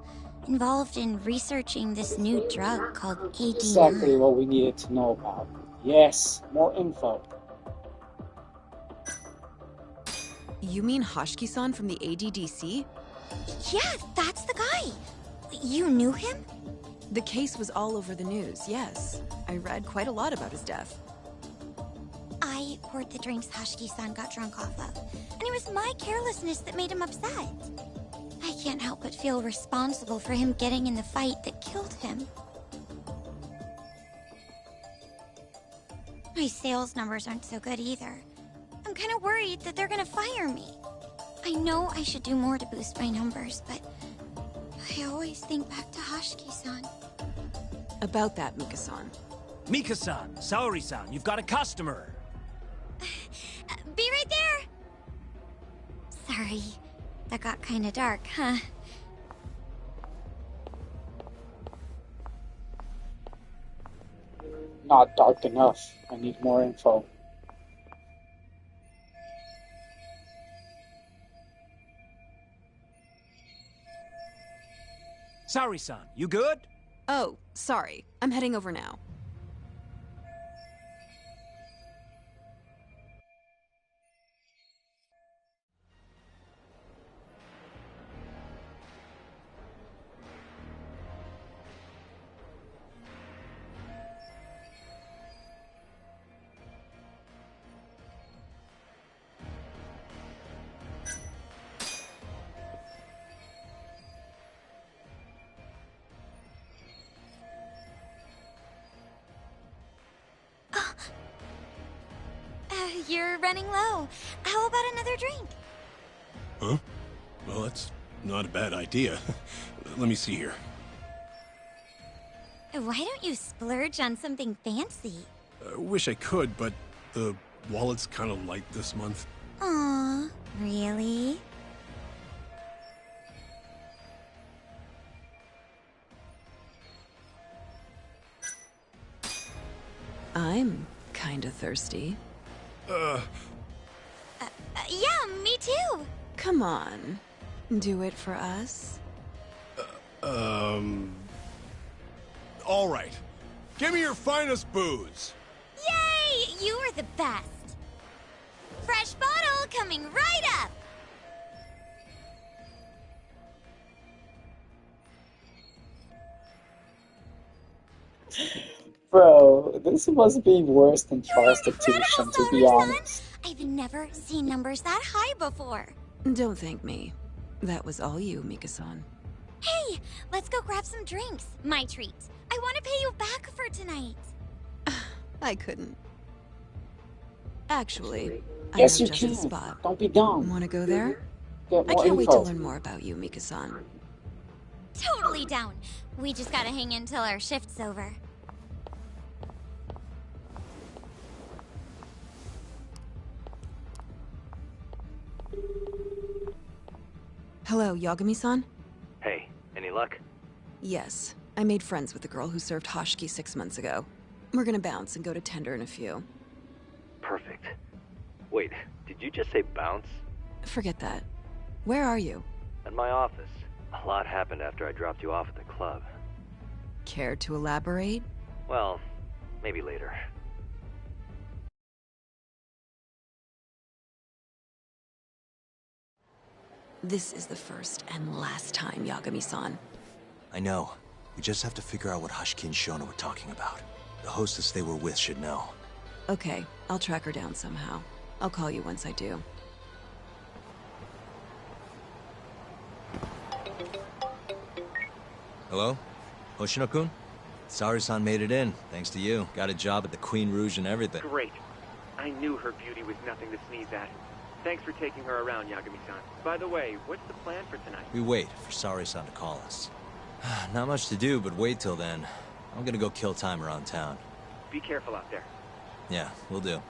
Involved in researching this new drug called AD9. Exactly what we needed to know about. Yes, more info. You mean Hoshiki-san from the ADDC? Yeah, that's the guy. You knew him? The case was all over the news, yes. I read quite a lot about his death. I poured the drinks Hoshiki-san got drunk off of, and it was my carelessness that made him upset. I can't help but feel responsible for him getting in the fight that killed him. My sales numbers aren't so good either. I'm kind of worried that they're gonna fire me. I know I should do more to boost my numbers, but I always think back to Hashiki-san. About that, Mika-san. Mika-san, Saori-san, you've got a customer. Be right there! Sorry, that got kinda dark, huh? Not dark enough. I need more info. Saori-san, you good? Oh, sorry. I'm heading over now. You're running low. How about another drink? Huh? Well, that's not a bad idea. Let me see here. Why don't you splurge on something fancy? I wish I could, but the wallet's kind of light this month. Aw, really? I'm kinda thirsty. Yeah, me too. Come on. Do it for us. All right. Give me your finest booze. Yay! You are the best. Fresh bottle coming right up. Bro, this must be worse than prostitution, to be honest. I've never seen numbers that high before. Don't thank me. That was all you, Mika-san. Hey, let's go grab some drinks. My treat. I want to pay you back for tonight. I couldn't. Actually, Yes, I you know just can. a spot. Don't be dumb. Want to go there? Get I more can't wait to info. learn more about you, Mika-san. Totally down. We just gotta hang in till our shift's over. Hello, Yagami-san? Hey, any luck? Yes. I made friends with the girl who served Hashiki 6 months ago. We're gonna bounce and go to Tender in a few. Perfect. Wait, did you just say bounce? Forget that. Where are you? At my office. A lot happened after I dropped you off at the club. Care to elaborate? Well, maybe later. This is the first and last time, Yagami-san. I know. We just have to figure out what Hashiki and Shona were talking about. The hostess they were with should know. Okay, I'll track her down somehow. I'll call you once I do. Hello? Hoshino-kun? Saori-san made it in, thanks to you. Got a job at the Queen Rouge and everything. Great. I knew her beauty was nothing to sneeze at. Thanks for taking her around, Yagami-san. By the way, what's the plan for tonight? We wait for Saori-san to call us. Not much to do, but wait till then. I'm gonna go kill time around town. Be careful out there. Yeah, we'll do.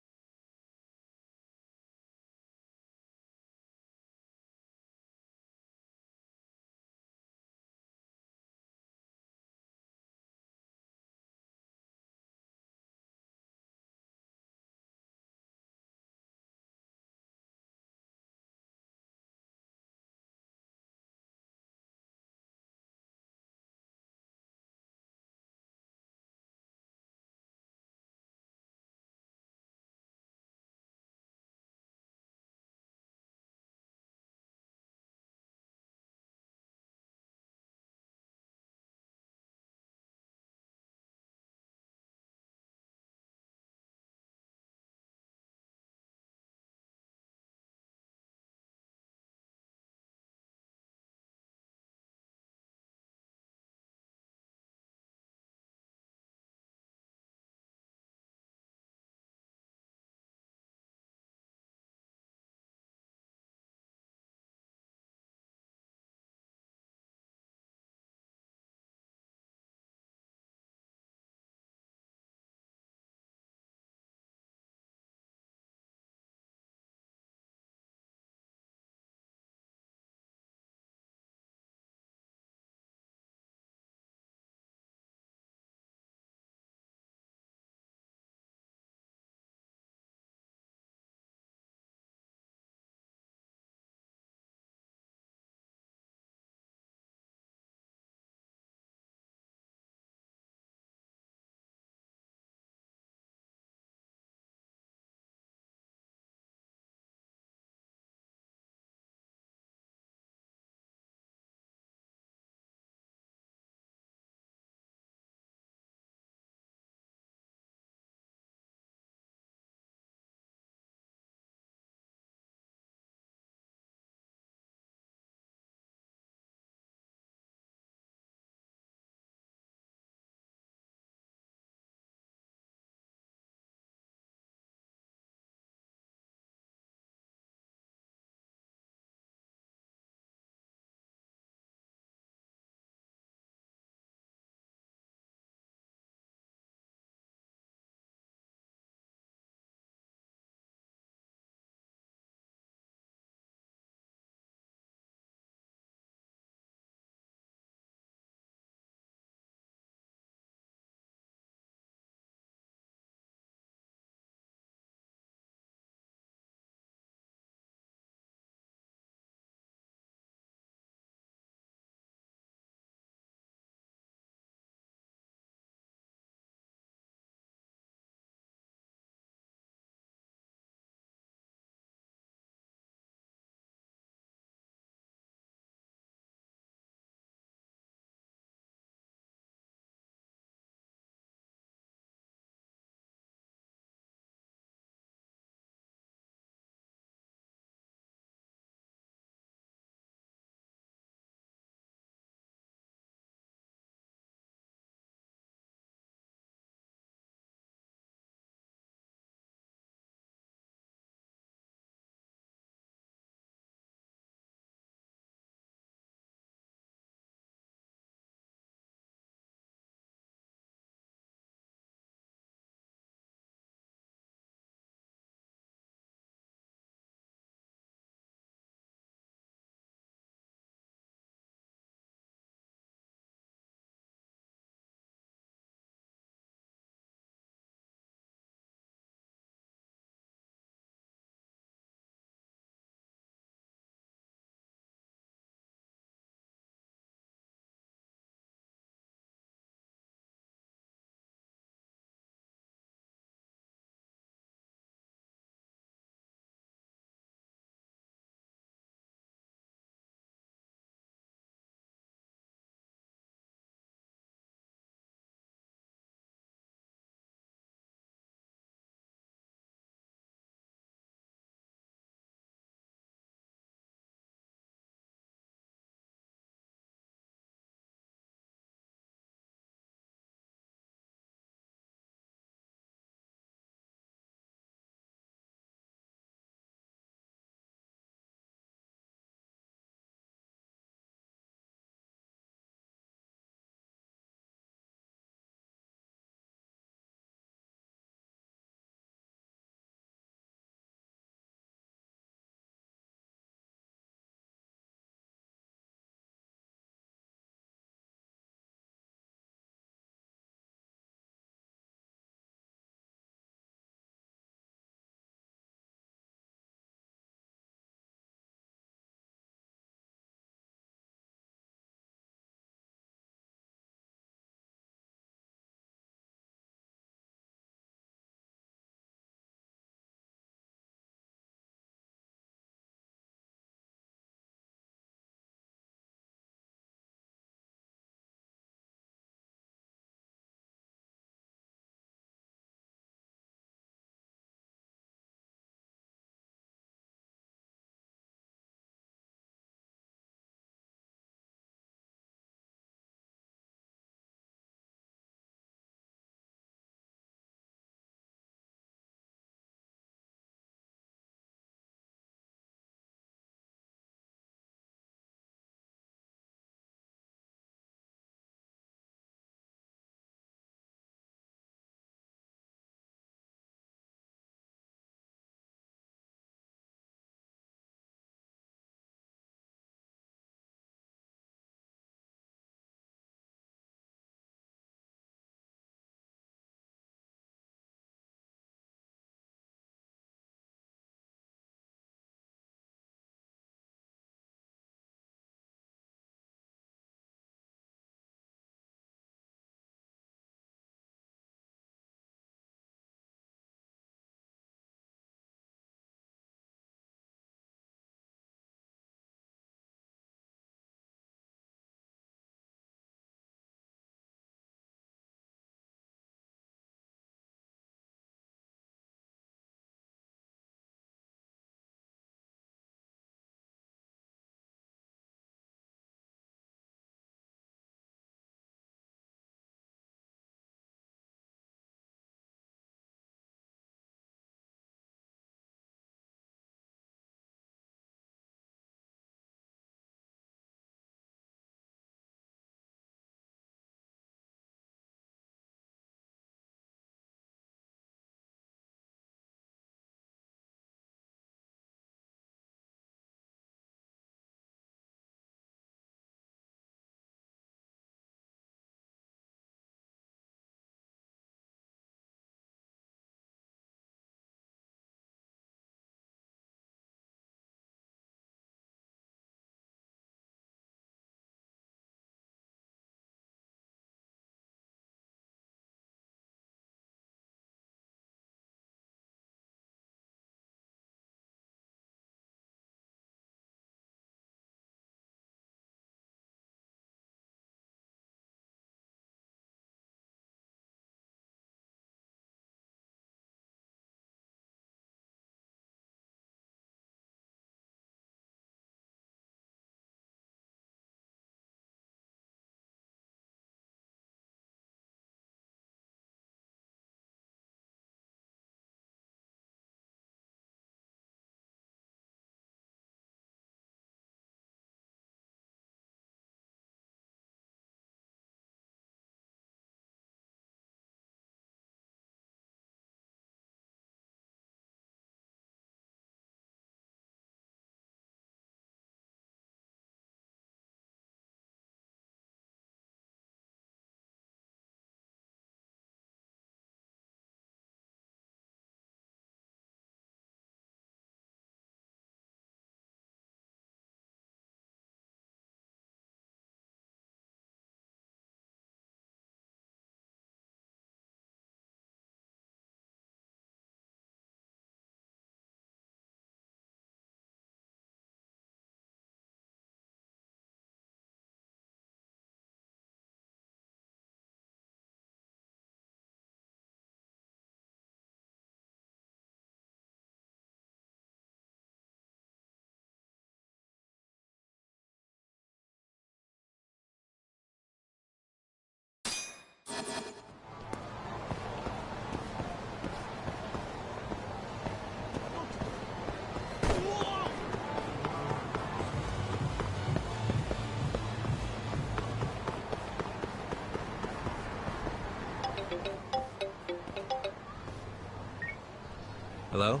Hello?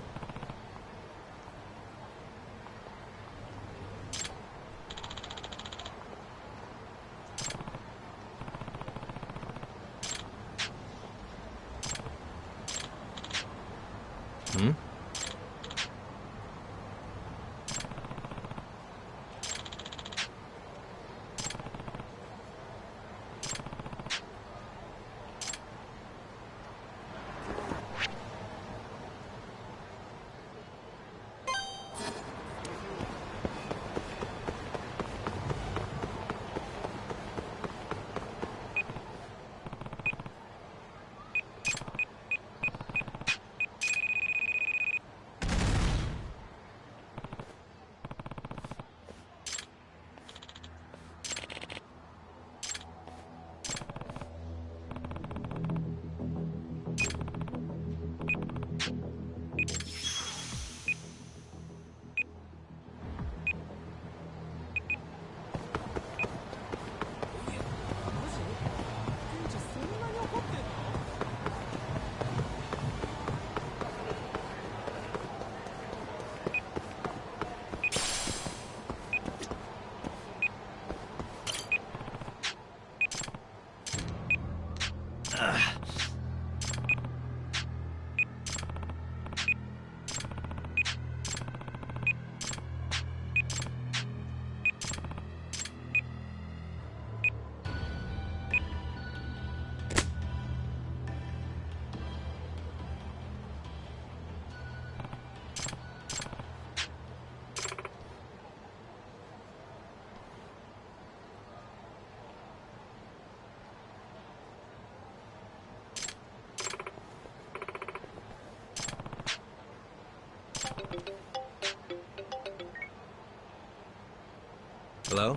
Hmm? Hello?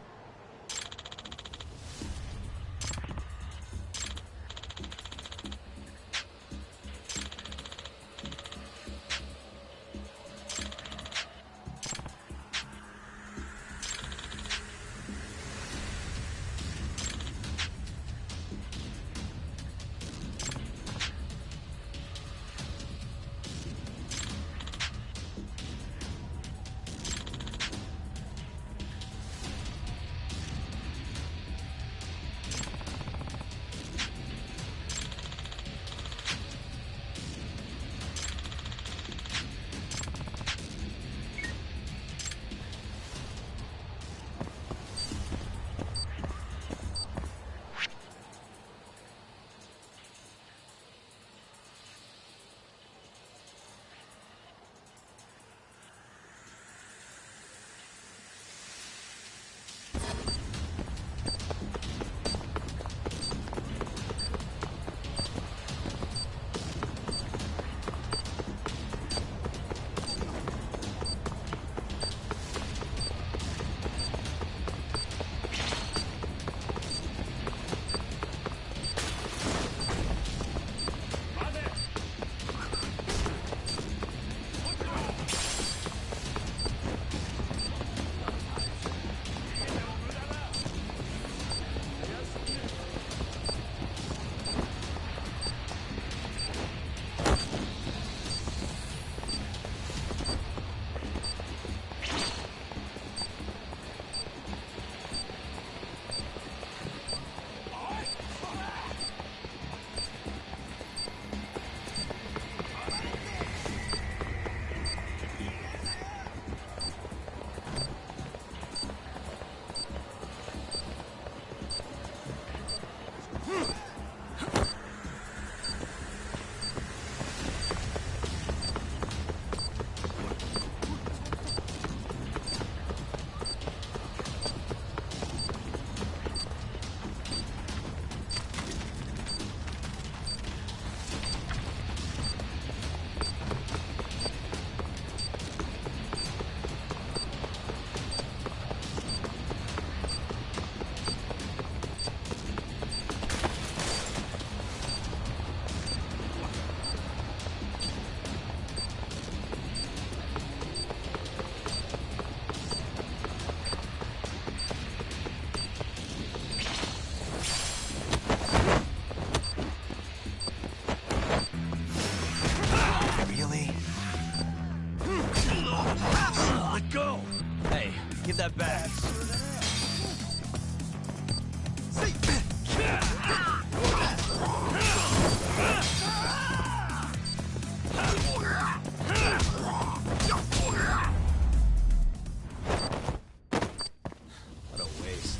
Give that back. What a waste.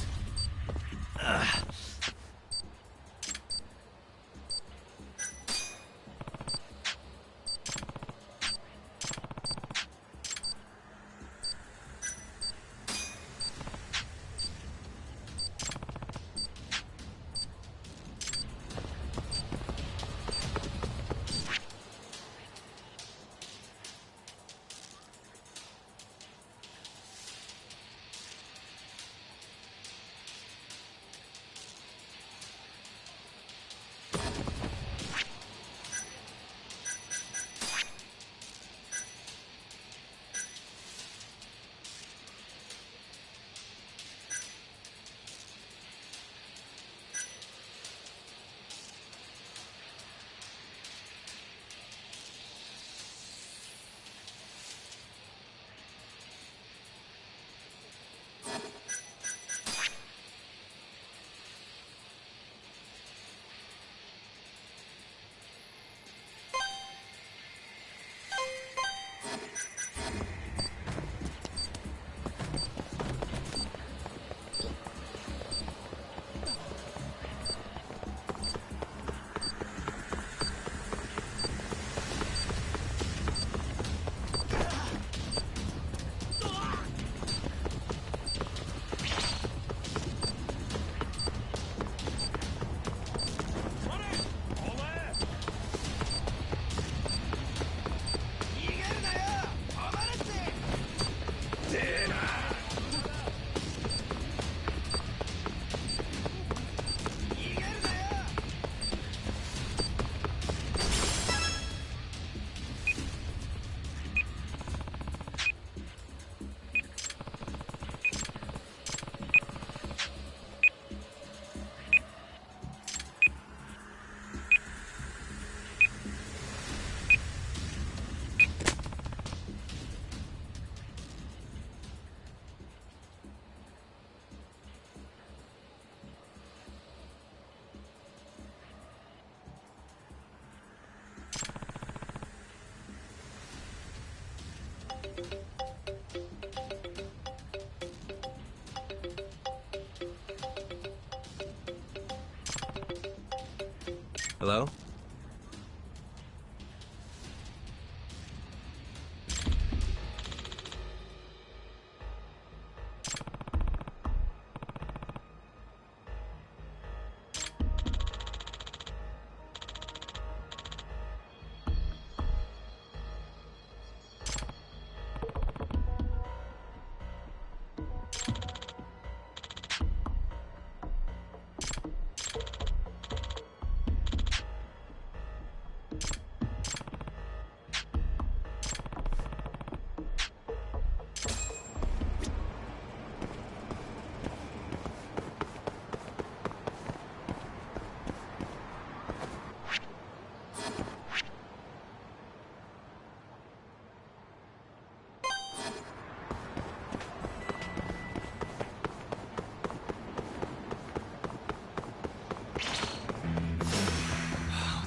Hello?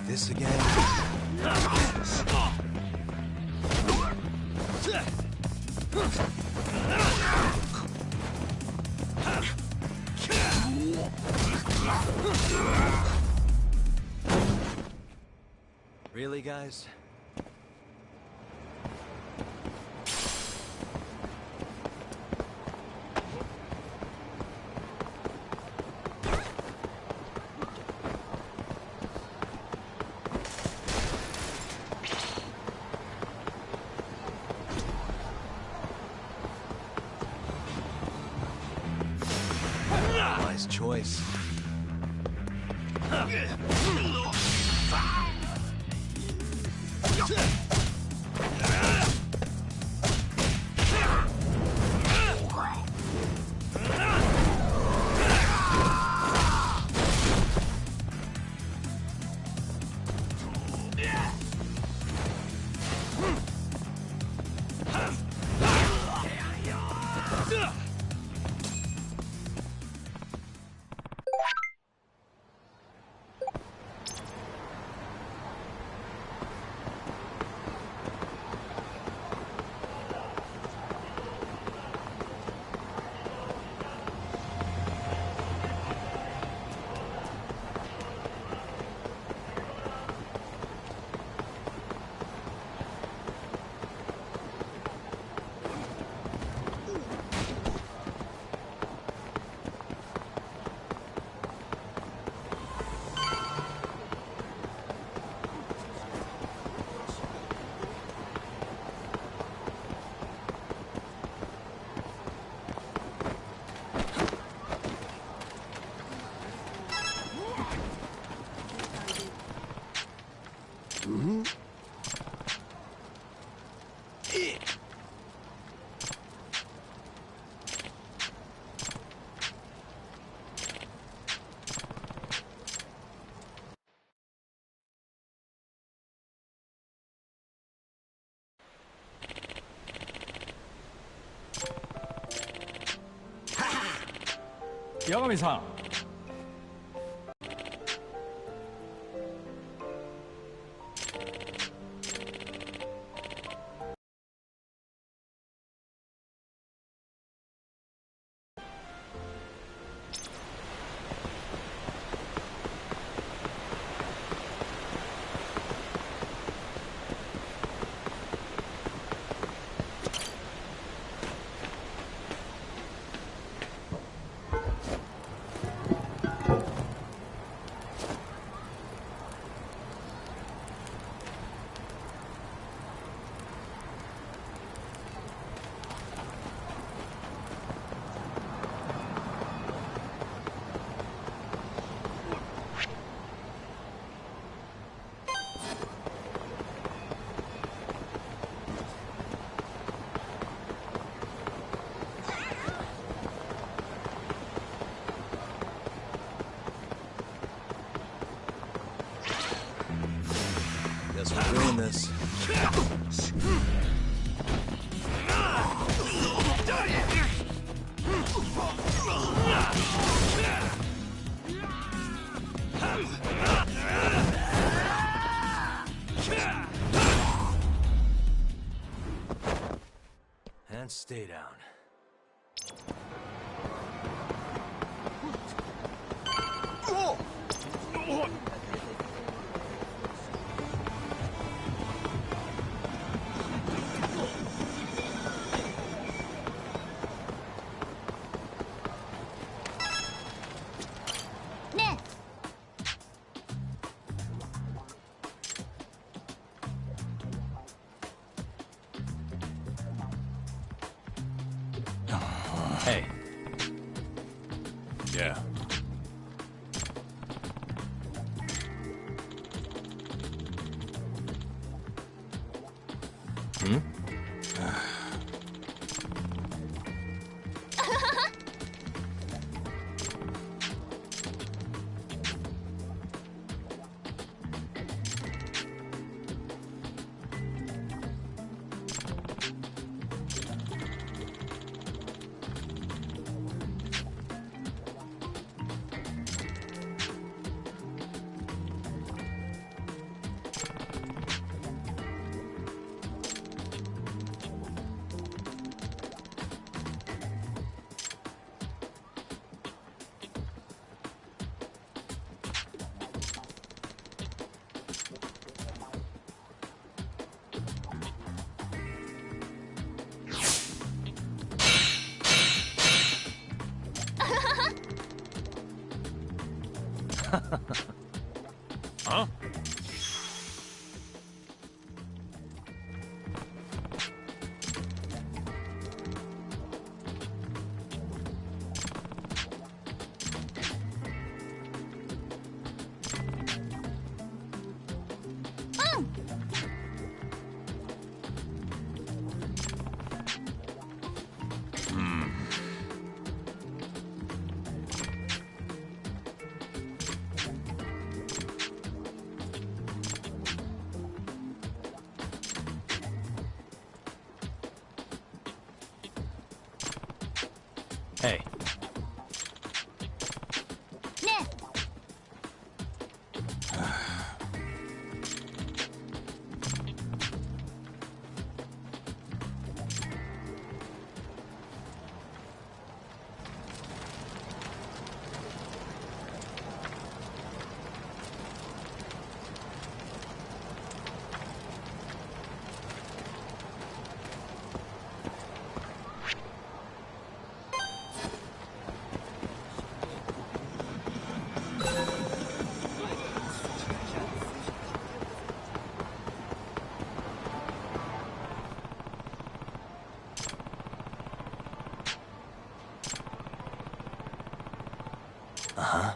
This again? Really, guys? Wise choice. 八神さん。Guess we're doing this. And stay down. Hey. Yeah. Hmm? Huh? Hey. Uh-huh.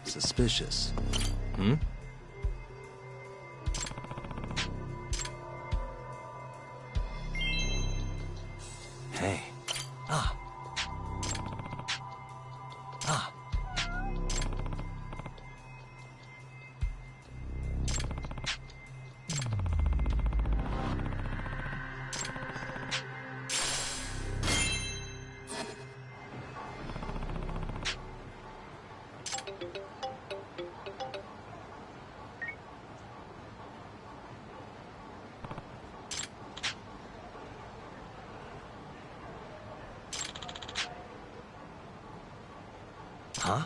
Suspicious. Hmm? Hey. Ah. Ah. Huh?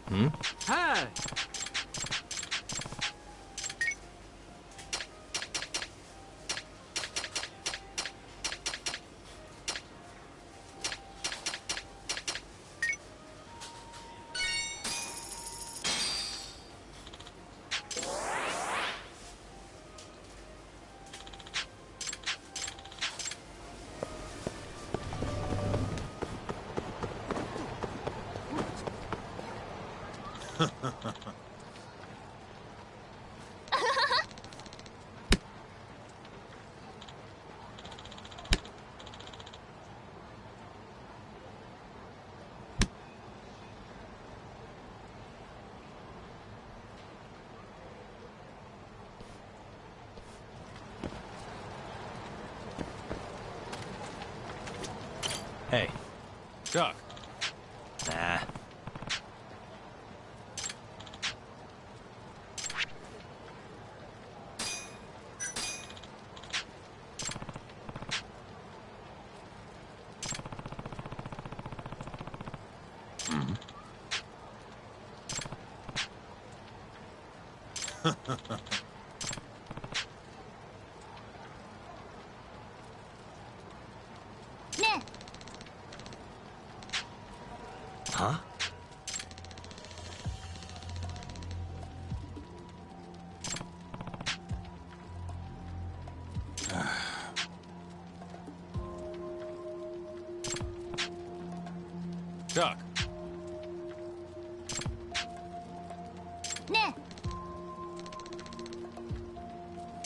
Hmm? Hi. Hey. Chuck. Nah. Huh? Chuck.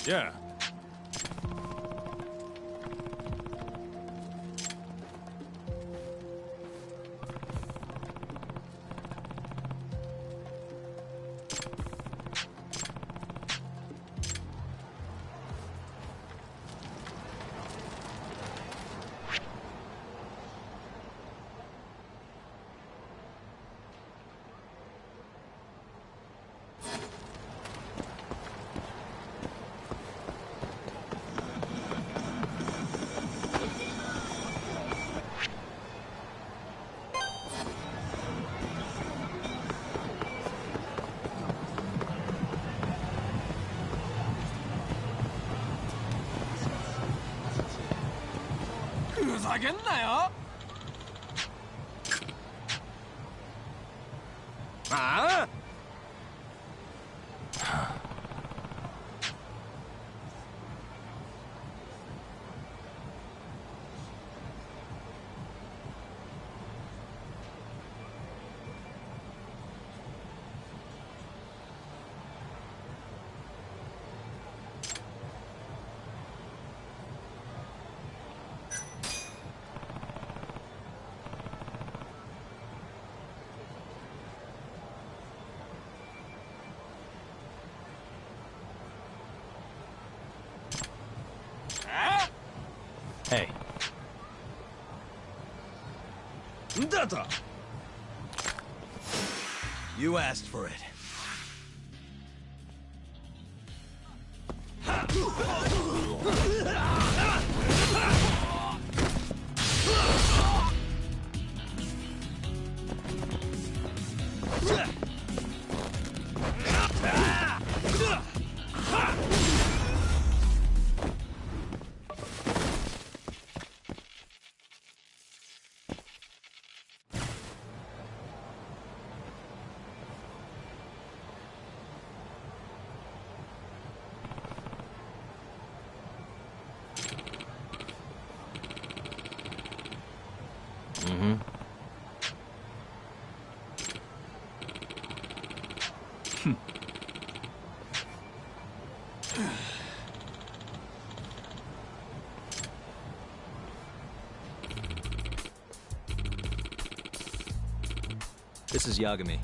Yeah. 아? Hey. You asked for it. Mm-hmm. This is Yagami.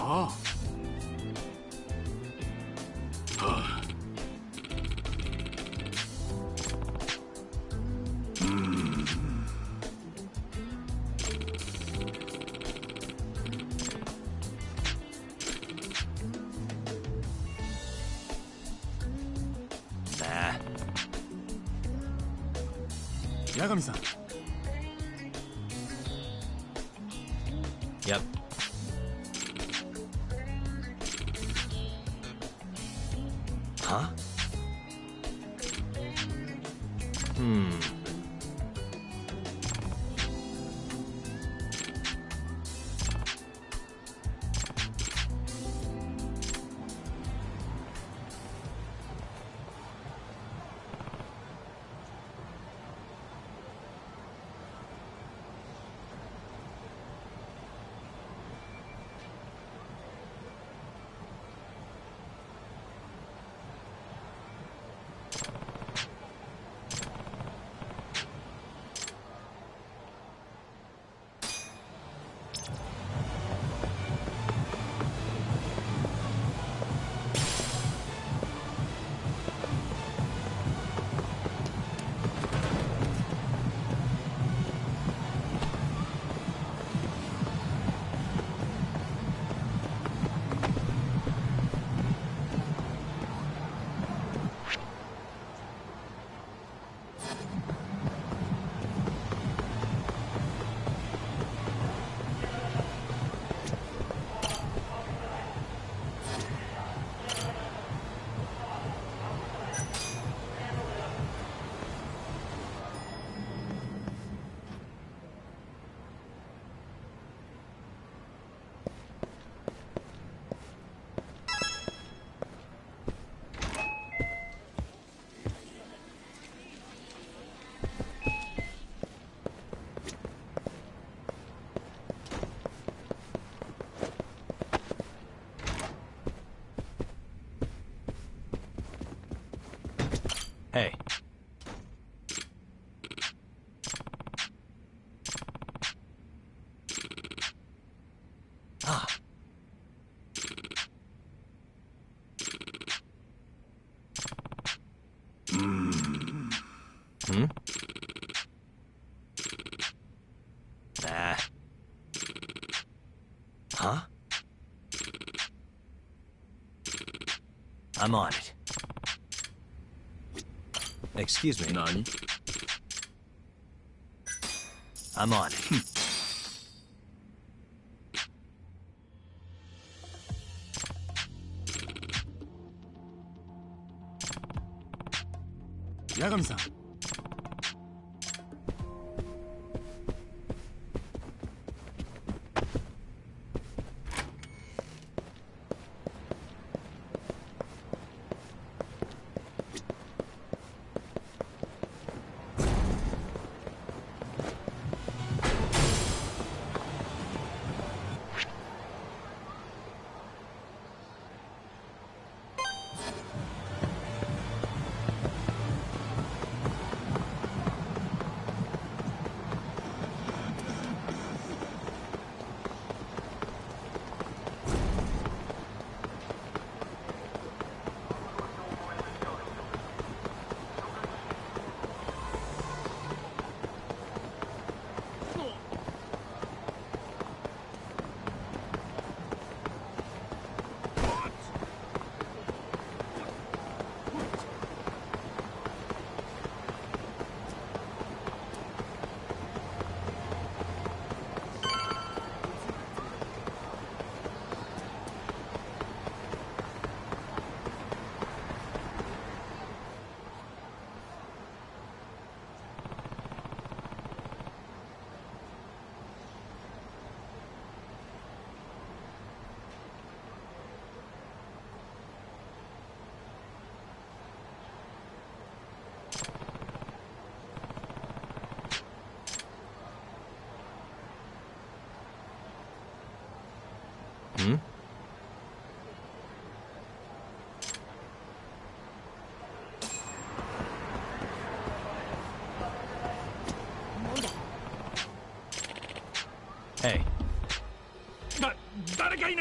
Oh. Nah. Yagami-san. Yep. Huh? Hey. Ah. Hmm? Nah. Huh? I'm on it. Excuse me. Nani? I'm on it. Yagami-san.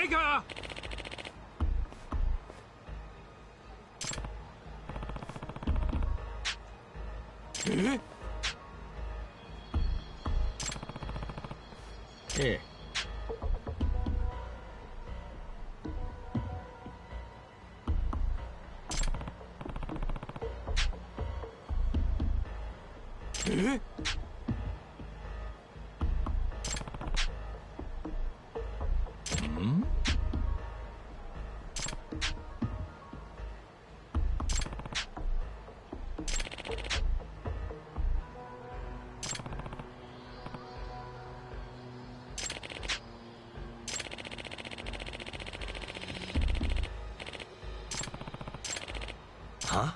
Tiger! Here. Hmm? Huh?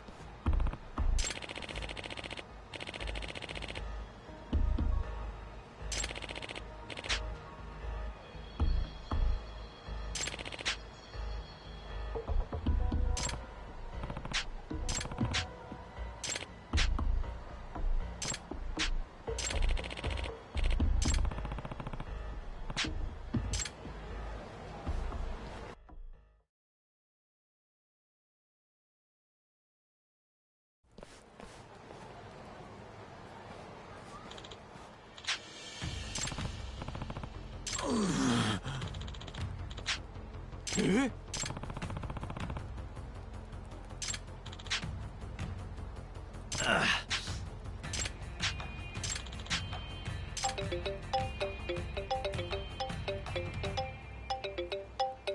Huh? Huh?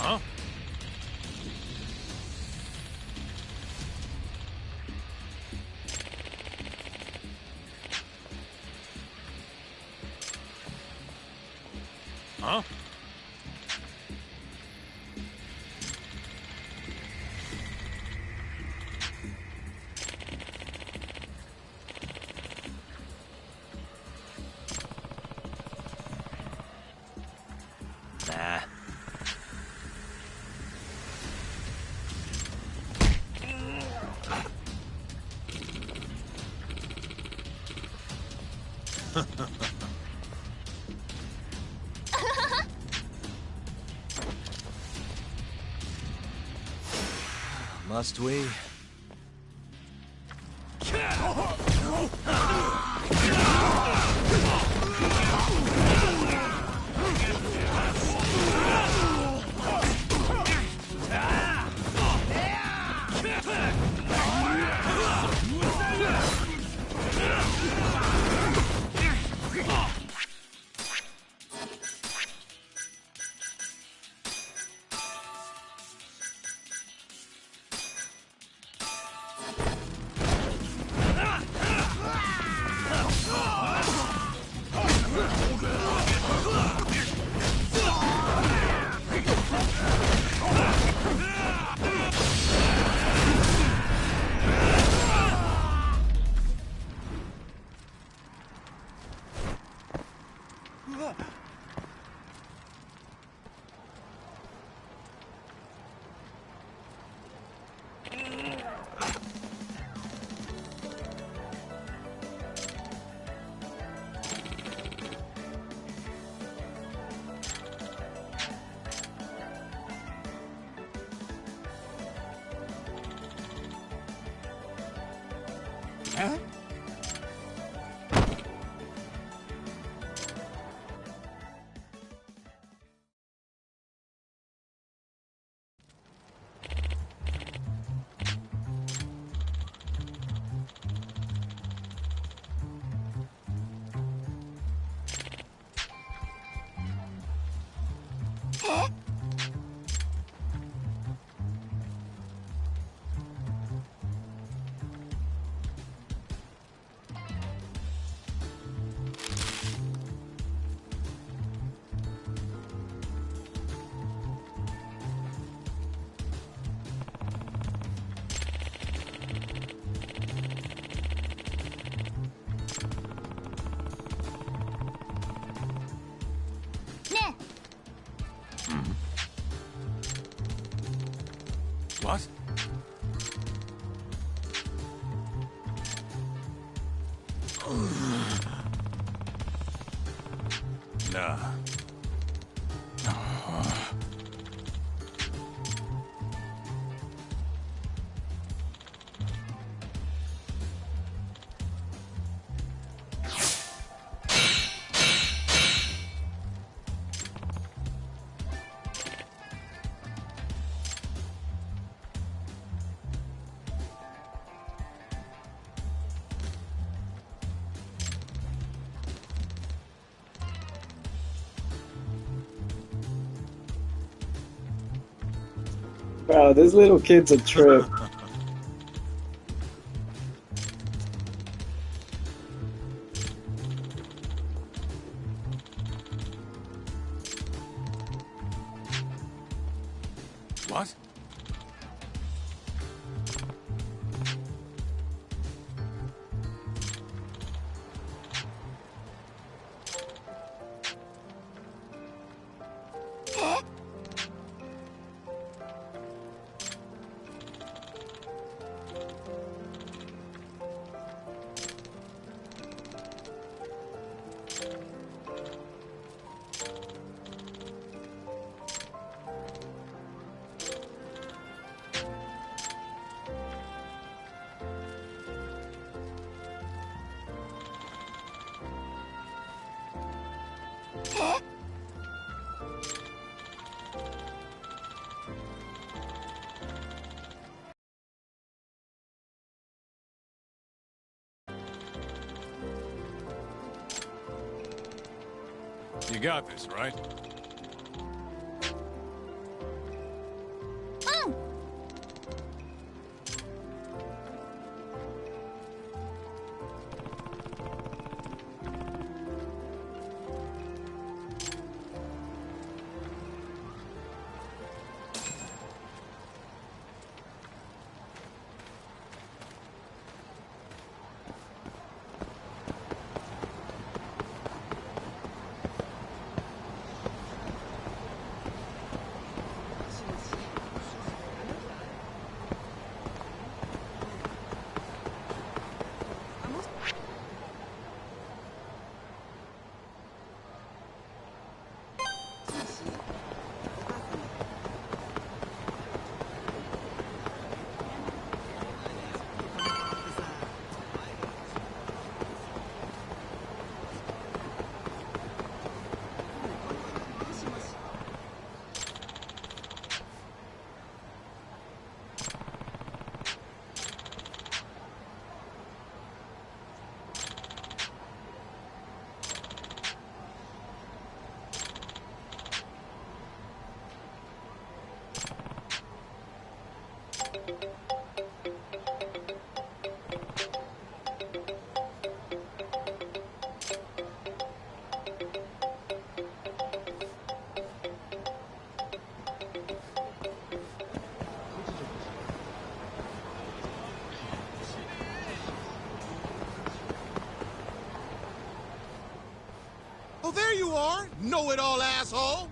Huh? Huh? Huh? Nah. Must we? Huh? What? Nah. Bro, this little kid's a trip. What? You got this, right? Oh, there you are, know-it-all asshole!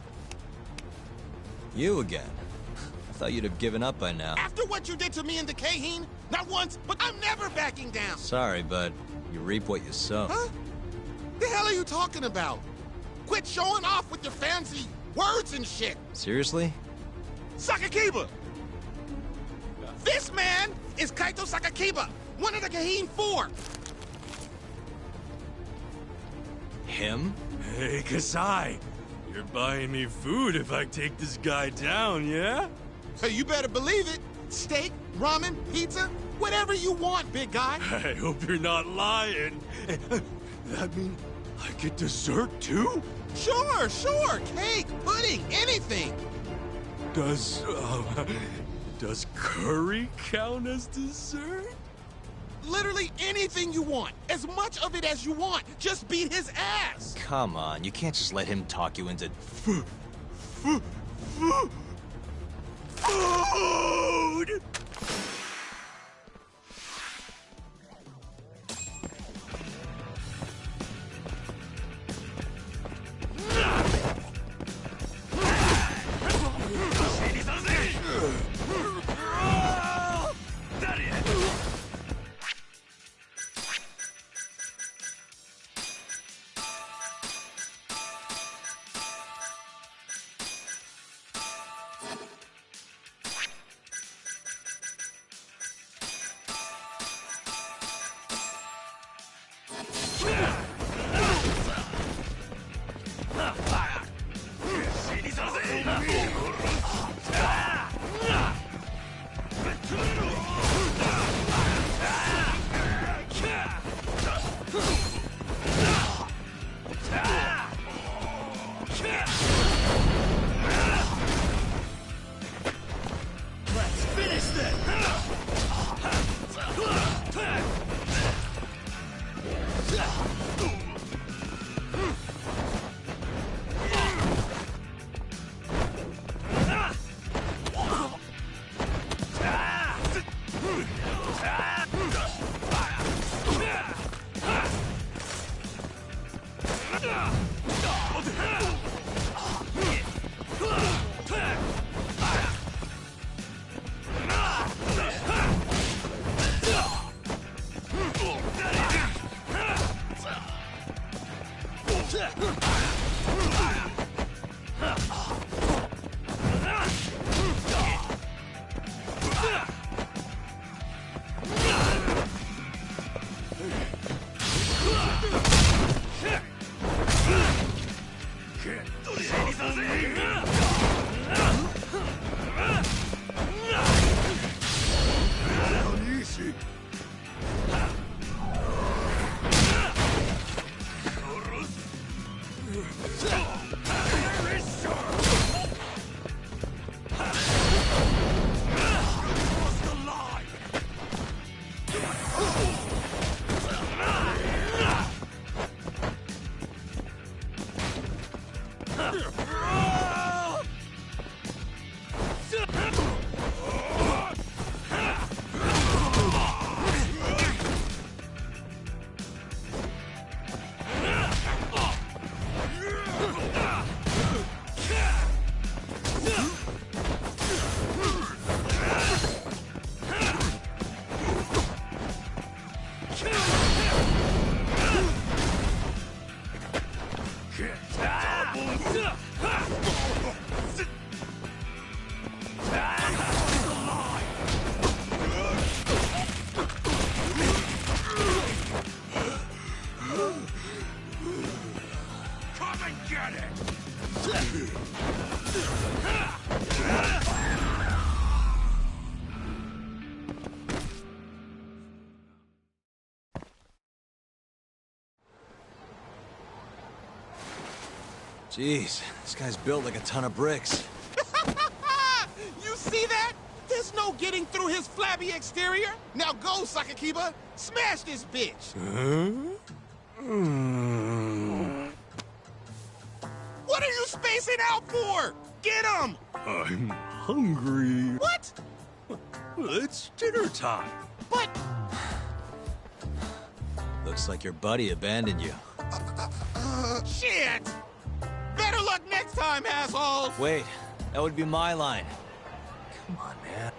You again. I thought you'd have given up by now. After what you did to me and the Kaheen, not once, but I'm never backing down! Sorry, but you reap what you sow. Huh? The hell are you talking about? Quit showing off with your fancy words and shit! Seriously? Sakakiba! This man is Kaito Sakakiba, One of the Kaheen 4! Him? Hey, Kasai. You're buying me food if I take this guy down, yeah? Hey, you better believe it. Steak, ramen, pizza, whatever you want, big guy. I hope you're not lying. That mean I get dessert too? Sure, sure. Cake, pudding, anything. Does curry count as dessert? Literally anything you want. As much of it as you want. Just beat his ass. Come on, you can't just let him talk you into... Food! Jeez, this guy's built like a ton of bricks. You see that? There's no getting through his flabby exterior. Now go, Sakakiba. Smash this bitch. What are you spacing out for? Get him! I'm hungry. What? It's dinner time. But... Looks like your buddy abandoned you. Shit! Better luck next time, asshole! Wait, that would be my line. Come on, man.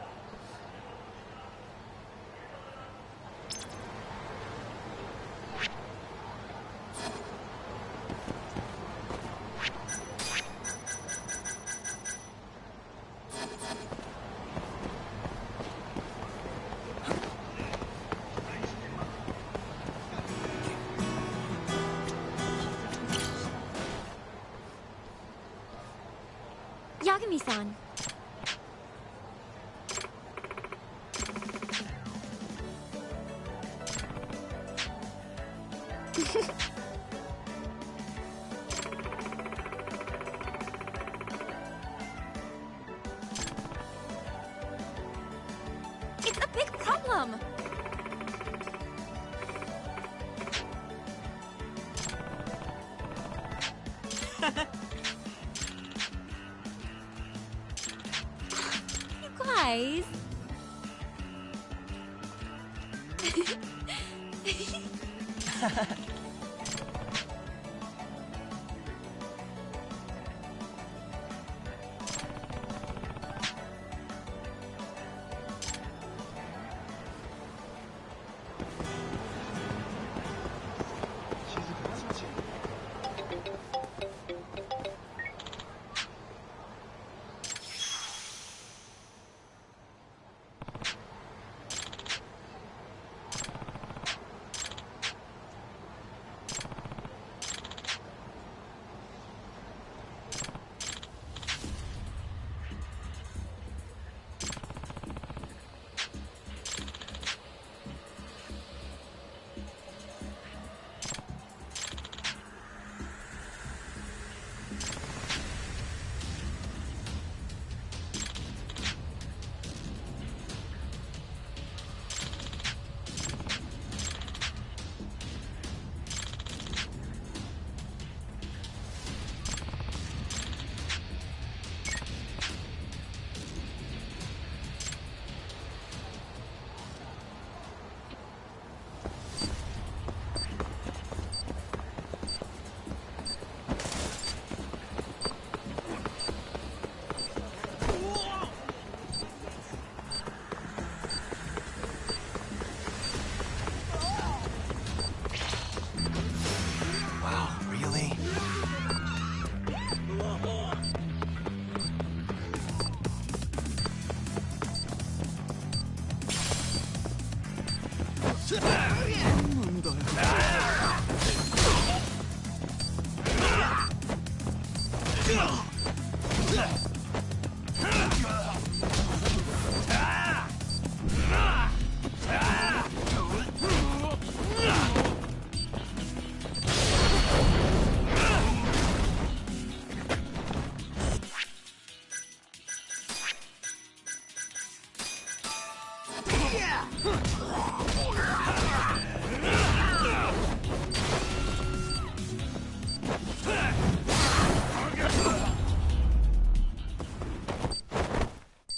Cherry-san. It's a big problem! You guys...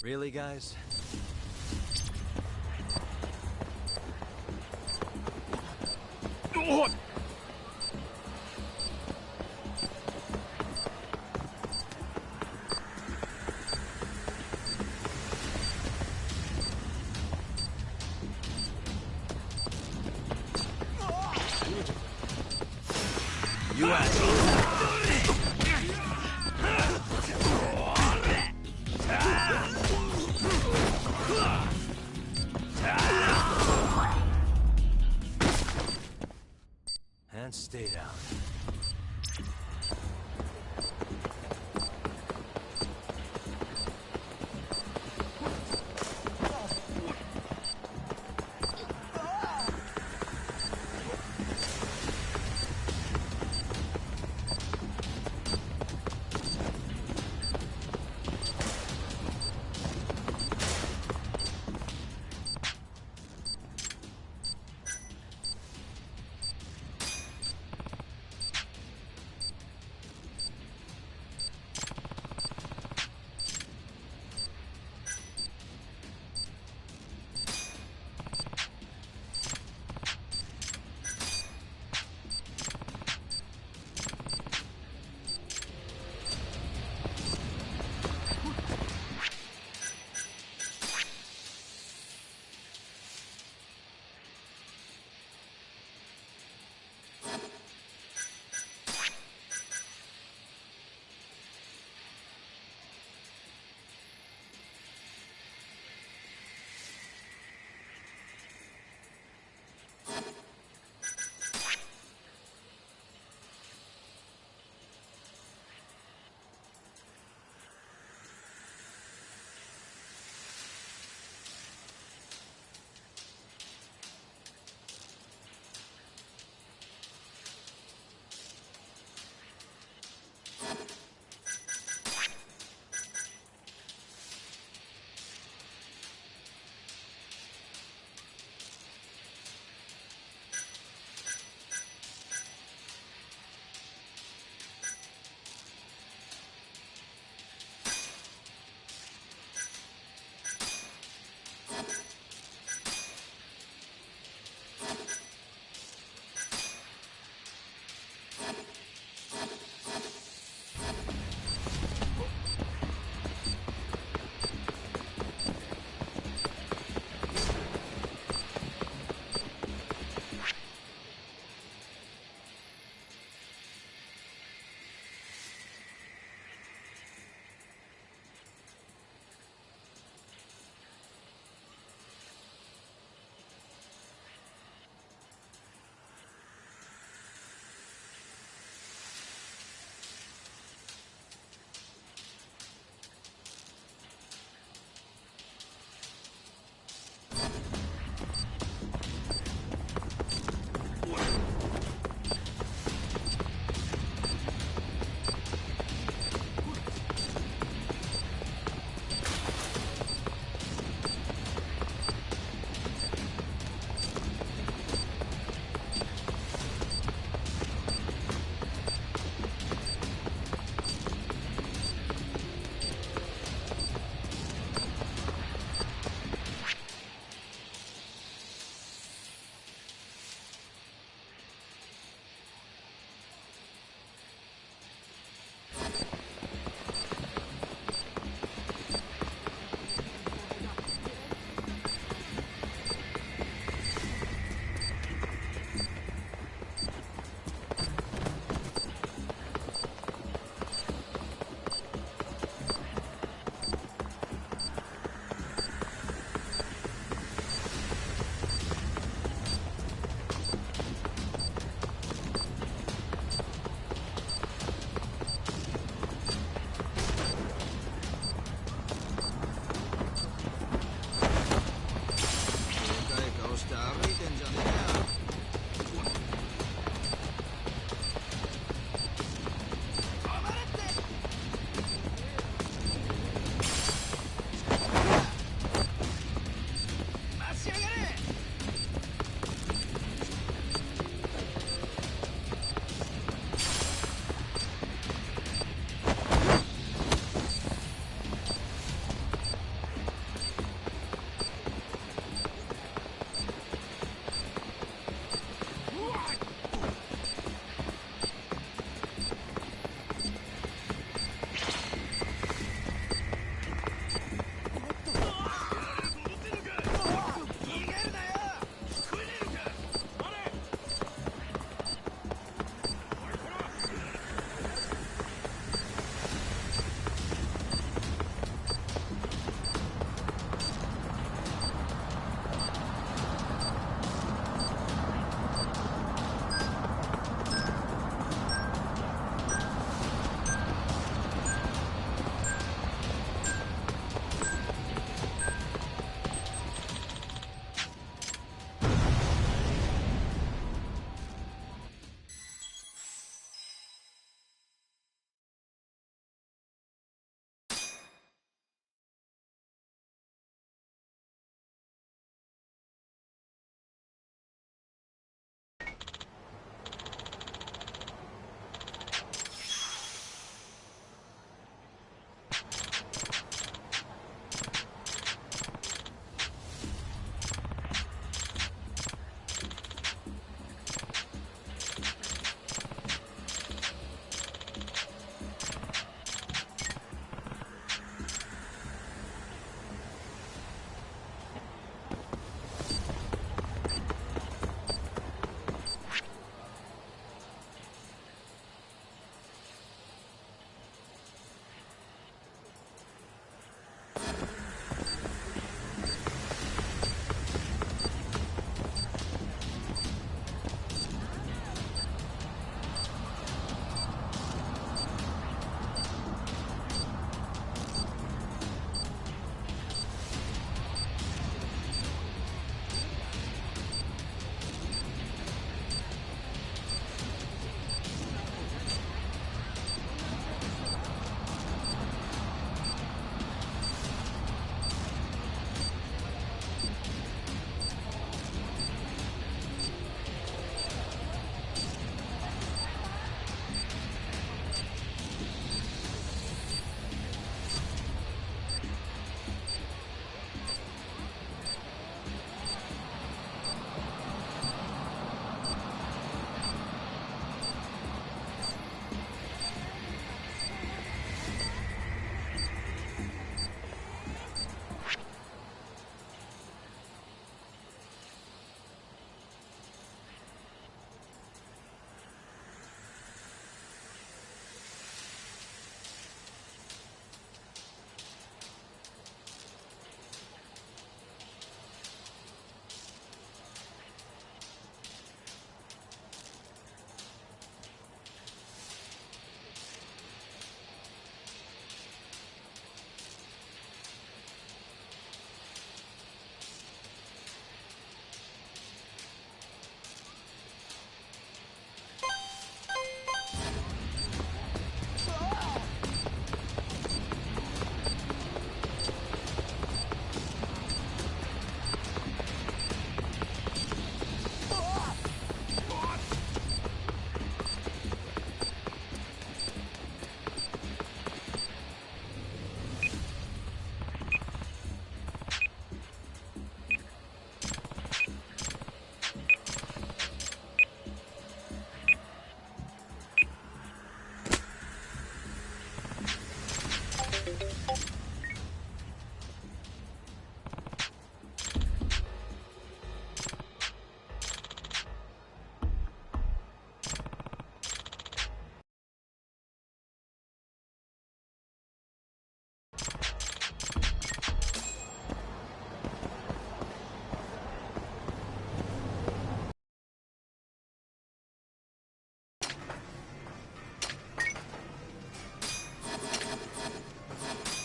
Really, guys? You asshole. And stay down.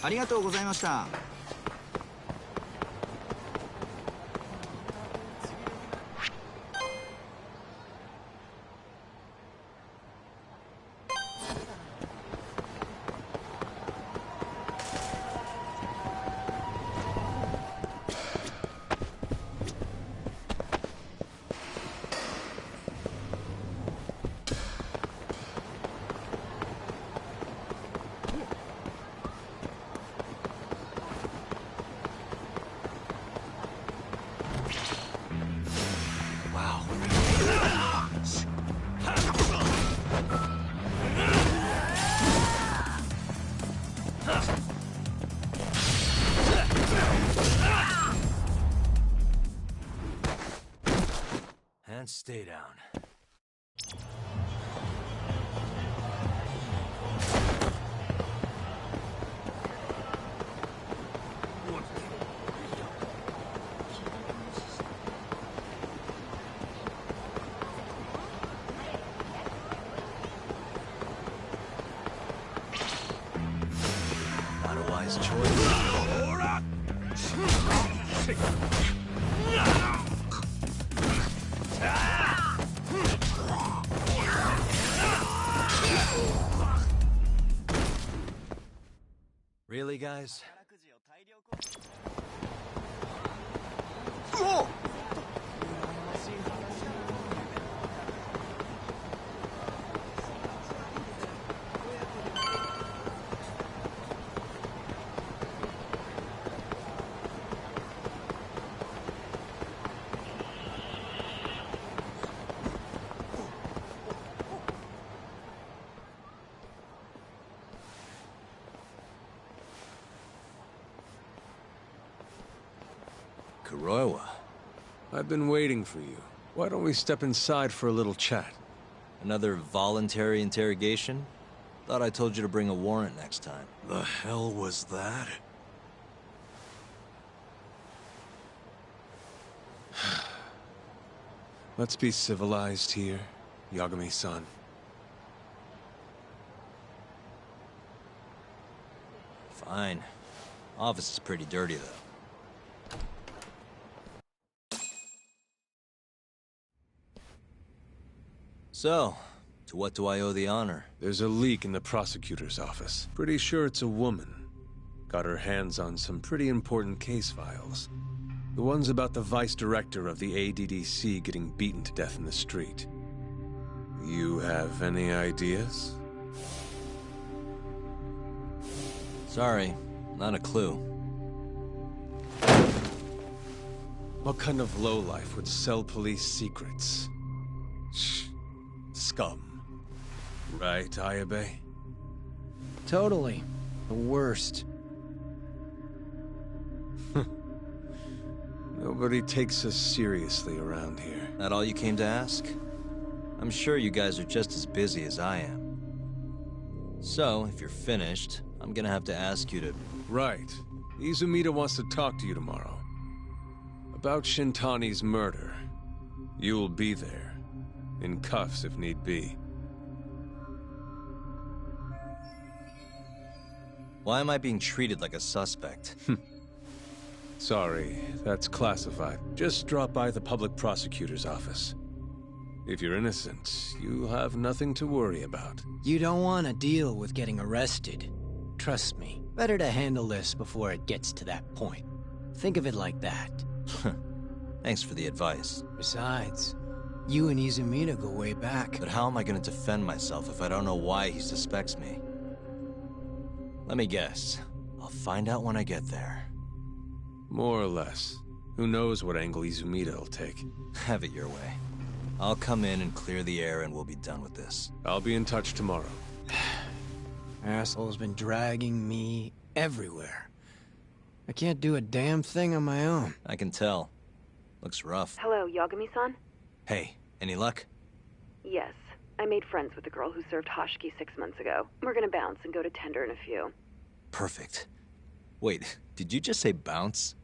ありがとうございました。And stay down. Not a wise choice. Really, guys? Kuroiwa. I've been waiting for you. Why don't we step inside for a little chat? Another voluntary interrogation? Thought I told you to bring a warrant next time. The hell was that? Let's be civilized here, Yagami-san. Fine. Office is pretty dirty, though. So, to what do I owe the honor? There's a leak in the prosecutor's office. Pretty sure it's a woman. Got her hands on some pretty important case files. The ones about the vice director of the ADDC getting beaten to death in the street. You have any ideas? Sorry, not a clue. What kind of lowlife would sell police secrets? Shh. Scum. Right, Ayabe? Totally. The worst. Nobody takes us seriously around here. That all you came to ask? I'm sure you guys are just as busy as I am. So, if you're finished, I'm gonna have to ask you to... Right. Izumida wants to talk to you tomorrow. About Shintani's murder. You'll be there. In cuffs if need be. Why am I being treated like a suspect? Sorry, that's classified. Just drop by the public prosecutor's office. If you're innocent, you have nothing to worry about. You don't want to deal with getting arrested. Trust me, better to handle this before it gets to that point. Think of it like that. Thanks for the advice. Besides, you and Izumida go way back. But how am I going to defend myself if I don't know why he suspects me? Let me guess. I'll find out when I get there. More or less. Who knows what angle Izumida will take. Have it your way. I'll come in and clear the air and we'll be done with this. I'll be in touch tomorrow. Asshole's been dragging me everywhere. I can't do a damn thing on my own. I can tell. Looks rough. Hello, Yagami-san? Hey, any luck? Yes. I made friends with the girl who served Hoshiki 6 months ago. We're gonna bounce and go to Tender in a few. Perfect. Wait, did you just say bounce?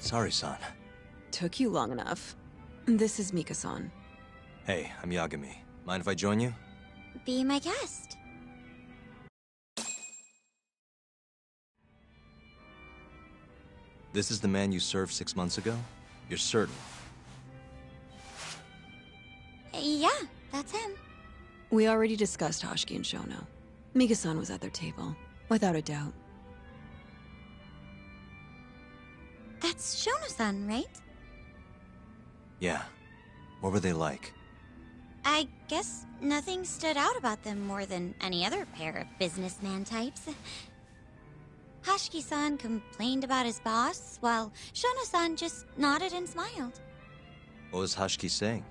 Sorry, son. Took you long enough. This is Mika-san. Hey, I'm Yagami. Mind if I join you? Be my guest. This is the man you served 6 months ago? You're certain? Yeah, that's him. We already discussed Hoshiki and Shono. Mika-san was at their table, without a doubt. That's Shono-san, right? Yeah. What were they like? I guess nothing stood out about them more than any other pair of businessman types. Hoshiki-san complained about his boss, while Shono-san just nodded and smiled. What was Hoshiki saying?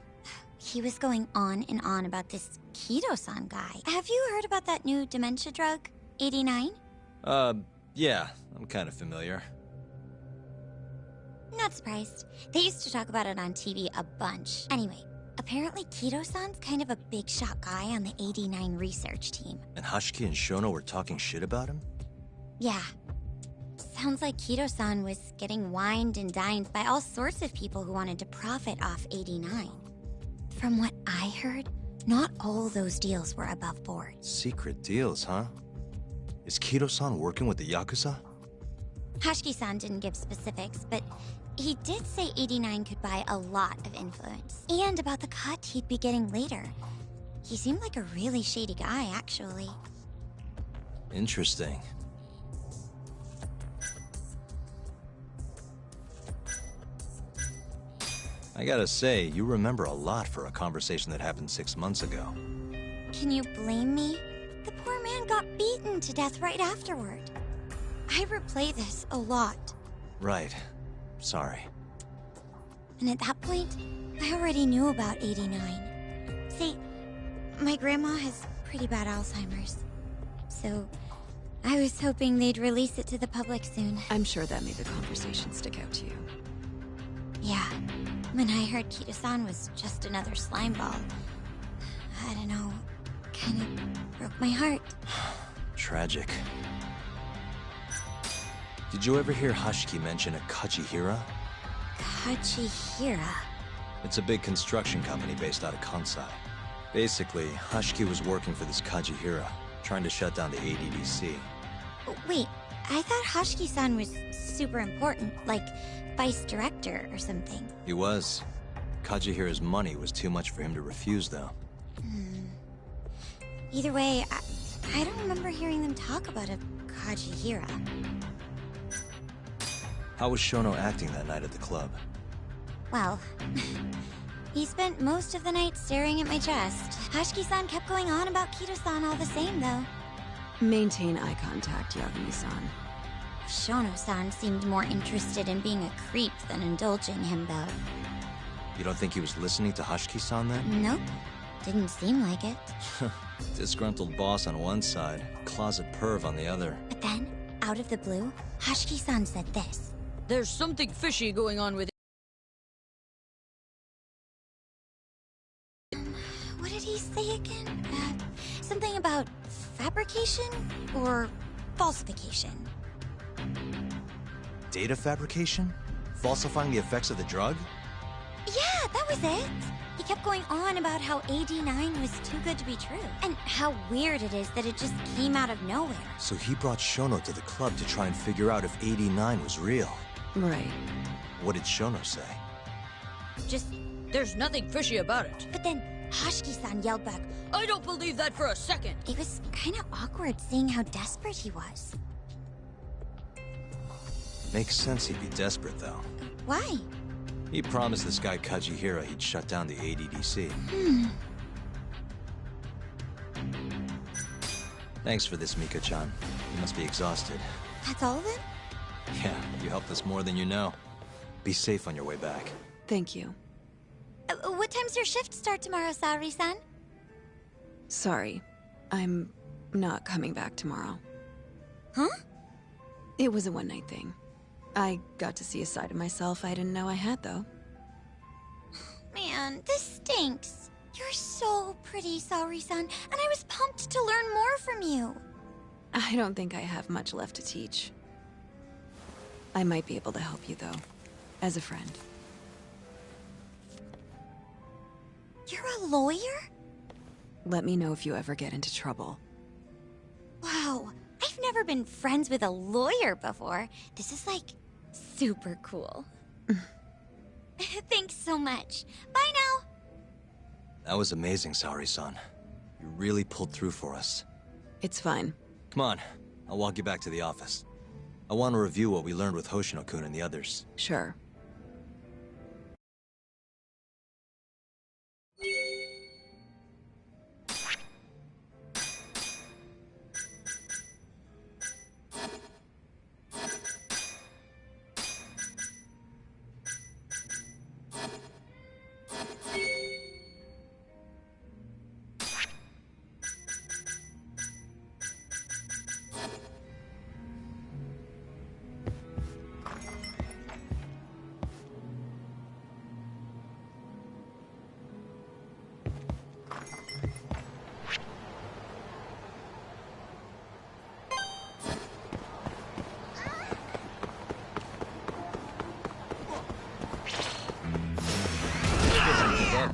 He was going on and on about this Kido-san guy. Have you heard about that new dementia drug, 89? Yeah, I'm kind of familiar. Not surprised. They used to talk about it on TV a bunch. Anyway, apparently Kido-san's kind of a big shot guy on the 89 research team. And Hoshiki and Shono were talking shit about him? Yeah. Sounds like Kido-san was getting wined and dined by all sorts of people who wanted to profit off 89. From what I heard, not all those deals were above board. Secret deals, huh? Is Kido-san working with the Yakuza? Hoshiki-san didn't give specifics, but he did say 89 could buy a lot of influence. And about the cut he'd be getting later. He seemed like a really shady guy, actually. Interesting. I gotta say, you remember a lot for a conversation that happened 6 months ago. Can you blame me? The poor man got beaten to death right afterward. I replay this a lot. Right. Sorry. And at that point, I already knew about 89. See, my grandma has pretty bad Alzheimer's. So, I was hoping they'd release it to the public soon. I'm sure that made the conversation stick out to you. Yeah. When I heard Kido-san was just another slimeball, I don't know, kind of broke my heart. Tragic. Did you ever hear Hoshiki mention a Kajihira? Kajihira? It's a big construction company based out of Kansai. Basically, Hoshiki was working for this Kajihira, trying to shut down the ADDC. Wait, I thought Hoshiki-san was super important, like vice director or something. He was. Kajihira's money was too much for him to refuse, though. Either way, I don't remember hearing them talk about a Kajihira. How was Shono acting that night at the club? Well, he spent most of the night staring at my chest. Hoshiki-san kept going on about Kido-san all the same, though. Maintain eye contact, Yagami-san. Shono-san seemed more interested in being a creep than indulging him, though. You don't think he was listening to Hoshiki-san then? Nope. Didn't seem like it. Disgruntled boss on one side, closet perv on the other. But then, out of the blue, Hoshiki-san said this. There's something fishy going on with What did he say again? Something about fabrication or falsification? Data fabrication? Falsifying the effects of the drug? Yeah, that was it. He kept going on about how AD9 was too good to be true, and how weird it is that it just came out of nowhere. So he brought Shono to the club to try and figure out if AD9 was real. Right. What did Shono say? just... there's nothing fishy about it. But then Hoshiki-san yelled back, I don't believe that for a second. It was kind of awkward seeing how desperate he was. Makes sense he'd be desperate, though. Why? He promised this guy Kajihira he'd shut down the ADDC. Thanks for this, Mika-chan. You must be exhausted. That's all of it? Yeah, you helped us more than you know. Be safe on your way back. Thank you. What time's your shift start tomorrow, Saori-san? Sorry. I'm not coming back tomorrow. Huh? It was a one-night thing. I got to see a side of myself I didn't know I had, though. Man, this stinks. You're so pretty, Saori-san, and I was pumped to learn more from you. I don't think I have much left to teach. I might be able to help you, though. As a friend. You're a lawyer? Let me know if you ever get into trouble. Wow, I've never been friends with a lawyer before. This is like super cool. Thanks so much. Bye now. That was amazing, Saori-san. You really pulled through for us. It's fine. Come on, I'll walk you back to the office. I want to review what we learned with Hoshino-kun and the others. Sure.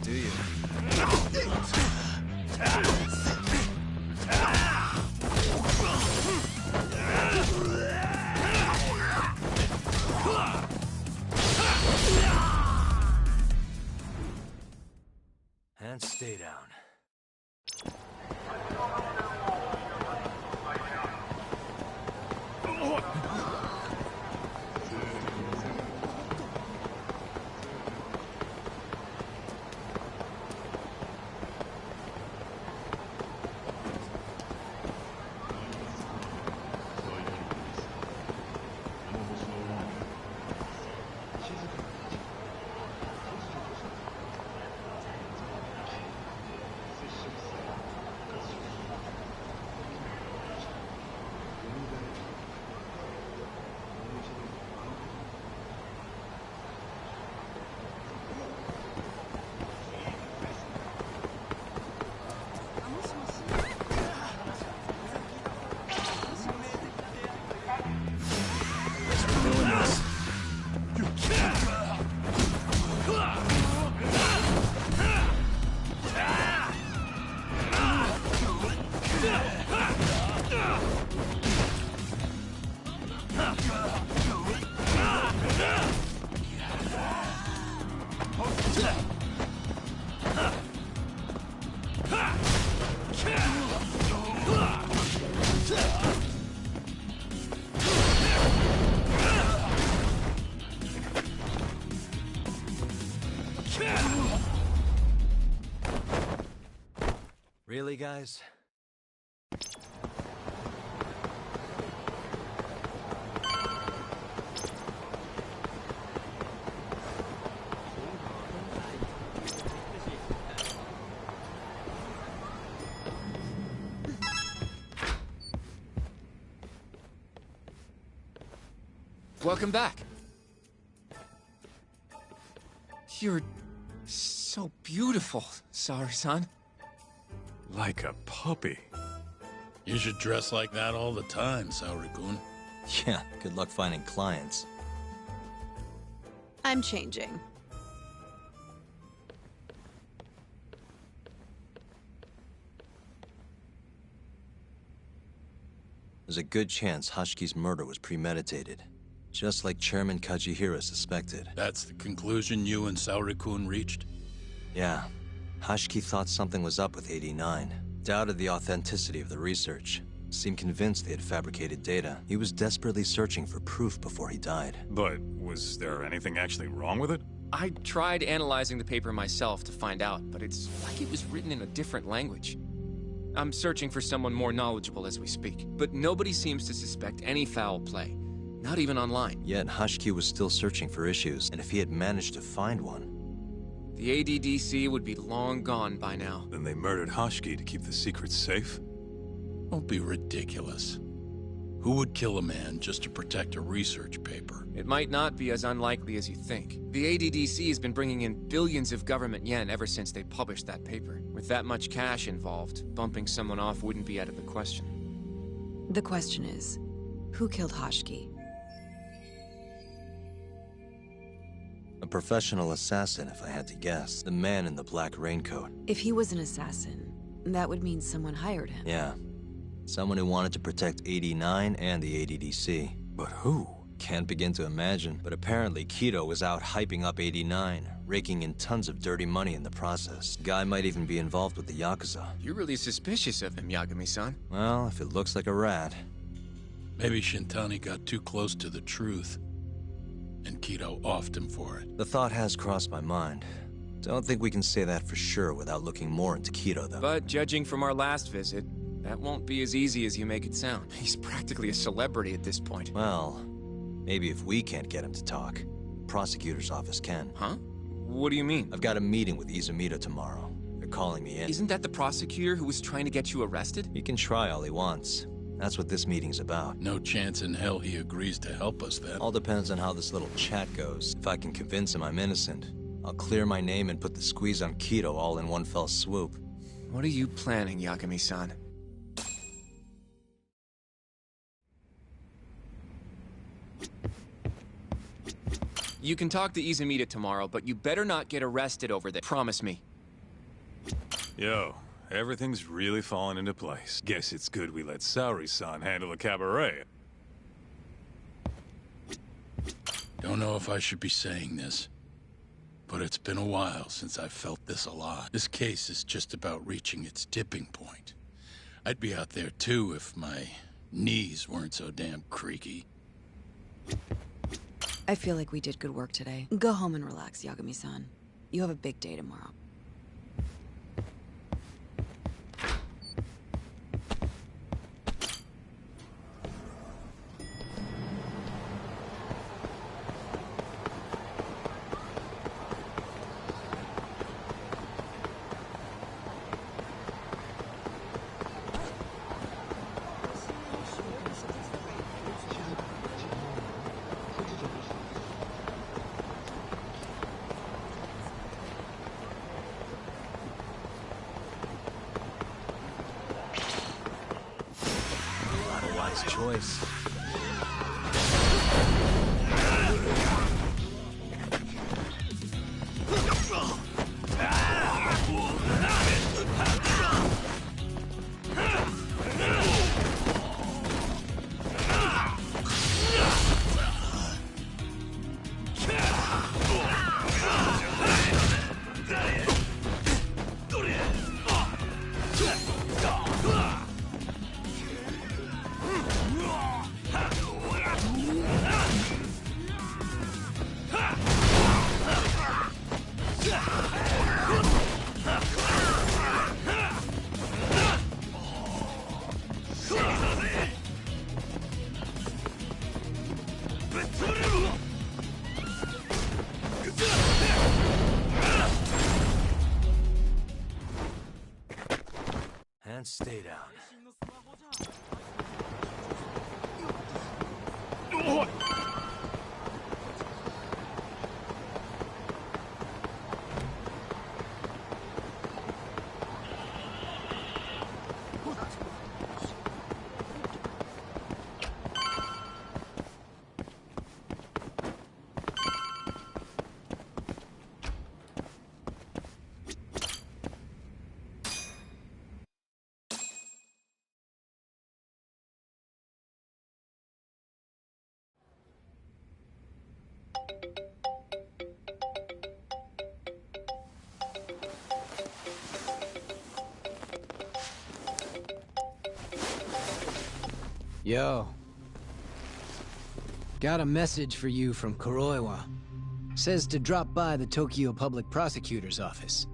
Do you? And stay down. Really, guys? Welcome back. You're so beautiful, Saori-san. Like a puppy. You should dress like that all the time, Saori-kun. Yeah, good luck finding clients. I'm changing. There's a good chance Hashiki's murder was premeditated, just like Chairman Kajihira suspected. That's the conclusion you and Saori-kun reached? Yeah. Hashiki thought something was up with 89. Doubted the authenticity of the research. Seemed convinced they had fabricated data. He was desperately searching for proof before he died. But was there anything actually wrong with it? I tried analyzing the paper myself to find out, but it's like it was written in a different language. I'm searching for someone more knowledgeable as we speak, but nobody seems to suspect any foul play. Not even online. Yet Hashiki was still searching for issues, and if he had managed to find one... The ADDC would be long gone by now. Then they murdered Hashiki to keep the secret safe? Don't be ridiculous. Who would kill a man just to protect a research paper? It might not be as unlikely as you think. The ADDC has been bringing in billions of government yen ever since they published that paper. With that much cash involved, bumping someone off wouldn't be out of the question. The question is, who killed Hashiki? professional assassin, if I had to guess. The man in the black raincoat. If he was an assassin, that would mean someone hired him. Yeah. Someone who wanted to protect 89 and the ADDC. But who? Can't begin to imagine. But apparently Kido was out hyping up 89, raking in tons of dirty money in the process. Guy might even be involved with the Yakuza. You're really suspicious of him, Yagami-san. Well, if it looks like a rat. Maybe Shintani got too close to the truth, and Kido offed him for it. The thought has crossed my mind. Don't think we can say that for sure without looking more into Kido, though. But judging from our last visit, that won't be as easy as you make it sound. He's practically a celebrity at this point. Well, maybe if we can't get him to talk, prosecutor's office can. Huh? What do you mean? I've got a meeting with Izumida tomorrow. They're calling me in. Isn't that the prosecutor who was trying to get you arrested? He can try all he wants. That's what this meeting's about. No chance in hell he agrees to help us then. All depends on how this little chat goes. If I can convince him I'm innocent, I'll clear my name and put the squeeze on Kido all in one fell swoop. What are you planning, Yagami-san? You can talk to Izumida tomorrow, but you better not get arrested over this. Promise me. Yo, everything's really falling into place. Guess it's good we let Saori-san handle the cabaret. Don't know if I should be saying this, but it's been a while since I've felt this a lot. This case is just about reaching its tipping point. I'd be out there too if my knees weren't so damn creaky. I feel like we did good work today. Go home and relax, Yagami-san. You have a big day tomorrow. Choice. And stay down. Yo. Got a message for you from Kuroiwa. Says to drop by the Tokyo Public Prosecutor's office.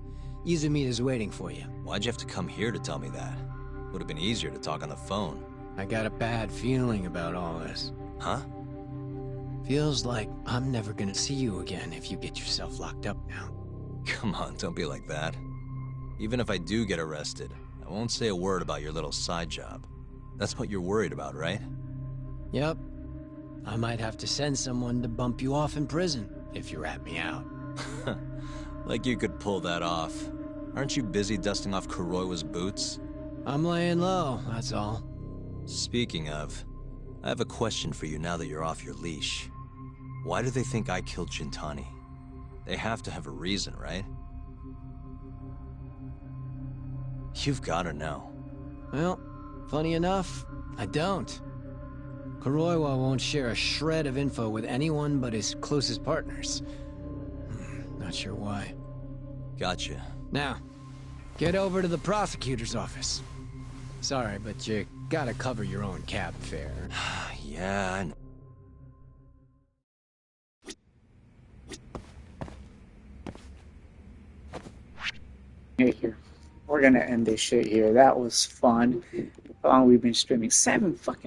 Izumida's waiting for you. Why'd you have to come here to tell me that? Would have been easier to talk on the phone. I got a bad feeling about all this. Huh? Feels like I'm never gonna see you again if you get yourself locked up now. Come on, don't be like that. Even if I do get arrested, I won't say a word about your little side job. That's what you're worried about, right? Yep. I might have to send someone to bump you off in prison if you rat me out. Like you could pull that off. Aren't you busy dusting off Kuroiwa's boots? I'm laying low, that's all. Speaking of, I have a question for you now that you're off your leash. Why do they think I killed Shintani? They have to have a reason, right? You've gotta know. Well, funny enough, I don't. Kuroiwa won't share a shred of info with anyone but his closest partners. Not sure why. Gotcha. Now, get over to the prosecutor's office. Sorry, but you gotta cover your own cab fare. Yeah, I know. Here. We're gonna end this shit here. That was fun. How long we've been streaming? 7 fucking